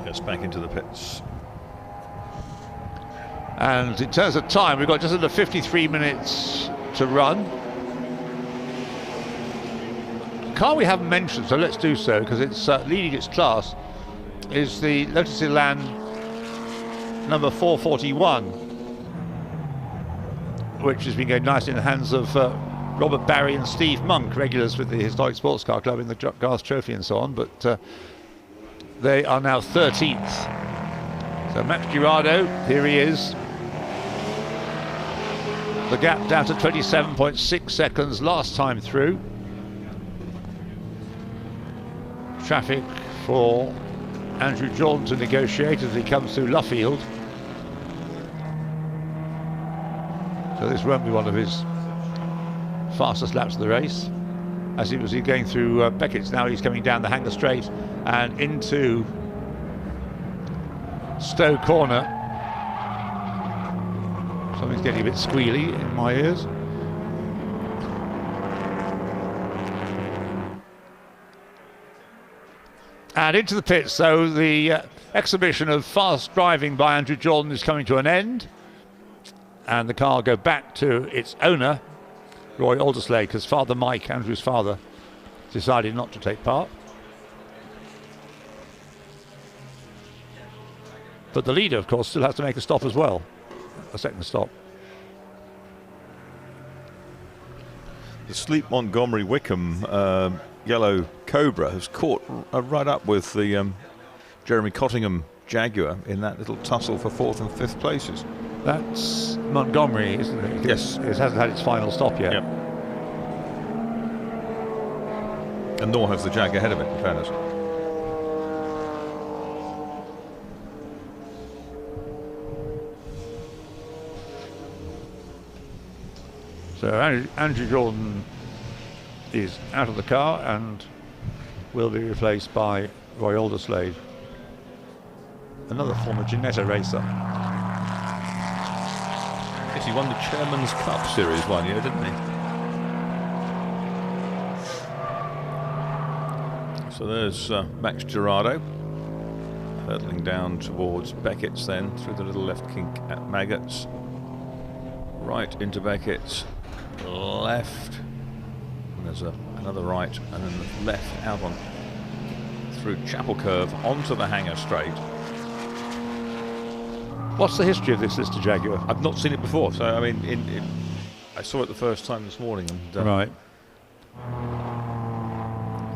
Yes, back into the pits. And in terms of time, we've got just under 53 minutes to run. The car we haven't mentioned, so let's do so, because it's leading its class, is the Lotus Elan number 441, which has been going nicely in the hands of Robert Barry and Steve Monk, regulars with the Historic Sports Car Club in the Gas Trophy and so on, but they are now 13th. So Max Girardo, here he is. The gap down to 27.6 seconds last time through. Traffic for Andrew Jordan to negotiate as he comes through Luffield. So this won't be one of his fastest laps of the race. As he was going through Beckett's, now he's coming down the Hanger Straight and into Stowe Corner. Something's getting a bit squealy in my ears. And into the pits, so the exhibition of fast driving by Andrew Jordan is coming to an end. And the car will go back to its owner, Roy Alderslade, because Father Mike, Andrew's father, decided not to take part. But the leader, of course, still has to make a stop as well. A second stop. The Sleep Montgomery Wickham yellow Cobra has caught right up with the Jeremy Cottingham Jaguar in that little tussle for 4th and 5th places. That's Montgomery, isn't it? Yes. It hasn't had its final stop yet. Yep. And nor has the Jag ahead of it, in fairness. So Andrew Jordan is out of the car and will be replaced by Roy Alderslade, another former Ginetta racer. Yes, he won the Chairman's Cup Series one year, didn't he? So there's Max Girardo hurtling down towards Beckett's, then through the little left kink at Maggots, right into Beckett's, left, and there's another right, and then the left out on through Chapel Curve onto the Hangar Straight. What's the history of this Lister Jaguar? I've not seen it before, so I mean, I saw it the first time this morning, and right.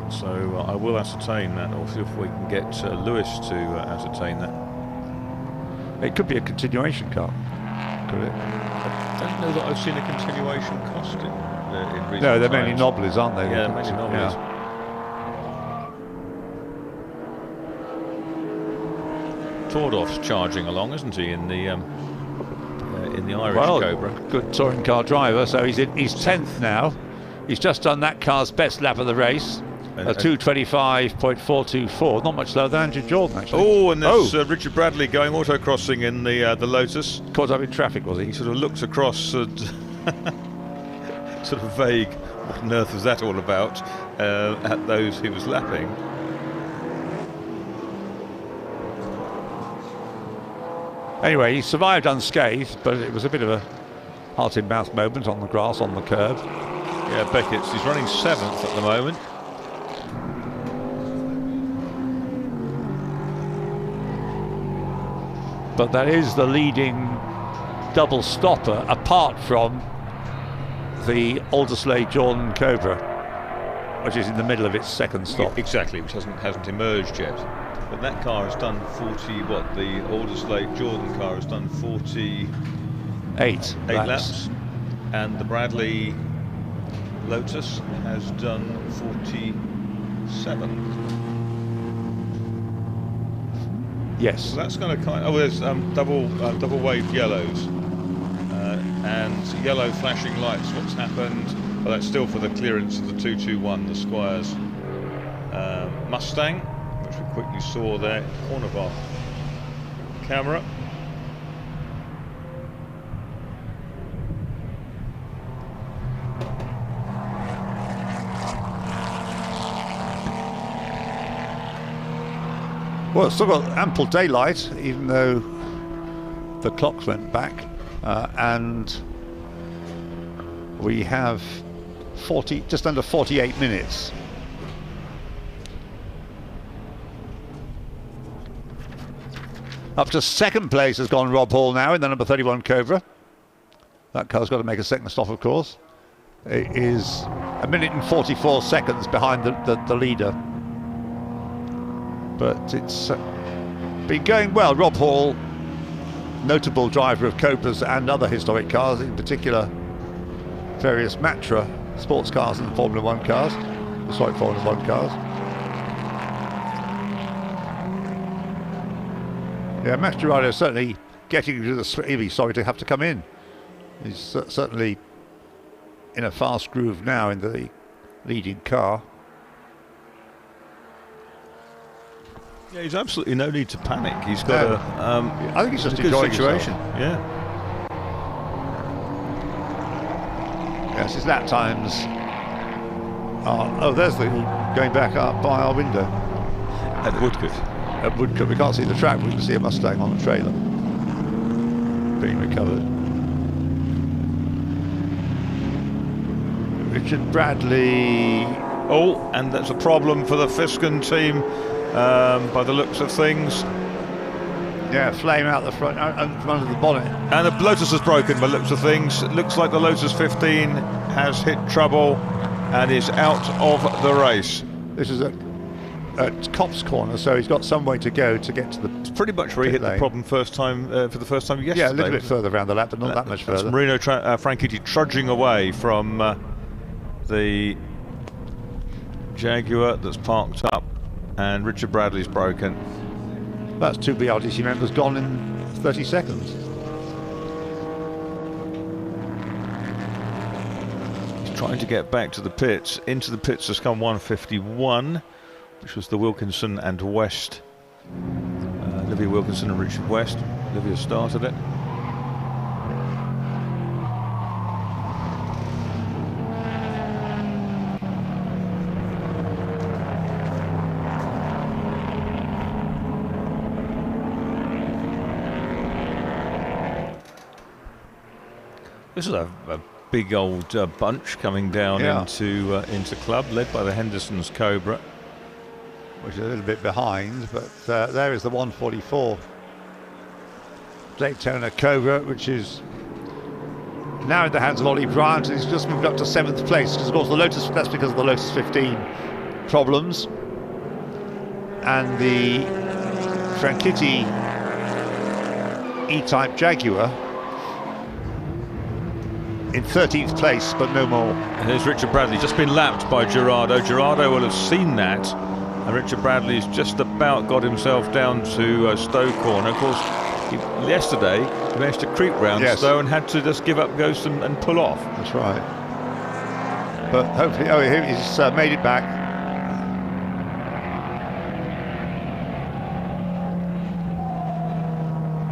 So I will ascertain that, or see if we can get Lewis to ascertain that. It could be a continuation car, could it? I don't know that I've seen a continuation cost in recent No, they're times. mainly Nobblies, aren't they? Yeah, mainly Nobblies. Yeah. Tordoff's charging along, isn't he, in the Irish Well, Cobra? good touring car driver. So he's 10th now. He's just done that car's best lap of the race. A 2:25.424, not much slower than Andrew Jordan, actually. Oh, and there's Richard Bradley going autocrossing in the Lotus. Caught up in traffic, was he? He sort of looks across, and sort of vague. What on earth was that all about? At those he was lapping. Anyway, he survived unscathed, but it was a bit of a heart-in-mouth moment on the grass, on the curb. Yeah, Beckett's, he's running 7th at the moment. But that is the leading double stopper, apart from the Alderslade Jordan Cobra, which is in the middle of its second stop. Exactly, which hasn't emerged yet. But that car has done 40. What, the Alderslade Jordan car has done 48 laps, and the Bradley Lotus has done 47. Yes. So that's going to kind of, there's double wave yellows and yellow flashing lights. What's happened? Well, that's still for the clearance of the 221, the Squires Mustang, which we quickly saw there, corner of our camera. Well, it's still got ample daylight, even though the clocks went back, and we have just under 48 minutes. Up to second place has gone Rob Hall now in the number 31 Cobra. That car's got to make a second stop, of course. It is 1 minute and 44 seconds behind the leader. But it's been going well. Rob Hall, notable driver of Cobras and other historic cars, in particular various Matra sports cars and Formula 1 cars, historic Formula 1 cars. Yeah, Max Girardo is certainly getting to the he'd be sorry to have to come in. He's certainly in a fast groove now in the leading car. Yeah, he's absolutely no need to panic. He's got I think he's just a good enjoying situation. himself. Yeah. Yes, his lap times are, oh, there's the going back up by our window. At Woodcote. At Woodcote. We can't see the track, but we can see a Mustang on the trailer being recovered. Richard Bradley. Oh, and that's a problem for the Fiskin team by the looks of things. Yeah, flame out the front, under the bonnet. And the Lotus is broken by the looks of things. It looks like the Lotus 15 has hit trouble and is out of the race. This is at Copse Corner, so he's got some way to go to get to the. It's pretty much where he hit the problem for the first time yesterday. Yeah, a little bit further around the lap, but not that much further. That's Marino Franchitti trudging away from the Jaguar that's parked up, and Richard Bradley's broken. That's 2 BRDC members gone in 30 seconds. He's trying to get back to the pits. Into the pits has come 151, which was the Wilkinson and West. Olivia Wilkinson and Richard West. Olivia started it. This is a big old bunch coming down into club, led by the Henderson's Cobra. Which is a little bit behind, but there is the 144 Daytona Cobra, which is now in the hands of Ollie Bryant. He's just moved up to 7th place, because of course the Lotus, that's because of the Lotus 15 problems. And the Franchitti E-Type Jaguar in 13th place, but no more. And here's Richard Bradley, just been lapped by Gerardo. Gerardo will have seen that, and Richard Bradley's just about got himself down to Stowe Corner. Of course, yesterday he managed to creep round Stowe and had to just give up ghost and pull off. That's right. But hopefully, he's made it back.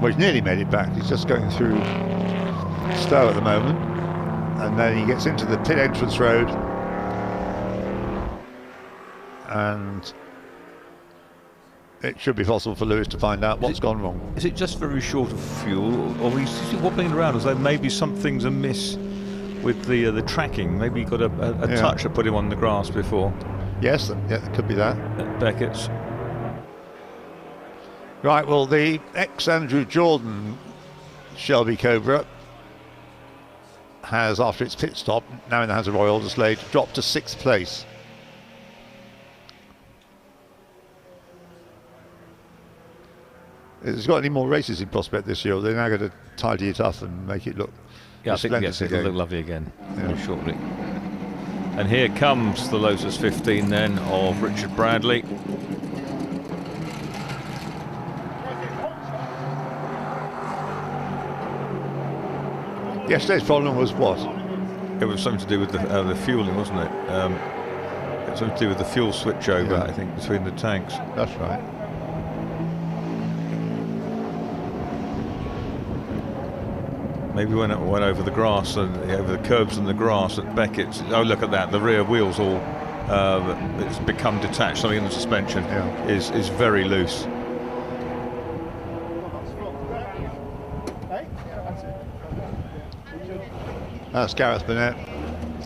Well, he's nearly made it back. He's just going through Stowe at the moment, and then he gets into the pit entrance road, and it should be possible for Lewis to find out what's gone wrong. Is it just very short of fuel, or is he wobbling around as though maybe something's amiss with the tracking? Maybe he got a touch that put him on the grass before. Yes, it could be that. At Beckett's. Right, well, the ex-Andrew Jordan Shelby Cobra has, after its pit stop, now in the hands of Roy Alderslade, dropped to 6th place. It's got any more races in prospect this year? They're now going to tidy it up and make it look I think it'll look lovely again very shortly. And here comes the Lotus 15 then of Richard Bradley. Yesterday's problem was what? It was something to do with the fueling, wasn't it? It was something to do with the fuel switchover, I think, between the tanks. That's right. Maybe when it went over the grass and over the curbs and the grass at Beckett's. Oh, look at that! The rear wheels all it's become detached. Something in the suspension is very loose. That's Gareth Burnett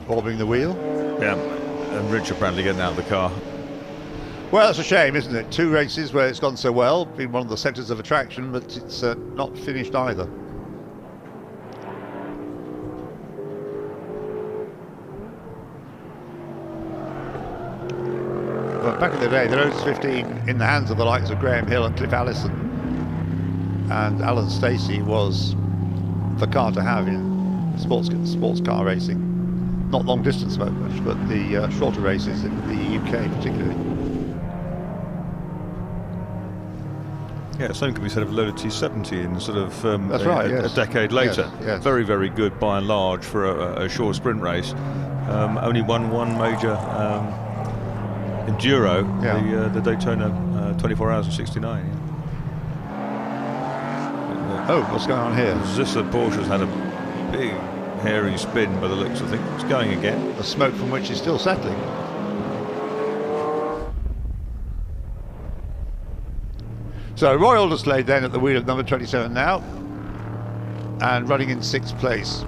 orbiting the wheel. Yeah, and Richard Bradley getting out of the car. Well, that's a shame, isn't it? 2 races where it's gone so well, been one of the centres of attraction, but it's not finished either. But back in the day, the Lotus 15 in the hands of the likes of Graham Hill and Cliff Allison and Alan Stacey was the car to have in sports car racing. Not long distance much, but the shorter races in the UK particularly. Yeah, something could be said of Lotus T70 in sort of That's right, a decade later. Yes. Very, very good by and large for a short sprint race. Only won one major enduro, the Daytona 24 hours and 69. Oh, what's going on here? Zissa Porsche's had a big hairy spin by the looks of things. It's going again. The smoke from which is still settling. So Roy Alderslade then at the wheel of number 27 now, and running in 6th place.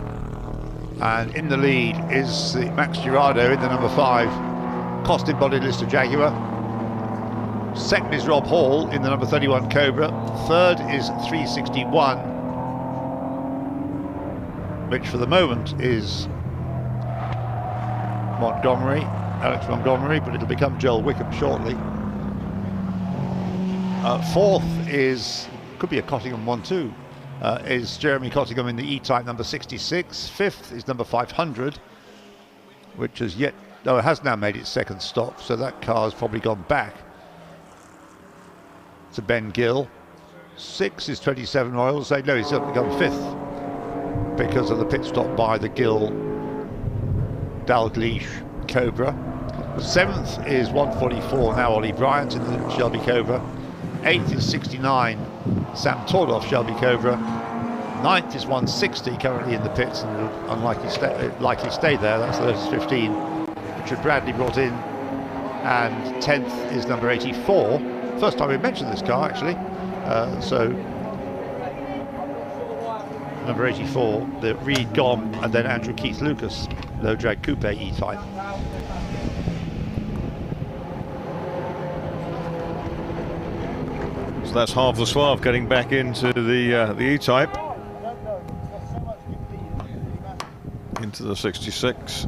And in the lead is the Max Girardo in the number 5 costed body Lister Jaguar. 2nd is Rob Hall in the number 31 Cobra. 3rd is 361, which for the moment is Alex Montgomery, but it'll become Joel Wickham shortly. 4th is, could be a Cottingham one too, is Jeremy Cottingham in the E-Type number 66. 5th is number 500, which has yet No, it has now made its second stop, so that car has probably gone back to Ben Gill. 6 is 27 Royal. Say no, he's certainly gone 5th because of the pit stop by the Gill Dalgleish Cobra. 7th is 144 now, Ollie Bryant in the Shelby Cobra. 8th is 69 Sam Tordoff Shelby Cobra. 9th is 160 currently in the pits and will likely stay there. That's the latest 15 Richard Bradley brought in. And 10th is number 84. First time we mentioned this car actually. So number 84, the Reed Gom, and then Andrew Keith Lucas, low drag coupe E-Type. So that's half the Suave getting back into the E-Type. Into the 66.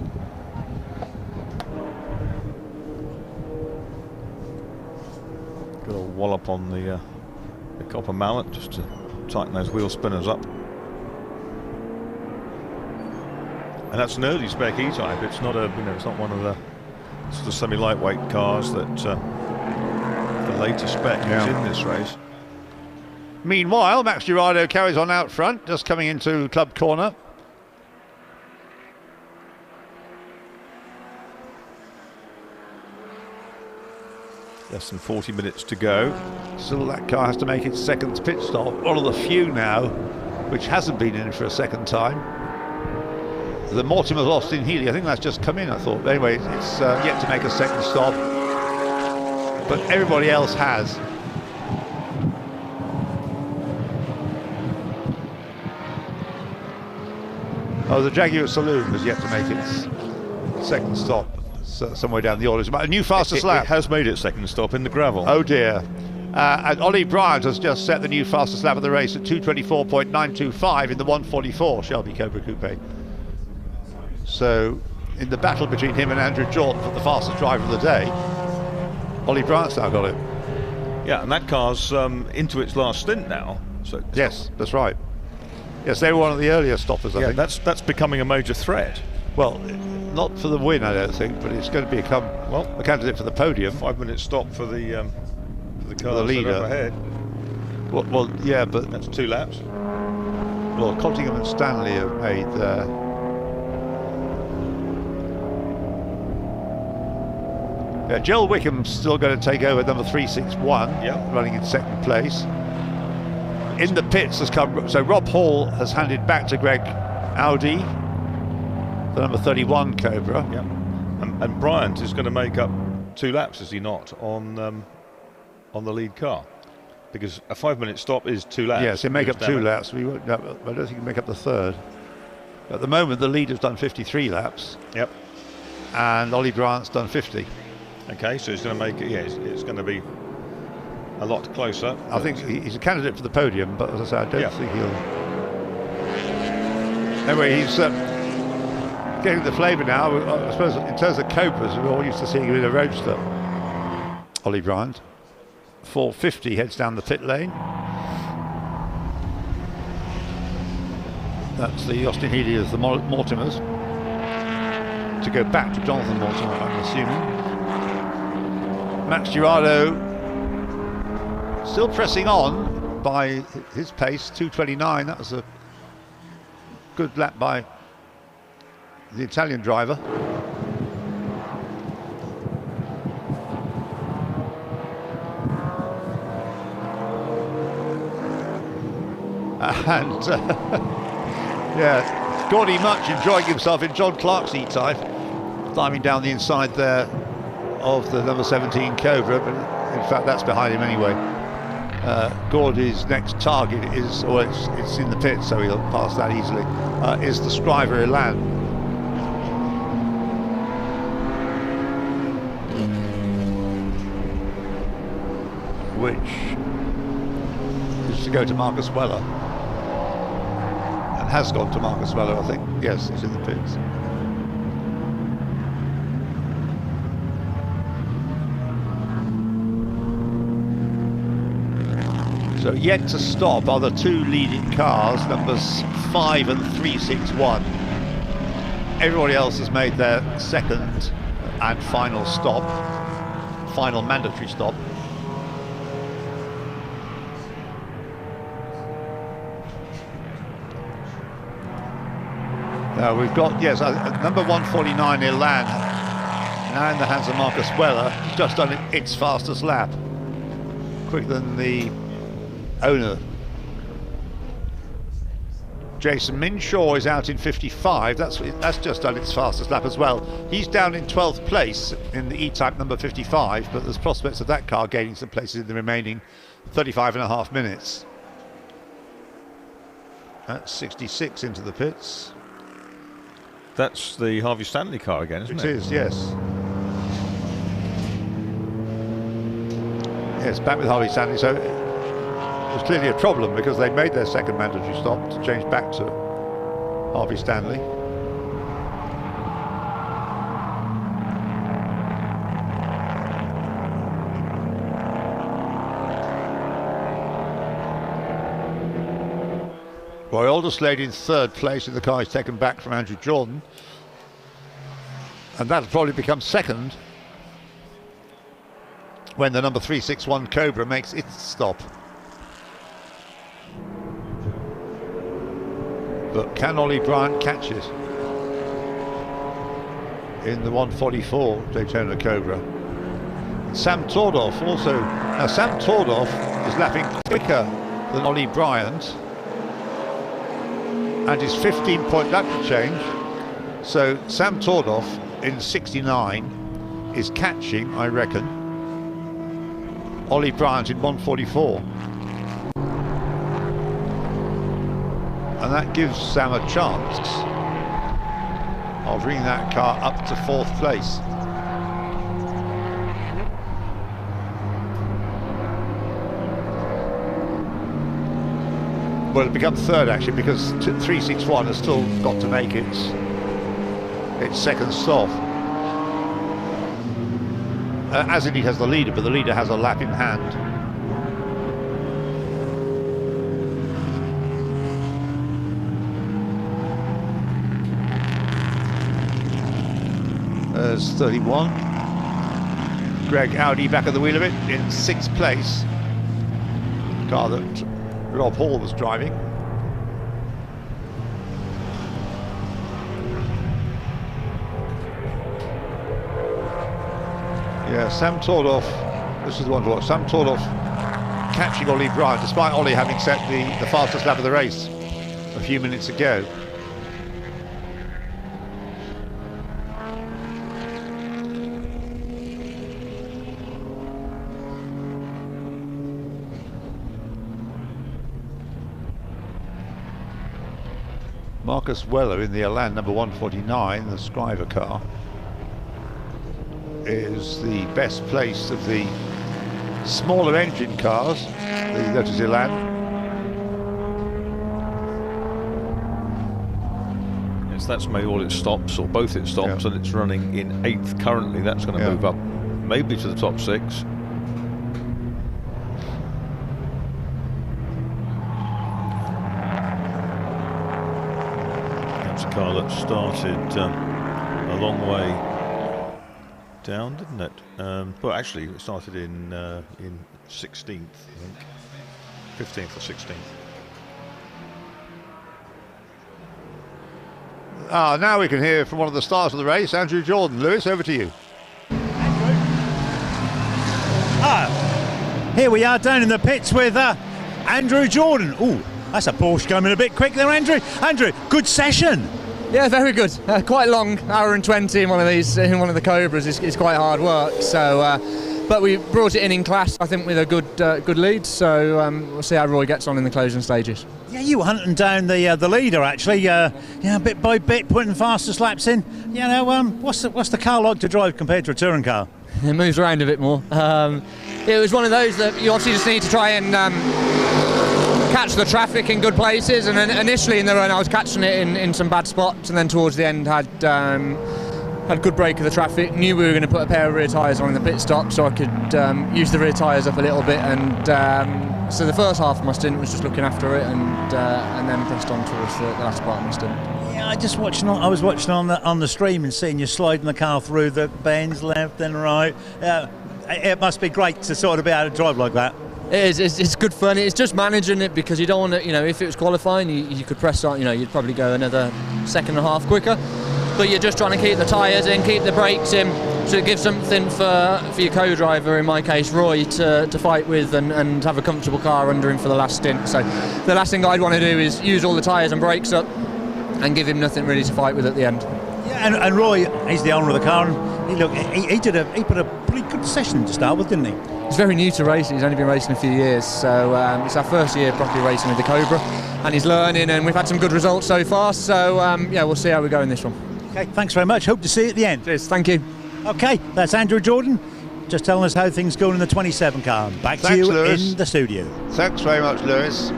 Got a wallop on the copper mallet just to tighten those wheel spinners up. And that's an early spec E-Type. It's not a, it's not one of the sort of semi-lightweight cars that the later spec is in this race. Meanwhile, Max Girardo carries on out front, just coming into club corner. Less than 40 minutes to go. Still, that car has to make its second pit stop. One of the few now which hasn't been in for a second time. The Mortimer's Austin Healey, I think that's just come in, I thought. Anyway, it's yet to make a second stop. But everybody else has. Oh, the Jaguar Saloon has yet to make its second stop. Somewhere down the order. It's about a new fastest lap. It has made its second stop in the gravel. Oh dear. And Ollie Bryant has just set the new fastest lap of the race at 2:24.925 in the 144 Shelby Cobra Coupe. So in the battle between him and Andrew Jordan for the fastest driver of the day, Ollie Bryant's now got it. Yeah, and that car's into its last stint now. So yes, that's right. Yes, they were one of the earlier stoppers, I think. That's becoming a major threat. Well, not for the win, I don't think, but it's going to become a candidate for the podium. 5-minute stop for the car the leader ahead. Well, yeah, but that's 2 laps. Well, Cottingham and Stanley have made their. Yeah, Joel Wickham's still going to take over number 361, running in second place. In the pits has come, so Rob Hall has handed back to Greg Audi the number 31 Cobra. Yep. And Bryant is going to make up 2 laps, is he not, on the lead car? Because a 5-minute stop is 2 laps. Yes, he'll make up 2 laps. We won't, I don't think he'll make up the third. At the moment, the leader's done 53 laps. Yep. And Ollie Bryant's done 50. Okay, so he's going to make it. Yeah, it's going to be a lot closer. I think he's a candidate for the podium, but as I say, I don't think he'll. Anyway, he's getting the flavour now. I suppose in terms of Cobras, we're all used to seeing him in a roadster. Ollie Bryant. 450 heads down the pit lane. That's the Austin Healey of the Mortimers. To go back to Jonathan Mortimer, I'm assuming. Max Girardo still pressing on by his pace, 2:29. That was a good lap by the Italian driver. And yeah, Gordy Much enjoying himself in John Clark's E-Type, climbing down the inside there of the number 17 Cobra, but in fact that's behind him anyway. Gordy's next target is, or it's in the pit, so he'll pass that easily, is the Scriver Elan. Which is to go to Marcus Weller. And has gone to Marcus Weller, I think. Yes, it's in the pits. So yet to stop are the 2 leading cars, numbers 5 and 361. Everybody else has made their second and final stop, final mandatory stop. We've got, yes, number 149 Elan, now in the hands of Marcus Weller, just done its fastest lap, quicker than the owner. Jason Minshaw is out in 55, that's just done its fastest lap as well. He's down in 12th place in the E-Type number 55, but there's prospects of that car gaining some places in the remaining 35.5 minutes. That's 66 into the pits. That's the Harvey Stanley car again, isn't it? It is, yes. Yes, back with Harvey Stanley. So it was clearly a problem because they made their second mandatory stop to change back to Harvey Stanley. Roy Alderslade in third place in the car he's taken back from Andrew Jordan, and that'll probably become second when the number 361 Cobra makes its stop. But can Ollie Bryant catch it in the 144 Daytona Cobra? Sam Tordoff also. Now Sam Tordoff is lapping quicker than Ollie Bryant, and his 15-point lap change. So Sam Tordoff in 69 is catching, I reckon, Ollie Bryant in 144. And that gives Sam a chance of bringing that car up to 4th place. Well, it becomes third actually, because 361 has still got to make its second stop. As indeed has the leader, but the leader has a lap in hand. There's 31. Greg Audi back at the wheel of it in 6th place. Car that Rob Hall was driving. Yeah, Sam Tordoff, this is the one to watch. Sam Tordoff catching Ollie Bryant, despite Ollie having set the fastest lap of the race a few minutes ago. Marcus Weller in the Elan number 149, the Scriver car, is the best placed of the smaller engine cars, the Lotus Elan. Yes, that's made all its stops, or both its stops, and it's running in 8th currently. That's going to move up maybe to the top 6. Car that started a long way down, didn't it? Well, actually, it started in 16th, I think, 15th or 16th. Now we can hear from one of the stars of the race, Andrew Jordan. Lewis, over to you. Here we are down in the pits with Andrew Jordan. Ooh, that's a Porsche coming a bit quick there, Andrew. Andrew, good session. Yeah, very good. Quite long, hour and 20 in one of these, in one of the Cobras is quite hard work. So, but we brought it in class, I think, with a good lead. So we'll see how Roy gets on in the closing stages. Yeah, you were hunting down the leader actually. Bit by bit, putting the fastest laps in. You know, what's the car like to drive compared to a touring car? It moves around a bit more. It was one of those that you obviously just need to try and catch the traffic in good places, and then initially in the run I was catching it in some bad spots, and then towards the end had good break of the traffic. Knew we were going to put a pair of rear tyres on in the pit stop so I could use the rear tyres up a little bit, and so the first half of my stint was just looking after it, and then pressed on towards the last part of my stint. Yeah, I was watching on the stream and seeing you sliding the car through the bends left and right. It must be great to sort of be able to drive like that. It is. It's good fun. It's just managing it because you don't want to. You know, if it was qualifying, you could press on. You know, you'd probably go another second and a half quicker. But you're just trying to keep the tyres in, keep the brakes in, so it gives something for your co-driver, in my case Roy, to fight with and have a comfortable car under him for the last stint. So the last thing I'd want to do is use all the tyres and brakes up and give him nothing really to fight with at the end. Yeah, and Roy, he's the owner of the car, and he put a pretty good session to start with, didn't he? He's very new to racing. He's only been racing a few years, so it's our first year properly racing with the Cobra, and he's learning, and we've had some good results so far. So yeah, we'll see how we go in this one. Okay, thanks very much. Hope to see you at the end. Cheers. Thank you. Okay, that's Andrew Jordan, just telling us how things go in the 27 car. Back to you, Lewis, in the studio. Thanks very much, Lewis.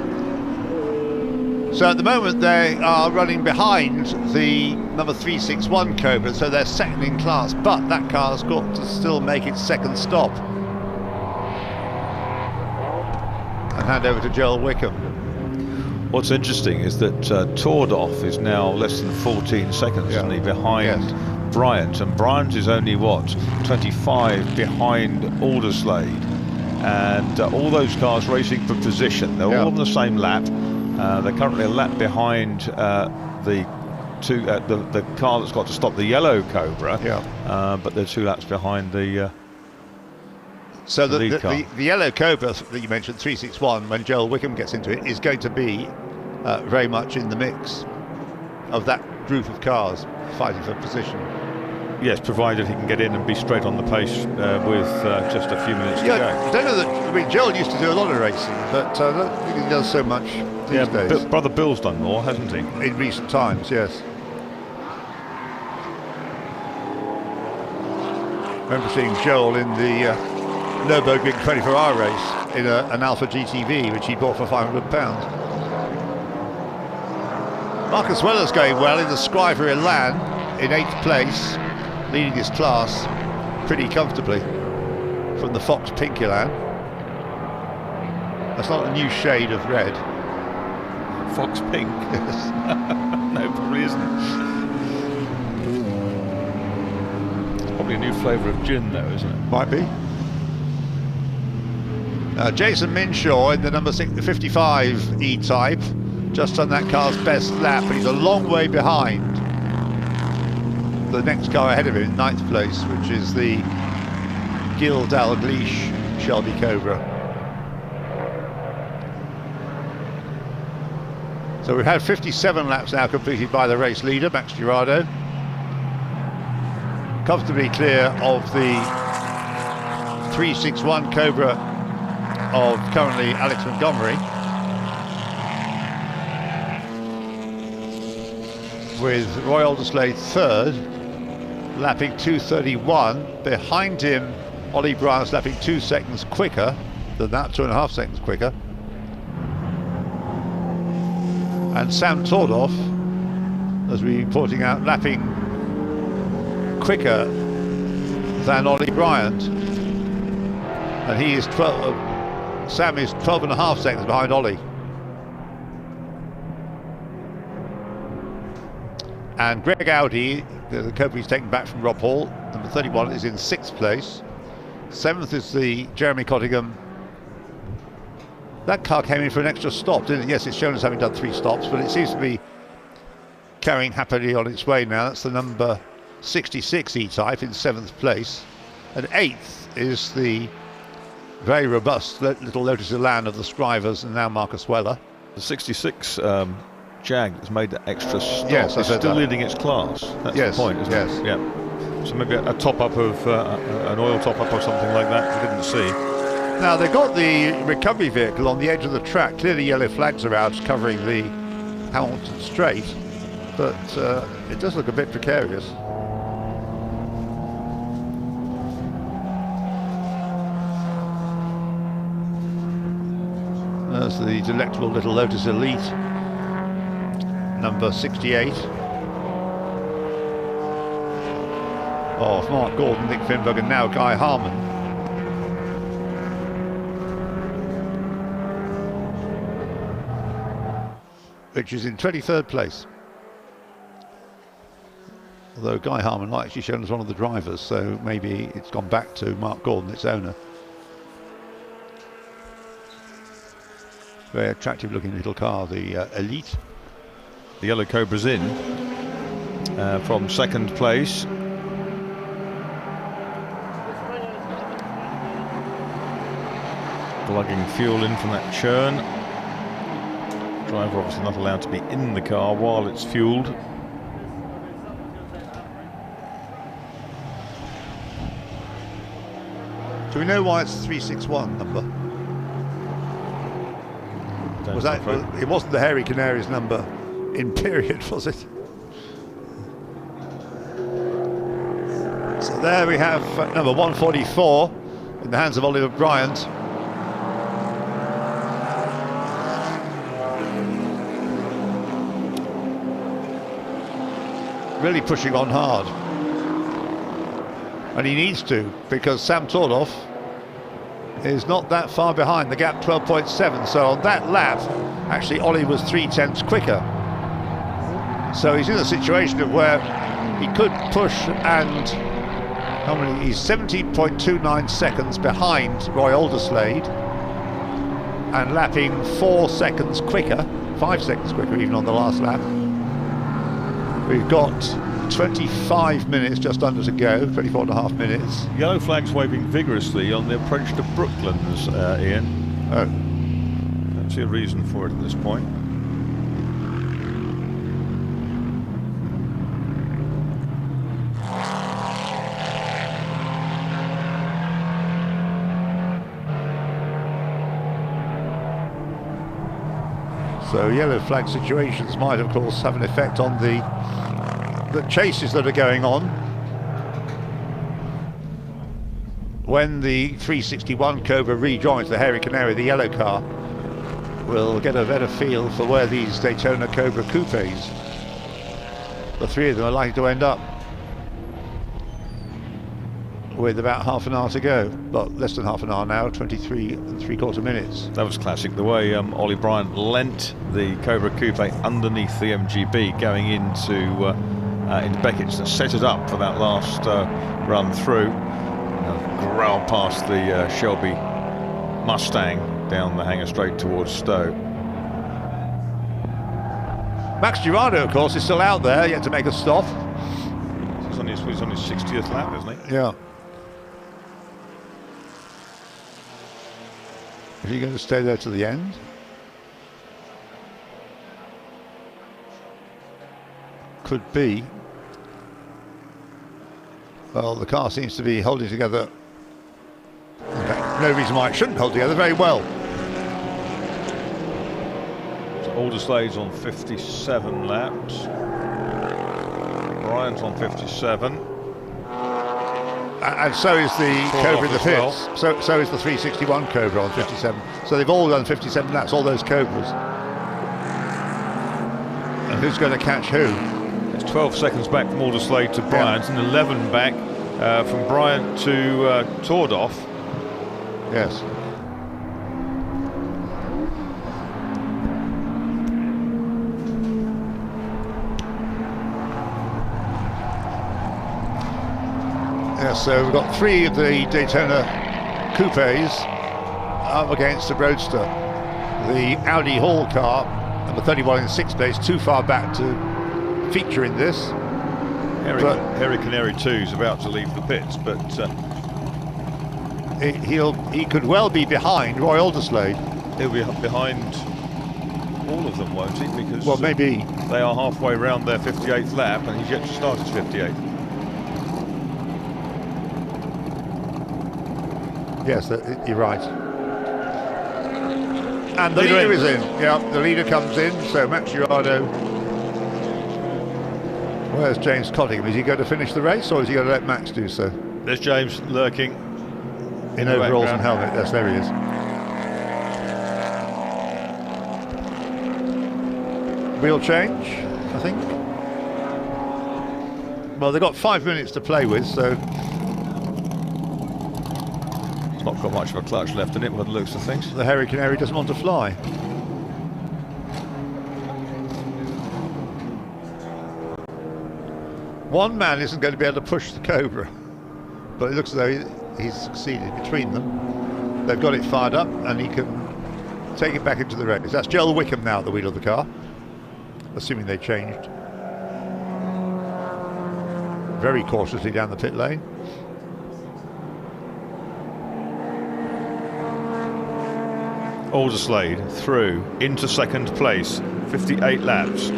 So at the moment they are running behind the number 361 Cobra, so they're second in class, but that car's got to still make its second stop. And hand over to Joel Wickham. What's interesting is that Tordoff is now less than 14 seconds, isn't he, behind Bryant, and Bryant is only, what, 25 behind Alderslade, and all those cars racing for position. They're all on the same lap. They're currently a lap behind the car that's got to stop the yellow Cobra, but they're 2 laps behind the so the lead car. The yellow Cobra that you mentioned, 361, when Joel Wickham gets into it, is going to be very much in the mix of that group of cars fighting for position. Yes, provided he can get in and be straight on the pace with just a few minutes to go. I don't know that. I mean, Joel used to do a lot of racing, but I don't think he does so much these days. Brother Bill's done more, hasn't he? In recent times, yes. I remember seeing Joel in the Nürburgring 24-hour race in an Alfa GTV, which he bought for £500. Marcus Weller's going well in the Scriver Elan in 8th place, leading his class pretty comfortably from the Fox Pink Elan. That's not a new shade of red. Fox Pink? Yes. No, probably isn't. Probably a new flavour of gin though, isn't it? Might be. Jason Minshaw in the number 55 E-Type, just on that car's best lap, but he's a long way behind the next car ahead of him in 9th place, which is the Gil Dalglish Shelby Cobra. So we've had 57 laps now completed by the race leader, Max Girardo. Comfortably clear of the 361 Cobra of currently Alex Montgomery, with Roy Alderslade third, lapping 2:31. Behind him, Ollie Bryant's lapping 2 seconds quicker than that, 2.5 seconds quicker. And Sam Tordoff, as we've been pointing out, lapping quicker than Ollie Bryant. And he is Sam is 12.5 seconds behind Ollie. And Greg Audi, the Cobra he's taken back from Rob Hall, number 31, is in 6th place. 7th is the Jeremy Cottingham. That car came in for an extra stop, didn't it? Yes, it's shown as having done 3 stops, but it seems to be carrying happily on its way now. That's the number 66 E-Type in 7th place. And 8th is the very robust little Lotus Elan of the Scrivers and now Marcus Weller. The 66 Jag that's made that extra stop, yes, is still leading its class. That's the point, isn't it? Yeah. So maybe a top-up of an oil top-up or something like that we didn't see. Now they've got the recovery vehicle on the edge of the track. Clearly yellow flags are out covering the Hamilton Straight, but it does look a bit precarious. There's the delectable little Lotus Elite, number 68. Of Mark Gordon, Nick Finberg, and now Guy Harmon. Which is in 23rd place. Although Guy Harmon not actually shown as one of the drivers, so maybe it's gone back to Mark Gordon, its owner. Very attractive looking little car, the Elite. The Yellow Cobra's in from second place. Plugging fuel in from that churn. Driver obviously not allowed to be in the car while it's fueled. Do we know why it's the 361 number? Was that, it wasn't the Hairy Canaries number in period, was it? So there we have number 144 in the hands of Oliver Bryant. Really pushing on hard. And he needs to, because Sam Tordoff is not that far behind, the gap 12.7, so on that lap actually Ollie was 0.3 quicker, so he's in a situation of where he could push, and how many, he's 70.29 seconds behind Roy Alderslade and lapping 4 seconds quicker, 5 seconds quicker even on the last lap. We've got 25 minutes just under to go, 24.5 minutes. Yellow flags waving vigorously on the approach to Brooklands, Ian. Oh. Don't see a reason for it at this point. So yellow flag situations might of course have an effect on the chases that are going on. When the 361 Cobra rejoins the Hairy Canary, the yellow car, we'll get a better feel for where these Daytona Cobra coupes, the three of them, are likely to end up, with about half an hour to go, but less than half an hour now, 23 3/4 minutes. That was classic, the way Ollie Bryant lent the Cobra Coupe underneath the MGB going into Beckett's and set it up for that last run through. Growled past the Shelby Mustang down the hangar straight towards Stowe. Max Girardo, of course, is still out there, yet to make a stop. He's on his 60th lap, isn't he? Yeah. Is he going to stay there to the end? Could be. Well, the car seems to be holding together. In fact, no reason why it shouldn't hold together very well. So Alderslade's on 57 laps. Bryant's on 57. And so is the Cobra in the pits. So is the 361 Cobra on 57. So they've all done 57 laps, all those Cobras. And who's going to catch who? It's 12 seconds back from Alderslade to Bryant, and 11 back from Bryant to Tordoff. Yes. Yes, so we've got three of the Daytona coupes up against the Roadster. The Audi Hall car, number 31 in 6th place, too far back to feature in this. Hairy Canary 2 is about to leave the pits, but he could well be behind Roy Alderslade. He'll be behind all of them, won't he? Because well, maybe they are halfway round their 58th lap, and he's yet to start his 58th. Yes, you're right. And the leader is in. Yeah, the leader comes in. So Max Girardo. Where's James Cottingham? Is he going to finish the race, or is he going to let Max do so? There's James lurking in overalls and helmet. Yes, there he is. Wheel change, I think. Well, they've got 5 minutes to play with, so it's not got much of a clutch left in it by the looks of things. The Hairy Canary doesn't want to fly. One man isn't going to be able to push the Cobra, but it looks as though he's succeeded between them. They've got it fired up and he can take it back into the race. That's Joel Wickham now at the wheel of the car, assuming they changed. Very cautiously down the pit lane. Alderslade through into second place, 58 laps.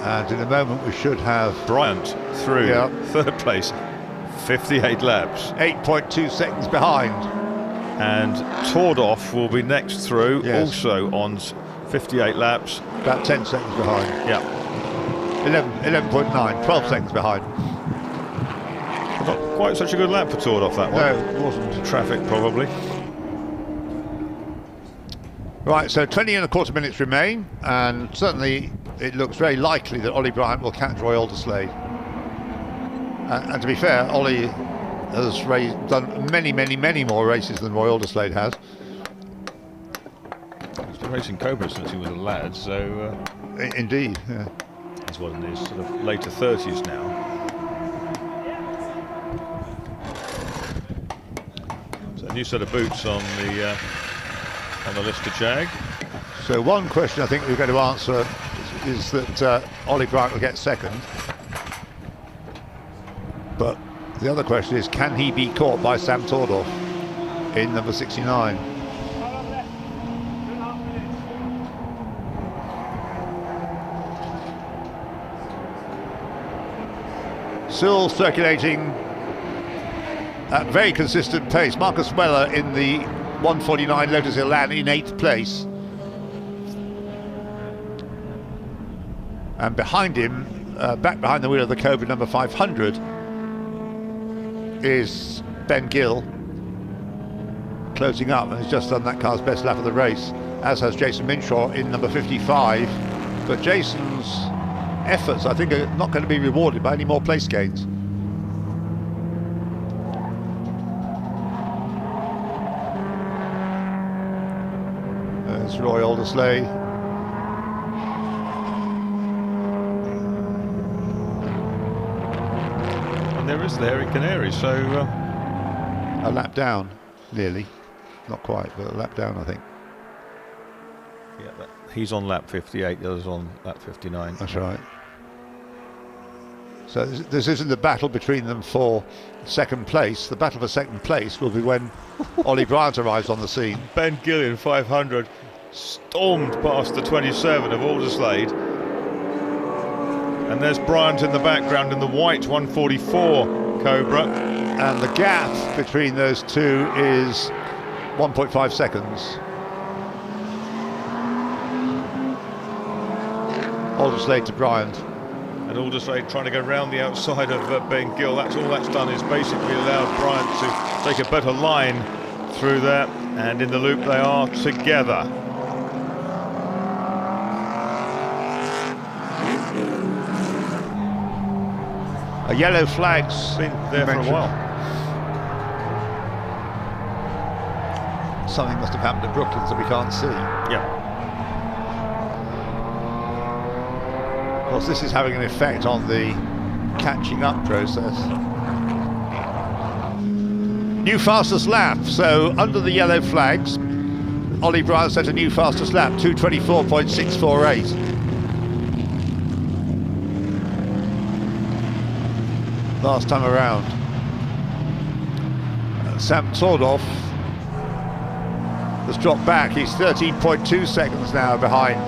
And in a moment we should have Bryant through third place, 58 laps. 8.2 seconds behind. And Tordoff will be next through, also on 58 laps. About 10 seconds behind. Yeah. 11.9, 12 seconds behind. Not quite such a good lap for Tordoff, that one. No, it wasn't. Traffic, probably. Right, so 20 and a quarter minutes remain, and certainly it looks very likely that Ollie Bryant will catch Roy Alderslade. And to be fair, Ollie has done many more races than Roy Alderslade has. He's been racing Cobra since he was a lad, so... Indeed, yeah. He's one in his sort of later 30s now. So a new set of boots on the Lister Jag. So one question I think we're going to answer is that Ollie Bryant will get second. But the other question is, can he be caught by Sam Tordoff in number 69? Still circulating at very consistent pace. Marcus Weller in the 149 Lotus Elan in 8th place. And behind him, back behind the wheel of the Cobra, number 500, is Ben Gill, closing up, and has just done that car's best lap of the race, as has Jason Minshaw in number 55. But Jason's efforts, I think, are not going to be rewarded by any more place gains. There's Roy Alderslade. And there is the Harry Canary, so... a lap down, nearly. Not quite, but a lap down, I think. Yeah, he's on lap 58, the other's on lap 59. That's right. So this isn't the battle between them for second place. The battle for second place will be when Ollie Bryant arrives on the scene. Ben Gillian, 500, stormed past the 27 of Alderslade. And there's Bryant in the background in the white 144 Cobra. And the gap between those two is 1.5 seconds. Alderslade to Bryant. And Alderslade trying to go round the outside of Ben Gill. That's all that's done, is basically allowed Bryant to take a better line through there. And in the loop they are together. A yellow flag's been there for a while. Something must have happened at Brooklands that we can't see. Yeah. Of course, this is having an effect on the catching up process. New fastest lap, so under the yellow flags, Ollie Bryant set a new fastest lap, 2:24.648. Last time around. Sam Tordoff has dropped back. He's 13.2 seconds now behind.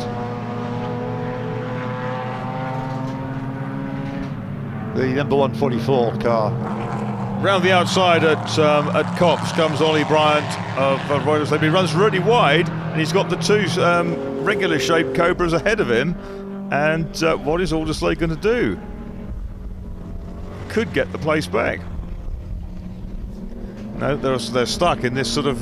The number 144 car. Round the outside at Cops comes Ollie Bryant of Royal Slade. He runs really wide, and he's got the two regular shaped Cobras ahead of him. And what is Alderslade going to do? Could get the place back. No, they're stuck in this sort of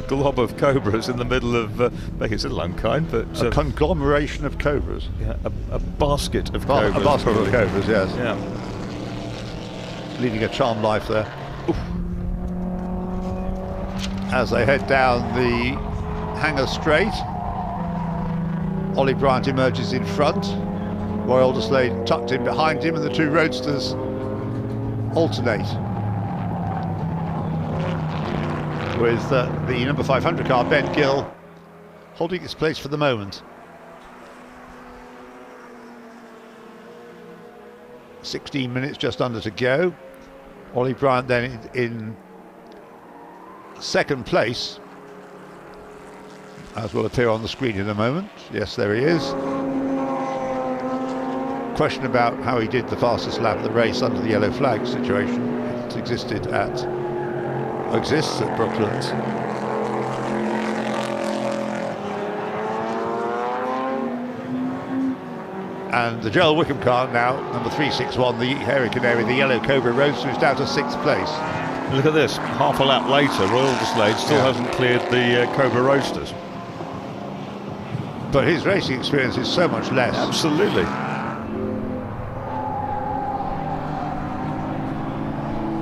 glob of Cobras in the middle of, it's a long kind, but... a conglomeration of Cobras. Yeah, a basket of Cobras. A basket probably. of Cobras, yes. Yeah. Leading a charmed life there. Oof. As they head down the Hangar Straight, Ollie Bryant emerges in front. Roy Alderslade tucked in behind him, and the two roadsters alternate. With the number 500 car, Ben Gill, holding its place for the moment. 16 minutes just under to go. Ollie Bryant then in second place, as will appear on the screen in a moment. Yes, there he is. Question about how he did the fastest lap of the race under the yellow flag situation. It exists at Brooklands. And the Joel Wickham car now, number 361, the Hairy Canary, the Yellow Cobra Roadster, is down to 6th place. Look at this, half a lap later, Roy Alderslade still hasn't cleared the Cobra Roadsters. But his racing experience is so much less. Absolutely.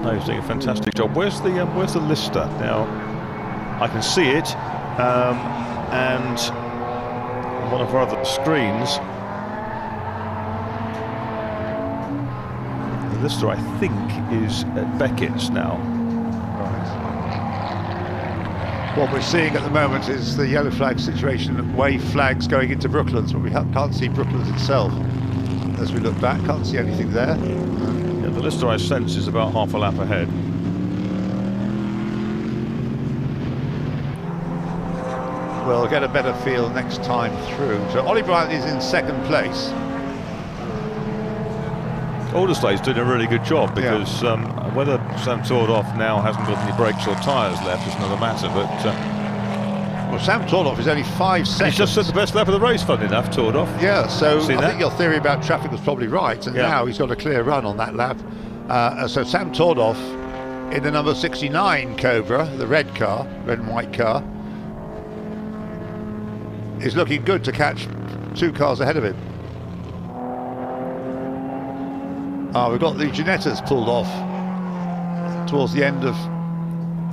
No, he's doing a fantastic job. Where's the Lister now? I can see it, and on one of our other screens, the Lister I think is at Beckett's now. What we're seeing at the moment is the yellow flag situation, wave flags going into Brooklands, but we can't see Brooklands itself. As we look back, can't see anything there. Yeah, the Lister I sense is about half a lap ahead. We'll get a better feel next time through. So Ollie Bryant is in second place. Alderslade's doing a really good job, because whether Sam Tordoff now hasn't got any brakes or tyres left is another matter, but well, Sam Tordoff is only 5 seconds. He's just said the best lap of the race, funny enough, Tordoff. Yeah, so I think your theory about traffic was probably right, and now he's got a clear run on that lap. So Sam Tordoff in the number 69 Cobra, the red car, red and white car, is looking good to catch 2 cars ahead of him. We've got the Ginettas pulled off towards the end of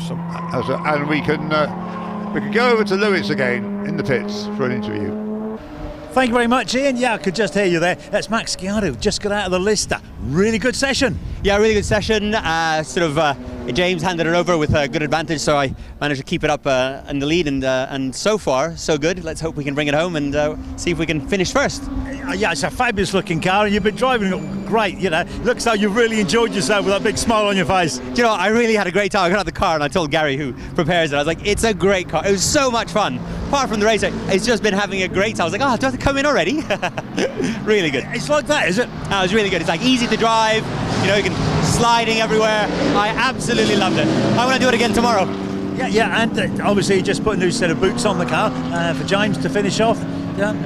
some, and we can go over to Lewis again in the pits for an interview. Thank you very much, Ian. Yeah, I could just hear you there. That's Max Sciardo, just got out of the Lister. Really good session. Yeah, really good session. James handed it over with a good advantage, so I managed to keep it up in the lead, and so far, so good. Let's hope we can bring it home and see if we can finish first. Yeah, it's a fabulous looking car, and you've been driving it great, you know. Looks like you've really enjoyed yourself with that big smile on your face. Do you know, I really had a great time. I got out of the car and I told Gary, who prepares it, I was like, it's a great car. It was so much fun. Apart from the race, it's just been having a great time. I was like, oh, do I have to come in already? Really good. It's like that, is it? It was really good. It's like easy to drive, you know, you can sliding everywhere. I absolutely loved it. I want to do it again tomorrow. Yeah, and obviously you just put a new set of boots on the car for James to finish off.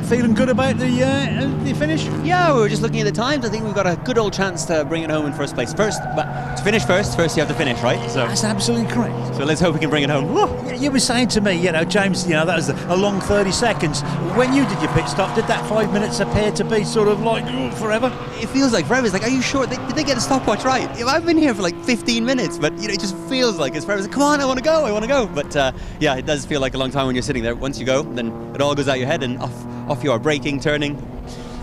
Feeling good about the finish? Yeah, we were just looking at the times. I think we've got a good old chance to bring it home in first place. But to finish first you have to finish, right? So that's absolutely correct. So let's hope we can bring it home. Yeah, you were saying to me, you know, James, you know, that was a long 30 seconds. When you did your pit stop, did that 5 minutes appear to be sort of like forever? It feels like forever. It's like, are you sure? Did they get a stopwatch right? I've been here for like 15 minutes, but you know, it just feels like it's forever. It's like, come on, I want to go. But yeah, it does feel like a long time when you're sitting there. Once you go, then it all goes out your head and off you are, braking, turning.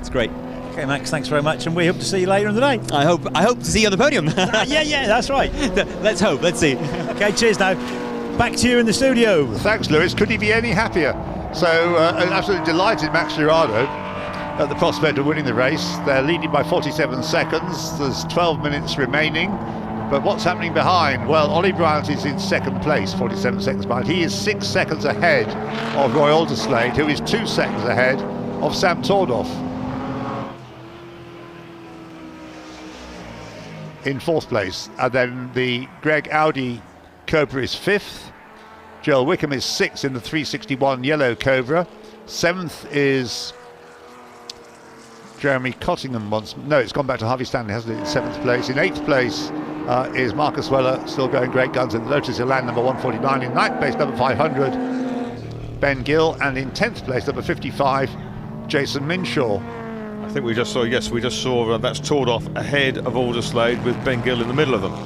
It's great. Okay, Max, thanks very much, and we hope to see you later in the day. I hope to see you on the podium. yeah, that's right. Let's hope. Let's see. Okay, cheers now. Back to you in the studio. Thanks, Lewis. Could he be any happier? So, absolutely delighted, Max Sciardo, at the prospect of winning the race. They're leading by 47 seconds. There's 12 minutes remaining. But what's happening behind? Well, Ollie Bryant is in second place, 47 seconds behind. He is 6 seconds ahead of Roy Alderslade, who is 2 seconds ahead of Sam Tordoff. In 4th place. And then the Greg Audi Cobra is 5th. Joel Wickham is 6th in the 361 yellow Cobra. 7th is Jeremy Cottingham. It's gone back to Harvey Stanley, hasn't it, in 7th place. In 8th place is Marcus Weller, still going great guns in the Lotus Elan, number 149. In 9th place, number 500, Ben Gill. And in 10th place, number 55, Jason Minshaw. I think we just saw that's Tordoff ahead of Alderslade with Ben Gill in the middle of them.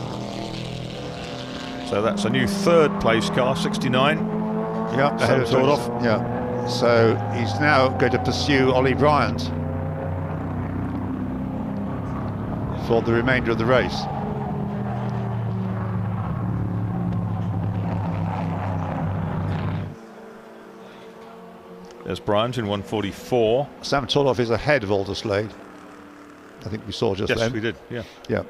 So that's a new 3rd place car, 69. Yeah, ahead of Tordoff. Yeah. So he's now going to pursue Ollie Bryant. for the remainder of the race. There's Bryant in 1:44. Sam Torloff is ahead of Alderslade. I think we saw just then. Yes, we did, yeah. Yeah.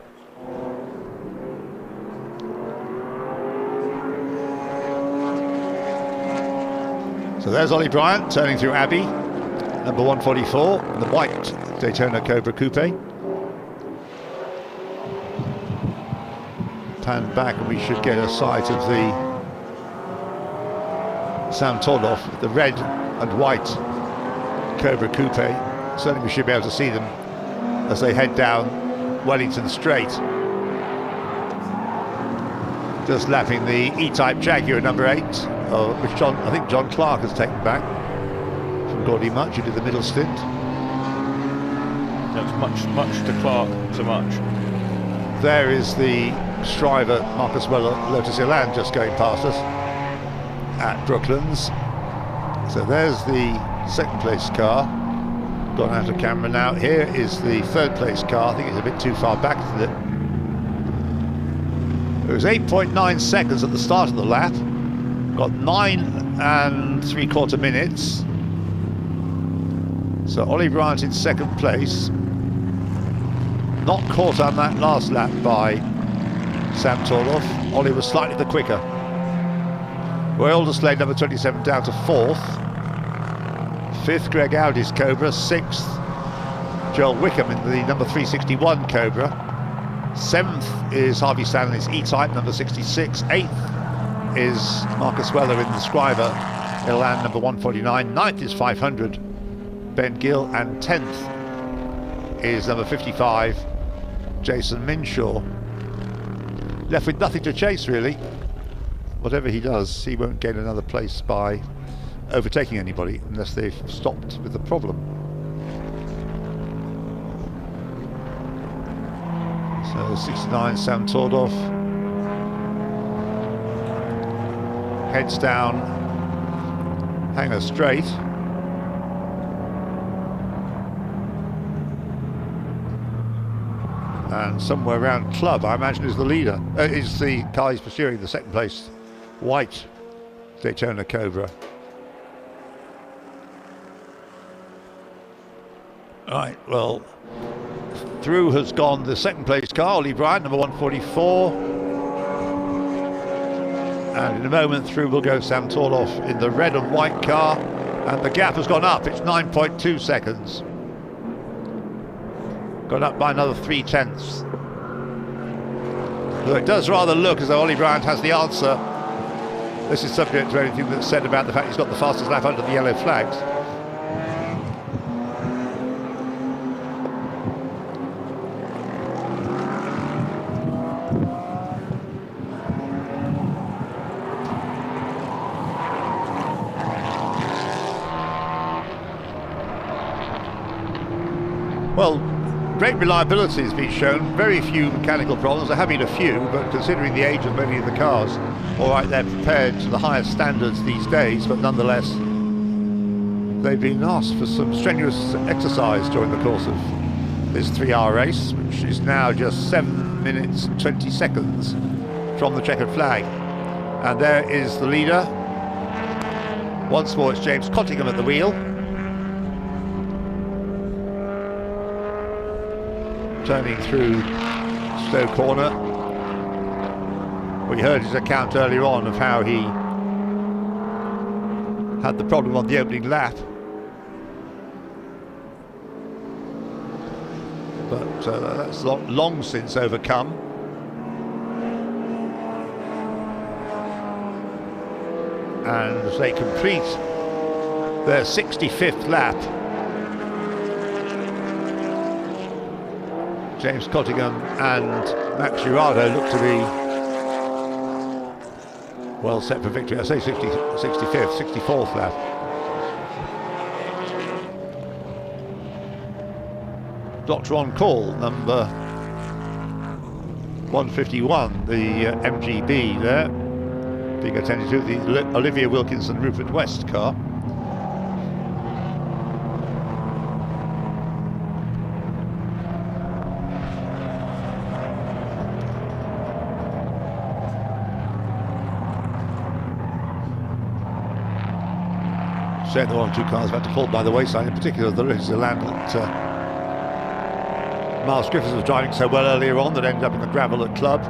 So there's Ollie Bryant turning through Abbey, number 144, the white Daytona Cobra Coupe. Pan back and we should get a sight of the Sam Torloff, the red and white Cobra Coupe. Certainly we should be able to see them as they head down Wellington Straight. Just lapping the E-Type Jaguar number 8, which I think John Clark has taken back from Gordy Much, who did the middle stint. That's much to Clark, so much. There is the Striver Marcus Weller Lotus Elan just going past us at Brooklands. So there's the second place car, gone out of camera now. Here is the third place car. I think it's a bit too far back, isn't it? It was 8.9 seconds at the start of the lap. Got 9 3/4 minutes. So Ollie Bryant in second place. Not caught on that last lap by Sam Torloff. Ollie was slightly the quicker. Roy Alderslade, number 27, down to 4th. 5th, Greg Audi's Cobra. 6th, Joel Wickham in the number 361 Cobra. 7th is Harvey Stanley's E-Type, number 66. 8th is Marcus Weller in the Scriber Elan, number 149. 9th is 500, Ben Gill. And 10th is number 55, Jason Minshaw. Left with nothing to chase, really. Whatever he does, he won't gain another place by overtaking anybody unless they've stopped with the problem. So 69, Sam Torloff heads down Hanger Straight. And somewhere around Club, I imagine, is the leader. Is the car he's pursuing, the second place white Daytona Cobra. Right, well, through has gone the second place car, Ollie Bryant, number 144. And in a moment through will go Sam Torloff in the red and white car. And the gap has gone up, it's 9.2 seconds. Gone up by another 3/10. Though it does rather look as though Ollie Bryant has the answer. This is subject to anything that's said about the fact he's got the fastest lap under the yellow flags. Well, great reliability has been shown, very few mechanical problems. There have been a few, but considering the age of many of the cars, all right, they're prepared to the highest standards these days, but nonetheless, they've been asked for some strenuous exercise during the course of this 3-hour race, which is now just 7 minutes and 20 seconds from the checkered flag. And there is the leader. Once more, it's James Cottingham at the wheel. Turning through Stowe Corner. We heard his account earlier on of how he had the problem on the opening lap. But that's long since overcome. And as they complete their 65th lap, James Cottingham and Max Girardo look to be well set for victory. I say 65th, 64th lap. Doctor on call, number 151, the MGB there, being attended to, the Olivia Wilkinson Rupert West car. Shame the 1 or 2 cars have had to fall by the wayside, in particular the land that Miles Griffiths was driving so well earlier on that ended up in the gravel at Club,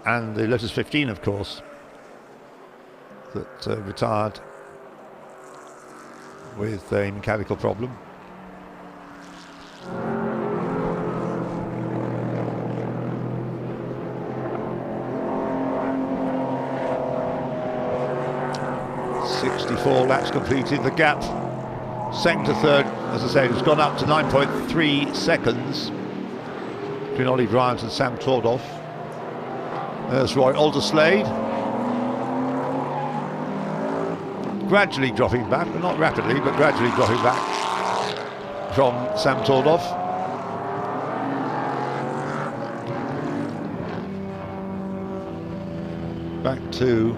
and the Lotus 15, of course, that retired with a mechanical problem. .64 laps completed. The gap second to third, as I say, has gone up to 9.3 seconds between Ollie Bryant and Sam Tordoff. There's Roy Alderslade, gradually dropping back, but not rapidly, but gradually dropping back from Sam Tordoff. Back to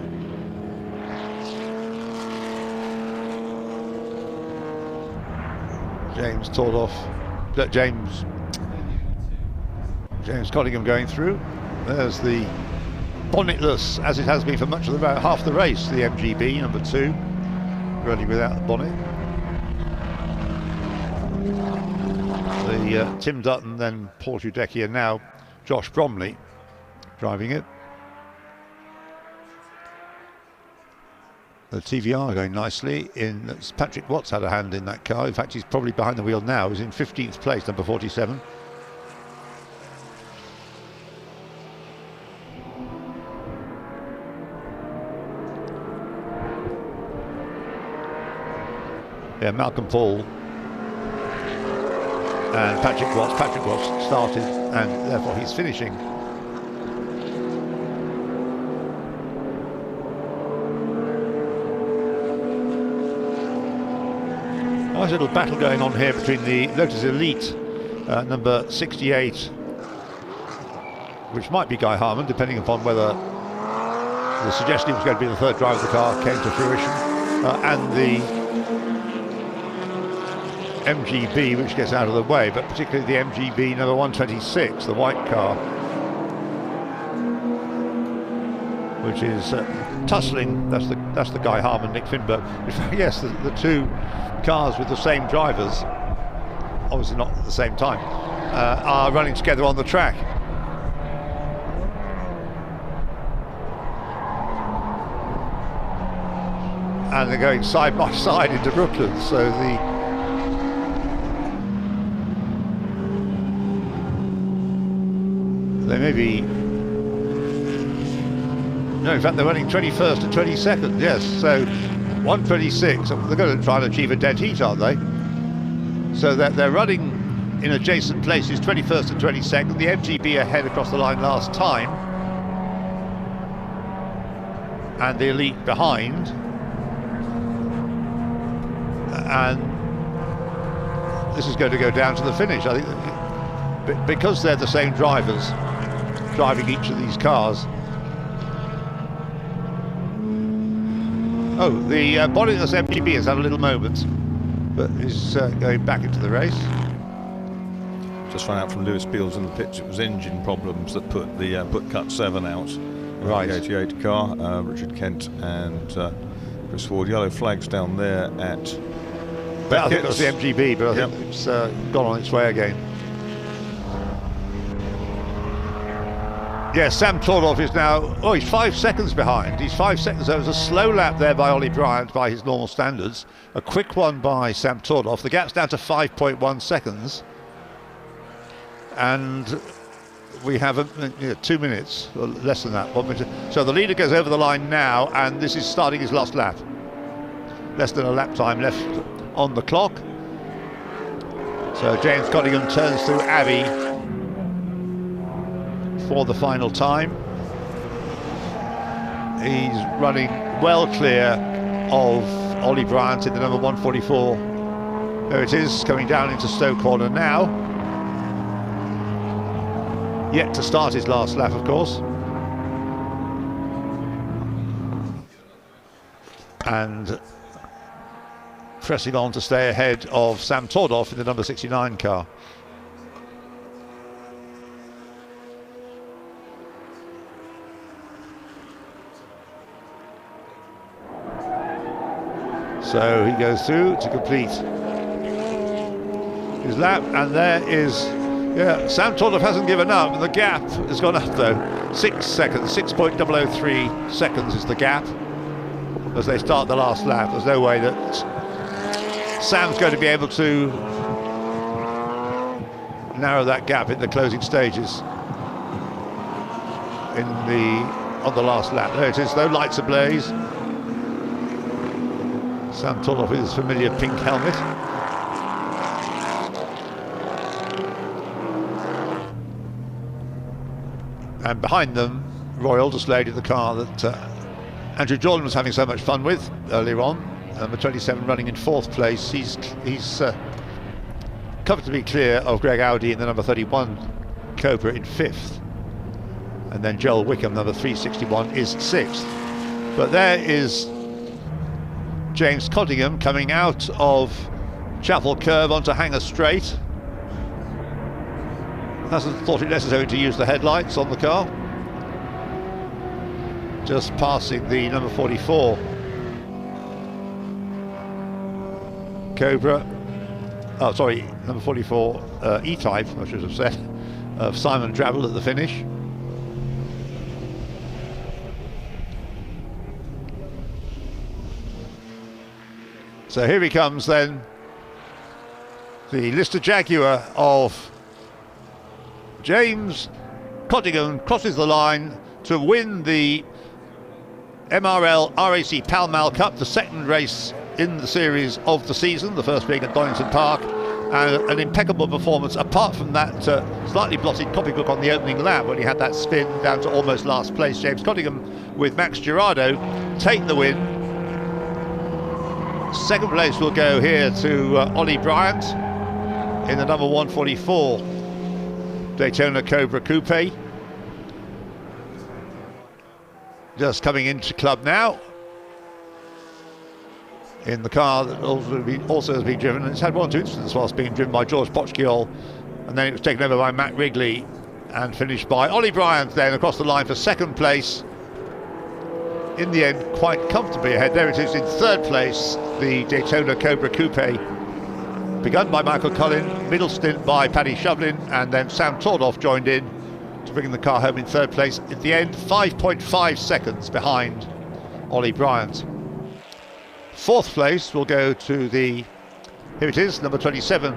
James Cottingham going through. There's the bonnetless, as it has been for much of about half the race, the MGB number 2, running without the bonnet. The Tim Dutton, then Paul Giudecchi, and now Josh Bromley driving it. The TVR going nicely. Patrick Watts had a hand in that car. In fact, he's probably behind the wheel now. He's in 15th place, number 47. Yeah, Malcolm Paul and Patrick Watts. Patrick Watts started, and therefore he's finishing. Nice little battle going on here between the Lotus Elite, number 68, which might be Guy Harmon, depending upon whether the suggestion he was going to be the third driver of the car came to fruition, and the MGB, which gets out of the way, but particularly the MGB number 126, the white car, which is tussling. That's the Guy Harmon, Nick Finberg. In fact, yes, the two cars with the same drivers, obviously not at the same time, are running together on the track. And they're going side by side into Brooklands, so they may be... No, in fact, they're running 21st and 22nd, yes, so 126, they're going to try and achieve a dead heat, aren't they? So they're running in adjacent places, 21st and 22nd, the MGB ahead across the line last time, and the Elite behind, and this is going to go down to the finish, I think, because they're the same drivers driving each of these cars. Oh, the bonnetless MGB has had a little moment, but is going back into the race. Just found out from Lewis Beals in the pits it was engine problems that put the cut 7 out. Right. The 88 car, Richard Kent and Chris Ward. Yellow flags down there at... I think it was the MGB, but I think it's gone on its way again. Yes, Sam Tordoff is now, he's 5 seconds behind. He's 5 seconds. There was a slow lap there by Ollie Bryant by his normal standards. A quick one by Sam Tordoff. The gap's down to 5.1 seconds. And we have 2 minutes, or less than that, 1 minute. So the leader goes over the line now, and this is starting his last lap. Less than a lap time left on the clock. So James Cottingham turns through Abbey for the final time. He's running well clear of Ollie Bryant in the number 144. There it is, coming down into Stowe Corner now. Yet to start his last lap, of course. And pressing on to stay ahead of Sam Tordoff in the number 69 car. So he goes through to complete his lap, and there is, Sam Tordoff hasn't given up, and the gap has gone up though. 6 seconds, 6.003 seconds is the gap as they start the last lap. There's no way that Sam's going to be able to narrow that gap in the closing stages on the last lap. There it is though, lights ablaze. Sam Tordoff with his familiar pink helmet. And behind them, Roy Alderslade in the car that Andrew Jordan was having so much fun with earlier on. Number 27 running in 4th place. He's comfortably clear of Greg Audi in the number 31 Cobra in 5th. And then Joel Wickham, number 361, is 6th. But there is James Cottingham coming out of Chapel Curve onto Hanger Straight. Hasn't thought it necessary to use the headlights on the car. Just passing the number 44 Cobra. Oh, sorry, number 44 E-Type, I should have said, of Simon Drabble at the finish. So here he comes then, the Lister Jaguar of James Cottingham crosses the line to win the MRL RAC Pall Mall Cup, the second race in the series of the season, the first being at Donington Park, and an impeccable performance apart from that slightly blotted copybook on the opening lap when he had that spin down to almost last place. James Cottingham with Max Girardo take the win. Second place will go here to Ollie Bryant in the number 144 Daytona Cobra Coupe. Just coming into club now in the car that also has been driven, and it's had 1 or 2 incidents whilst being driven by George Pochkiol, and then it was taken over by Matt Wrigley and finished by Ollie Bryant then across the line for second place. In the end, quite comfortably ahead. There it is in third place, the Daytona Cobra Coupe, begun by Michael Collin, middle stint by Paddy Shovlin, and then Sam Tordoff joined in to bring the car home in third place. At the end, 5.5 seconds behind Ollie Bryant. Fourth place will go to the, here it is, number 27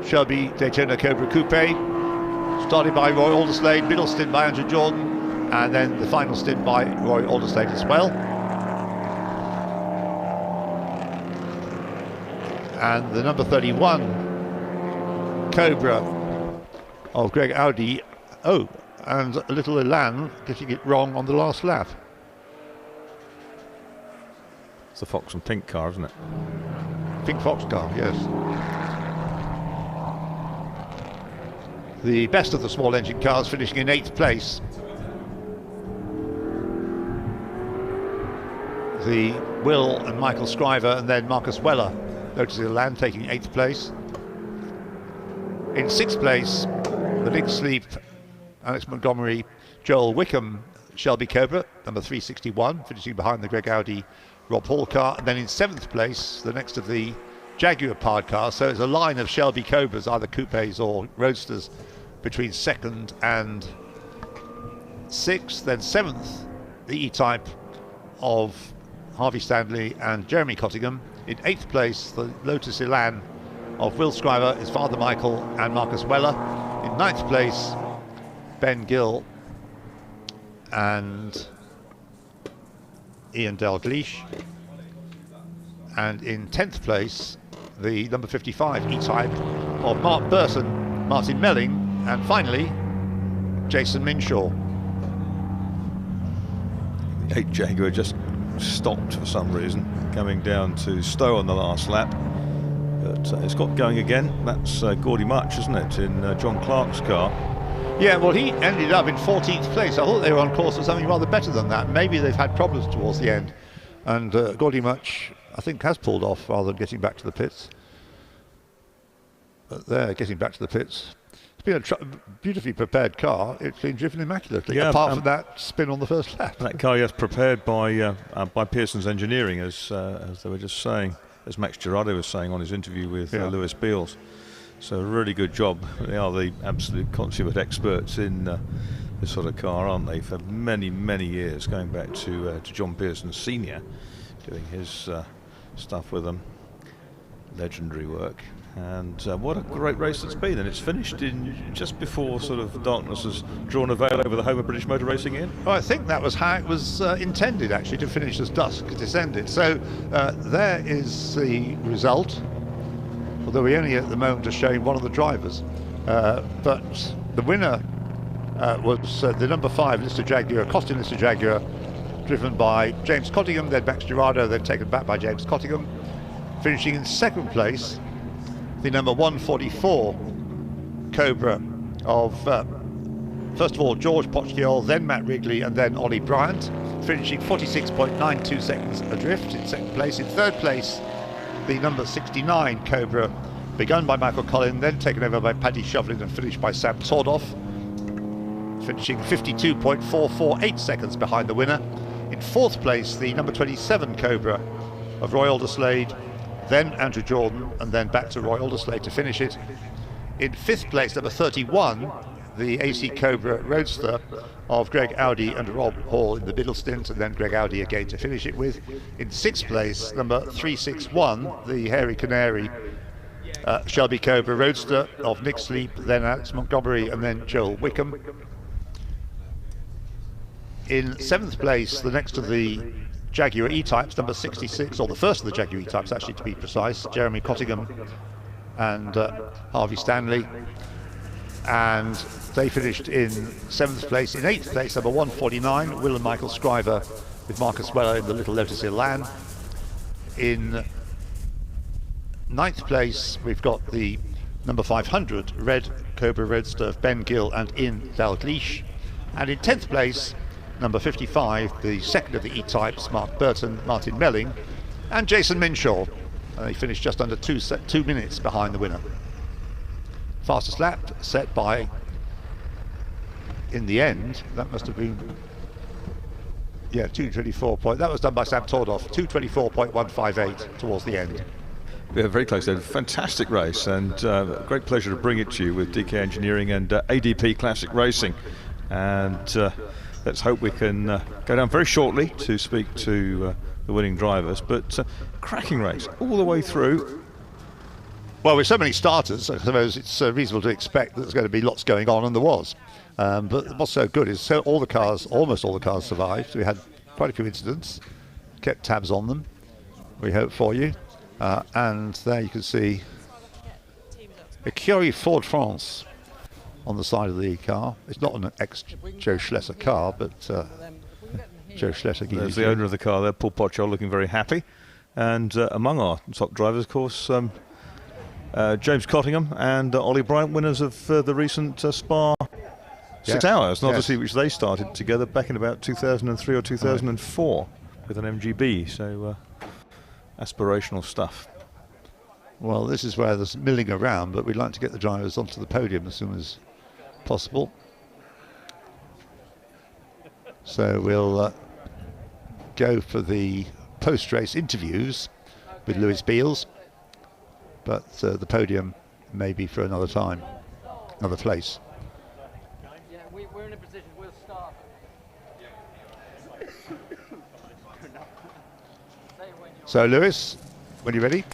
Shelby Daytona Cobra Coupe, started by Roy Alderslade, middle stint by Andrew Jordan, and then the final stint by Roy Alderslade as well. And the number 31 Cobra of Greg Audi. Oh, and a little Elan getting it wrong on the last lap. It's the Fox and Pink car, isn't it? Pink Fox car, yes. The best of the small engine cars finishing in 8th place. The Will and Michael Scriver, and then Marcus Weller, Lotus Elan taking 8th place. In 6th place, the Big Sleep, Alex Montgomery, Joel Wickham, Shelby Cobra, number 361, finishing behind the Greg Audi Rob Hall car. And then in 7th place, the next of the Jaguar Pard cars. So it's a line of Shelby Cobras, either coupes or roadsters, between 2nd and 6th. Then 7th, the E-Type of Harvey Stanley and Jeremy Cottingham. In 8th place, the Lotus Elan of Will Scriver, his father Michael, and Marcus Weller. In 9th place, Ben Gill and Ian Dalgleish. And in 10th place, the number 55 E-Type of Mark Burton, Martin Melling, and finally, Jason Minshaw. 8 Jaguar just stopped for some reason, coming down to Stowe on the last lap. But it's got going again. That's Gaudy Much, isn't it, in John Clark's car? Yeah, well, he ended up in 14th place. I thought they were on course for something rather better than that. Maybe they've had problems towards the end. And Gaudy Much, I think, has pulled off rather than getting back to the pits. But they're getting back to the pits. It's been a beautifully prepared car. It's been driven immaculately, Yeah, apart from that spin on the first lap. That car, yes, prepared by Pearson's Engineering, as they were just saying, as Max Girardo was saying on his interview with Lewis Beals. So a really good job. They are the absolute consummate experts in this sort of car, aren't they? For many, many years, going back to John Pearson Senior, doing his stuff with them. Legendary work. And what a great race it's been, and it's finished in just before sort of darkness has drawn a veil over the home of British motor racing in. Well, I think that was how it was intended, actually, to finish as dusk descended. So there is the result, although we only at the moment are showing one of the drivers. But the winner was the number 5 Lister Jaguar, Costin Lister Jaguar, driven by James Cottingham, then Max Girardo, then taken back by James Cottingham, finishing in second place. The number 144 Cobra of, first of all, George Potchkill, then Matt Wrigley, and then Ollie Bryant, finishing 46.92 seconds adrift in second place. In third place, the number 69 Cobra, begun by Michael Collin, then taken over by Paddy Shovlin and finished by Sam Tordoff, finishing 52.448 seconds behind the winner. In fourth place, the number 27 Cobra of Roy Alderslade, then Andrew Jordan, and then back to Roy Alderslade to finish it. In fifth place, number 31, the AC Cobra Roadster of Greg Audi and Rob Hall in the middle stint, and then Greg Audi again to finish it with. In sixth place, number 361, the Hairy Canary Shelby Cobra Roadster of Nick Sleep, then Alex Montgomery, and then Joel Wickham. In seventh place, the next of the Jaguar E-Types, number 66, or the first of the Jaguar E-Types actually to be precise, Jeremy Cottingham and Harvey Stanley, and they finished in 7th place. In 8th place, number 149, Will and Michael Scriver with Marcus Weller in the Little Lotus Elan. In 9th place, we've got the number 500 Red Cobra Roadster of Ben Gill and In Dalglish, and in 10th place, number 55, the second of the E-Types, Mark Burton, Martin Melling, and Jason Minshaw. They finished just under 2 minutes behind the winner. Fastest lap set by, in the end, that must have been, 2:24. That was done by Sam Tordoff, 2:24.158 towards the end. Yeah, very close there. Fantastic race, and great pleasure to bring it to you with DK Engineering and ADP Classic Racing. And let's hope we can go down very shortly to speak to the winning drivers. But cracking race all the way through. Well, with so many starters, I suppose it's reasonable to expect that there's going to be lots going on, and there was. But what's so good is all the cars, almost all the cars survived. We had quite a few incidents, kept tabs on them, we hope for you. And there you can see a Curie Ford France on the side of the car. It's not an ex-Joe Schlesser car, but Joe Schlesser. There's the owner of the car there, Paul Potchell, looking very happy. And among our top drivers, of course, James Cottingham and Ollie Bryant, winners of the recent Spa 6 Hours, and obviously which they started together back in about 2003 or 2004 with an MGB. So aspirational stuff. Well, this is where there's milling around, but we'd like to get the drivers onto the podium as soon as possible. So we'll go for the post-race interviews with Lewis Beals, but the podium may be for another time, another place. Yeah, we're in a position, we'll start. So Lewis, when you're ready.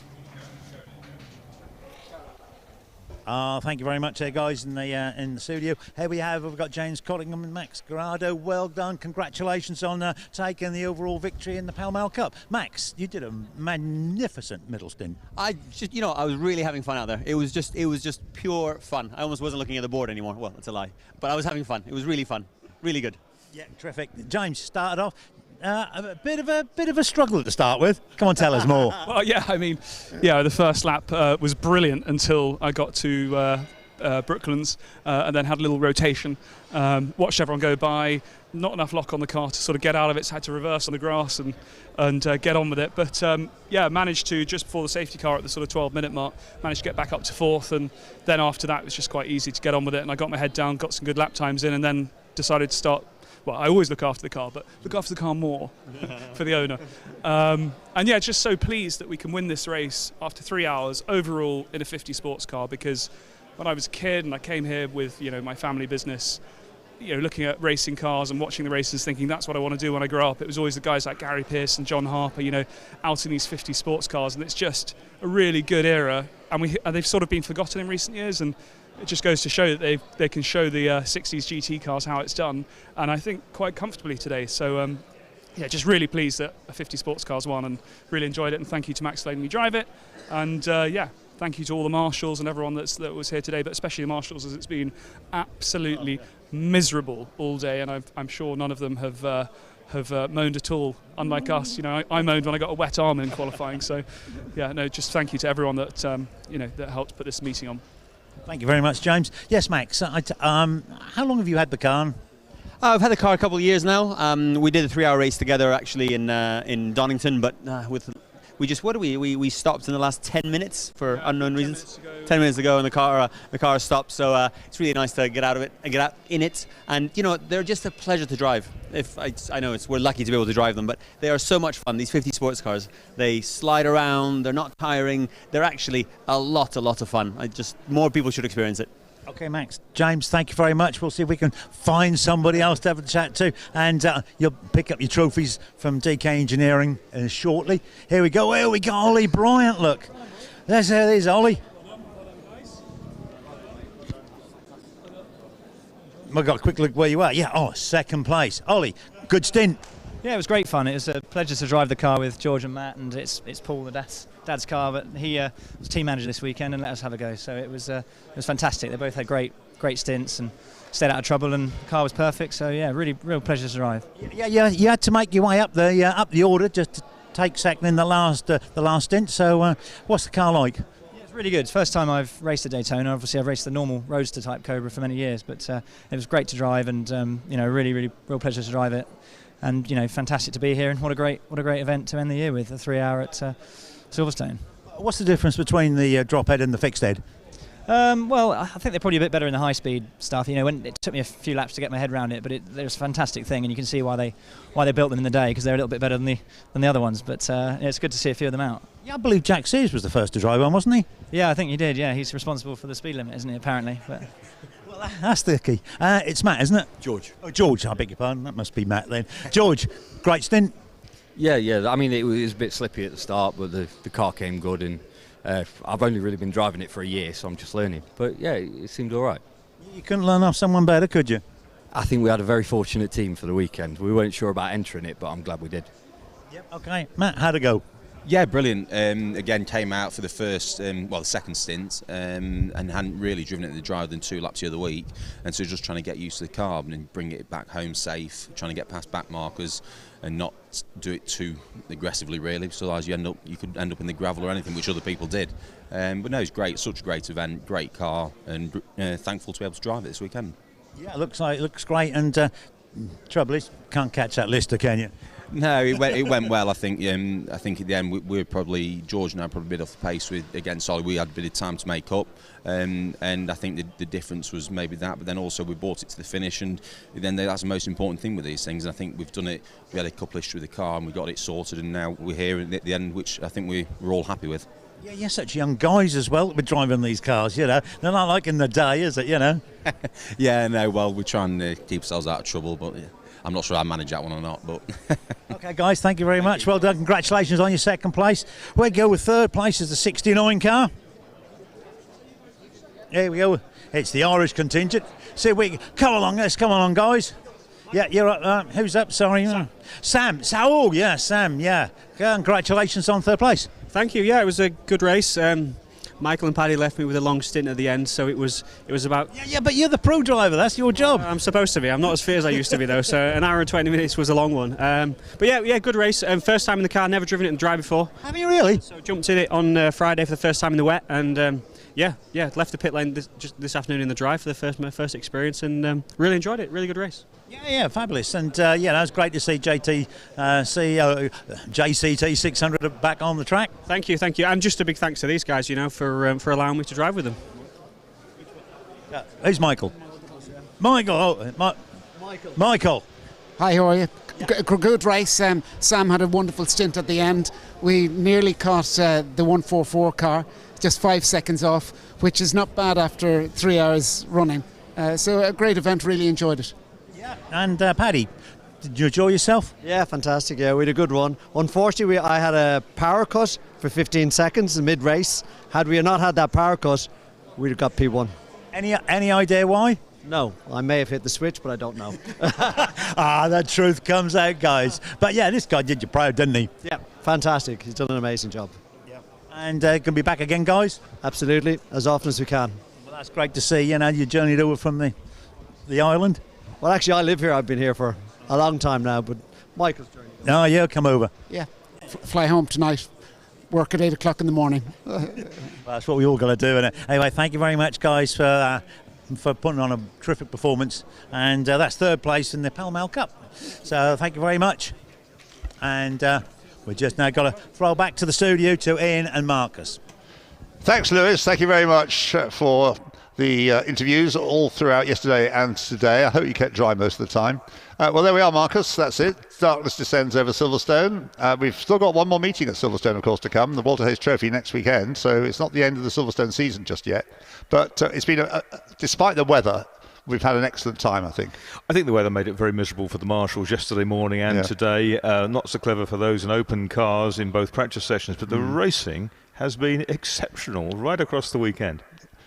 Thank you very much, guys, in the studio. Here we've got James Cottingham and Max Girardo. Well done, congratulations on taking the overall victory in the Pall Mall Cup. Max, you did a magnificent middle stint. I was really having fun out there. It was just pure fun. I almost wasn't looking at the board anymore. Well, it's a lie, but I was having fun. It was really fun, really good. Yeah, terrific. James started off. A bit of a struggle to start with. Come on, tell us more. Well, the first lap was brilliant until I got to Brooklands and then had a little rotation. Watched everyone go by, not enough lock on the car to sort of get out of it, so had to reverse on the grass and get on with it. But yeah, managed to, just before the safety car at the sort of 12-minute mark, managed to get back up to 4th, and then after that it was just quite easy to get on with it, and I got my head down, got some good lap times in, and then decided to start. Well, I always look after the car, but look after the car more for the owner. And yeah, just so pleased that we can win this race after 3 hours overall in a 50 sports car, because when I was a kid and I came here with, you know, my family business, you know, looking at racing cars and watching the races, thinking that's what I want to do when I grow up. It was always the guys like Gary Pearce and John Harper, you know, out in these 50 sports cars, and it's just a really good era. And they've sort of been forgotten in recent years, and it just goes to show that they can show the 60s GT cars how it's done, and I think quite comfortably today. So yeah, just really pleased that a 50 sports cars won, and really enjoyed it. And thank you to Max letting me drive it, and yeah, thank you to all the marshals and everyone that was here today, but especially the marshals, as it's been absolutely miserable all day, and I'm sure none of them have moaned at all, unlike us. You know, I moaned when I got a wet arm in qualifying. So yeah, no, just thank you to everyone that you know, that helped put this meeting on. Thank you very much, James. Yes, Max, how long have you had the car? I've had the car a couple of years now. We did a 3-hour race together actually in Donington, but we stopped in the last 10 minutes for unknown reasons. 10 minutes ago, and the car stopped. So it's really nice to get out of it and get out in it. And you know, they're just a pleasure to drive. I know we're lucky to be able to drive them, but they are so much fun. These 50 sports cars, they slide around. They're not tiring. They're actually a lot of fun. More people should experience it. Okay, Max. James, thank you very much. We'll see if we can find somebody else to have a chat to, and you'll pick up your trophies from DK Engineering shortly. Here we go, Ollie Bryant, look. There's Ollie. We've got a quick look where you are. Yeah, second place. Ollie, good stint. Yeah, it was great fun. It was a pleasure to drive the car with George and Matt, and it's Paul, the dad's car, but he was team manager this weekend and let us have a go. So it was fantastic. They both had great stints and stayed out of trouble, and the car was perfect. So yeah, real pleasure to drive. Yeah, you had to make your way up the order just to take second in the last stint. So what's the car like? Really good. First time I've raced at Daytona. Obviously, I've raced the normal roadster type Cobra for many years, but it was great to drive, and you know, really real pleasure to drive it, and you know, fantastic to be here. And what a great event to end the year with, a 3-hour at Silverstone. What's the difference between the drop head and the fixed head? Well, I think they're probably a bit better in the high-speed stuff. You know, it took me a few laps to get my head around it, but they're a fantastic thing, and you can see why they built them in the day, because they're a little bit better than the other ones. But yeah, it's good to see a few of them out. Yeah, I believe Jack Sears was the first to drive one, wasn't he? Yeah, I think he did. Yeah, he's responsible for the speed limit, isn't he? Apparently. But well, that's the key. It's Matt, isn't it? George. Oh, George. I beg your pardon. That must be Matt then. George, great stint. Yeah. I mean, it was a bit slippy at the start, but the car came good, and I've only really been driving it for a year, so I'm just learning. But yeah, it seemed all right. You couldn't learn off someone better, could you? I think we had a very fortunate team for the weekend. We weren't sure about entering it, but I'm glad we did. Yep. Okay, Matt, how'd it go? Yeah, brilliant. Again, came out for the first, the second stint, and hadn't really driven it in the drive than 2 laps the other week, and so just trying to get used to the car and bring it back home safe, trying to get past back markers and not do it too aggressively, really. So otherwise, you could end up in the gravel or anything, which other people did. But no, it's great. Such a great event, great car, and thankful to be able to drive it this weekend. Yeah, it looks great, and trouble is, can't catch that Lister, can you? No, it went well. I think at the end we're probably, George and I probably a bit off the pace against Ollie. We had a bit of time to make up, and I think the difference was maybe that. But then also we brought it to the finish, and then that's the most important thing with these things. And I think we've done it. We had a couple issues with the car, and we got it sorted, and now we're here at the end, which I think we're all happy with. Yeah, you're such young guys as well with driving these cars, you know. They're not like in the day, is it, you know? Yeah, no, well, we're trying to keep ourselves out of trouble, but yeah, I'm not sure I manage that one or not. But okay, guys, thank you very much. Well done. Congratulations on your second place. We'll go with third place is the 69 car. Here we go. It's the Irish contingent. See, come along, guys. Yeah, you're up. Who's up? Sorry. Sam. Oh, yeah, Sam, yeah. Congratulations on third place. Thank you. Yeah, it was a good race. Michael and Paddy left me with a long stint at the end, so it was about. Yeah, but you're the pro driver. That's your job. I'm supposed to be. I'm not as fit as I used to be though. So an hour and 20 minutes was a long one. But yeah, good race. First time in the car. Never driven it in the dry before. Have you really? So jumped in it on Friday for the first time in the wet, and yeah, left the pit lane just this afternoon in the dry for my first experience, and really enjoyed it. Really good race. Yeah, fabulous. And that was great to see JCT 600 back on the track. Thank you. And just a big thanks to these guys, for allowing me to drive with them. Who's Michael? Michael. Michael. Hi, how are you? Good race. Sam had a wonderful stint at the end. We nearly caught the 144 car, just 5 seconds off, which is not bad after 3 hours running. So a great event, really enjoyed it. Yeah. And Paddy, did you enjoy yourself? Yeah, fantastic. Yeah, we had a good run. Unfortunately, I had a power cut for 15 seconds in mid-race. Had we not had that power cut, we'd have got P1. Any idea why? No, I may have hit the switch, but I don't know. The truth comes out, guys. But yeah, this guy did you proud, didn't he? Yeah, fantastic. He's done an amazing job. Yeah. And can be back again, guys? Absolutely, as often as we can. Well, that's great to see. You journeyed over from the island. Well, actually, I live here. I've been here for a long time now, but Michael's journeyed over. No, yeah, come over. Yeah, fly home tonight. Work at 8 o'clock in the morning. Well, that's what we all got to do. And anyway, thank you very much, guys, for putting on a terrific performance. And that's third place in the Pall Mall Cup. So thank you very much. And we're just now got to throw back to the studio to Ian and Marcus. Thanks, Lewis. Thank you very much for the interviews all throughout yesterday and today. I hope you kept dry most of the time. Well, there we are, Marcus. That's it. Darkness descends over Silverstone. We've still got one more meeting at Silverstone, of course, to come, the Walter Hayes Trophy next weekend. So it's not the end of the Silverstone season just yet. But it's been, despite the weather, we've had an excellent time, I think. I think the weather made it very miserable for the marshals yesterday morning and today. Not so clever for those in open cars in both practice sessions, but the racing has been exceptional right across the weekend.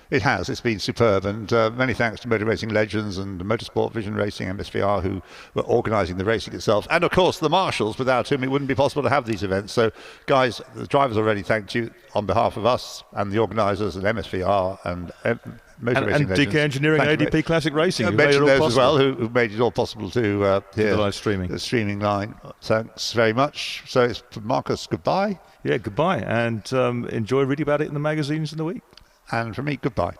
It has. It's been superb, and many thanks to Motor Racing Legends and Motorsport Vision Racing, MSVR, who were organising the racing itself, and of course the marshals, without whom it wouldn't be possible to have these events. So, guys, the drivers already thanked you on behalf of us and the organisers and MSVR and Motor Racing Legends. DK Engineering, ADP Classic Racing, who mentioned made it all those as well, who made it all possible to hear the live streaming. The streaming line. Thanks very much. So it's Marcus, goodbye. Yeah, goodbye, and enjoy reading about it in the magazines in the week. And from me, goodbye.